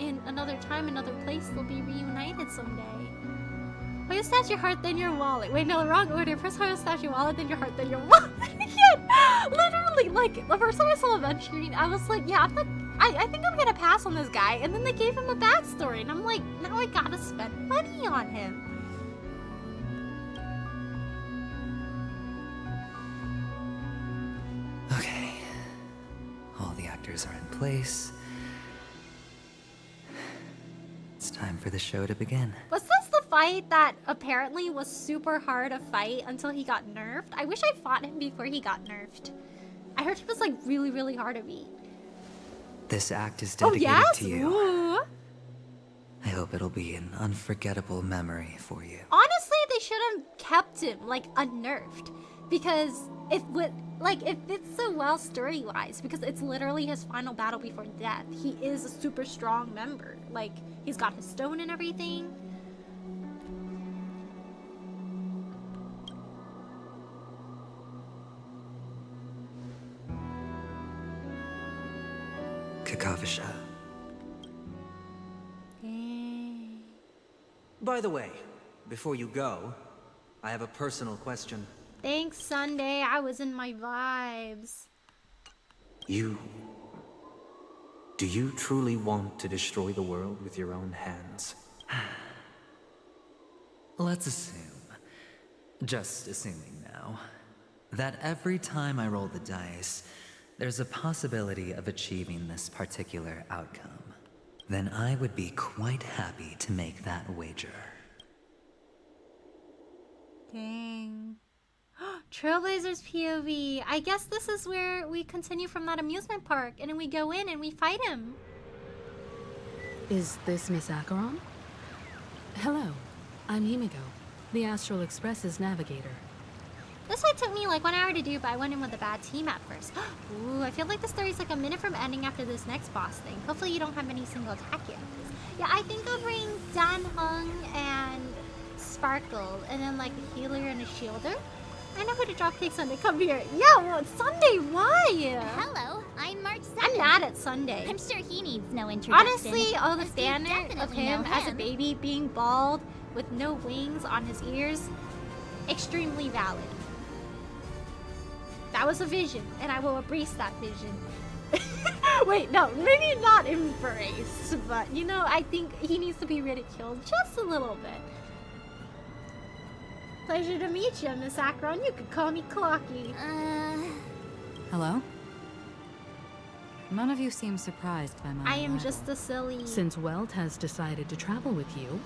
Speaker 2: in another time, another place, they'll be reunited someday. How you stash your heart, then your wallet. Wait, no, wrong order. First how you stash your wallet, then your heart, then your wallet. Literally, like, the first time I saw event screen, I was like, yeah, I think I'm gonna pass on this guy. And then they gave him a backstory, and I'm like, now I gotta spend money on him.
Speaker 9: Okay. All the actors are in place. It's time for the show to begin.
Speaker 2: Was this the fight that apparently was super hard to fight until he got nerfed? I wish I fought him before he got nerfed. I heard he was like really hard to beat.
Speaker 9: This act is dedicated to you.
Speaker 2: Ooh.
Speaker 9: I hope it'll be an unforgettable memory for you.
Speaker 2: Honestly, they should have kept him like unnerfed, because it would, like, it fits so well story-wise, because it's literally his final battle before death. He is a super strong member. Like, he's got his stone and everything.
Speaker 9: Kakavasha.
Speaker 6: By the way, before you go, I have a personal question.
Speaker 2: Thanks, Sunday. I was in my vibes.
Speaker 6: Do you truly want to destroy the world with your own hands?
Speaker 9: Let's assume, just assuming now, that every time I roll the dice, there's a possibility of achieving this particular outcome. Then I would be quite happy to make that wager.
Speaker 2: Dang. Trailblazers POV. I guess this is where we continue from that amusement park, and then we go in and we fight him.
Speaker 16: Is this Miss Acheron? Hello, I'm Himiko, the Astral Express's navigator.
Speaker 2: This fight took me like 1 hour to do, but I went in with a bad team at first. Ooh, I feel like the story's like a minute from ending after this next boss thing. Hopefully you don't have any single attack yet. Yeah, I think I'll bring Dan Hung and Sparkle, and then like a healer and a shielder. I know who to drop cake Sunday. Come here. Yeah, well, Sunday, why?
Speaker 17: Hello, I'm March 7th.
Speaker 2: I'm mad at Sunday.
Speaker 17: I'm sure he needs no introduction.
Speaker 2: Honestly, all the
Speaker 17: as you
Speaker 2: fan art of
Speaker 17: definitely
Speaker 2: him
Speaker 17: know
Speaker 2: as a
Speaker 17: him.
Speaker 2: baby being bald with no wings on his ears, extremely valid. That was a vision, and I will embrace that vision. Wait, no, maybe not embrace, but you know, I think he needs to be ridiculed just a little bit. Pleasure to meet you, Miss Akron. You could call me Clocky.
Speaker 4: Hello? None of you seem surprised by my
Speaker 2: I am
Speaker 4: arrival.
Speaker 2: just a silly...
Speaker 16: Since Welt has decided to travel with you,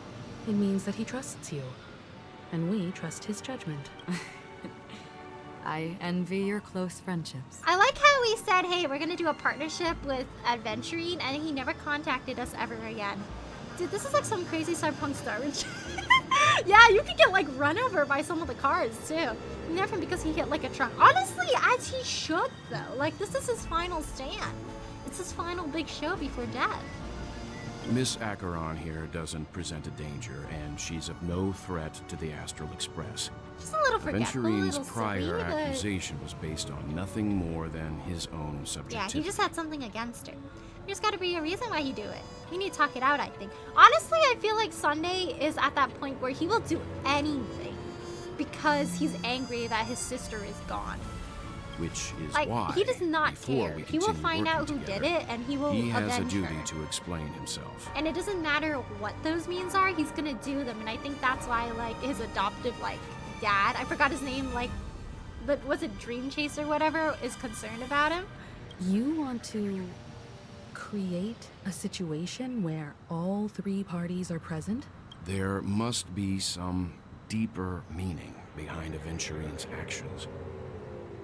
Speaker 16: it means that he trusts you. And we trust his judgment.
Speaker 4: I envy your close friendships.
Speaker 2: I like how we said, hey, we're gonna do a partnership with Adventuring, and he never contacted us ever again. Dude, this is like some crazy cyberpunk Star Wars. Yeah, you could get like run over by some of the cars too. Never because he hit like a truck. Honestly, as he should though. Like this is his final stand. It's his final big show before death.
Speaker 3: Miss Acheron here doesn't present a danger, and she's of no threat to the Astral Express.
Speaker 2: Just a little forgetful, a
Speaker 3: Aventurine's
Speaker 2: little
Speaker 3: prior
Speaker 2: silly, but...
Speaker 3: accusation was based on nothing more than his own
Speaker 2: Yeah,
Speaker 3: subjectivity.
Speaker 2: he just had something against her. There's gotta be a reason why he do it. He need to talk it out, I think. Honestly, I feel like Sunday is at that point where he will do anything because he's angry that his sister is gone.
Speaker 3: Which is
Speaker 2: Like,
Speaker 3: why,
Speaker 2: he does not
Speaker 3: before
Speaker 2: care.
Speaker 3: we
Speaker 2: He will
Speaker 3: continue
Speaker 2: find out
Speaker 3: working
Speaker 2: who
Speaker 3: together,
Speaker 2: did it, and he will
Speaker 3: he has a
Speaker 2: avenge
Speaker 3: duty
Speaker 2: her.
Speaker 3: to explain himself.
Speaker 2: And it doesn't matter what those means are, he's gonna do them. And I think that's why, like, his adoptive, like, dad, I forgot his name, like, but was it Dream Chase or whatever, is concerned about him.
Speaker 16: You want to create a situation where all three parties are present?
Speaker 3: There must be some deeper meaning behind Aventurine's actions.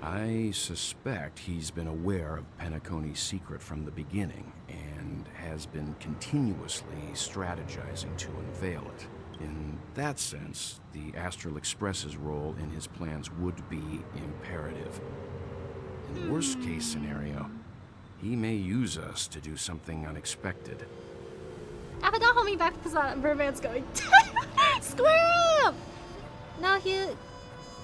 Speaker 3: I suspect he's been aware of Penacony's secret from the beginning and has been continuously strategizing to unveil it. In that sense, the Astral Express's role in his plans would be imperative. In the worst-case scenario, he may use us to do something unexpected.
Speaker 2: Abba, don't hold me back because Merman's going. Square up!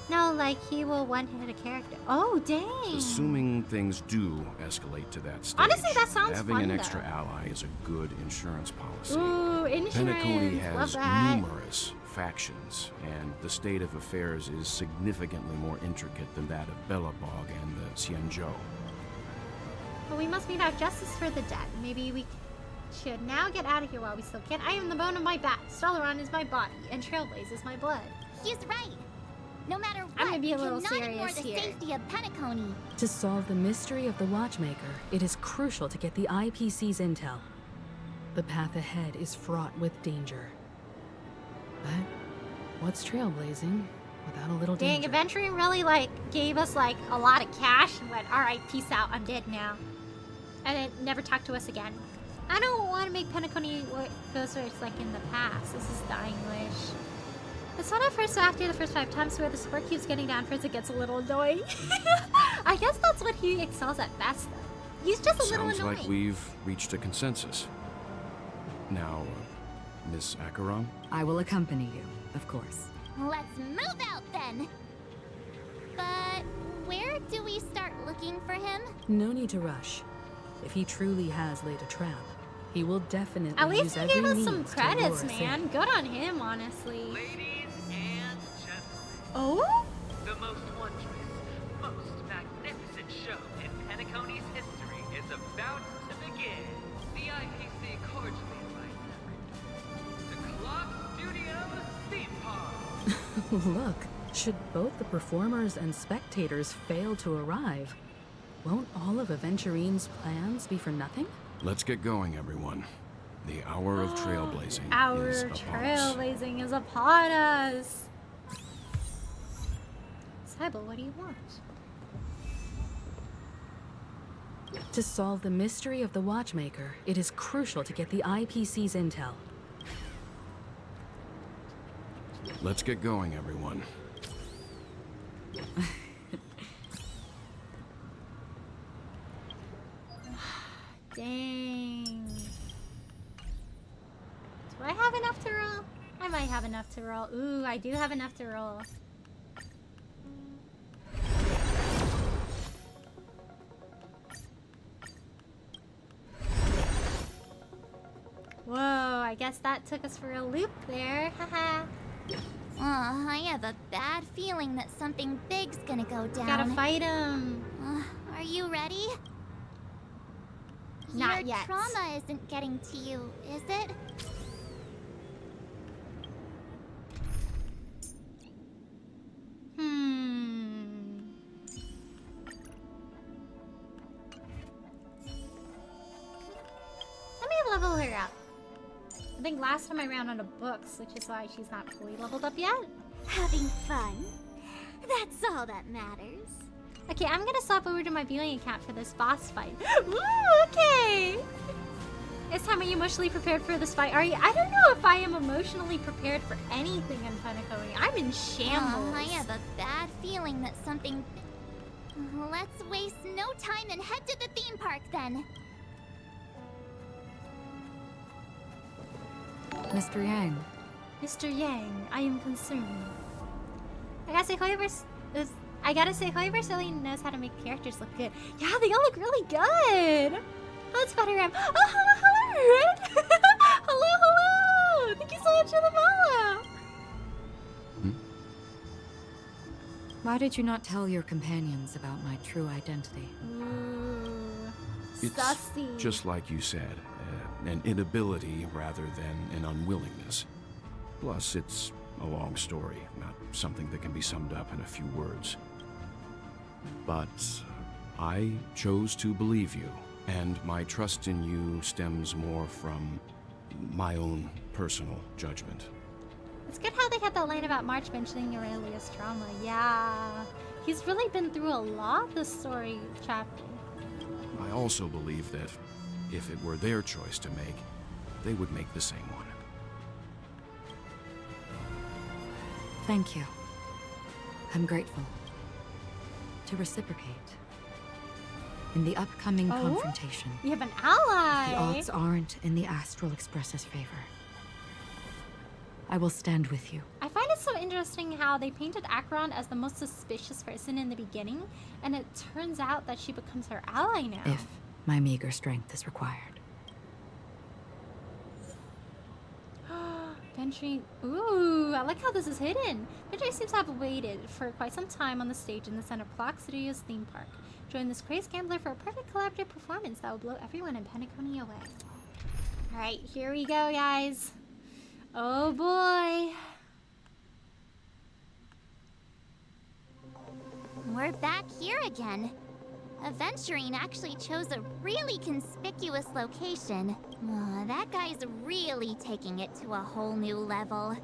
Speaker 2: No, like, he will one-hit a character. Oh, dang.
Speaker 3: Assuming things do escalate to that stage,
Speaker 2: Honestly, that sounds
Speaker 3: having
Speaker 2: fun,
Speaker 3: an extra
Speaker 2: though.
Speaker 3: ally is a good insurance policy.
Speaker 2: Ooh,
Speaker 3: Penacony
Speaker 2: insurance.
Speaker 3: has
Speaker 2: Love that.
Speaker 3: numerous factions, and the state of affairs is significantly more intricate than that of Bellabog and the Xianzhou.
Speaker 2: But we must mete out justice for the dead. Maybe we should now get out of here while we still can. I am the bone of my back. Stellaron is my body, and Trailblaze is my blood.
Speaker 17: He's right. No matter what,
Speaker 2: I'm gonna be a
Speaker 17: we
Speaker 2: little
Speaker 17: cannot ignore
Speaker 2: serious
Speaker 17: the
Speaker 2: here.
Speaker 17: safety of Penacony.
Speaker 16: To solve the mystery of the Watchmaker, it is crucial to get the IPC's intel. The path ahead is fraught with danger. But what's trailblazing without a little
Speaker 2: Dang,
Speaker 16: danger?
Speaker 2: Adventuring really, like, gave us, like, a lot of cash and went, alright, peace out, I'm dead now. And then never talked to us again. I don't want to make Penacony goes where it's, like, in the past. This is dying wish. It's not at first, so after the first 5 times where the support keeps getting down first, it gets a little annoying. I guess that's what he excels at best, though. He's just a little
Speaker 3: Sounds
Speaker 2: annoying.
Speaker 3: like we've reached a consensus. Now, Miss Acheron?
Speaker 4: I will accompany you, of course.
Speaker 17: Let's move out then. But where do we start looking for him?
Speaker 16: No need to rush. If he truly has laid a trap, he will definitely
Speaker 2: At least
Speaker 16: use
Speaker 2: he
Speaker 16: every
Speaker 2: gave us
Speaker 16: means
Speaker 2: some
Speaker 16: to
Speaker 2: credits,
Speaker 16: lure us
Speaker 2: man.
Speaker 16: in.
Speaker 2: Good on him, honestly.
Speaker 12: Ladies and gentlemen,
Speaker 2: Oh?
Speaker 12: the most wondrous, most magnificent show in Penacony's history is about to begin. The IPC cordially invites everyone to Clock Studios theme park.
Speaker 16: Look, should both the performers and spectators fail to arrive, won't all of Aventurine's plans be for nothing?
Speaker 3: Let's get going, everyone. The hour of trailblazing
Speaker 2: Our
Speaker 3: is upon us.
Speaker 2: trailblazing is upon us. Sybil, what do you want?
Speaker 16: To solve the mystery of the Watchmaker, it is crucial to get the IPC's intel.
Speaker 3: Let's get going, everyone.
Speaker 2: Dang. Do I have enough to roll? I might have enough to roll. Ooh, I do have enough to roll. Whoa, I guess that took us for a loop there. Haha.
Speaker 17: I have a bad feeling that something big's gonna go down.
Speaker 2: Gotta fight him.
Speaker 17: Are you ready?
Speaker 2: Not
Speaker 17: Your
Speaker 2: yet.
Speaker 17: trauma isn't getting to you, is it?
Speaker 2: Let me level her up. I think last time I ran out of books, which is why she's not fully leveled up yet.
Speaker 17: Having fun? That's all that matters.
Speaker 2: Okay, I'm gonna swap over to my viewing account for this boss fight. Woo, okay! It's time. Are you emotionally prepared for this fight? Are you? I don't know if I am emotionally prepared for anything in Penacony. I'm in shambles.
Speaker 17: I have a bad feeling that something... Let's waste no time and head to the theme park then.
Speaker 4: Mr. Yang.
Speaker 2: Mr. Yang, I am concerned. I gotta say, whoever really knows how to make characters look good. Yeah, they all look really good. Oh, it's Butterham. Oh, hello, Red. hello. Thank you so much for the follow.
Speaker 4: Why did you not tell your companions about my true identity?
Speaker 2: Ooh,
Speaker 3: It's
Speaker 2: sussy.
Speaker 3: just like you said, an inability rather than an unwillingness. Plus, it's a long story, not something that can be summed up in a few words. But I chose to believe you, and my trust in you stems more from my own personal judgment.
Speaker 2: It's good how they had that line about March mentioning Aurelia's trauma. Yeah, he's really been through a lot this story chapter.
Speaker 3: I also believe that if it were their choice to make, they would make the same one.
Speaker 4: Thank you. I'm grateful. To reciprocate. In the upcoming confrontation,
Speaker 2: You have an ally.
Speaker 4: the odds aren't in the Astral Express's favor. I will stand with you.
Speaker 2: I find it so interesting how they painted Acheron as the most suspicious person in the beginning, and it turns out that she becomes her ally now.
Speaker 4: If my meager strength is required.
Speaker 2: Ventry. Ooh, I like how this is hidden. Ventry seems to have waited for quite some time on the stage in the center of Clock Studios theme park. Join this crazed gambler for a perfect collaborative performance that will blow everyone in Penacony away. Alright, here we go, guys. Oh boy.
Speaker 17: We're back here again. Aventurine actually chose a really conspicuous location. That guy's really taking it to a whole new level.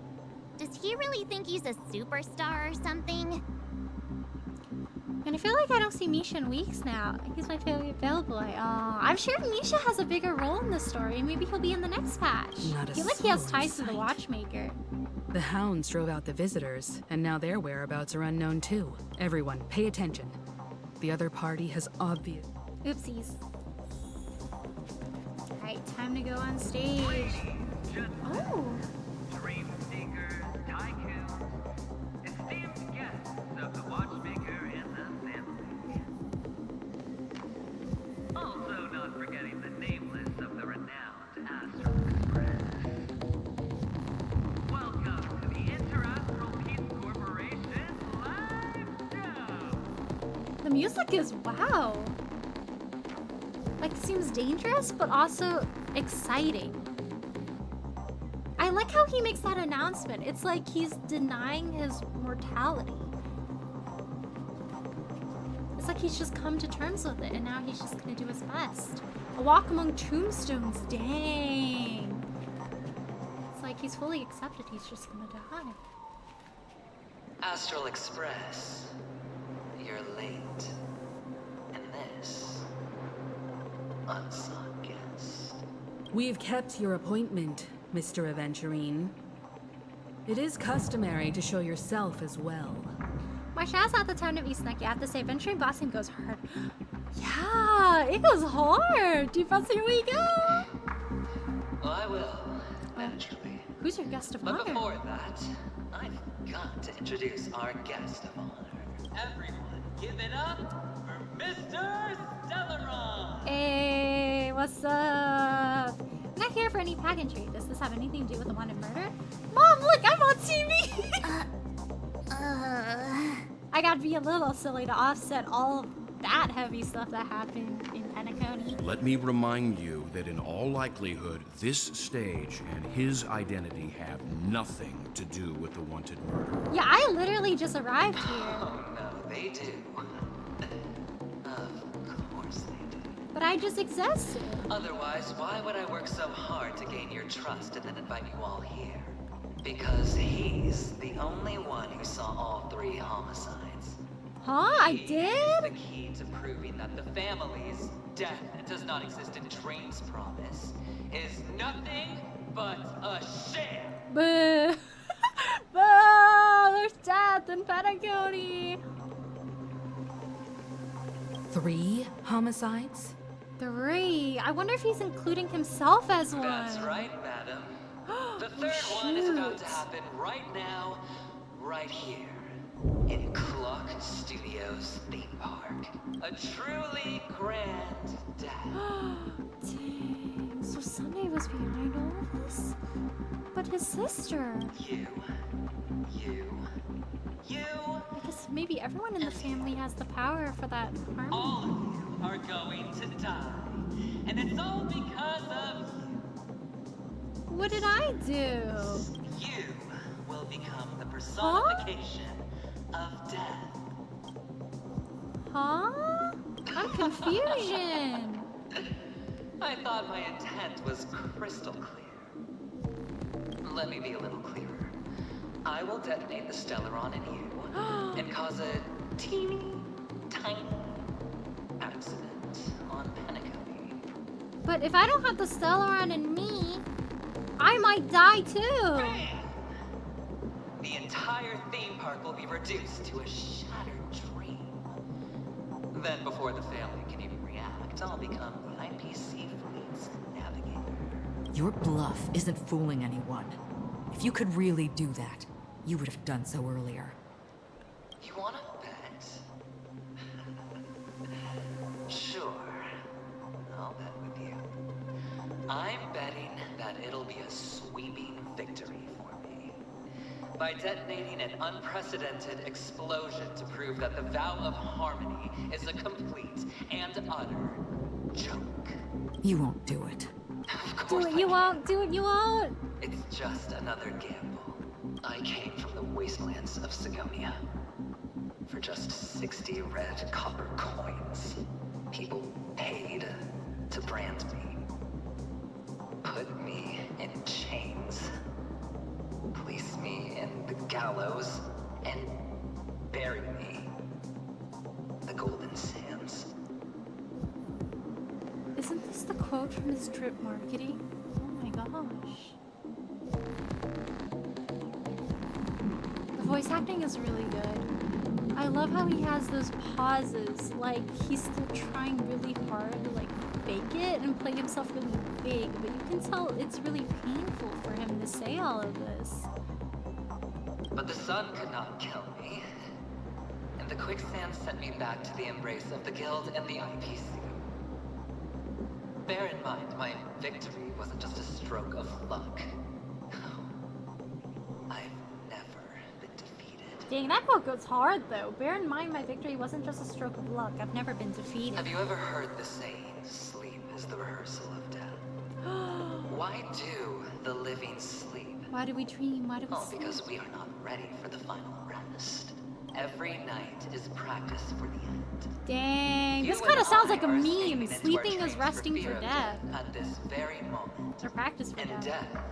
Speaker 17: Does he really think he's a superstar or something?
Speaker 2: And I feel like I don't see Misha in weeks now. He's my favorite bellboy. Oh, I'm sure Misha has a bigger role in the story. Maybe he'll be in the next patch.
Speaker 16: Not
Speaker 2: I
Speaker 16: a
Speaker 2: feel like he has
Speaker 16: soul
Speaker 2: ties to the
Speaker 16: sight.
Speaker 2: Watchmaker.
Speaker 16: The hounds drove out the visitors, and now their whereabouts are unknown too. Everyone, pay attention. The other party has obvious...
Speaker 2: Oopsies. Alright, time to go on stage. Oh!
Speaker 12: Dream seekers, tycoons, esteemed guests of the Watchmaker and the family. Also not forgetting the nameless of the renowned Astral Express. Welcome to the Interastral Peace Corporation live show!
Speaker 2: The music is wow. Like, it seems dangerous, but also exciting. I like how he makes that announcement. It's like he's denying his mortality. It's like he's just come to terms with it, and now he's just gonna do his best. A walk among tombstones, dang. It's like he's fully accepted he's just gonna die.
Speaker 10: Astral Express, you're late. And this, unsung guest.
Speaker 16: We've kept your appointment, Mr. Aventurine. It is customary to show yourself as well.
Speaker 2: Marshall's not the town of Eastneck. You have to say, Venturing Bossing goes hard. Yeah, it goes hard. Deep us, here we go.
Speaker 10: Well, I will, eventually.
Speaker 2: Who's your guest of
Speaker 10: But
Speaker 2: honor?
Speaker 10: before that, I've got to introduce our guest of honor. Everyone, give it up for Mr. Stellaron!
Speaker 2: Hey, what's up? I'm not here for any pageantry. Does this have anything to do with the wanted murder? Mom, look, I'm on TV! I gotta be a little silly to offset all of that heavy stuff that happened in Penacony.
Speaker 3: Let me remind you that in all likelihood, this stage and his identity have nothing to do with the wanted murder.
Speaker 2: Yeah, I literally just arrived here.
Speaker 10: Oh no, they do. Of course they do.
Speaker 2: But I just existed.
Speaker 10: Otherwise, why would I work so hard to gain your trust and then invite you all here? Because he's the only one who saw all 3 homicides.
Speaker 2: Huh? I
Speaker 10: He
Speaker 2: did?
Speaker 10: is the key to proving that the family's death does not exist in Train's promise is nothing but a sham.
Speaker 2: Boo! Boo! There's death in Penacony!
Speaker 16: 3 homicides?
Speaker 2: 3? I wonder if he's including himself as one.
Speaker 10: That's right, madam. The third one is about to happen right now, right here, in Clock Studios theme park. A truly grand death.
Speaker 2: Dang. So Sunday was behind all of this? But his sister.
Speaker 10: You.
Speaker 2: I guess maybe everyone in the family has the power for that harmony.
Speaker 10: All of you are going to die. And it's all because of you.
Speaker 2: What did I do?
Speaker 10: You will become the personification of death.
Speaker 2: Huh? I'm confusion.
Speaker 10: I thought my intent was crystal clear. Let me be a little clearer. I will detonate the Stellaron in you and cause a teeny, tiny accident on Penacony.
Speaker 2: But if I don't have the Stellaron in me, I might die too.
Speaker 10: Bam! The entire theme park will be reduced to a shattered dream. Then before the family can even react, I'll become the IPC fleet's navigator.
Speaker 4: Your bluff isn't fooling anyone. If you could really do that, you would have done so earlier.
Speaker 10: You wanna bet? Sure. I'll bet with you. I'm betting that it'll be a sweeping victory for me. By detonating an unprecedented explosion to prove that the vow of harmony is a complete and utter joke.
Speaker 4: You won't do it.
Speaker 10: Of
Speaker 2: Do
Speaker 10: course
Speaker 2: it, you won't. Do it, you won't.
Speaker 10: It's just another gamble. I came from the wastelands of Sigonia. For just 60 red copper coins, people paid to brand me. Put me in chains. Place me in the gallows and bury me. The Golden Sands.
Speaker 2: Isn't this the quote from his drip marketing? Oh my gosh. The voice acting is really good. I love how he has those pauses, like he's still trying really hard to like fake it and play himself really big, but you can tell it's really painful for him to say all of this.
Speaker 10: But the sun could not kill me. And the quicksand sent me back to the embrace of the Guild and the IPC. Bear in mind, my victory wasn't just a stroke of luck. I've never been defeated.
Speaker 2: Dang, that quote goes hard though. Bear in mind my victory wasn't just a stroke of luck. I've never been defeated.
Speaker 10: Have you ever heard the saying, sleep is the rehearsal of death? Why do the living sleep?
Speaker 2: Why do we dream? Why do we
Speaker 10: Oh,
Speaker 2: sleep?
Speaker 10: because we are not ready for the final rest. Every night is practice for the end.
Speaker 2: Dang,
Speaker 10: You
Speaker 2: this kind of
Speaker 10: and
Speaker 2: sounds
Speaker 10: I
Speaker 2: like a
Speaker 10: are
Speaker 2: meme.
Speaker 10: escaping into our
Speaker 2: Sleeping is
Speaker 10: dreams
Speaker 2: resting
Speaker 10: fear
Speaker 2: for
Speaker 10: of
Speaker 2: death.
Speaker 10: At this very moment.
Speaker 2: Or practice for
Speaker 10: And
Speaker 2: death.
Speaker 10: death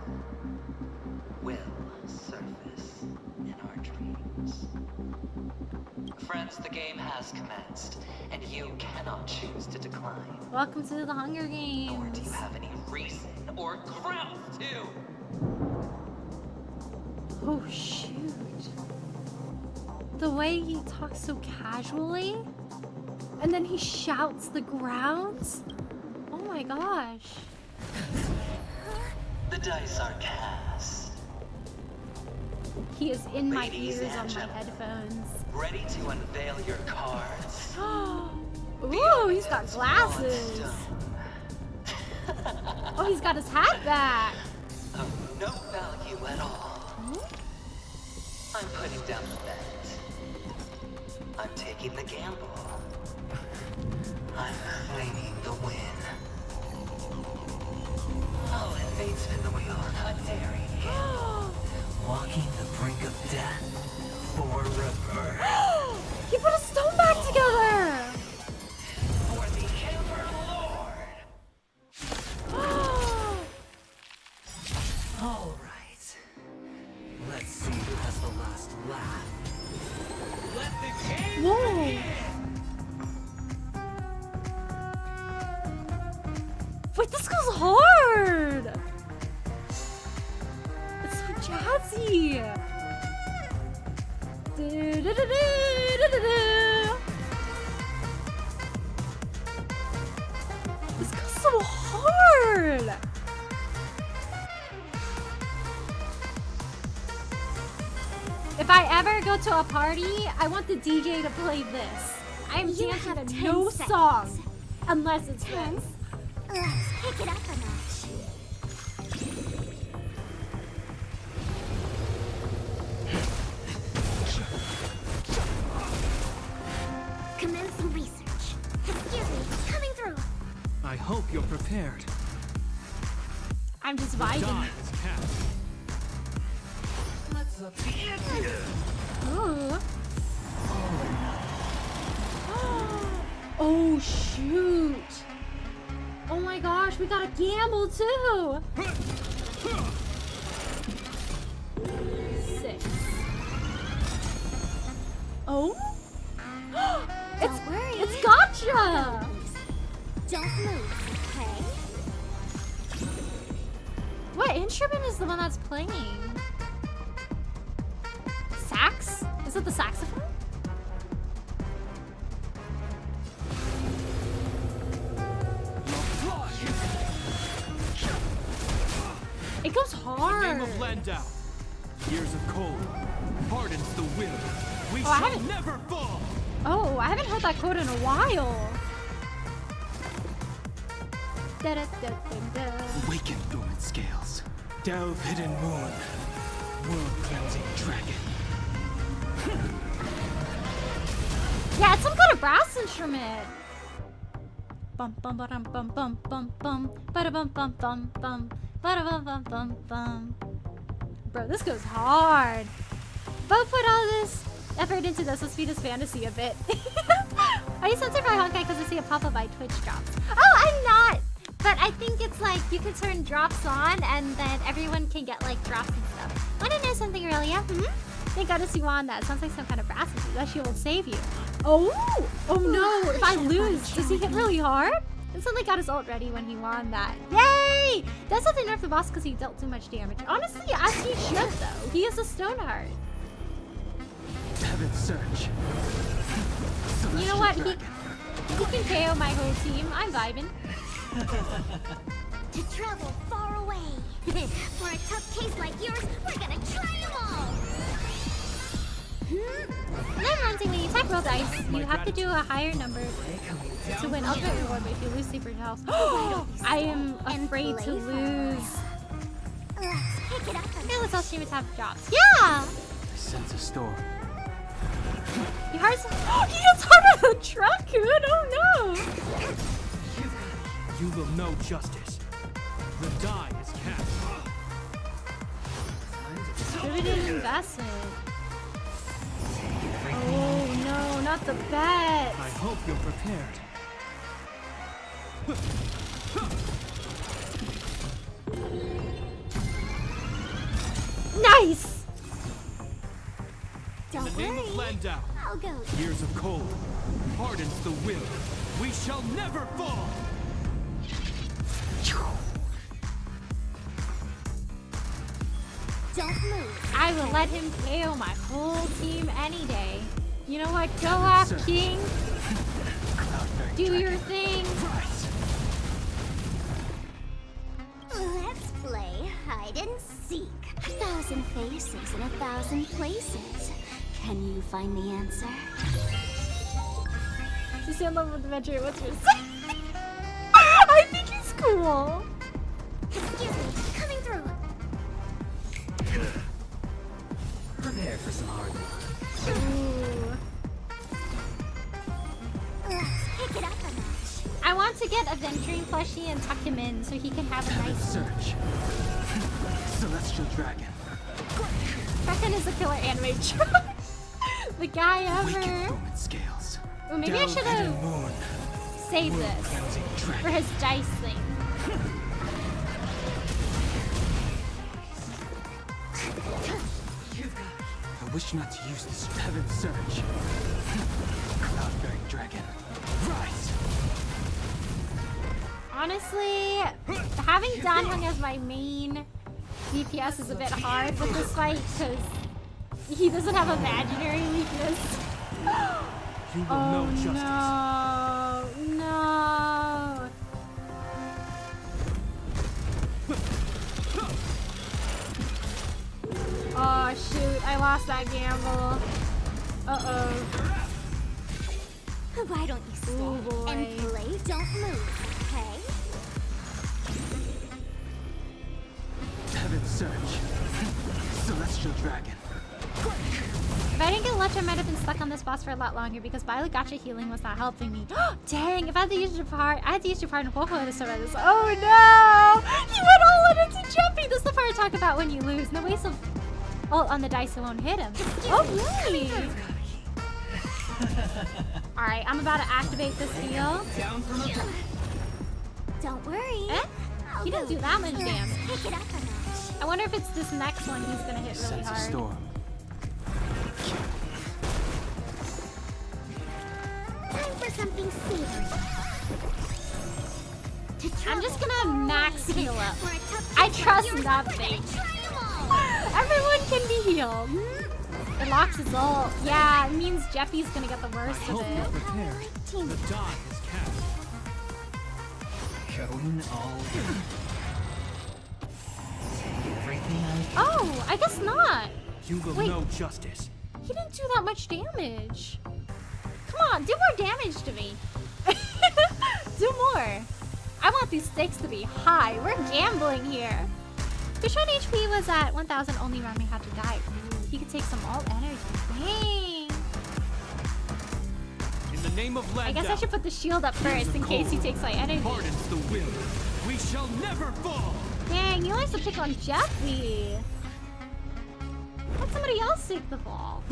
Speaker 10: will surface in our dreams. Friends, the game has commenced, and you cannot choose to decline.
Speaker 2: Welcome to the Hunger
Speaker 10: Nor do you
Speaker 2: Games.
Speaker 10: have any reason or grounds to.
Speaker 2: Oh shoot. The way he talks so casually, and then he shouts the grounds. Oh my gosh.
Speaker 10: The dice are cast.
Speaker 2: He is in my
Speaker 10: Ladies
Speaker 2: ears
Speaker 10: and
Speaker 2: on my
Speaker 10: gentlemen,
Speaker 2: headphones.
Speaker 10: Ready to unveil your cards.
Speaker 2: Ooh, he's got glasses. Oh, he's got his hat back.
Speaker 9: Of no value at all. I'm putting down the bet. I'm taking the gamble. I'm claiming the win. Oh, and fate spin the wheel. A daring gamble. Walking the brink of death for reverse.
Speaker 2: He put a stone back together.
Speaker 9: For the Ember Lord. All right. Let's see who has the last laugh. Let the game begin.
Speaker 2: Wait, this goes hard. It's so jazzy. This goes so hard. If I ever go to a party, I want the DJ to play this. I am
Speaker 17: You
Speaker 2: dancing
Speaker 17: have
Speaker 2: to
Speaker 17: 10
Speaker 2: no
Speaker 17: seconds.
Speaker 2: song unless it's this.
Speaker 17: Let's kick it up a notch. Commencing research. Excuse me, coming through.
Speaker 18: I hope you're prepared.
Speaker 2: I'm just
Speaker 18: The
Speaker 2: vibing.
Speaker 18: die is cast.
Speaker 9: Let's begin here.
Speaker 2: Ooh. Oh shoot! Oh my gosh, we got a gamble too. 6. Oh? It's gotcha!
Speaker 17: Don't move, okay?
Speaker 2: What instrument is the one that's playing? Sax? Is it the saxophone? It goes
Speaker 18: The
Speaker 2: hard.
Speaker 18: name of Landau. Years of cold hardens the will. We
Speaker 2: Oh, I
Speaker 18: shall
Speaker 2: haven't-
Speaker 18: never fall.
Speaker 2: Oh, I haven't heard that quote in a while.
Speaker 18: Awaken dormant scales. Delve hidden moon. World cleansing dragon.
Speaker 2: Yeah, it's some kind of brass instrument. Bum bum bum bum bum bum bum bada bum bum bum bum bada bum bum bum bum. Bro, this goes hard. Both put all this effort into this. Let's feed his fantasy a bit. Are you censored by Honkai because I see a pop-up by Twitch drops? Oh, I'm not. But I think it's like you can turn drops on and then everyone can get like drops and stuff. Want to know something, Aurelia? Thank goodness you won that. Sounds like some kind of brass issue. That she will save you. Oh! Oh no! If I lose, does he hit really hard? It suddenly got his ult ready when he won that. Yay! That's not nerf the boss because he dealt too much damage. Honestly, as he should though. He is a Stoneheart.
Speaker 18: Heaven's search.
Speaker 2: You know what? He can KO my whole team. I'm vibing.
Speaker 17: To travel far away. For a tough case like yours, we're gonna try them all.
Speaker 2: Then Ronzi, when you type roll dice, you have to do a higher number to win ultimate reward, but if you lose super health. I am afraid to lose. Okay, let's all streamers have jobs. Yeah!
Speaker 18: I sense a storm.
Speaker 2: He hard. He gets hard on the truck, dude. Oh no!
Speaker 18: You will know justice. The die is cast.
Speaker 2: Distributed investment. Oh no, not the bet.
Speaker 18: I hope you're prepared.
Speaker 2: Nice!
Speaker 17: Don't
Speaker 18: In the name
Speaker 17: worry.
Speaker 18: of Landau.
Speaker 17: I'll go.
Speaker 18: Years of cold hardens the will. We shall never fall.
Speaker 17: Don't move.
Speaker 2: I will let him KO my whole team any day. You know what? Go off, King. Do your thing.
Speaker 17: Let's play hide and seek. 1,000 faces in 1,000 places. Can you find the answer?
Speaker 2: Just in love with adventure. What's yours? I think he's cool.
Speaker 17: Excuse me, coming through.
Speaker 18: Prepare for some hard work.
Speaker 2: Ooh.
Speaker 17: Let's pick it up a notch.
Speaker 2: I want to get a venturing plushie and tuck him in so he can have a nice
Speaker 18: Search. Celestial Dragon.
Speaker 2: Dragon is a killer anime trope. The guy ever.
Speaker 18: Scales.
Speaker 2: Ooh, maybe I should have
Speaker 18: Moon.
Speaker 2: saved this for his dice thing.
Speaker 18: I wish not to use this heaven surge. Cloud-bearing dragon. Rise!
Speaker 2: Honestly, having Danhong as my main DPS is a bit hard with this fight because he doesn't have imaginary weakness.
Speaker 18: You will know justice.
Speaker 2: No. Oh shoot, I lost that gamble. Uh-oh.
Speaker 17: Why don't you stay and play? Don't move, okay?
Speaker 18: Heaven surge. Celestial dragon.
Speaker 2: If I didn't get Luch, I might have been stuck on this boss for a lot longer because Violet Gotcha healing was not helping me. Dang, if I had to use Jafar, I had to use Jafar and Popo to survive this. Oh no! He went all in into jumping! This is the part I talk about when you lose. No waste of ult on the dice, it won't hit him. Oh, really? Alright, I'm about to activate this heal.
Speaker 17: Don't worry.
Speaker 2: Eh? He didn't do that much damage.
Speaker 17: Pick it up a notch.
Speaker 2: I wonder if it's this next one he's gonna hit really hard.
Speaker 18: Storm.
Speaker 17: Time for something savory.
Speaker 2: I'm just gonna max heal up. I trust nothing. Everyone can be healed. It locks his ult. Yeah, it means Jeffy's gonna get the worst of it.
Speaker 18: The dot is cast. Going all in. Take everything I
Speaker 2: Oh, I guess not.
Speaker 18: You will
Speaker 2: Wait.
Speaker 18: know justice.
Speaker 2: He didn't do that much damage. Come on, do more damage to me. Do more. I want these stakes to be high. We're gambling here. Kushon HP was at 1000, only Rami had to die. He could take some alt energy. Dang.
Speaker 18: In the name of
Speaker 2: I guess I should put the shield up first in case he takes my energy.
Speaker 18: Pardons the will. We shall never fall.
Speaker 2: Dang, he likes to pick on Jeffy. Let somebody else take the fall.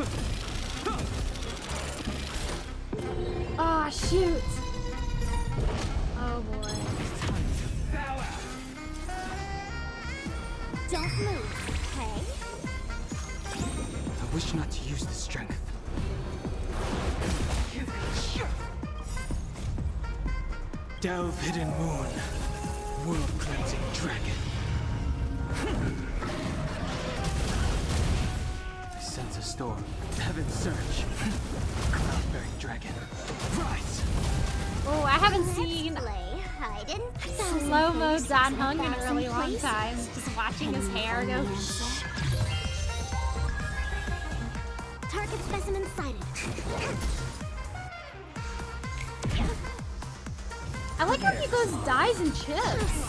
Speaker 2: Oh, shoot. Oh, boy.
Speaker 17: Don't move, okay?
Speaker 18: I wish not to use the strength. Delve hidden moon. World cleansing dragon. I sense a storm. Heaven surge. Cloud-bearing dragon. Rise!
Speaker 2: Oh, I haven't seen slow-mo Danhong in a really long time. Just watching his hair go.
Speaker 17: Target specimen sighted.
Speaker 2: I like how he goes dies and chips.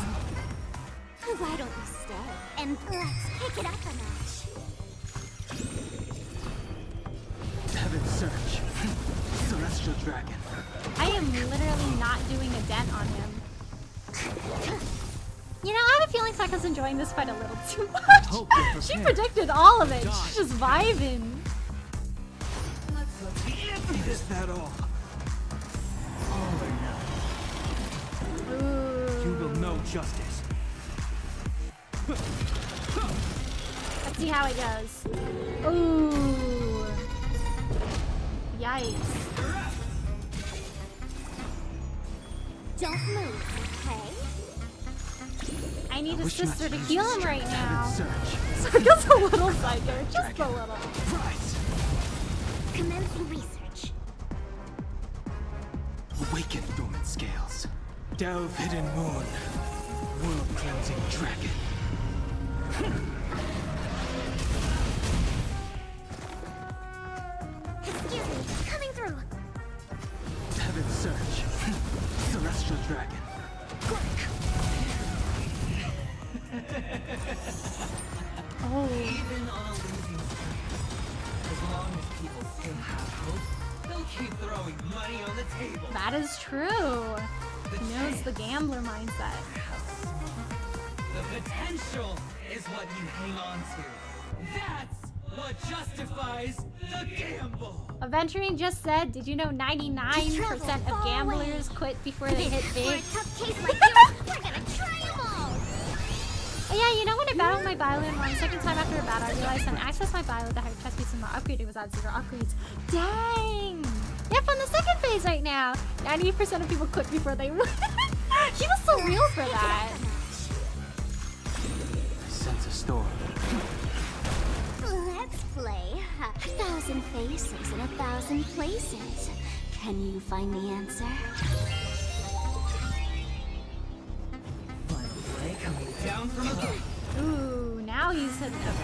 Speaker 17: Why don't you stay and let's pick it up a notch?
Speaker 18: Heaven surge. Celestial dragon.
Speaker 2: I am literally not doing a dent on him. You know, I have a feeling Saka's enjoying this fight a little too much. She predicted all of it. She's just vibing.
Speaker 18: Is that all? All or none. You will know justice.
Speaker 2: Let's see how it goes. Ooh. Yikes.
Speaker 17: Don't move, okay?
Speaker 2: I need a sister to heal him right now.
Speaker 18: Surge.
Speaker 2: Saka's a little psycho, just a little.
Speaker 17: Commencing research.
Speaker 18: Awaken dormant scales. Delve hidden moon. World cleansing dragon.
Speaker 17: Excuse me, coming through.
Speaker 18: Heaven surge. Celestial dragon.
Speaker 9: Keep throwing money on the table.
Speaker 2: That is true. He knows the gambler mindset.
Speaker 9: The potential is what you hang on to. That's what justifies the gamble.
Speaker 2: Aventuring just said, did you know 99% of gamblers quit before they hit big?
Speaker 17: For a tough case like yours, we're gonna try 'em all.
Speaker 2: Oh yeah, you know when I battled my violin on the second time after a battle, I realized when I accessed my violin with the higher chest piece and not upgraded was at 0 upgrades. Dang! Yep, on the second phase right now. 98% of people quit before they He was so real for that.
Speaker 18: I sense a storm.
Speaker 17: Let's play 1,000 faces in 1,000 places. Can you find the answer?
Speaker 9: Down from above.
Speaker 2: Ooh, now he's hitting up.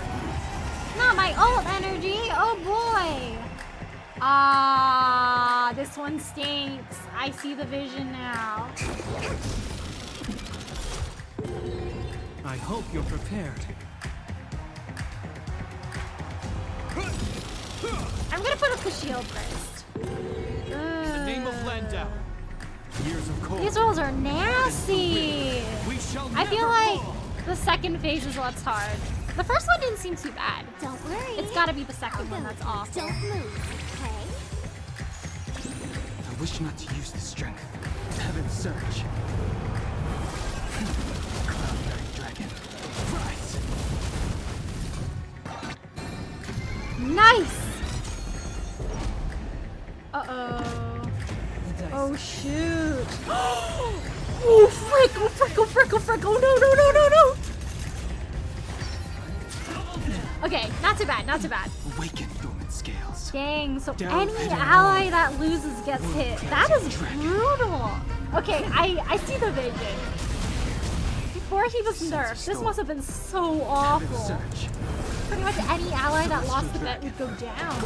Speaker 2: Not my ult energy! Oh boy! Ah, this one stinks. I see the vision now.
Speaker 18: I hope you're prepared.
Speaker 2: I'm gonna put up the shield first.
Speaker 18: In the name of Landau. Years of cold.
Speaker 2: These rolls are nasty.
Speaker 18: We shall
Speaker 2: I feel
Speaker 18: never
Speaker 2: like
Speaker 18: fall.
Speaker 2: the second phase is what's hard. The first one didn't seem too bad.
Speaker 17: Don't worry.
Speaker 2: It's gotta be the second one that's awful.
Speaker 17: Don't move, okay?
Speaker 18: I wish not to use the strength. Heaven's surge. Cloud-bearing dragon. Rise!
Speaker 2: Nice! Uh-oh. Oh, shoot. Oh, frick! Oh, frick! Oh, frick! Oh, frick! Oh, no, no, no, no, no! Okay, not too bad, not too bad.
Speaker 18: Awaken dormant scales.
Speaker 2: Dang, so
Speaker 18: Delve
Speaker 2: any
Speaker 18: hidden
Speaker 2: ally
Speaker 18: world.
Speaker 2: that loses gets hit. That is brutal. Okay, I see the vision. Before he was nerfed, this must have been so awful. Pretty much any ally that lost the bet would go down.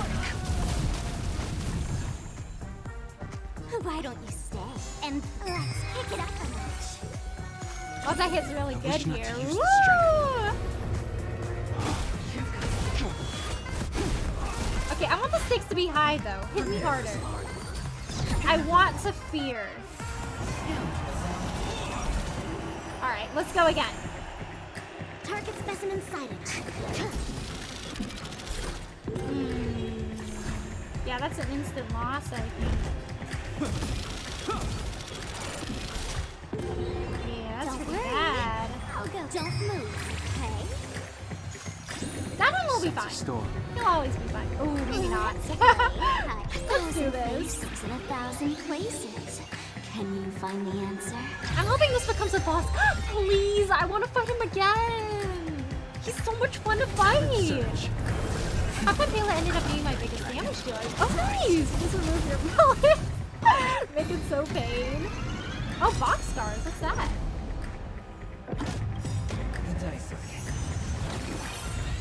Speaker 17: Why don't you stay and let's pick it up a notch?
Speaker 2: Oh, that hit's really good
Speaker 18: wish not
Speaker 2: here.
Speaker 18: to use the
Speaker 2: Woo! Okay, I want the stakes to be high though. Hit me harder. I want to fear. Alright, let's go again.
Speaker 17: Target specimen sighted.
Speaker 2: Yeah, that's an instant loss, I think. Yeah, that's pretty bad.
Speaker 17: I'll go. Don't move, okay?
Speaker 2: That one will be fine.
Speaker 18: Storm.
Speaker 2: He'll always be fine. Oh, maybe not. Let's do this.
Speaker 17: Faces in 1,000 places. Can you find the answer?
Speaker 2: I'm hoping this becomes a boss. Please, I want to fight him again. He's so much fun to fight. Papa Pela ended up being my biggest damage dealer. Oh, nice! Just remove your bullet. Make it so pain. Oh, box stars. What's that?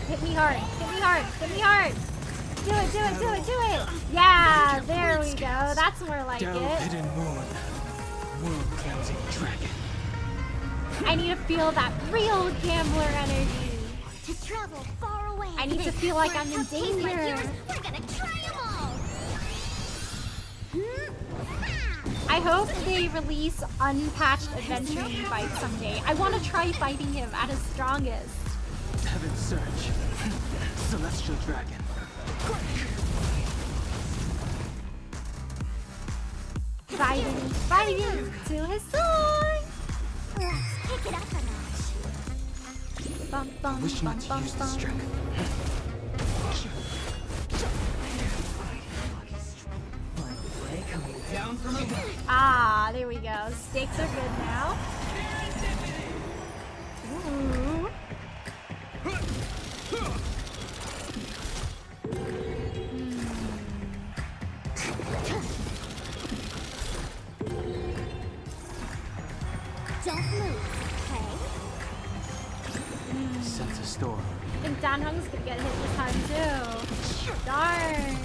Speaker 2: Hit me hard. Hit me hard. Hit me hard. Do it, do it, do it, do it. Yeah, there we go. That's more like
Speaker 18: Delve
Speaker 2: it.
Speaker 18: hidden moon. World cleansing dragon.
Speaker 2: I need to feel that real gambler energy.
Speaker 17: To travel far away.
Speaker 2: I need to feel like I'm in
Speaker 17: Tough case like
Speaker 2: danger.
Speaker 17: yours, we're gonna try 'em all.
Speaker 2: I hope they release unpatched adventuring fights someday. I want to try fighting him at his strongest.
Speaker 18: Heaven's surge. Celestial dragon.
Speaker 2: Fighting to his sword.
Speaker 17: Let's pick it up a notch.
Speaker 2: Bum, bum,
Speaker 18: Wish
Speaker 2: bum,
Speaker 18: not to
Speaker 2: bum,
Speaker 18: use the
Speaker 2: bum.
Speaker 18: strength.
Speaker 9: Down from above.
Speaker 2: Ah, there we go. Stakes are good now. Ooh.
Speaker 17: Don't move, okay?
Speaker 18: Sense a storm.
Speaker 2: I think Dan Hung's gonna get hit this time too. Darn.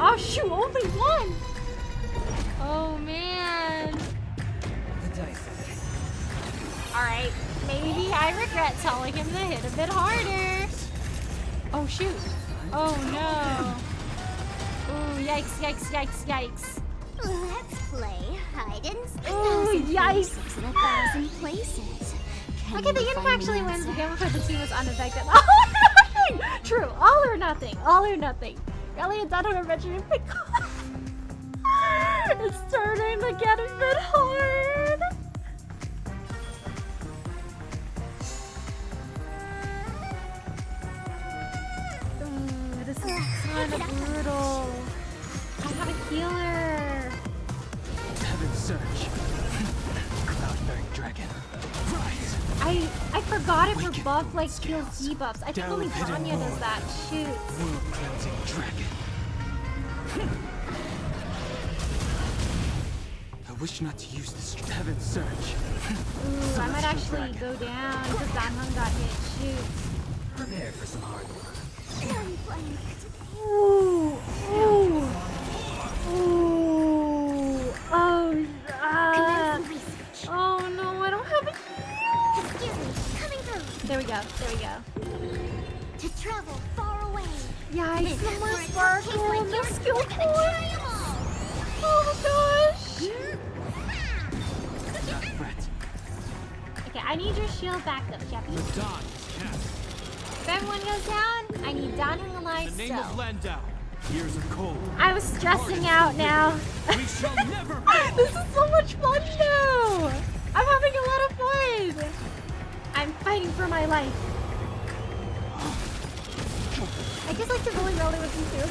Speaker 2: Oh shoot, only one! Oh man. Alright, maybe I regret telling him to hit a bit harder. Oh shoot. Oh no. Ooh, yikes, yikes, yikes, yikes.
Speaker 17: Let's play hide and seek.
Speaker 2: Ooh, yikes.
Speaker 17: In 1,000 places.
Speaker 2: Okay, the Unif actually wins the game before the team was unaffected. All or nothing! True, all or nothing. All or nothing. Really, it's not a Regiment pick. It's starting to get a bit hard. Ooh, this is kind of brutal. I have a healer.
Speaker 18: Heaven Surge. Cloud-bearing dragon. Rise!
Speaker 2: I forgot if her buff like heals debuffs. I think only Tanya does that. Shoot.
Speaker 18: World cleansing dragon. I wish not to use this Heaven Surge.
Speaker 2: Ooh, I might actually go down because Danhong got hit. Shoot.
Speaker 18: Prepare for some hard work.
Speaker 2: Ooh, ooh, ooh, oh, oh no, I don't have a heal.
Speaker 17: Excuse me, coming through.
Speaker 2: There we go, there we go.
Speaker 17: To travel far away.
Speaker 2: Yikes, no more sparkle, no skill point. Oh gosh. Okay, I need your shield back up, Jeppy.
Speaker 18: The dawn is cast.
Speaker 2: If everyone goes down, I need Danhong alive
Speaker 18: In the name
Speaker 2: still.
Speaker 18: of Landau, years of cold.
Speaker 2: I was stressing out now.
Speaker 18: We shall never fail.
Speaker 2: This is so much fun though! I'm having a lot of fun! I'm fighting for my life. I just like to really roll it with you too.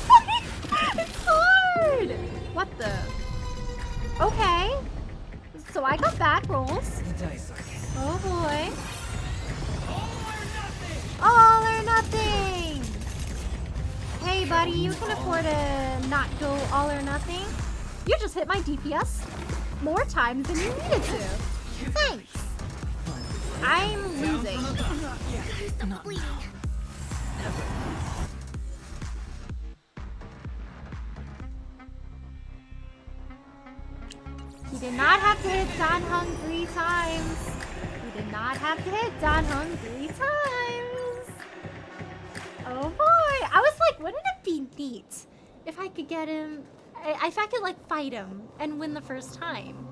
Speaker 2: It's hard! What the? Okay. So I got bad rolls. Oh boy. All or nothing! Hey buddy, you can afford to not go all or nothing. You just hit my DPS more times than you needed to. Thanks. I'm losing. He did not have to hit Danhong 3 times. He did not have to hit Danhong 3 times. Oh boy. I was like, wouldn't it be neat if I could get him, if I could like fight him and win the first time.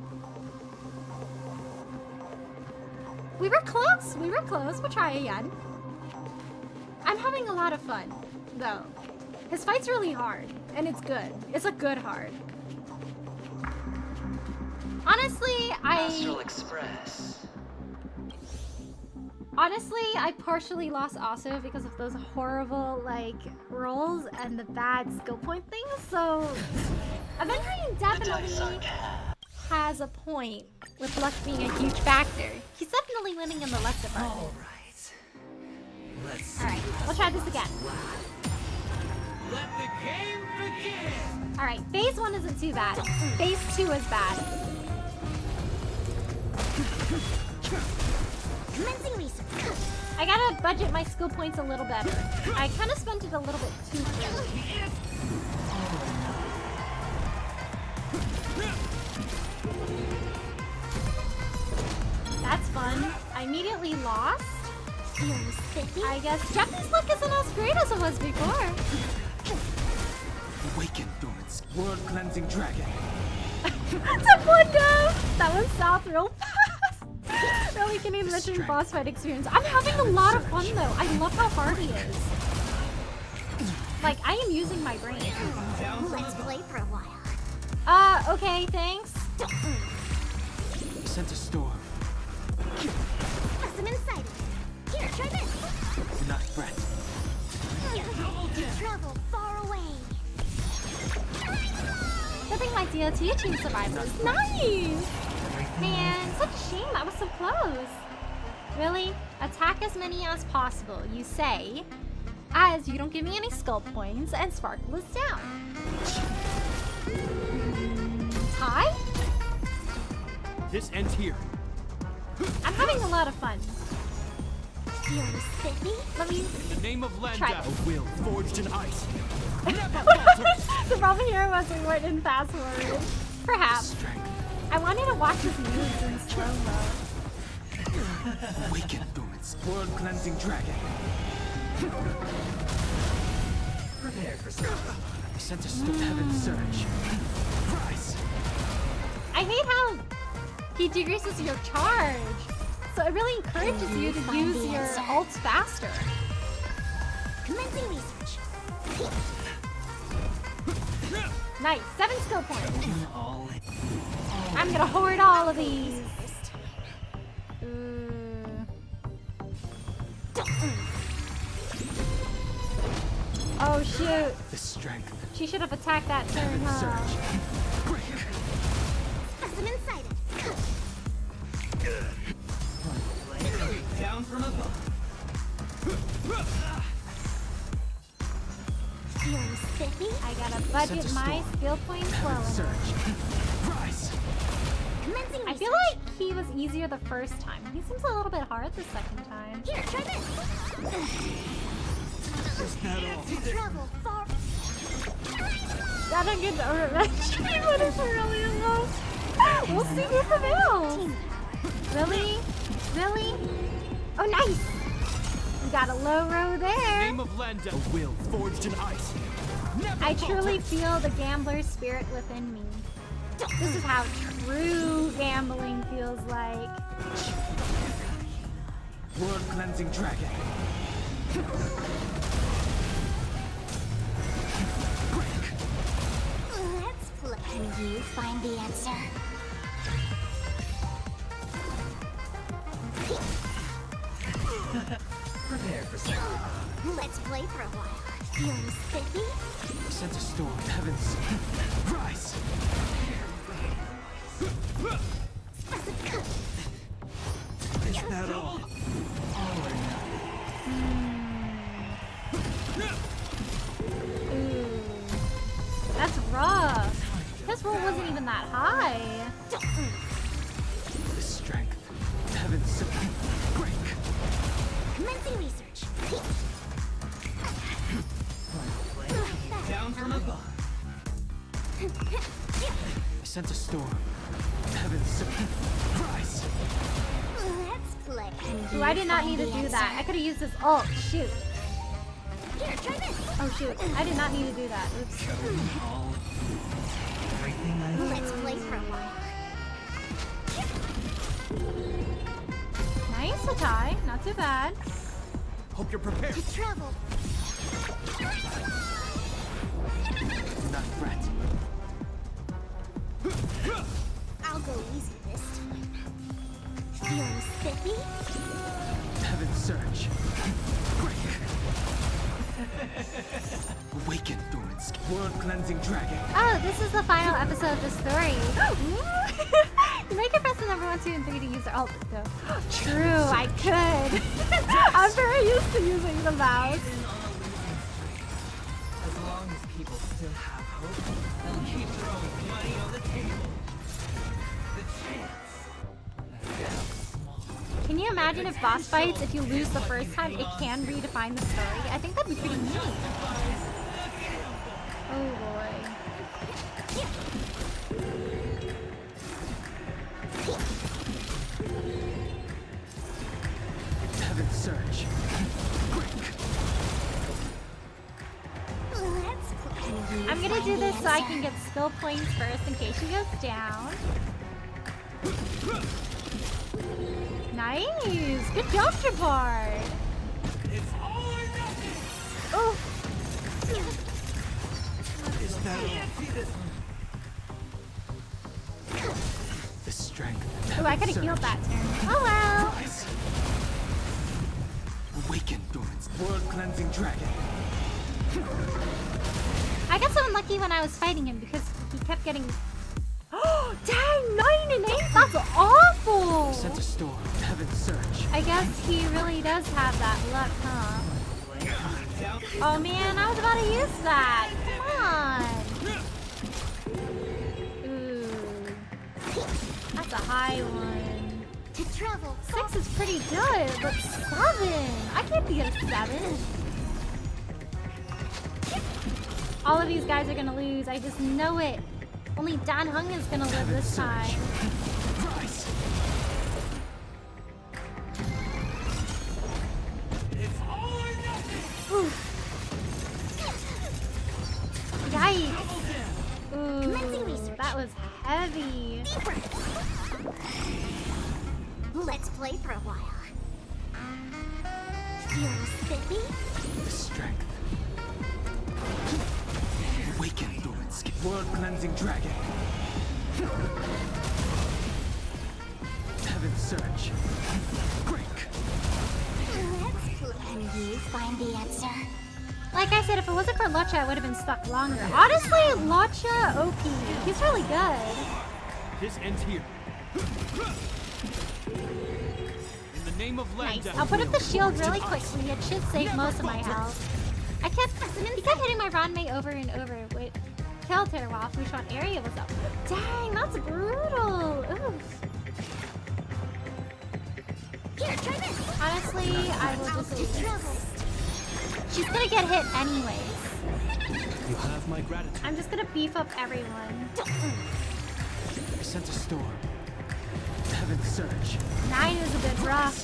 Speaker 2: We were close. We were close. We'll try again. I'm having a lot of fun, though. His fight's really hard, and it's good. It's a good hard. Honestly,
Speaker 10: Astral Express.
Speaker 2: Honestly, I partially lost also because of those horrible, like, rolls and the bad skill point things, so... Avengering definitely has a point with luck being a huge factor. He's definitely winning in the luck department. Alright, we'll try this again.
Speaker 18: Let the game begin!
Speaker 2: Alright, phase 1 isn't too bad. Phase 2 is bad.
Speaker 17: Commencing research.
Speaker 2: I gotta budget my skill points a little better. I kind of spent it a little bit too early. That's fun. I immediately lost. I guess Japanese luck isn't as great as it was before.
Speaker 18: Awaken, Dormant's world cleansing dragon.
Speaker 2: Taekwondo! That went south real fast. Really can envision boss fight experience. I'm having a lot of fun though. I love how hard he is. Like, I am using my brain.
Speaker 17: Let's play for a while.
Speaker 2: Okay, thanks.
Speaker 18: Sent a storm.
Speaker 17: Some insight. Here, try this.
Speaker 18: Not Brett.
Speaker 17: To travel far away.
Speaker 2: Good thing my DLT team survivors. Nice! Man, such a shame. I was so close. Really? Attack as many as possible, you say, as you don't give me any skull points and Sparkle is down. Tie?
Speaker 18: This ends here.
Speaker 2: I'm having a lot of fun.
Speaker 17: You want to spit me?
Speaker 2: Let me
Speaker 18: In the name of
Speaker 2: try
Speaker 18: Landau,
Speaker 2: this.
Speaker 18: a will forged in ice. Never falters.
Speaker 2: The problem here was we weren't in fast forward. Perhaps. I wanted to watch his moves in slow-mo.
Speaker 18: Awaken, Dormant's world cleansing dragon.
Speaker 10: Prepare for something.
Speaker 18: Sent a heaven surge. Rise.
Speaker 2: I hate how he decreases your charge. So it really encourages you to use your ults faster.
Speaker 17: Commencing research.
Speaker 2: Nice, 7 skill points. I'm gonna hoard all of these. Oh shoot.
Speaker 18: The strength.
Speaker 2: She should have attacked that turn, huh?
Speaker 17: Specimen sighted.
Speaker 18: Down from above.
Speaker 17: Feeling spiffy?
Speaker 2: I gotta budget my skill points well enough.
Speaker 18: Rise.
Speaker 17: Commencing
Speaker 2: I feel like he was easier the first time. He seems a little bit hard the second time.
Speaker 17: Here, try this.
Speaker 18: Is that all?
Speaker 17: Travel far.
Speaker 2: Gotta get a revenge. What is really enough? We'll see who prevails. Really? Really? Oh, nice! We got a low row there.
Speaker 18: Name of Lenda. A will forged in ice. Never
Speaker 2: I truly
Speaker 18: falter.
Speaker 2: feel the gambler spirit within me. This is how true gambling feels like.
Speaker 18: World cleansing dragon.
Speaker 17: Let's play. Can you find the answer?
Speaker 18: Prepare for something.
Speaker 17: Let's play for a while. Feeling spiffy?
Speaker 18: Sent a storm. Heavens. Rise. Is that all? All or
Speaker 2: Ooh. That's rough. This roll wasn't even that high.
Speaker 18: the strength. Heavens. Break.
Speaker 17: Commencing research.
Speaker 18: Down from above. I sent a storm. Heavens. Rise.
Speaker 17: Let's play.
Speaker 2: Ooh, I did not need to do that. I could have used this ult. Shoot.
Speaker 17: Here, try this.
Speaker 2: Oh shoot. I did not need to do that. Oops.
Speaker 17: Let's play for a while.
Speaker 2: Nice, a tie. Not too bad.
Speaker 18: Hope you're prepared.
Speaker 17: To travel.
Speaker 18: Do not fret.
Speaker 17: I'll go easy this time. Feeling spiffy?
Speaker 18: Heaven surge. Break. Awaken, Thorns. World cleansing dragon.
Speaker 2: Oh, this is the final episode of the story. You make it press the number 1, 2, and 3 to use their ult. Go. True, I could. I'm very used to using the mouse.
Speaker 9: As long as people still have hope, they'll keep throwing money on the table. The chance.
Speaker 2: Can you imagine if boss fights, if you lose the first time, it can redefine the story? I think that'd be pretty neat. Oh boy.
Speaker 18: Heaven surge.
Speaker 17: Let's play.
Speaker 2: I'm gonna do this so I can get skill points first in case she goes down. Nice! Good job, Shepard!
Speaker 18: It's all or nothing.
Speaker 2: Oh!
Speaker 18: Is that all? The strength.
Speaker 2: Oh, I could have healed that turn. Oh well!
Speaker 18: Rise. Awaken, Thorns. World cleansing dragon.
Speaker 2: I got so unlucky when I was fighting him because he kept getting... Oh, dang! 9 and 8? That's awful!
Speaker 18: Sent a storm. Heaven surge.
Speaker 2: I guess he really does have that luck, huh? Oh man, I was about to use that! Come on! Ooh. That's a high one.
Speaker 17: To travel.
Speaker 2: 6 is pretty good, but 7! I can't be a 7. All of these guys are gonna lose, I just know it. Only Dan Hung is gonna live this time.
Speaker 18: Rise. It's all or nothing.
Speaker 2: Oof. You Yikes. Ooh, that was heavy.
Speaker 17: Let's play for a while. Feeling spiffy?
Speaker 18: The strength. Awaken dormant skin. World cleansing dragon. Heaven's surge. Break.
Speaker 17: Can you find the answer?
Speaker 2: Like I said, if it wasn't for Lucha, I would have been stuck longer. Honestly, Lucha OP. He's really good.
Speaker 18: This ends here. In the name of
Speaker 2: Nice.
Speaker 18: Lambda.
Speaker 2: I'll put up the shield really quickly. It should save most of my health. He kept hitting my Ranmei over and over. Wait, killed her while Fushan area was up. Dang, that's brutal. Oof.
Speaker 17: Here, try this.
Speaker 2: Honestly, I will just do this. She's gonna get hit anyways.
Speaker 18: You have my gratitude.
Speaker 2: I'm just gonna beef up everyone.
Speaker 18: I sent a storm. Heaven's surge.
Speaker 2: 9 is a bit rough.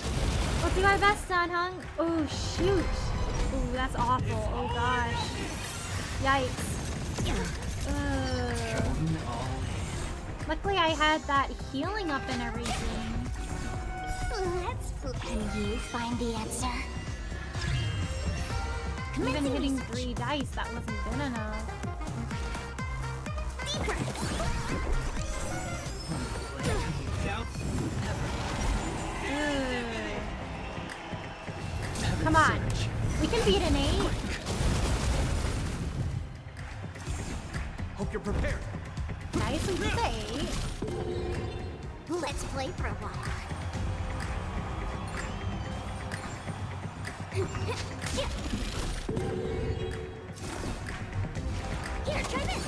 Speaker 2: We'll do our best, Sanhung. Oh, shoot. Ooh, that's awful. Oh, gosh. Yikes. Luckily, I had that healing up and everything.
Speaker 17: Can you find the answer?
Speaker 2: Even hitting 3 dice, that wasn't good enough. Come on. We can beat an 8.
Speaker 18: Hope you're prepared.
Speaker 2: Nice and good 8.
Speaker 17: Let's play for a while. Here, try this.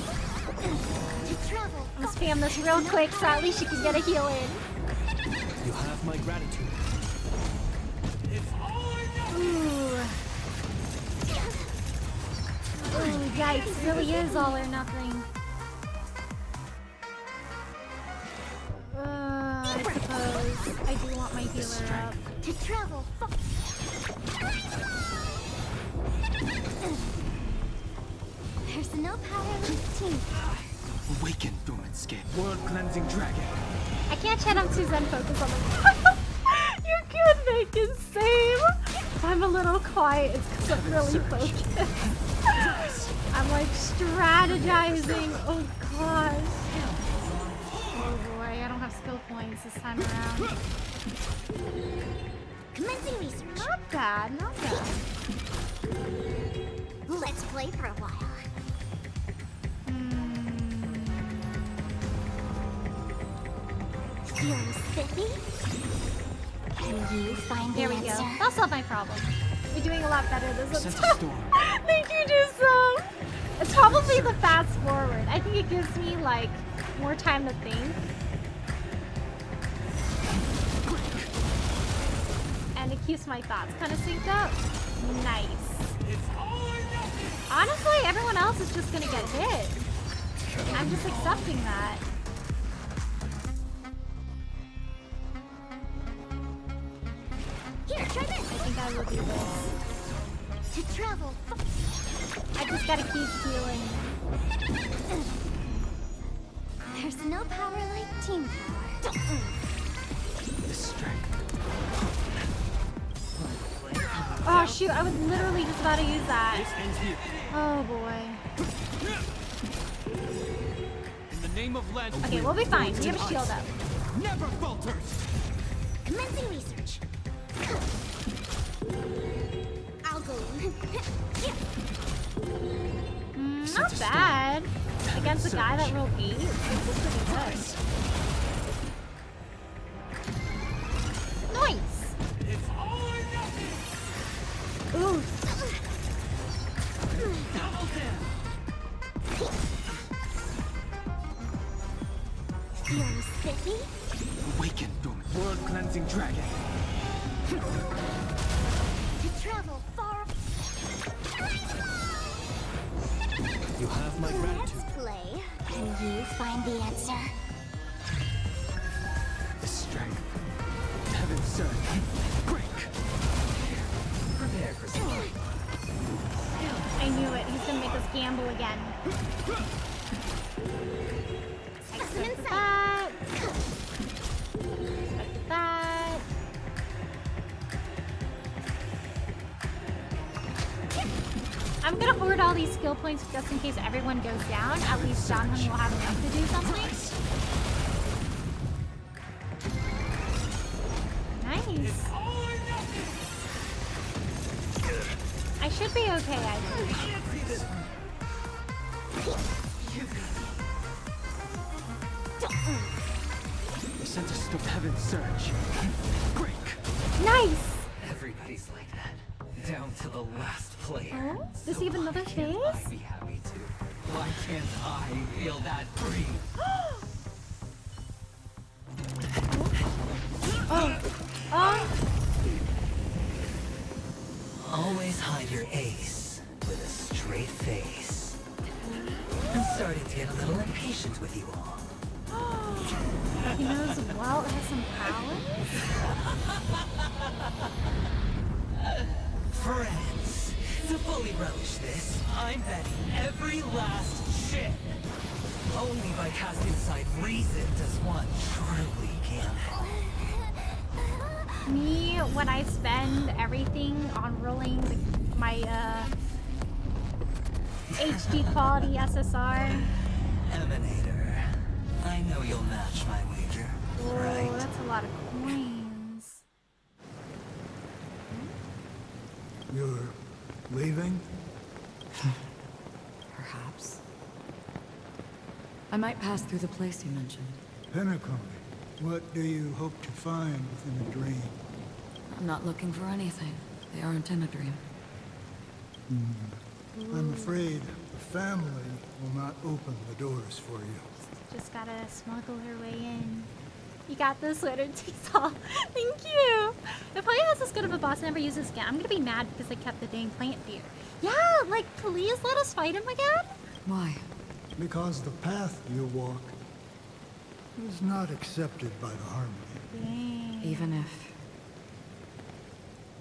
Speaker 17: To travel.
Speaker 2: I'm gonna spam this real quick so at least she can get a heal in.
Speaker 18: You have my gratitude.
Speaker 2: Ooh. Ooh, yikes. Really is all or nothing. I suppose I do want my healer up.
Speaker 17: To travel. There's no power like team power.
Speaker 18: Awaken dormant skin. World cleansing dragon.
Speaker 2: I can't chat, I'm too zen focused on the You can make it same. If I'm a little quiet, it's because I'm really focused. I'm like strategizing. Oh gosh. Oh boy, I don't have skill points this time around.
Speaker 17: Commencing research.
Speaker 2: Not bad, not bad.
Speaker 17: Let's play for a while. Feeling spiffy? Can you find the
Speaker 2: There we go.
Speaker 17: answer?
Speaker 2: That'll solve my problem. We're doing a lot better this
Speaker 18: Sense
Speaker 2: time.
Speaker 18: of storm.
Speaker 2: Thank you, Juso. It's probably the fast forward. I think it gives me like more time to think. And it keeps my thoughts kind of synced up. Nice. Honestly, everyone else is just gonna get hit. I'm just accepting that.
Speaker 17: Here, try this.
Speaker 2: I think I will do this.
Speaker 17: To travel.
Speaker 2: I just gotta keep healing.
Speaker 17: There's no power like team power.
Speaker 18: The strength.
Speaker 2: Oh shoot, I was literally just about to use that.
Speaker 18: This ends here.
Speaker 2: Oh boy.
Speaker 18: In the name of land.
Speaker 2: Okay, we'll be fine. We have a shield up.
Speaker 18: Never falters.
Speaker 17: Commencing research. I'll go.
Speaker 2: Not bad. Against a guy that rolled 8. This is pretty good. Nice. Ooh.
Speaker 17: Feeling spiffy?
Speaker 18: Awaken dormant. World cleansing dragon.
Speaker 17: To travel far.
Speaker 18: You have my gratitude.
Speaker 17: Let's play. Can you find the answer?
Speaker 18: The strength. Heaven's surge. Break. Prepare for something.
Speaker 2: I knew it. He's gonna make us gamble again. Expected that. Expected that. I'm gonna hoard all these skill points just in case everyone goes down. At least John will have enough to do something. Nice. I should be okay, I think.
Speaker 18: The center stood heaven's surge. Break.
Speaker 2: Nice!
Speaker 9: Everybody's like that. Down to the last player.
Speaker 2: Oh, does he have another phase?
Speaker 9: I'd be happy to. Why can't I feel that free?
Speaker 2: Oh. Oh.
Speaker 9: Always hide your ace with a straight face. I'm starting to get a little impatient with you all.
Speaker 2: He knows Walt has some powers?
Speaker 9: Friends, to fully relish this, I'm betting every last shit. Only by casting aside reason does one truly gamble.
Speaker 2: Me, when I spend everything on rolling my HD quality SSR.
Speaker 9: Emanator, I know you'll match my wager, right?
Speaker 2: Oh, that's a lot of coins.
Speaker 19: You're leaving?
Speaker 4: Perhaps. I might pass through the place you mentioned.
Speaker 19: Penacony. What do you hope to find within a dream?
Speaker 4: I'm not looking for anything. They aren't in a dream.
Speaker 19: I'm afraid the family will not open the doors for you.
Speaker 2: Just gotta smuggle her way in. You got this, Sweater Jigsaw. Thank you. If Playa has this good of a boss and never uses again, I'm gonna be mad because they kept the dang plant deer. Yeah, like, please let us fight him again?
Speaker 4: Why?
Speaker 19: Because the path you walk is not accepted by the Harmony.
Speaker 2: Dang.
Speaker 4: Even if...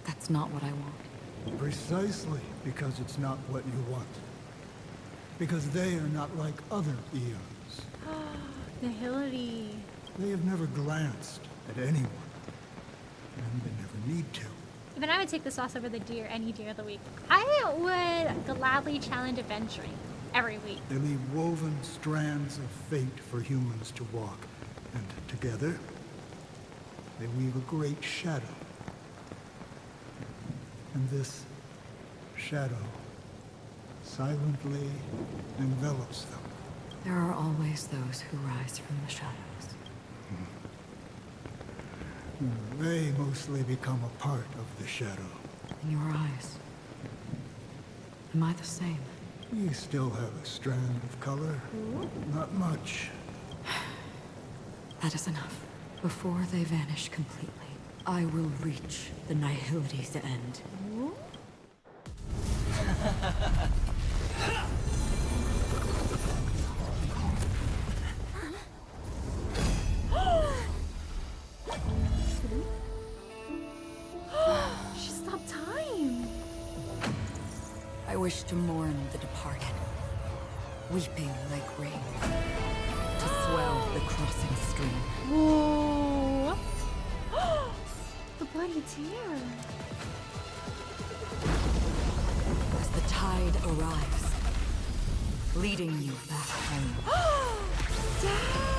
Speaker 4: that's not what I want.
Speaker 19: Precisely because it's not what you want. Because they are not like other eons.
Speaker 2: Nihility.
Speaker 19: They have never glanced at anyone. And they never need to.
Speaker 2: Even I would take the sauce over the deer any deer of the week. I would gladly challenge adventuring every week.
Speaker 19: They leave woven strands of fate for humans to walk. And together, they weave a great shadow. And this shadow silently envelops them.
Speaker 4: There are always those who rise from the shadows.
Speaker 19: They mostly become a part of the shadow.
Speaker 4: In your eyes, am I the same?
Speaker 19: You still have a strand of color. Not much.
Speaker 4: That is enough. Before they vanish completely, I will reach the Nihility's end.
Speaker 2: She stopped time.
Speaker 4: I wish to mourn the departed, weeping like rain, to swell the crossing stream.
Speaker 2: Whoa. The bloody tear.
Speaker 4: As the tide arrives, leading you back home.
Speaker 2: Dang.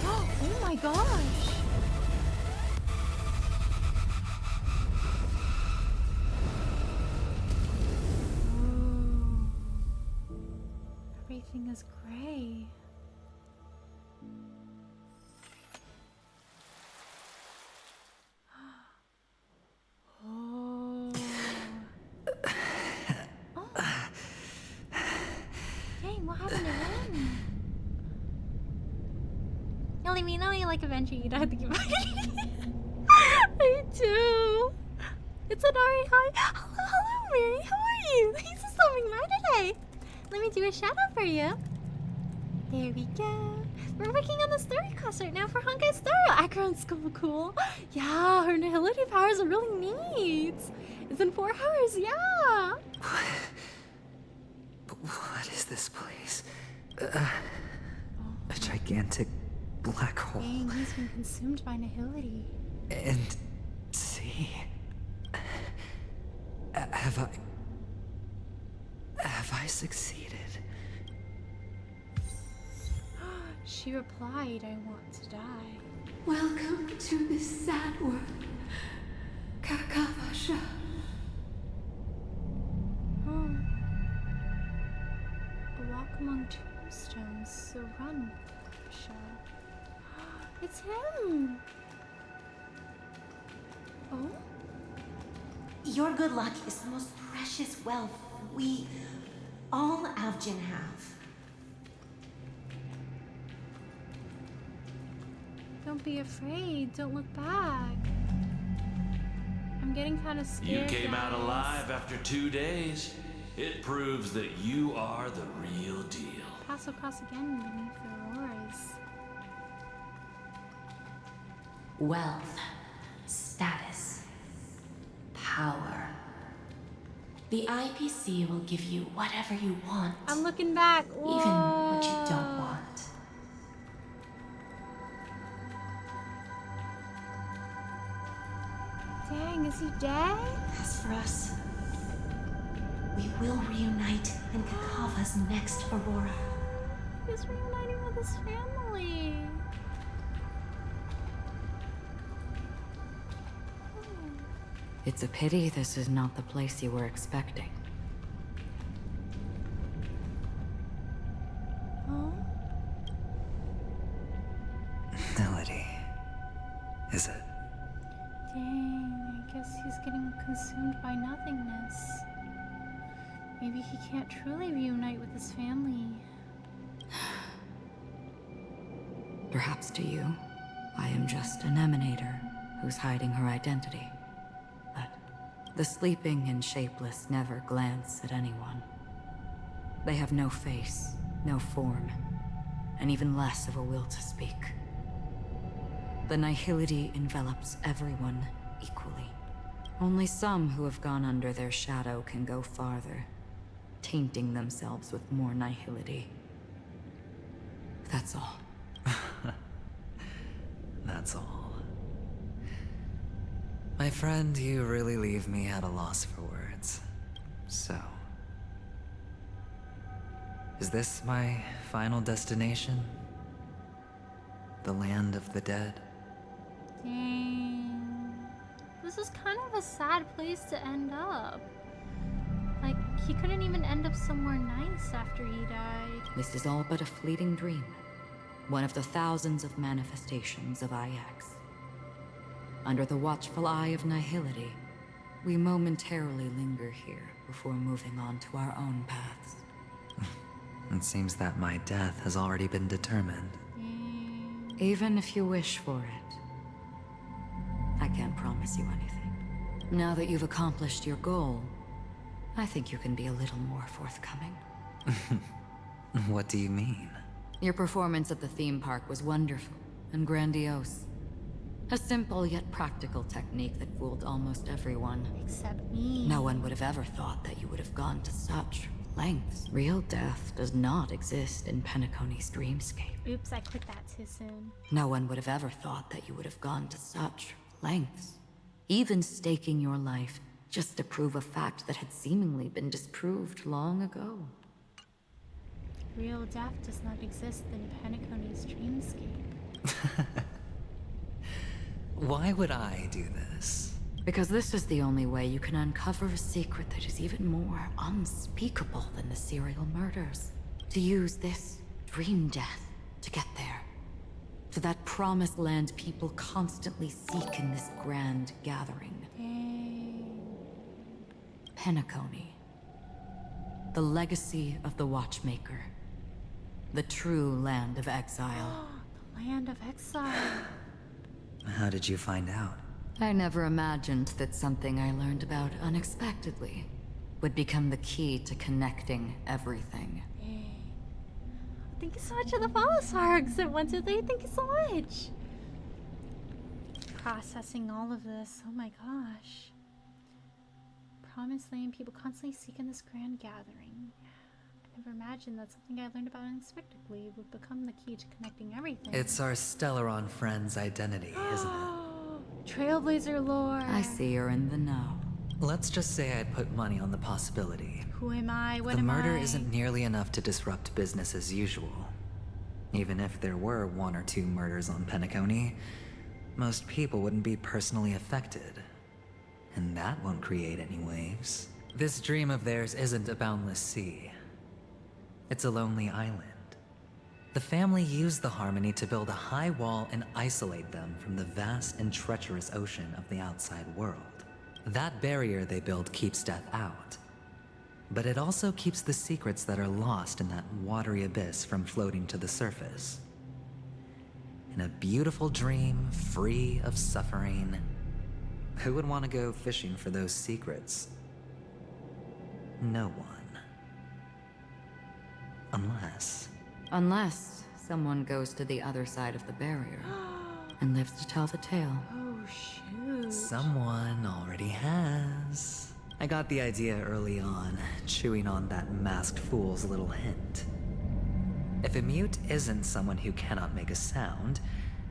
Speaker 2: Oh my gosh. Everything is gray. Oh. Oh. Dang, what happened to him? You let me know you like adventure, you don't have to give up. I do. It's an Ari. Hi. Hello, Mary. How are you? He's just stopping by today. Let me do a shout out for you. There we go. We're working on the story quest right now for Honkai Star Rail. Acheron's so cool. Yeah, her nihility powers are really neat. It's in 4 hours, yeah.
Speaker 9: What is this place? A gigantic black hole.
Speaker 2: Dang, he's been consumed by nihility.
Speaker 9: And see, have I succeeded?
Speaker 2: She replied, I want to die.
Speaker 4: Welcome to this sad world, Kakavasha.
Speaker 2: Oh. A walk among tombstones, so run, Kakavasha. It's him! Oh?
Speaker 15: Your good luck is the most precious wealth we, all Avgin, have.
Speaker 2: Don't be afraid. Don't look back. I'm getting kind of scared.
Speaker 20: You came out
Speaker 2: guys.
Speaker 20: alive after 2 days. It proves that you are the real deal.
Speaker 2: Pass across again beneath the roars.
Speaker 1: Wealth, status, power. The IPC will give you whatever you want.
Speaker 2: I'm looking back. Whoa.
Speaker 1: Even what you don't want.
Speaker 2: Dang, is he dead?
Speaker 15: As for us, we will reunite in Kakava's next Aurora.
Speaker 2: He's reuniting with his family.
Speaker 4: It's a pity this is not the place you were expecting.
Speaker 2: Oh?
Speaker 9: Melody. Is it?
Speaker 2: Dang, I guess he's getting consumed by nothingness. Maybe he can't truly reunite with his family.
Speaker 4: Perhaps to you, I am just an emanator who's hiding her identity. But the sleeping and shapeless never glance at anyone. They have no face, no form, and even less of a will to speak. The nihility envelops everyone equally. Only some who have gone under their shadow can go farther, tainting themselves with more nihility. That's all.
Speaker 9: That's all. My friend, you really leave me at a loss for words. So, is this my final destination? The land of the dead?
Speaker 2: Dang. This is kind of a sad place to end up. Like, he couldn't even end up somewhere nice after he died.
Speaker 4: This is all but a fleeting dream. One of the thousands of manifestations of IX. Under the watchful eye of nihility, we momentarily linger here before moving on to our own paths.
Speaker 9: It seems that my death has already been determined.
Speaker 4: Even if you wish for it, I can't promise you anything. Now that you've accomplished your goal, I think you can be a little more forthcoming.
Speaker 9: What do you mean?
Speaker 4: Your performance at the theme park was wonderful and grandiose. A simple yet practical technique that fooled almost everyone.
Speaker 2: Except me.
Speaker 4: No one would have ever thought that you would have gone to such lengths. Real death does not exist in Penacony's dreamscape.
Speaker 2: Oops, I clicked that too soon.
Speaker 4: No one would have ever thought that you would have gone to such lengths. Even staking your life just to prove a fact that had seemingly been disproved long ago.
Speaker 2: Real death does not exist in Penacony's dreamscape.
Speaker 9: Why would I do this?
Speaker 4: Because this is the only way you can uncover a secret that is even more unspeakable than the serial murders. To use this dream death to get there. To that promised land people constantly seek in this grand gathering. Penacony. The legacy of the Watchmaker. The true land of exile.
Speaker 2: The land of exile.
Speaker 9: How did you find out?
Speaker 4: I never imagined that something I learned about unexpectedly would become the key to connecting everything.
Speaker 2: Thank you so much for the follow, Sargs. And 1, 2, 3, thank you so much. Processing all of this. Oh my gosh. Promised Land people constantly seek in this grand gathering. I never imagined that something I learned about unexpectedly would become the key to connecting everything.
Speaker 9: It's our Stellaron friend's identity, isn't it?
Speaker 2: Trailblazer lore.
Speaker 4: I see you're in the know.
Speaker 9: Let's just say I'd put money on the possibility.
Speaker 2: Who am I? What
Speaker 9: The
Speaker 2: am
Speaker 9: murder
Speaker 2: I?
Speaker 9: isn't nearly enough to disrupt business as usual. Even if there were 1 or 2 murders on Penacony, most people wouldn't be personally affected. And that won't create any waves. This dream of theirs isn't a boundless sea. It's a lonely island. The family used the Harmony to build a high wall and isolate them from the vast and treacherous ocean of the outside world. That barrier they built keeps death out. But it also keeps the secrets that are lost in that watery abyss from floating to the surface. In a beautiful dream, free of suffering, who would want to go fishing for those secrets? No one.
Speaker 4: Unless someone goes to the other side of the barrier and lives to tell the tale.
Speaker 2: Oh shoot.
Speaker 9: Someone already has. I got the idea early on, chewing on that masked fool's little hint. If a mute isn't someone who cannot make a sound,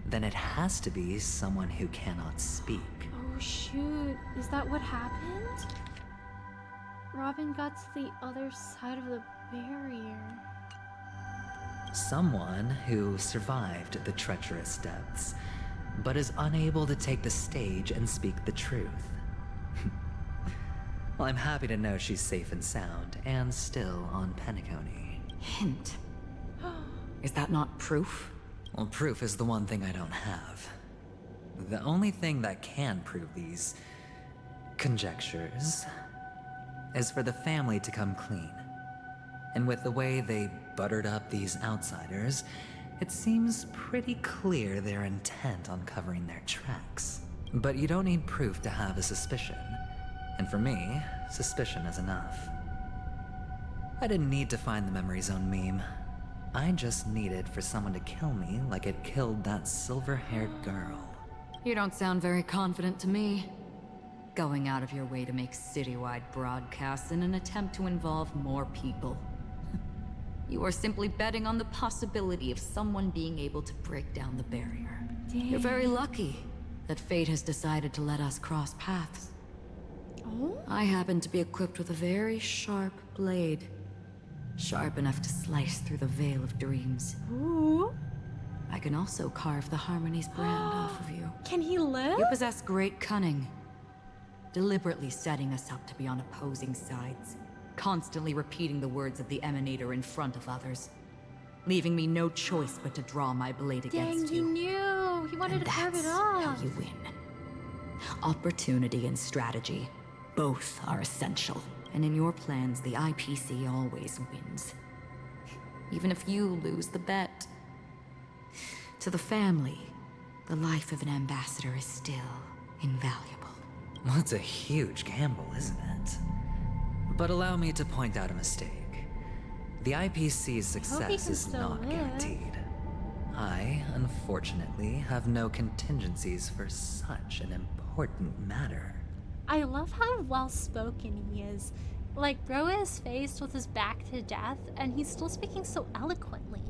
Speaker 9: then it has to be someone who cannot speak.
Speaker 2: Oh shoot. Is that what happened? Robin got to the other side of the barrier.
Speaker 9: Someone who survived the treacherous depths, but is unable to take the stage and speak the truth. Well, I'm happy to know she's safe and sound, and still on Penacony.
Speaker 4: Hint. Is that not proof?
Speaker 9: Well, proof is the one thing I don't have. The only thing that can prove these conjectures is for the family to come clean. And with the way they buttered up these outsiders, it seems pretty clear they're intent on covering their tracks. But you don't need proof to have a suspicion. And for me, suspicion is enough. I didn't need to find the Memory Zone meme. I just needed for someone to kill me like it killed that silver-haired girl.
Speaker 4: You don't sound very confident to me. Going out of your way to make citywide broadcasts in an attempt to involve more people. You are simply betting on the possibility of someone being able to break down the barrier.
Speaker 2: Dang.
Speaker 4: You're very lucky that fate has decided to let us cross paths.
Speaker 2: Oh?
Speaker 4: I happen to be equipped with a very sharp blade. Sharp enough to slice through the veil of dreams.
Speaker 2: Ooh.
Speaker 4: I can also carve the Harmony's brand off of you.
Speaker 2: Can he live?
Speaker 4: You possess great cunning. Deliberately setting us up to be on opposing sides. Constantly repeating the words of the Emanator in front of others. Leaving me no choice but to draw my blade against
Speaker 2: Dang, he
Speaker 4: you.
Speaker 2: knew. He wanted to carve it off.
Speaker 4: How you win. Opportunity and strategy. Both are essential. And in your plans, the IPC always wins. Even if you lose the bet. To the family, the life of an ambassador is still invaluable.
Speaker 9: Well, it's a huge gamble, isn't it? But allow me to point out a mistake. The IPC's success is not guaranteed. I, unfortunately, have no contingencies for such an important matter.
Speaker 2: I love how well-spoken he is. Like, bro is faced with his back to death, and he's still speaking so eloquently.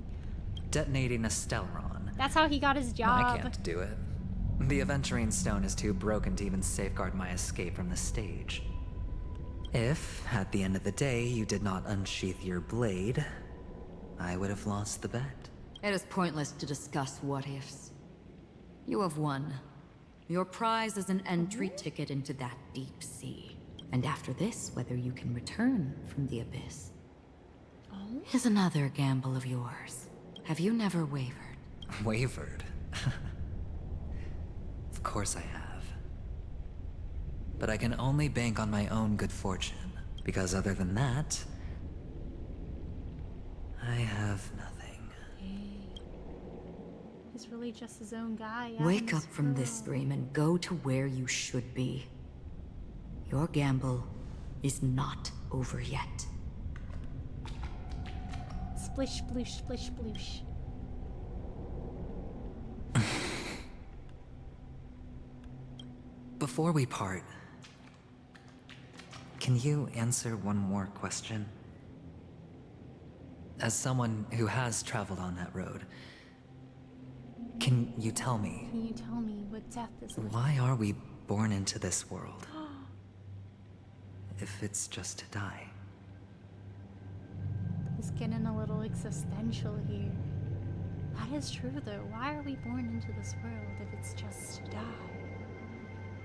Speaker 9: Detonating a Stellaron.
Speaker 2: That's how he got his job.
Speaker 9: I can't do it. The Aventurine Stone is too broken to even safeguard my escape from the stage. If, at the end of the day, you did not unsheath your blade, I would have lost the bet.
Speaker 4: It is pointless to discuss what-ifs. You have won. Your prize is an entry ticket into that deep sea. And after this, whether you can return from the abyss is another gamble of yours. Have you never wavered?
Speaker 9: Wavered? Of course I have. But I can only bank on my own good fortune, because other than that, I have nothing.
Speaker 2: He's really just his own guy.
Speaker 4: Wake up from this dream and go to where you should be. Your gamble, is not over yet.
Speaker 2: Splish, sploosh, splish, sploosh.
Speaker 9: Before we part, can you answer one more question? As someone who has traveled on that road, can you tell me,
Speaker 2: Can you tell me what death is like?
Speaker 9: why are we born into this world? If it's just to die.
Speaker 2: It's getting a little existential here. That is true though. Why are we born into this world if it's just to die?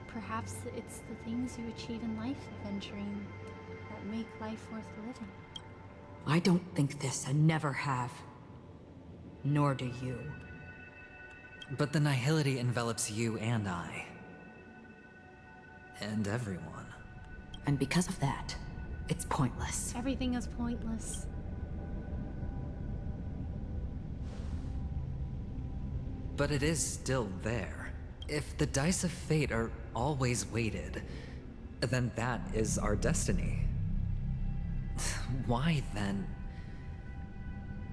Speaker 2: Perhaps it's the things you achieve in life adventuring that make life worth living.
Speaker 4: I don't think this and never have. Nor do you.
Speaker 9: But the nihility envelops you and I. And everyone.
Speaker 4: And because of that, it's pointless.
Speaker 2: Everything is pointless.
Speaker 9: But it is still there. If the dice of fate are always weighted, then that is our destiny. Why then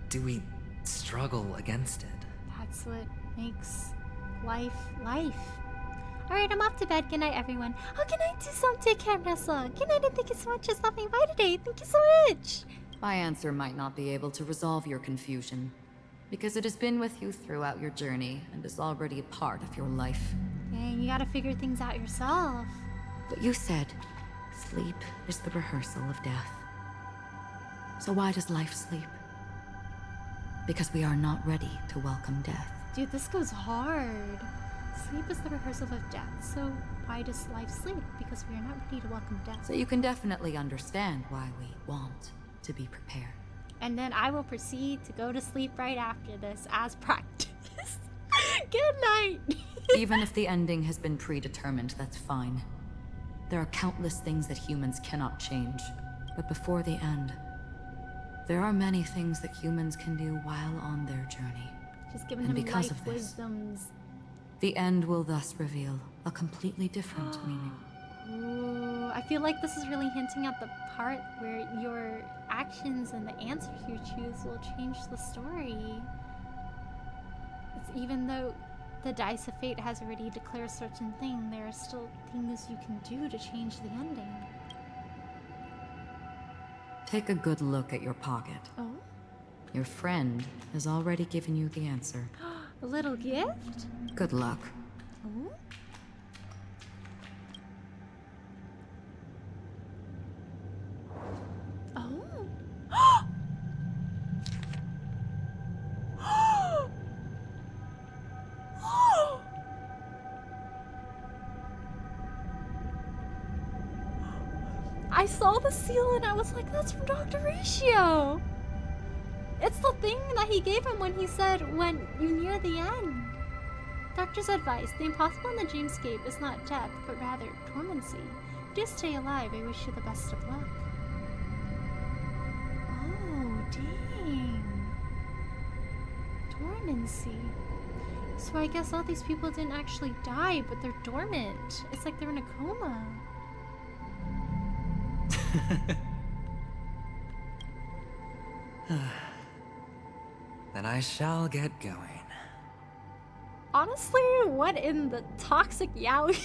Speaker 9: do we struggle against it?
Speaker 2: That's what makes life life. Alright, I'm off to bed. Good night, everyone. Oh, good night to some Dick Russell. Good night, and thank you so much for stopping by today. Thank you so much.
Speaker 4: My answer might not be able to resolve your confusion, because it has been with you throughout your journey and is already a part of your life.
Speaker 2: Dang, you gotta figure things out yourself.
Speaker 4: But you said sleep is the rehearsal of death. So why does life sleep? Because we are not ready to welcome death.
Speaker 2: Dude, this goes hard. Sleep is the rehearsal of death, so why does life sleep? Because we are not ready to welcome death.
Speaker 4: So you can definitely understand why we want to be prepared.
Speaker 2: And then I will proceed to go to sleep right after this as practice. Good night.
Speaker 4: Even if the ending has been predetermined, that's fine. There are countless things that humans cannot change. But before the end, there are many things that humans can do while on their journey.
Speaker 2: Just giving
Speaker 4: And
Speaker 2: him
Speaker 4: because
Speaker 2: life
Speaker 4: of this,
Speaker 2: wisdoms.
Speaker 4: The end will thus reveal a completely different meaning.
Speaker 2: Ooh, I feel like this is really hinting at the part where your actions and the answers you choose will change the story. It's even though the dice of fate has already declared a certain thing, there are still things you can do to change the ending.
Speaker 4: Take a good look at your pocket.
Speaker 2: Oh?
Speaker 4: Your friend has already given you the answer.
Speaker 2: A little gift?
Speaker 4: Good luck.
Speaker 2: Oh? Oh? I saw the seal and I was like, that's from Dr. Ratio. It's the thing that he gave him when he said, when you near the end. Doctor's advice, the impossible in the dreamscape is not death, but rather dormancy. Do stay alive, I wish you the best of luck. Oh, dang. Dormancy. So I guess all these people didn't actually die, but they're dormant. It's like they're in a coma.
Speaker 9: Then I shall get going.
Speaker 2: Honestly, what in the toxic yaoi?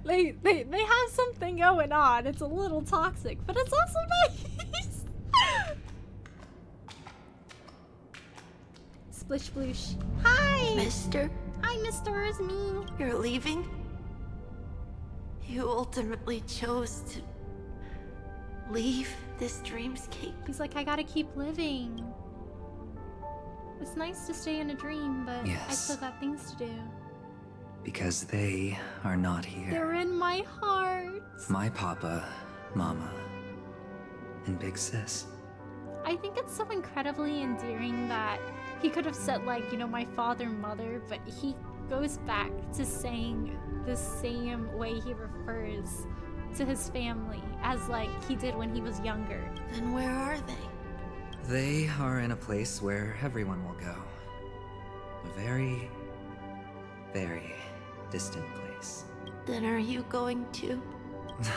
Speaker 2: they have something going on. It's a little toxic, but it's also nice. Splish sploosh. Hi!
Speaker 11: Mister?
Speaker 2: Hi, Mr. Is me.
Speaker 11: You're leaving? You ultimately chose to leave this dreamscape.
Speaker 2: He's like, I gotta keep living. It's nice to stay in a dream, but I
Speaker 9: Yes.
Speaker 2: still got things to do.
Speaker 9: Because they are not here.
Speaker 2: They're in my heart.
Speaker 9: My papa, mama, and big sis.
Speaker 2: I think it's so incredibly endearing that he could have said, like, you know, my father, mother, but he goes back to saying the same way he refers to his family as, like, he did when he was younger.
Speaker 11: Then where are they?
Speaker 9: They are in a place where everyone will go. A very, very distant place.
Speaker 11: Then are you going to?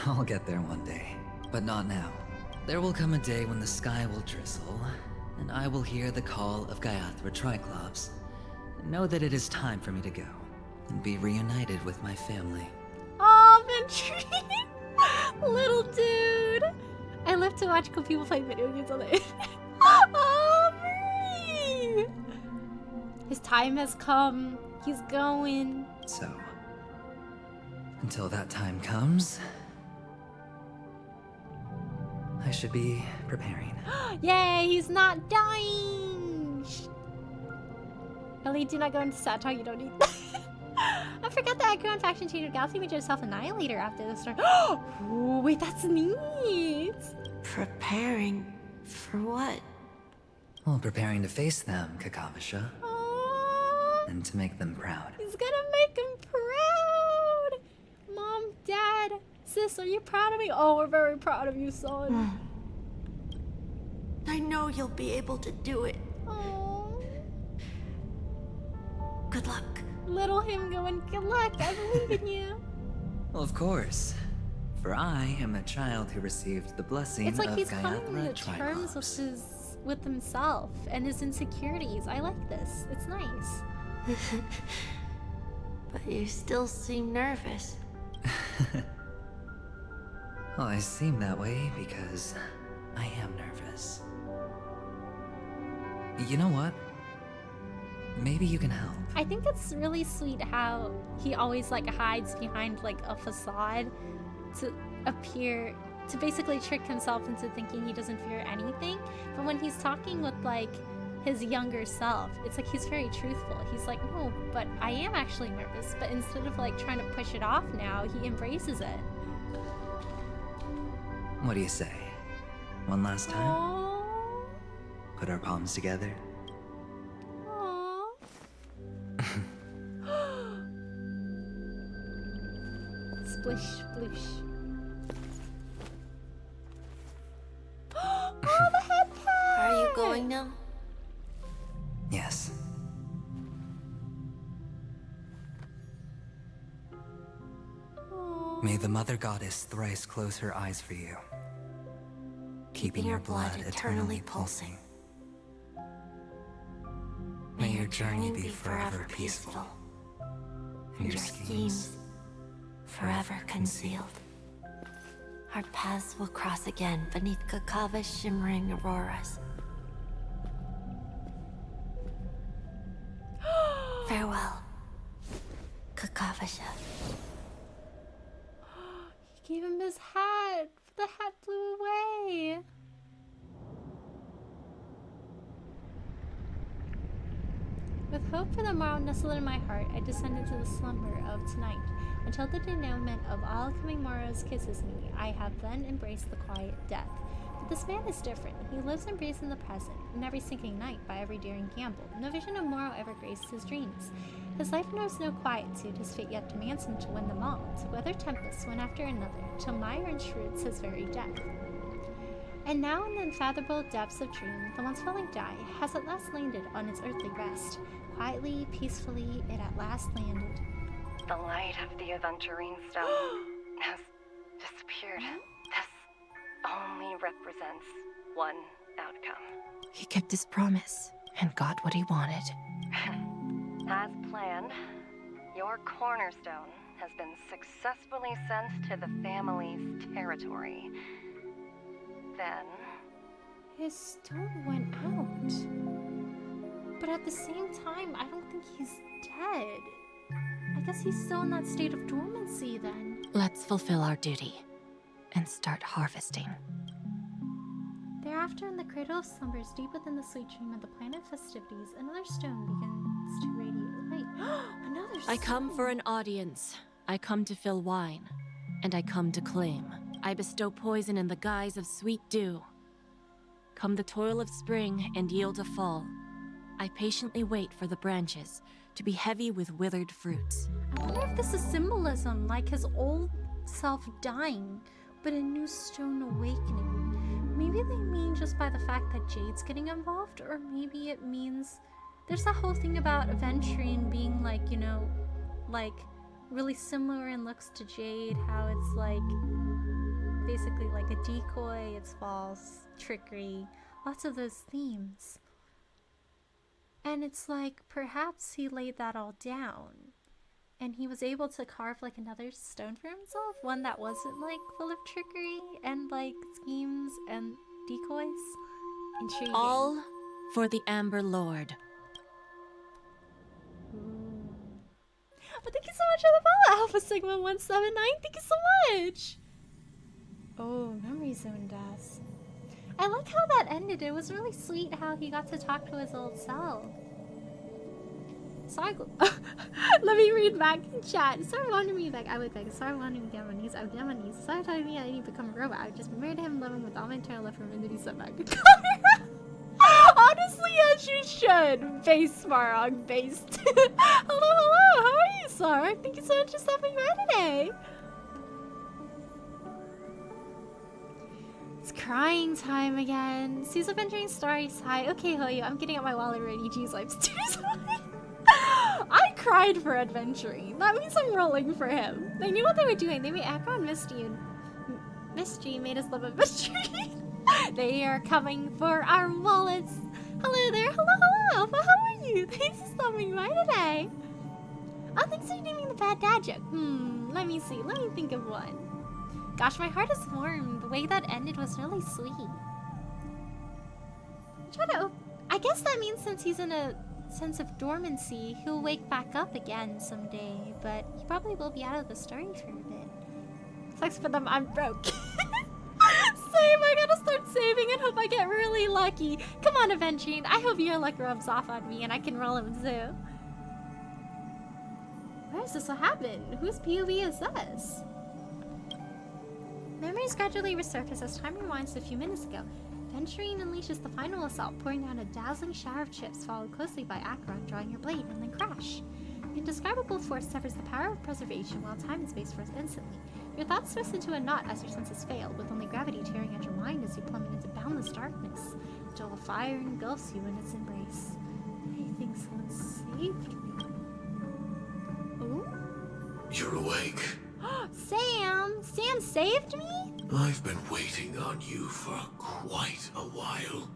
Speaker 9: I'll get there one day, but not now. There will come a day when the sky will drizzle, and I will hear the call of Gaiathra Triclops, and know that it is time for me to go, and be reunited with my family.
Speaker 2: Oh, Ventrine! Little dude! I love to watch cool people play video games on the internet. Oh, Marie! His time has come. He's going.
Speaker 9: So, until that time comes, I should be preparing.
Speaker 2: Yay, he's not dying! Ellie, do not go into sad talk, you don't need that. I forgot the Acheron faction changed the Galaxy made itself Annihilator after the start. Oh, wait, that's neat!
Speaker 11: Preparing for what?
Speaker 9: Well, preparing to face them, Kakavasha. And to make them proud.
Speaker 2: He's gonna make him proud! Mom, Dad, sis, are you proud of me? Oh, we're very proud of you, son.
Speaker 11: I know you'll be able to do it.
Speaker 2: Oh.
Speaker 11: Good luck.
Speaker 2: Little him going, good luck, I believe in you.
Speaker 9: Well, of course. For I am a child who received the blessing
Speaker 2: It's like
Speaker 9: of
Speaker 2: he's coming
Speaker 9: Gaiathra
Speaker 2: to terms
Speaker 9: Triclops.
Speaker 2: with himself and his insecurities. I like this. It's nice.
Speaker 11: But you still seem nervous.
Speaker 9: Well, I seem that way because I am nervous. You know what? Maybe you can help.
Speaker 2: I think it's really sweet how he always like hides behind like a facade to appear to basically trick himself into thinking he doesn't fear anything. But when he's talking with like his younger self, it's like he's very truthful. He's like, no, but I am actually nervous. But instead of like trying to push it off now, he embraces it.
Speaker 9: What do you say? One last time?
Speaker 2: Aww.
Speaker 9: Put our palms together?
Speaker 2: Splish, sploosh. Oh, the head pad!
Speaker 11: Are you going now?
Speaker 9: Yes. May the Mother Goddess thrice close her eyes for you, keeping your blood eternally pulsing. May your journey be forever peaceful, and your schemes
Speaker 11: forever concealed. Our paths will cross again beneath Kakava's shimmering auroras. Farewell, Kakavasha.
Speaker 2: He gave him his hat. The hat flew away. With hope for the morrow nestled in my heart, I descended to the slumber of tonight. Until the denouement of all coming morrows kisses me, I have then embraced the quiet death. But this man is different. He lives and breathes in the present, in every sinking night, by every daring gamble. No vision of morrow ever graced his dreams. His life knows no quietude, his fate yet demands him to win them all, to weather tempests one after another, till mire enshrouds his very death. And now in the unfathomable depths of dream, the once falling die has at last landed on its earthly rest. Quietly, peacefully, it at last landed.
Speaker 21: The light of the aventurine stone has disappeared. This only represents one outcome.
Speaker 1: He kept his promise and got what he wanted.
Speaker 21: As planned, your cornerstone has been successfully sent to the family's territory. Then...
Speaker 2: His stone went out. But at the same time, I don't think he's dead. I guess he's still in that state of dormancy then.
Speaker 1: Let's fulfill our duty and start harvesting.
Speaker 2: Thereafter, in the cradle of slumbers, deep within the sweet dream of the planet festivities, another stone begins to radiate light. Another stone!
Speaker 1: I come for an audience. I come to fill wine. And I come to claim. I bestow poison in the guise of sweet dew. Come the toil of spring and yield a fall. I patiently wait for the branches to be heavy with withered fruits.
Speaker 2: I wonder if this is symbolism, like his old self dying, but a new stone awakening. Maybe they mean just by the fact that Jade's getting involved, or maybe it means... There's that whole thing about Aventurine being like, you know, like really similar in looks to Jade, how it's like basically like a decoy, it's false, trickery, lots of those themes. And it's like perhaps he laid that all down and he was able to carve like another stone for himself, one that wasn't like full of trickery and like schemes and decoys. Intriguing.
Speaker 1: All for the Amber Lord.
Speaker 2: But thank you so much for the follow, Alpha Sigma 179. Thank you so much. Oh, Memory Zone does. I like how that ended. It was really sweet how he got to talk to his old self. Sorry. Let me read back in chat. Sorry wanting me back. I would beg. Sorry wanting me down my knees. I'm down my knees. Sorry telling me I need to become a robot. I just married him, loving with all my internal love for him, and then he sent back. Honestly, as you should. Base Smarog based. Hello. How are you, Sark? Thank you so much for stopping by today. It's crying time again. Sees adventuring stories. Hi. Okay, Hoyo. I'm getting out my wallet ready. Jeez, life's tears. I cried for adventuring. That means I'm rolling for him. They knew what they were doing. They made Akron Misty and Mystery made us love adventuring. They are coming for our wallets. Hello there. Hello. But how are you? Thanks for stopping by today. Oh, thanks for naming the bad dad joke. Let me see. Let me think of one. Gosh, my heart is warm. The way that ended was really sweet. I guess that means since he's in a sense of dormancy, he'll wake back up again someday, but he probably will be out of the story for a bit. Sucks for them, I'm broke. Same, I gotta start saving and hope I get really lucky. Come on, Avenging. I hope your luck rubs off on me and I can roll him too. Where is this what happened? Whose POV is this? Memories gradually resurface as time rewinds to a few minutes ago. Venturine unleashes the final assault, pouring down a dazzling shower of chips, followed closely by Acheron drawing her blade, and then crash. Indescribable force severs the power of preservation while time and space froze instantly. Your thoughts twist into a knot as your senses fail, with only gravity tearing at your mind as you plummet into boundless darkness, until a fire engulfs you in its embrace. I think someone saved me. Ooh?
Speaker 5: You're awake.
Speaker 2: Sam! Sam saved me?
Speaker 5: I've been waiting on you for quite a while.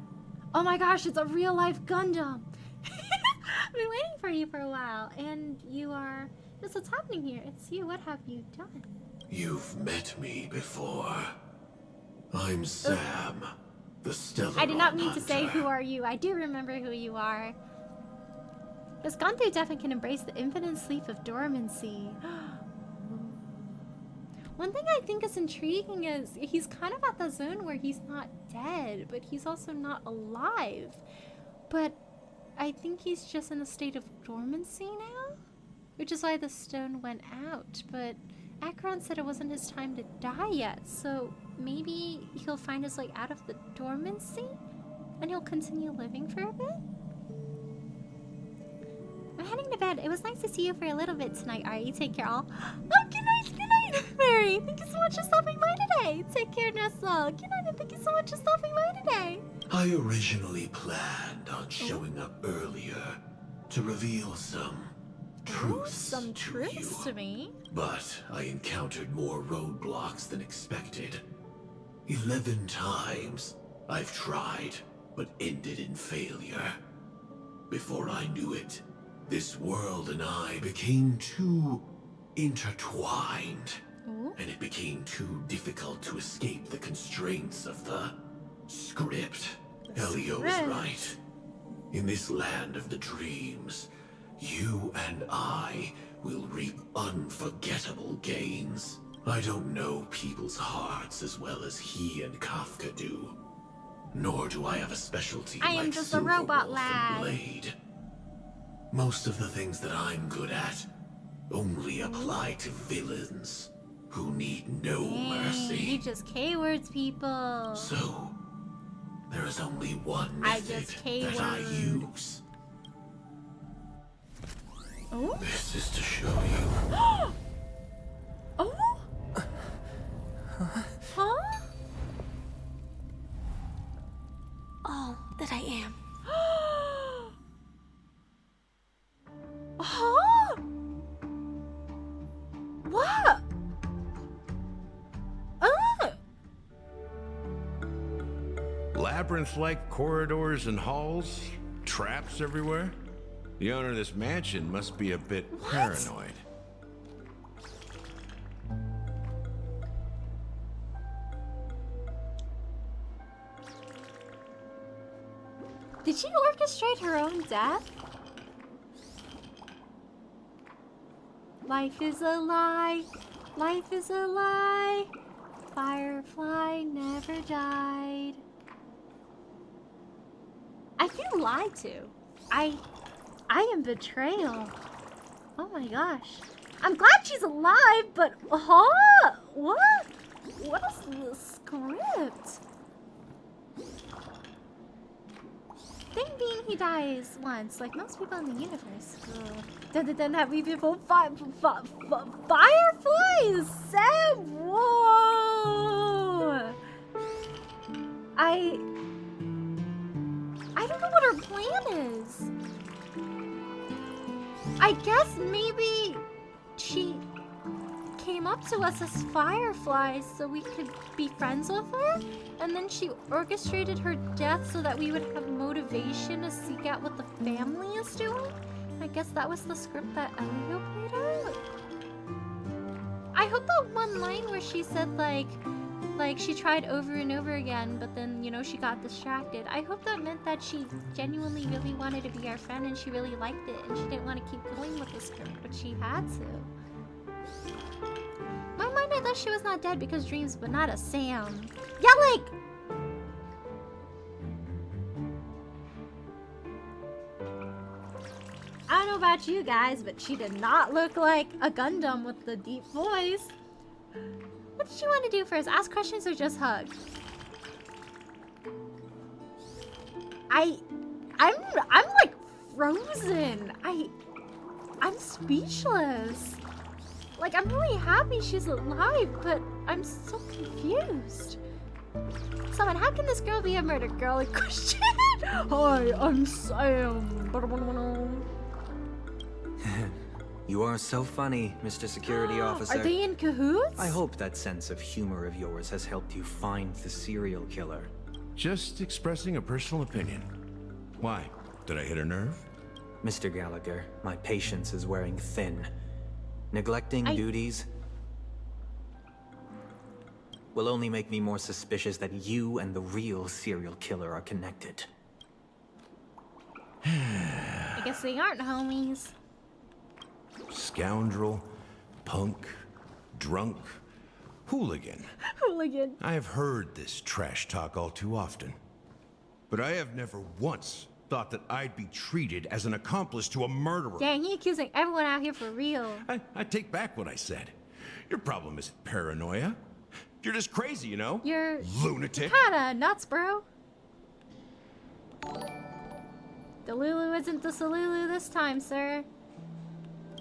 Speaker 2: Oh my gosh, it's a real-life Gundam! I've been waiting for you for a while, and you are... That's what's happening here. It's you. What have you done?
Speaker 5: You've met me before. I'm Sam, the Stellar.
Speaker 2: I did not mean to say who are you. I do remember who you are. Has gone through death and can embrace the infinite sleep of dormancy. One thing I think is intriguing is he's kind of at the zone where he's not dead, but he's also not alive. But I think he's just in a state of dormancy now, which is why the stone went out. But Acheron said it wasn't his time to die yet, so maybe he'll find his way out of the dormancy and he'll continue living for a bit? I'm heading to bed. It was nice to see you for a little bit tonight, Ari. Take care, all. Oh, good night, Mary. Thank you so much for stopping by today. Take care, Nestle. Good night, and thank you so much for stopping by today.
Speaker 5: I originally planned on showing up earlier to reveal some truths
Speaker 2: to me.
Speaker 5: But I encountered more roadblocks than expected. 11 times I've tried, but ended in failure. Before I knew it, this world and I became too intertwined, and it became too difficult to escape the constraints of the script. Elio was right. In this land of the dreams, you and I will reap unforgettable gains. I don't know people's hearts as well as he and Kafka do. Nor do I have a specialty
Speaker 2: I am just a robot lad.
Speaker 5: Blade. Most of the things that I'm good at only apply to villains who need no mercy.
Speaker 2: You just K-words people.
Speaker 5: So, there is only one method that I use.
Speaker 2: Oh?
Speaker 5: This is to show you.
Speaker 2: Oh? Huh?
Speaker 11: All that I am.
Speaker 2: Huh?
Speaker 3: labyrinth-like corridors and halls, traps everywhere. The owner of this mansion must be a bit paranoid.
Speaker 2: Did she orchestrate her own death? Life is a lie. Life is a lie. Firefly never died. I feel lied to. I am betrayal. Oh my gosh. I'm glad she's alive, but huh? What? What is the script? Thing being, he dies once, like most people in the universe. Then happy people fireflies. Sam, whoa! I don't know what her plan is. I guess maybe she came up to us as fireflies so we could be friends with her, and then she orchestrated her death so that we would have motivation to seek out what the family is doing. I guess that was the script that Elio played out. I hope that one line where she said like she tried over and over again, but then, you know, she got distracted. I hope that meant that she genuinely really wanted to be our friend and she really liked it and she didn't want to keep going with the script, but she had to. My mind, I thought she was not dead because dreams, but not a Sam. Yeah, like... I don't know about you guys, but she did not look like a Gundam with the deep voice. What did she want to do first? Ask questions or just hug? I'm like frozen. I'm speechless. Like, I'm really happy she's alive, but I'm so confused. Someone, how can this girl be a murder girl? Like, question. Hi, I'm Sam.
Speaker 6: You are so funny, Mr. Security Officer.
Speaker 2: Are they in cahoots?
Speaker 6: I hope that sense of humor of yours has helped you find the serial killer.
Speaker 3: Just expressing a personal opinion. Why? Did I hit a nerve?
Speaker 6: Mr. Gallagher, my patience is wearing thin. Neglecting duties will only make me more suspicious that you and the real serial killer are connected.
Speaker 2: I guess they aren't homies.
Speaker 3: Scoundrel, punk, drunk, hooligan.
Speaker 2: Hooligan.
Speaker 3: I have heard this trash talk all too often. But I have never once thought that I'd be treated as an accomplice to a murderer.
Speaker 2: Dang, he accusing everyone out here for real.
Speaker 3: I take back what I said. Your problem isn't paranoia. You're just crazy, you know?
Speaker 2: You're
Speaker 3: lunatic.
Speaker 2: Kinda nuts, bro. The Lulu isn't the Salulu this time, sir.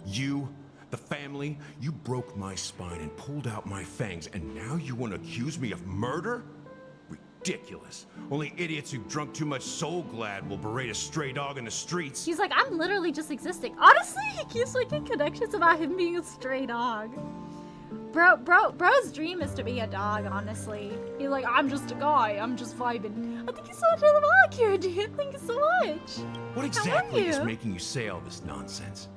Speaker 3: You, the family, you broke my spine and pulled out my fangs, and now you want to accuse me of murder? Ridiculous. Only idiots who've drunk too much Soul Glad will berate a stray dog in the streets.
Speaker 2: He's like, I'm literally just existing. Honestly, he keeps making connections about him being a stray dog. Bro's dream is to be a dog, honestly. He's like, I'm just a guy, I'm just vibing. Thank you so much for the vlog here, dude. Thank you so much.
Speaker 3: What exactly is making you say all this nonsense?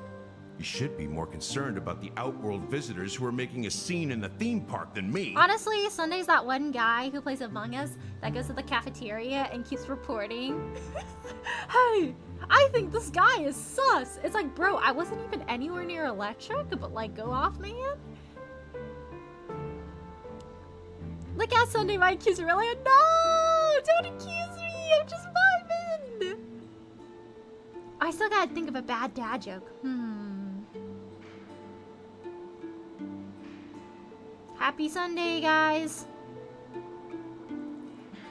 Speaker 3: You should be more concerned about the Outworld visitors who are making a scene in the theme park than me.
Speaker 2: Honestly, Sunday's that one guy who plays Among Us that goes to the cafeteria and keeps reporting. Hey, I think this guy is sus. It's like, bro, I wasn't even anywhere near electric, but like, go off, man. Look at Sunday, my accuse really. No, don't accuse me. I'm just vibing. I still gotta think of a bad dad joke. Happy Sunday, guys.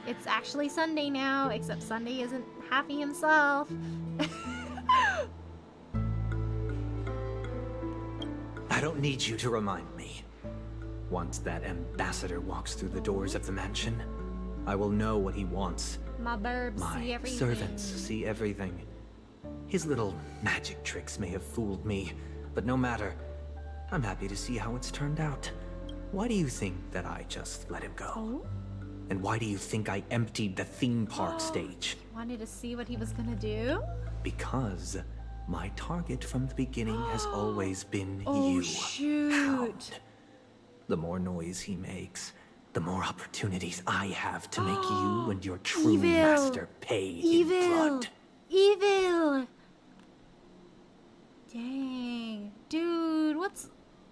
Speaker 2: It's actually Sunday now, except Sunday isn't happy himself.
Speaker 6: I don't need you to remind me. Once that ambassador walks through the doors of the mansion, I will know what he wants.
Speaker 2: My burbs see
Speaker 6: My
Speaker 2: everything.
Speaker 6: servants see everything. His little magic tricks may have fooled me, but no matter. I'm happy to see how it's turned out. Why do you think that I just let him go? And why do you think I emptied the theme park stage?
Speaker 2: Wanted to see what he was gonna do?
Speaker 6: Because my target from the beginning has always been
Speaker 2: Oh,
Speaker 6: you.
Speaker 2: shoot.
Speaker 6: Hound. The more noise he makes, the more opportunities I have to make you and your true
Speaker 2: Evil.
Speaker 6: master pay in blood.
Speaker 2: Evil! Dang. Dude,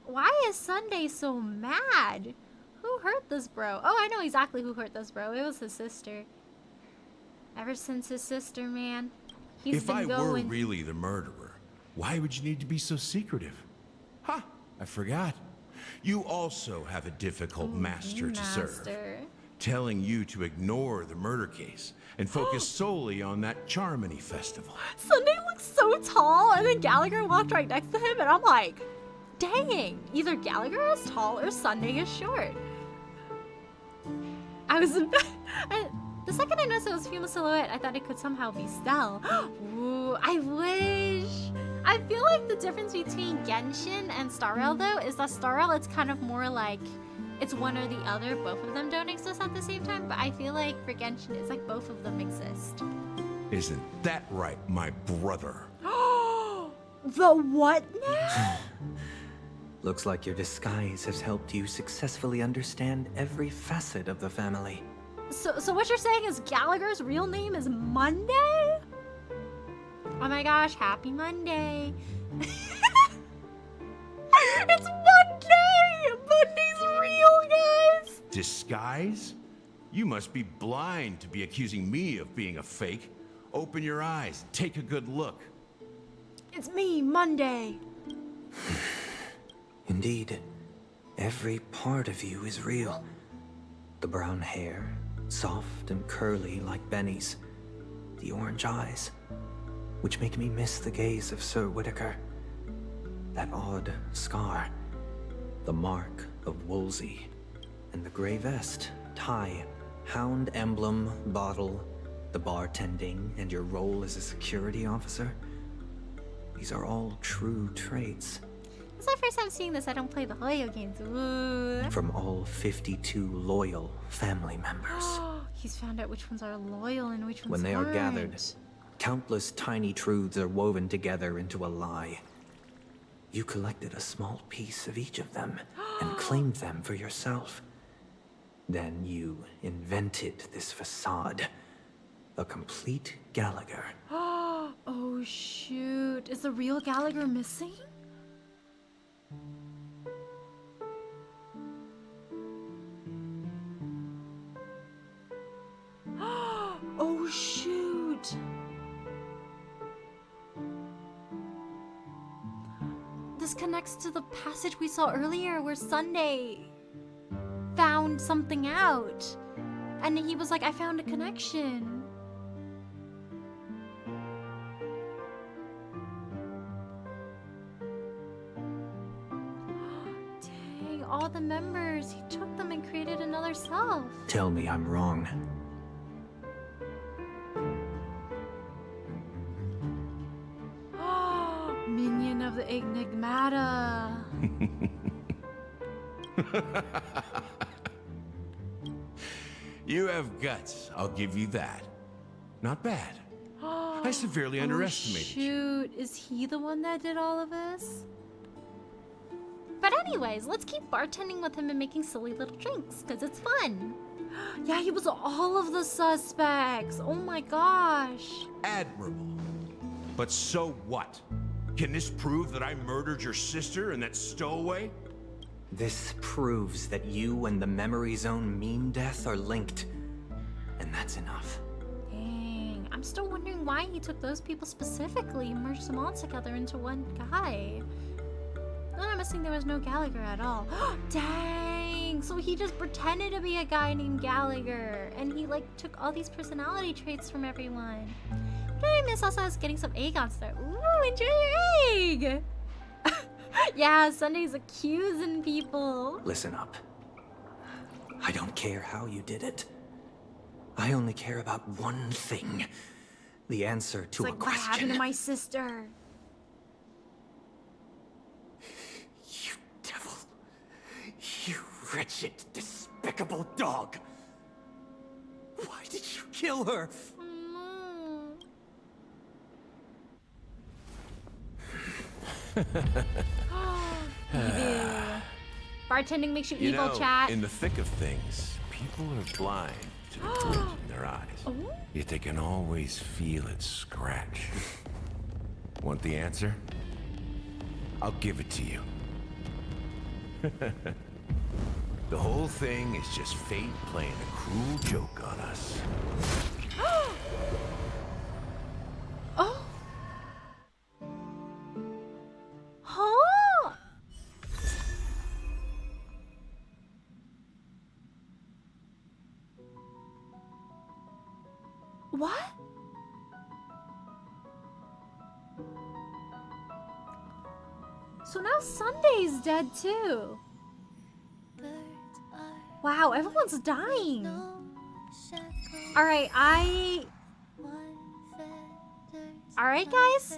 Speaker 2: why is Sunday so mad? Who hurt this bro? Oh, I know exactly who hurt this bro. It was his sister. Ever since his sister, man, he's
Speaker 14: If
Speaker 2: been
Speaker 14: I
Speaker 2: going...
Speaker 14: were really the murderer, why would you need to be so secretive? Ha! I forgot. You also have a difficult master to serve. Telling you to ignore the murder case and focus solely on that Charmony festival.
Speaker 2: Sunday looks so tall, and then Gallagher walked right next to him, and I'm like, dang, either Gallagher is tall or Sunday is short. The second I noticed it was female silhouette, I thought it could somehow be Stell. Ooh, I wish. I feel like the difference between Genshin and Star Rail, though, is that Star Rail, it's kind of more like it's one or the other. Both of them don't exist at the same time, but I feel like for Genshin, it's like both of them exist.
Speaker 14: Isn't that right, my brother?
Speaker 2: The what now?
Speaker 6: Looks like your disguise has helped you successfully understand every facet of the family.
Speaker 2: So what you're saying is Gallagher's real name is Monday? Oh my gosh, happy Monday. It's Monday! Monday's real, guys!
Speaker 14: Disguise? You must be blind to be accusing me of being a fake. Open your eyes and take a good look.
Speaker 2: It's me, Monday.
Speaker 6: Indeed, every part of you is real. The brown hair, soft and curly like Benny's. The orange eyes, which make me miss the gaze of Sir Whitaker. That odd scar, the mark of Wolsey, and the gray vest, tie, hound emblem, bottle, the bartending, and your role as a security officer. These are all true traits.
Speaker 2: It's my first time seeing this. I don't play the Hoyo games. Ooh.
Speaker 6: From all 52 loyal family members.
Speaker 2: He's found out which ones are loyal and which ones
Speaker 6: When they are
Speaker 2: aren't.
Speaker 6: gathered, countless tiny truths are woven together into a lie. You collected a small piece of each of them and claimed them for yourself. Then you invented this facade. A complete Gallagher.
Speaker 2: Oh shoot. Is the real Gallagher missing? Oh shoot. This connects to the passage we saw earlier where Sunday found something out. And he was like, I found a connection. Dang, all the members. He took them and created another self.
Speaker 6: Tell me I'm wrong.
Speaker 2: Minion of the Enigmata.
Speaker 14: You have guts, I'll give you that. Not bad. I severely underestimated you.
Speaker 2: Shoot, is he the one that did all of this? But anyways, let's keep bartending with him and making silly little drinks, because it's fun. Yeah, he was all of the suspects. Oh my gosh.
Speaker 14: Admirable. But so what? Can this prove that I murdered your sister and that stowaway?
Speaker 6: This proves that you and the Memory Zone meme death are linked. And that's enough.
Speaker 2: Dang, I'm still wondering why he took those people specifically and merged them all together into one guy. Then I'm guessing there was no Gallagher at all. Dang, so he just pretended to be a guy named Gallagher. And he like took all these personality traits from everyone. What did I miss? Also, I was getting some egg on start. Ooh, enjoy your egg! Yeah, Sunday's accusing people.
Speaker 6: Listen up. I don't care how you did it. I only care about one thing. The answer to
Speaker 2: It's like,
Speaker 6: a question.
Speaker 2: what happened to my sister?
Speaker 6: You wretched, despicable dog. kill her.
Speaker 2: Bartending makes you
Speaker 14: You
Speaker 2: evil,
Speaker 14: know,
Speaker 2: chat.
Speaker 14: in the thick of things, people are blind to the glint in their eyes. Yet they can always feel it scratch. Want the answer? I'll give it to you. The whole thing is just fate playing a cruel joke on us.
Speaker 2: Oh. Huh? What? So now Sunday's dead too. Wow, everyone's dying. Alright, Alright, guys.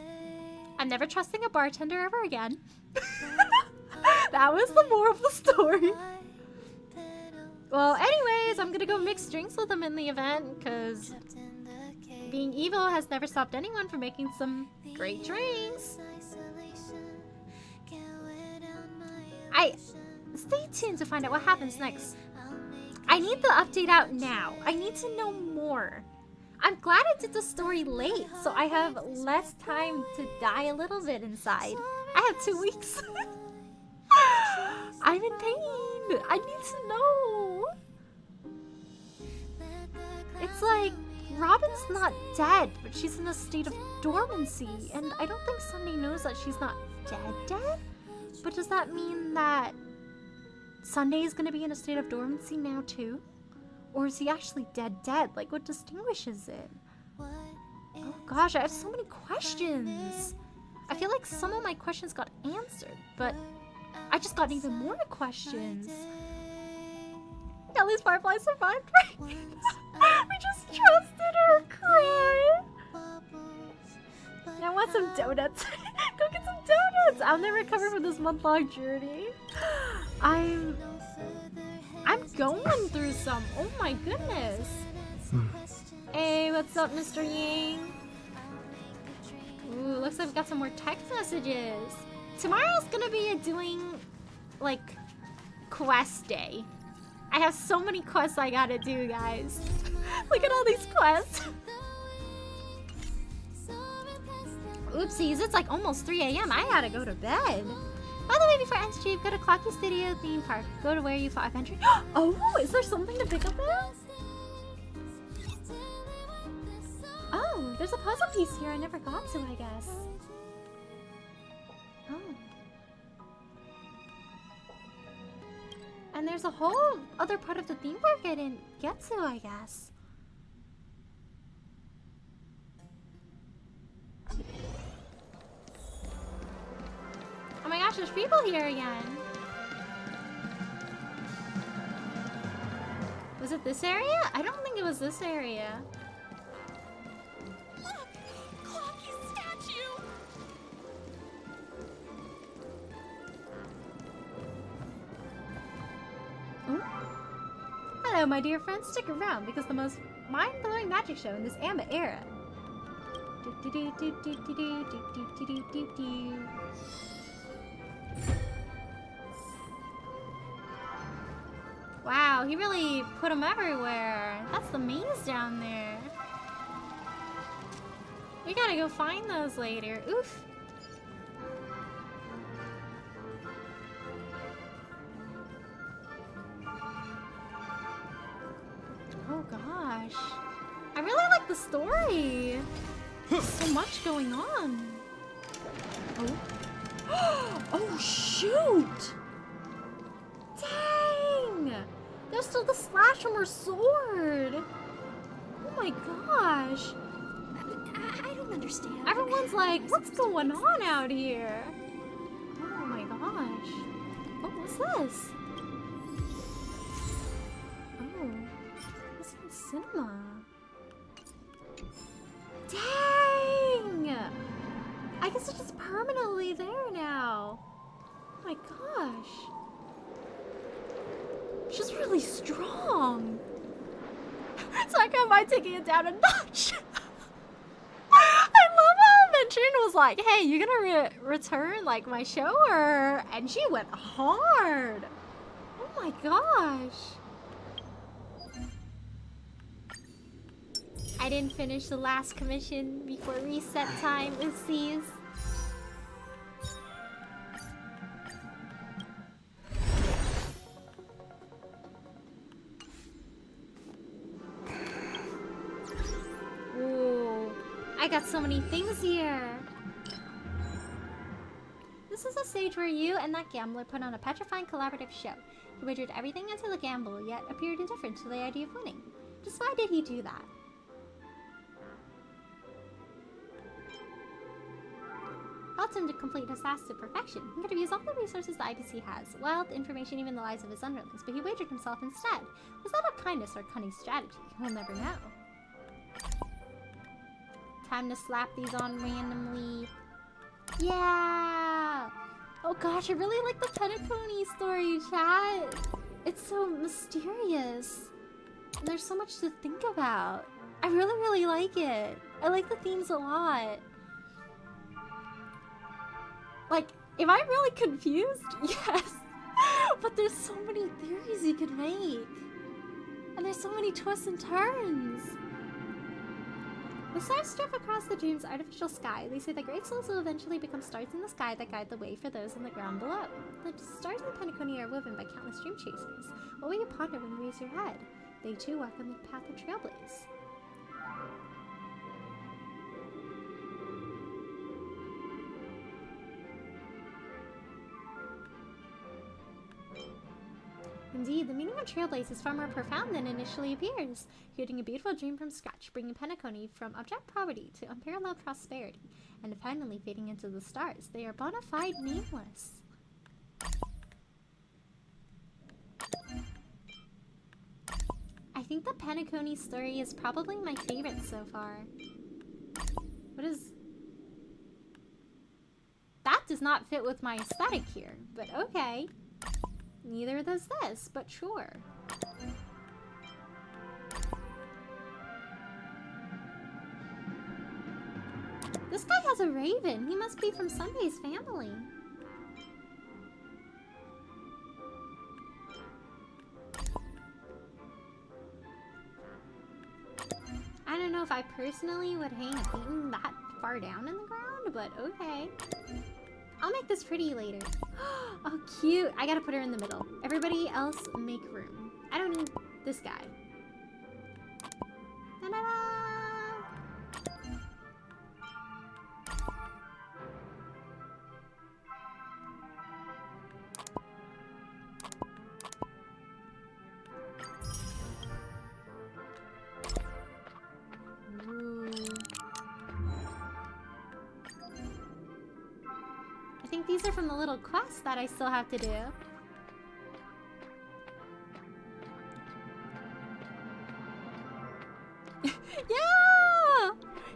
Speaker 2: I'm never trusting a bartender ever again. That was the moral of the story. Well, anyways, I'm gonna go mix drinks with them in the event, because being evil has never stopped anyone from making some great drinks. Stay tuned to find out what happens next. I need the update out now. I need to know more. I'm glad I did the story late, so I have less time to die a little bit inside. I have 2 weeks. I'm in pain. I need to know. It's like Robin's not dead, but she's in a state of dormancy, and I don't think Sunday knows that she's not dead? But does that mean that Sunday is gonna be in a state of dormancy now too? Or is he actually dead? Like, what distinguishes it? Oh gosh, I have so many questions. I feel like some of my questions got answered, but I just got even more questions. At least Firefly survived, right? We just trusted her, cry. I want some donuts. Go get some donuts. I'll never recover from this month-long journey. I'm going through some. Oh my goodness. Hey, what's up, Mr. Ying? Ooh, looks like we've got some more text messages. Tomorrow's gonna be doing, like, quest day. I have so many quests I gotta do, guys. Look at all these quests. Oopsies, it's like almost 3 a.m. I gotta go to bed. By the way, before End-Stream, go to Clocky Studio Theme Park. Go to where you fought Adventure. Oh, is there something to pick up there? Oh, there's a puzzle piece here I never got to, I guess. Oh. And there's a whole other part of the theme park I didn't get to, I guess. Oh my gosh, there's people here again. Was it this area? I don't think it was this area.
Speaker 11: Look! Clocky's statue!
Speaker 2: Ooh. Hello, my dear friends. Stick around because the most mind-blowing magic show in this Amba era. Wow, he really put them everywhere. That's the maze down there. We gotta go find those later. Oof. Oh gosh. I really like the story. There's so much going on. Oh. Oh shoot! Dang! There's still the slash from her sword. Oh my gosh.
Speaker 11: I don't understand.
Speaker 2: Everyone's like, what's going on out here? Oh my gosh. Oh, what's this? Oh, this is cinema. Dang! I guess it's just permanently there now. Oh my gosh. She's really strong. So I got mine taking it down a notch. I love how Venturin was like, hey, you gonna return like my show or? And she went hard. Oh my gosh. I didn't finish the last commission before reset time. Oopsies. Ooh, I got so many things here. This is a stage where you and that gambler put on a petrifying collaborative show. He wagered everything into the gamble, yet appeared indifferent to the idea of winning. Just why did he do that? Helped him to complete his task to perfection. He could have used all the resources the IPC has, wealth, information, even the lives of his underlings, but he wagered himself instead. Was that a kindness or cunning strategy? We'll never know. Time to slap these on randomly. Yeah! Oh gosh, I really like the Penacony story, chat. It's so mysterious. And there's so much to think about. I really, really like it. I like the themes a lot. Like, am I really confused? Yes. But there's so many theories you could make. And there's so many twists and turns. The stars drift across the dream's artificial sky. They say the great souls will eventually become stars in the sky that guide the way for those in the ground below. The stars in Penacony are woven by countless dream chasers. What will you ponder when you raise your head? They too walk on the path of trailblaze. Indeed, the meaning of Trailblaze is far more profound than initially appears, creating a beautiful dream from scratch, bringing Penacony from abject poverty to unparalleled prosperity, and finally fading into the stars. They are bona fide nameless. I think the Penacony story is probably my favorite so far. What is... That does not fit with my aesthetic here, but okay. Neither does this, but sure. This guy has a raven. He must be from Sunday's family. I don't know if I personally would hang a painting that far down in the ground, but okay. I'll make this pretty later. Oh, cute. I gotta put her in the middle. Everybody else make room. I don't need this guy. Ta-da-da! Ooh. I think these are from the little quests that I still have to do. Yeah!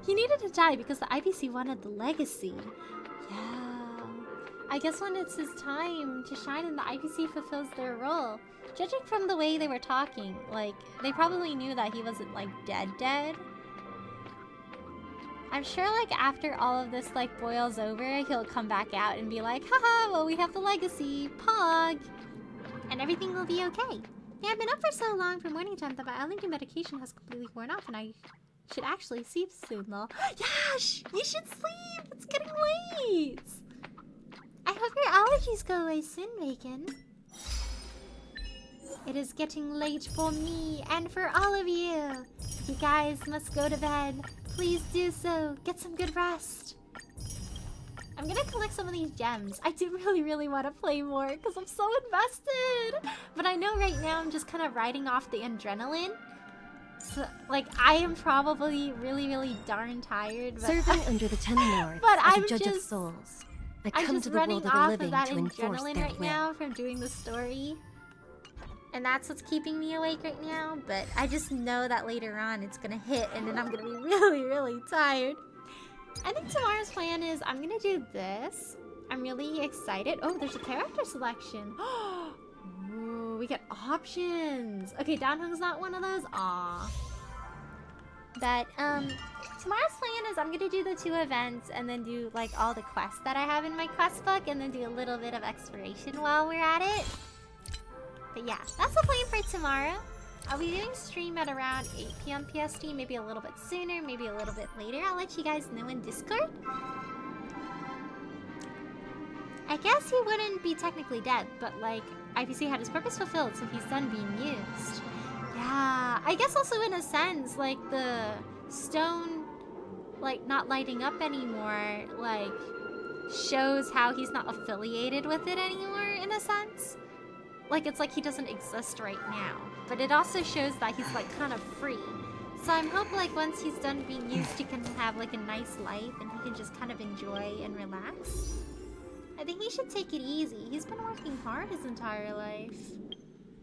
Speaker 2: He needed to die because the IPC wanted the legacy. Yeah. I guess when it's his time to shine and the IPC fulfills their role. Judging from the way they were talking, like, they probably knew that he wasn't, like, dead. I'm sure, like, after all of this, like, boils over, he'll come back out and be like, haha, well, we have the legacy, Pog! And everything will be okay. Yeah, I've been up for so long from morning time that my allergy medication has completely worn off and I should actually sleep soon, lol. Yash! You should sleep! It's getting late! I hope your allergies go away soon, Bacon. It is getting late for me and for all of you. If you guys must go to bed, please do so. Get some good rest. I'm gonna collect some of these gems. I do really want to play more because I'm so invested. But I know right now I'm just kind of riding off the adrenaline. So, like, I am probably really darn tired. But
Speaker 13: Serving under the Ten Lords
Speaker 2: but
Speaker 13: as
Speaker 2: I'm
Speaker 13: a judge
Speaker 2: just,
Speaker 13: of souls. I
Speaker 2: I'm
Speaker 13: come
Speaker 2: just
Speaker 13: to the
Speaker 2: running
Speaker 13: world of the
Speaker 2: off
Speaker 13: living
Speaker 2: of that
Speaker 13: to enforce
Speaker 2: adrenaline
Speaker 13: their
Speaker 2: right
Speaker 13: will.
Speaker 2: now from doing the story. And that's what's keeping me awake right now. But I just know that later on it's gonna hit and then I'm gonna be really tired. I think tomorrow's plan is I'm gonna do this. I'm really excited. Oh, there's a character selection. Ooh, we get options. Okay, Downhung's not one of those. Aw. But tomorrow's plan is I'm gonna do the 2 events and then do like all the quests that I have in my quest book and then do a little bit of exploration while we're at it. But yeah, that's the plan for tomorrow. I'll be doing stream at around 8 p.m. PST, maybe a little bit sooner, maybe a little bit later. I'll let you guys know in Discord. I guess he wouldn't be technically dead, but like IPC had his purpose fulfilled, so he's done being used. Yeah, I guess also in a sense, like the stone like not lighting up anymore, like shows how he's not affiliated with it anymore in a sense. Like it's like he doesn't exist right now, but it also shows that he's like kind of free. So I'm hoping like once he's done being used, he can have like a nice life and he can just kind of enjoy and relax. I think he should take it easy. He's been working hard his entire life.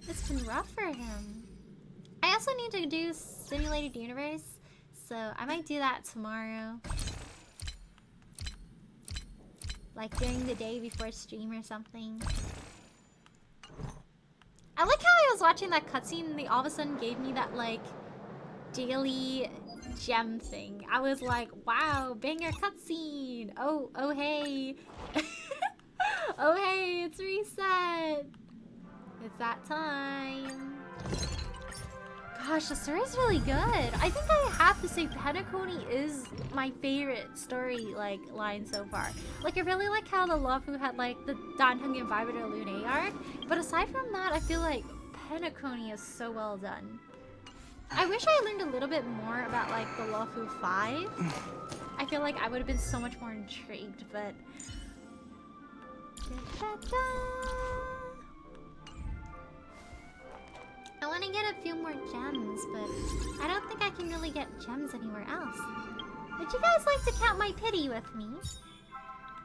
Speaker 2: It's been rough for him. I also need to do Simulated Universe, so I might do that tomorrow. Like during the day before stream or something. I like how I was watching that cutscene and they all of a sudden gave me that like daily gem thing. I was like, wow, banger cutscene. Oh hey. Oh hey, it's reset. It's that time. Gosh, the story's really good. I think I have to say Penacony is my favorite story like line so far. Like I really like how the Luofu had like the Danheng and Vibiter Lune arc, but aside from that, I feel like Penacony is so well done. I wish I learned a little bit more about like the Luofu 5. I feel like I would have been so much more intrigued, but I want to get a few more gems, but I don't think I can really get gems anywhere else. Would you guys like to count my pity with me?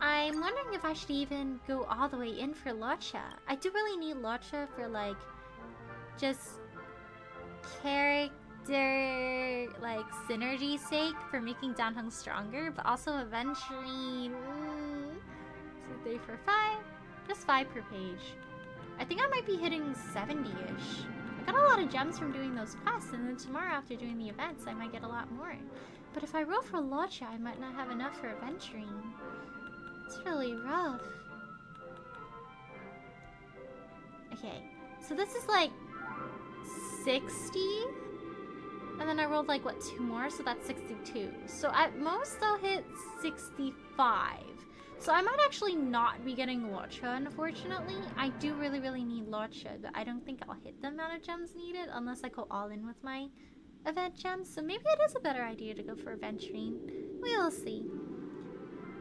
Speaker 2: I'm wondering if I should even go all the way in for Locha. I do really need Locha for like just character like synergy sake for making Danheng stronger, but also eventually 3, 4, 5, just 5 per page. I think I might be hitting 70-ish. I got a lot of gems from doing those quests, and then tomorrow after doing the events, I might get a lot more. But if I roll for Locha, I might not have enough for adventuring. It's really rough. Okay, so this is like 60, and then I rolled like what 2 more, so that's 62. So at most I'll hit 65. So I might actually not be getting Locha, unfortunately. I do really need Locha, but I don't think I'll hit the amount of gems needed unless I go all in with my event gems. So maybe it is a better idea to go for adventuring. We'll see.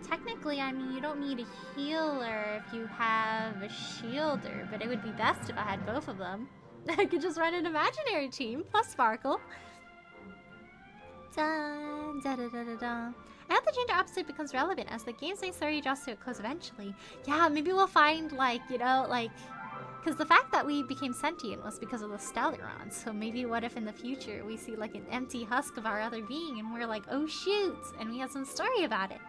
Speaker 2: Technically, I mean, you don't need a healer if you have a shielder, but it would be best if I had both of them. I could just run an imaginary team plus Sparkle. Dun, da da da da da. I hope the gender opposite becomes relevant as the game's main story draws to a close eventually. Yeah, maybe we'll find, like, you know, like... Because the fact that we became sentient was because of the Stellarons. So maybe what if in the future we see, like, an empty husk of our other being and we're like, oh shoot, and we have some story about it.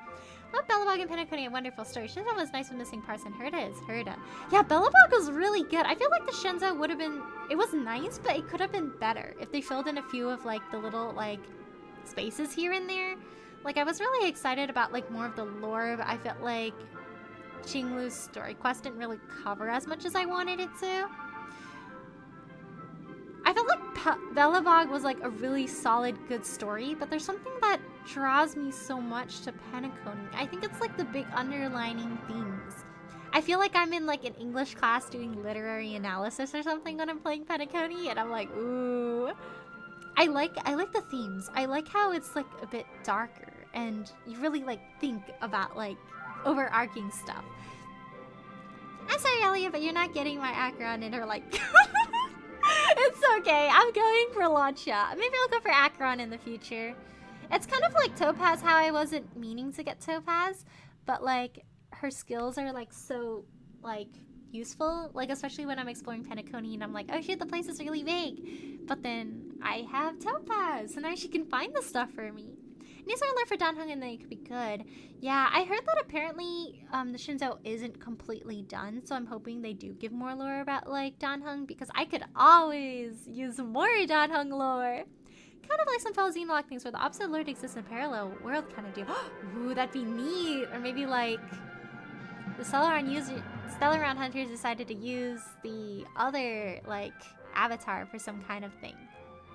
Speaker 2: Well, Belobog and Penacony, a wonderful story. Shinzo was nice with missing parts, and Herda is Herda. Yeah, Belobog was really good. I feel like the Shinzo would have been... It was nice, but it could have been better if they filled in a few of, like, the little, like, spaces here and there. Like, I was really excited about, like, more of the lore, but I felt like Qinglu's story quest didn't really cover as much as I wanted it to. I felt like Belobog was, like, a really solid, good story, but there's something that draws me so much to Penacony. I think it's, like, the big underlining themes. I feel like I'm in, like, an English class doing literary analysis or something when I'm playing Penacony, and I'm like, ooh. I like the themes. I like how it's, like, a bit darker, and you really, like, think about, like, overarching stuff. I'm sorry, Elliot, but you're not getting my Acheron in her, like... It's okay. I'm going for Launcha. Maybe I'll go for Acheron in the future. It's kind of like Topaz, how I wasn't meaning to get Topaz, but, like, her skills are, like, so, like, useful. Like, especially when I'm exploring Penacony and I'm like, oh shit, the place is really big. But then I have Topaz, so now she can find the stuff for me. Needs to learn for Danheng and then it could be good. Yeah, I heard that apparently the Shinzo isn't completely done, so I'm hoping they do give more lore about, like, Danheng, because I could always use more Danheng lore. Kind of like some fellow Xenologue things where the opposite alert exists in a parallel world kind of deal. Ooh, that'd be neat. Or maybe like the Stellaron hunters decided to use the other like avatar for some kind of thing.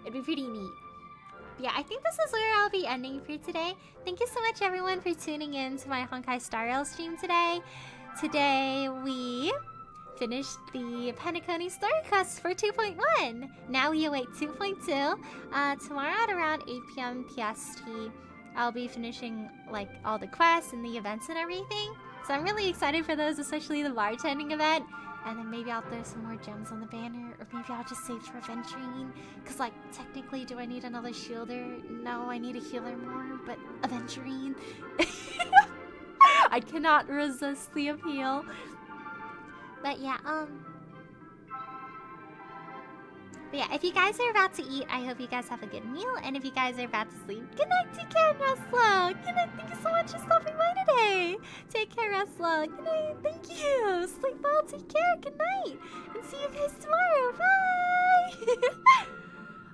Speaker 2: It'd be pretty neat. But yeah, I think this is where I'll be ending for today. Thank you so much everyone for tuning in to my Honkai Star Rail stream today. Today we finished the Penacony story quest for 2.1. Now we await 2.2. Tomorrow at around 8 p.m. PST, I'll be finishing like all the quests and the events and everything. So I'm really excited for those, especially the bartending event. And then maybe I'll throw some more gems on the banner, or maybe I'll just save for Aventurine. Cause like technically, do I need another shielder? No, I need a healer more, but Aventurine. I cannot resist the appeal. But yeah, if you guys are about to eat, I hope you guys have a good meal. And if you guys are about to sleep, good night, take care, Russell. Good night, thank you so much for stopping by today. Take care, Russell. Good night, thank you. Sleep well, take care, good night. And see you guys tomorrow, bye.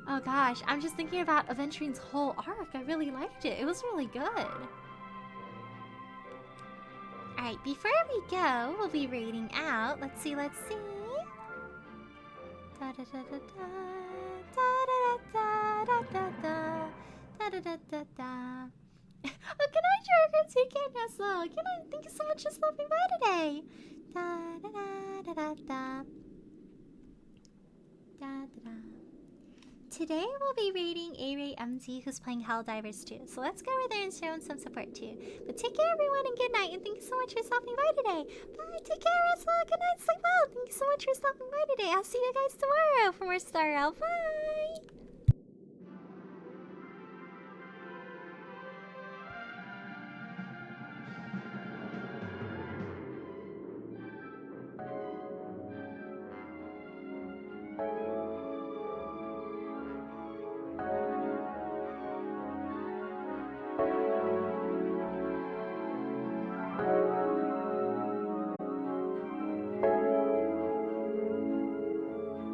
Speaker 2: Oh gosh, I'm just thinking about Aventurine's whole arc. I really liked it. It was really good. Alright, before we go, we'll be raiding out. Let's see. Da da da da da da da da da da da da da. Oh, good night, Jorger. Take care, Nestle. Good night. Thank you so much for stopping by today. Da da da da da da. Da da da. Today we'll be raiding A-Ray MT, who's playing Helldivers 2. So let's go over there and show him some support too. But take care everyone and good night, and thank you so much for stopping by today. Bye, take care Russell, good night, sleep well. Thank you so much for stopping by today. I'll see you guys tomorrow for more Star Rail. Bye!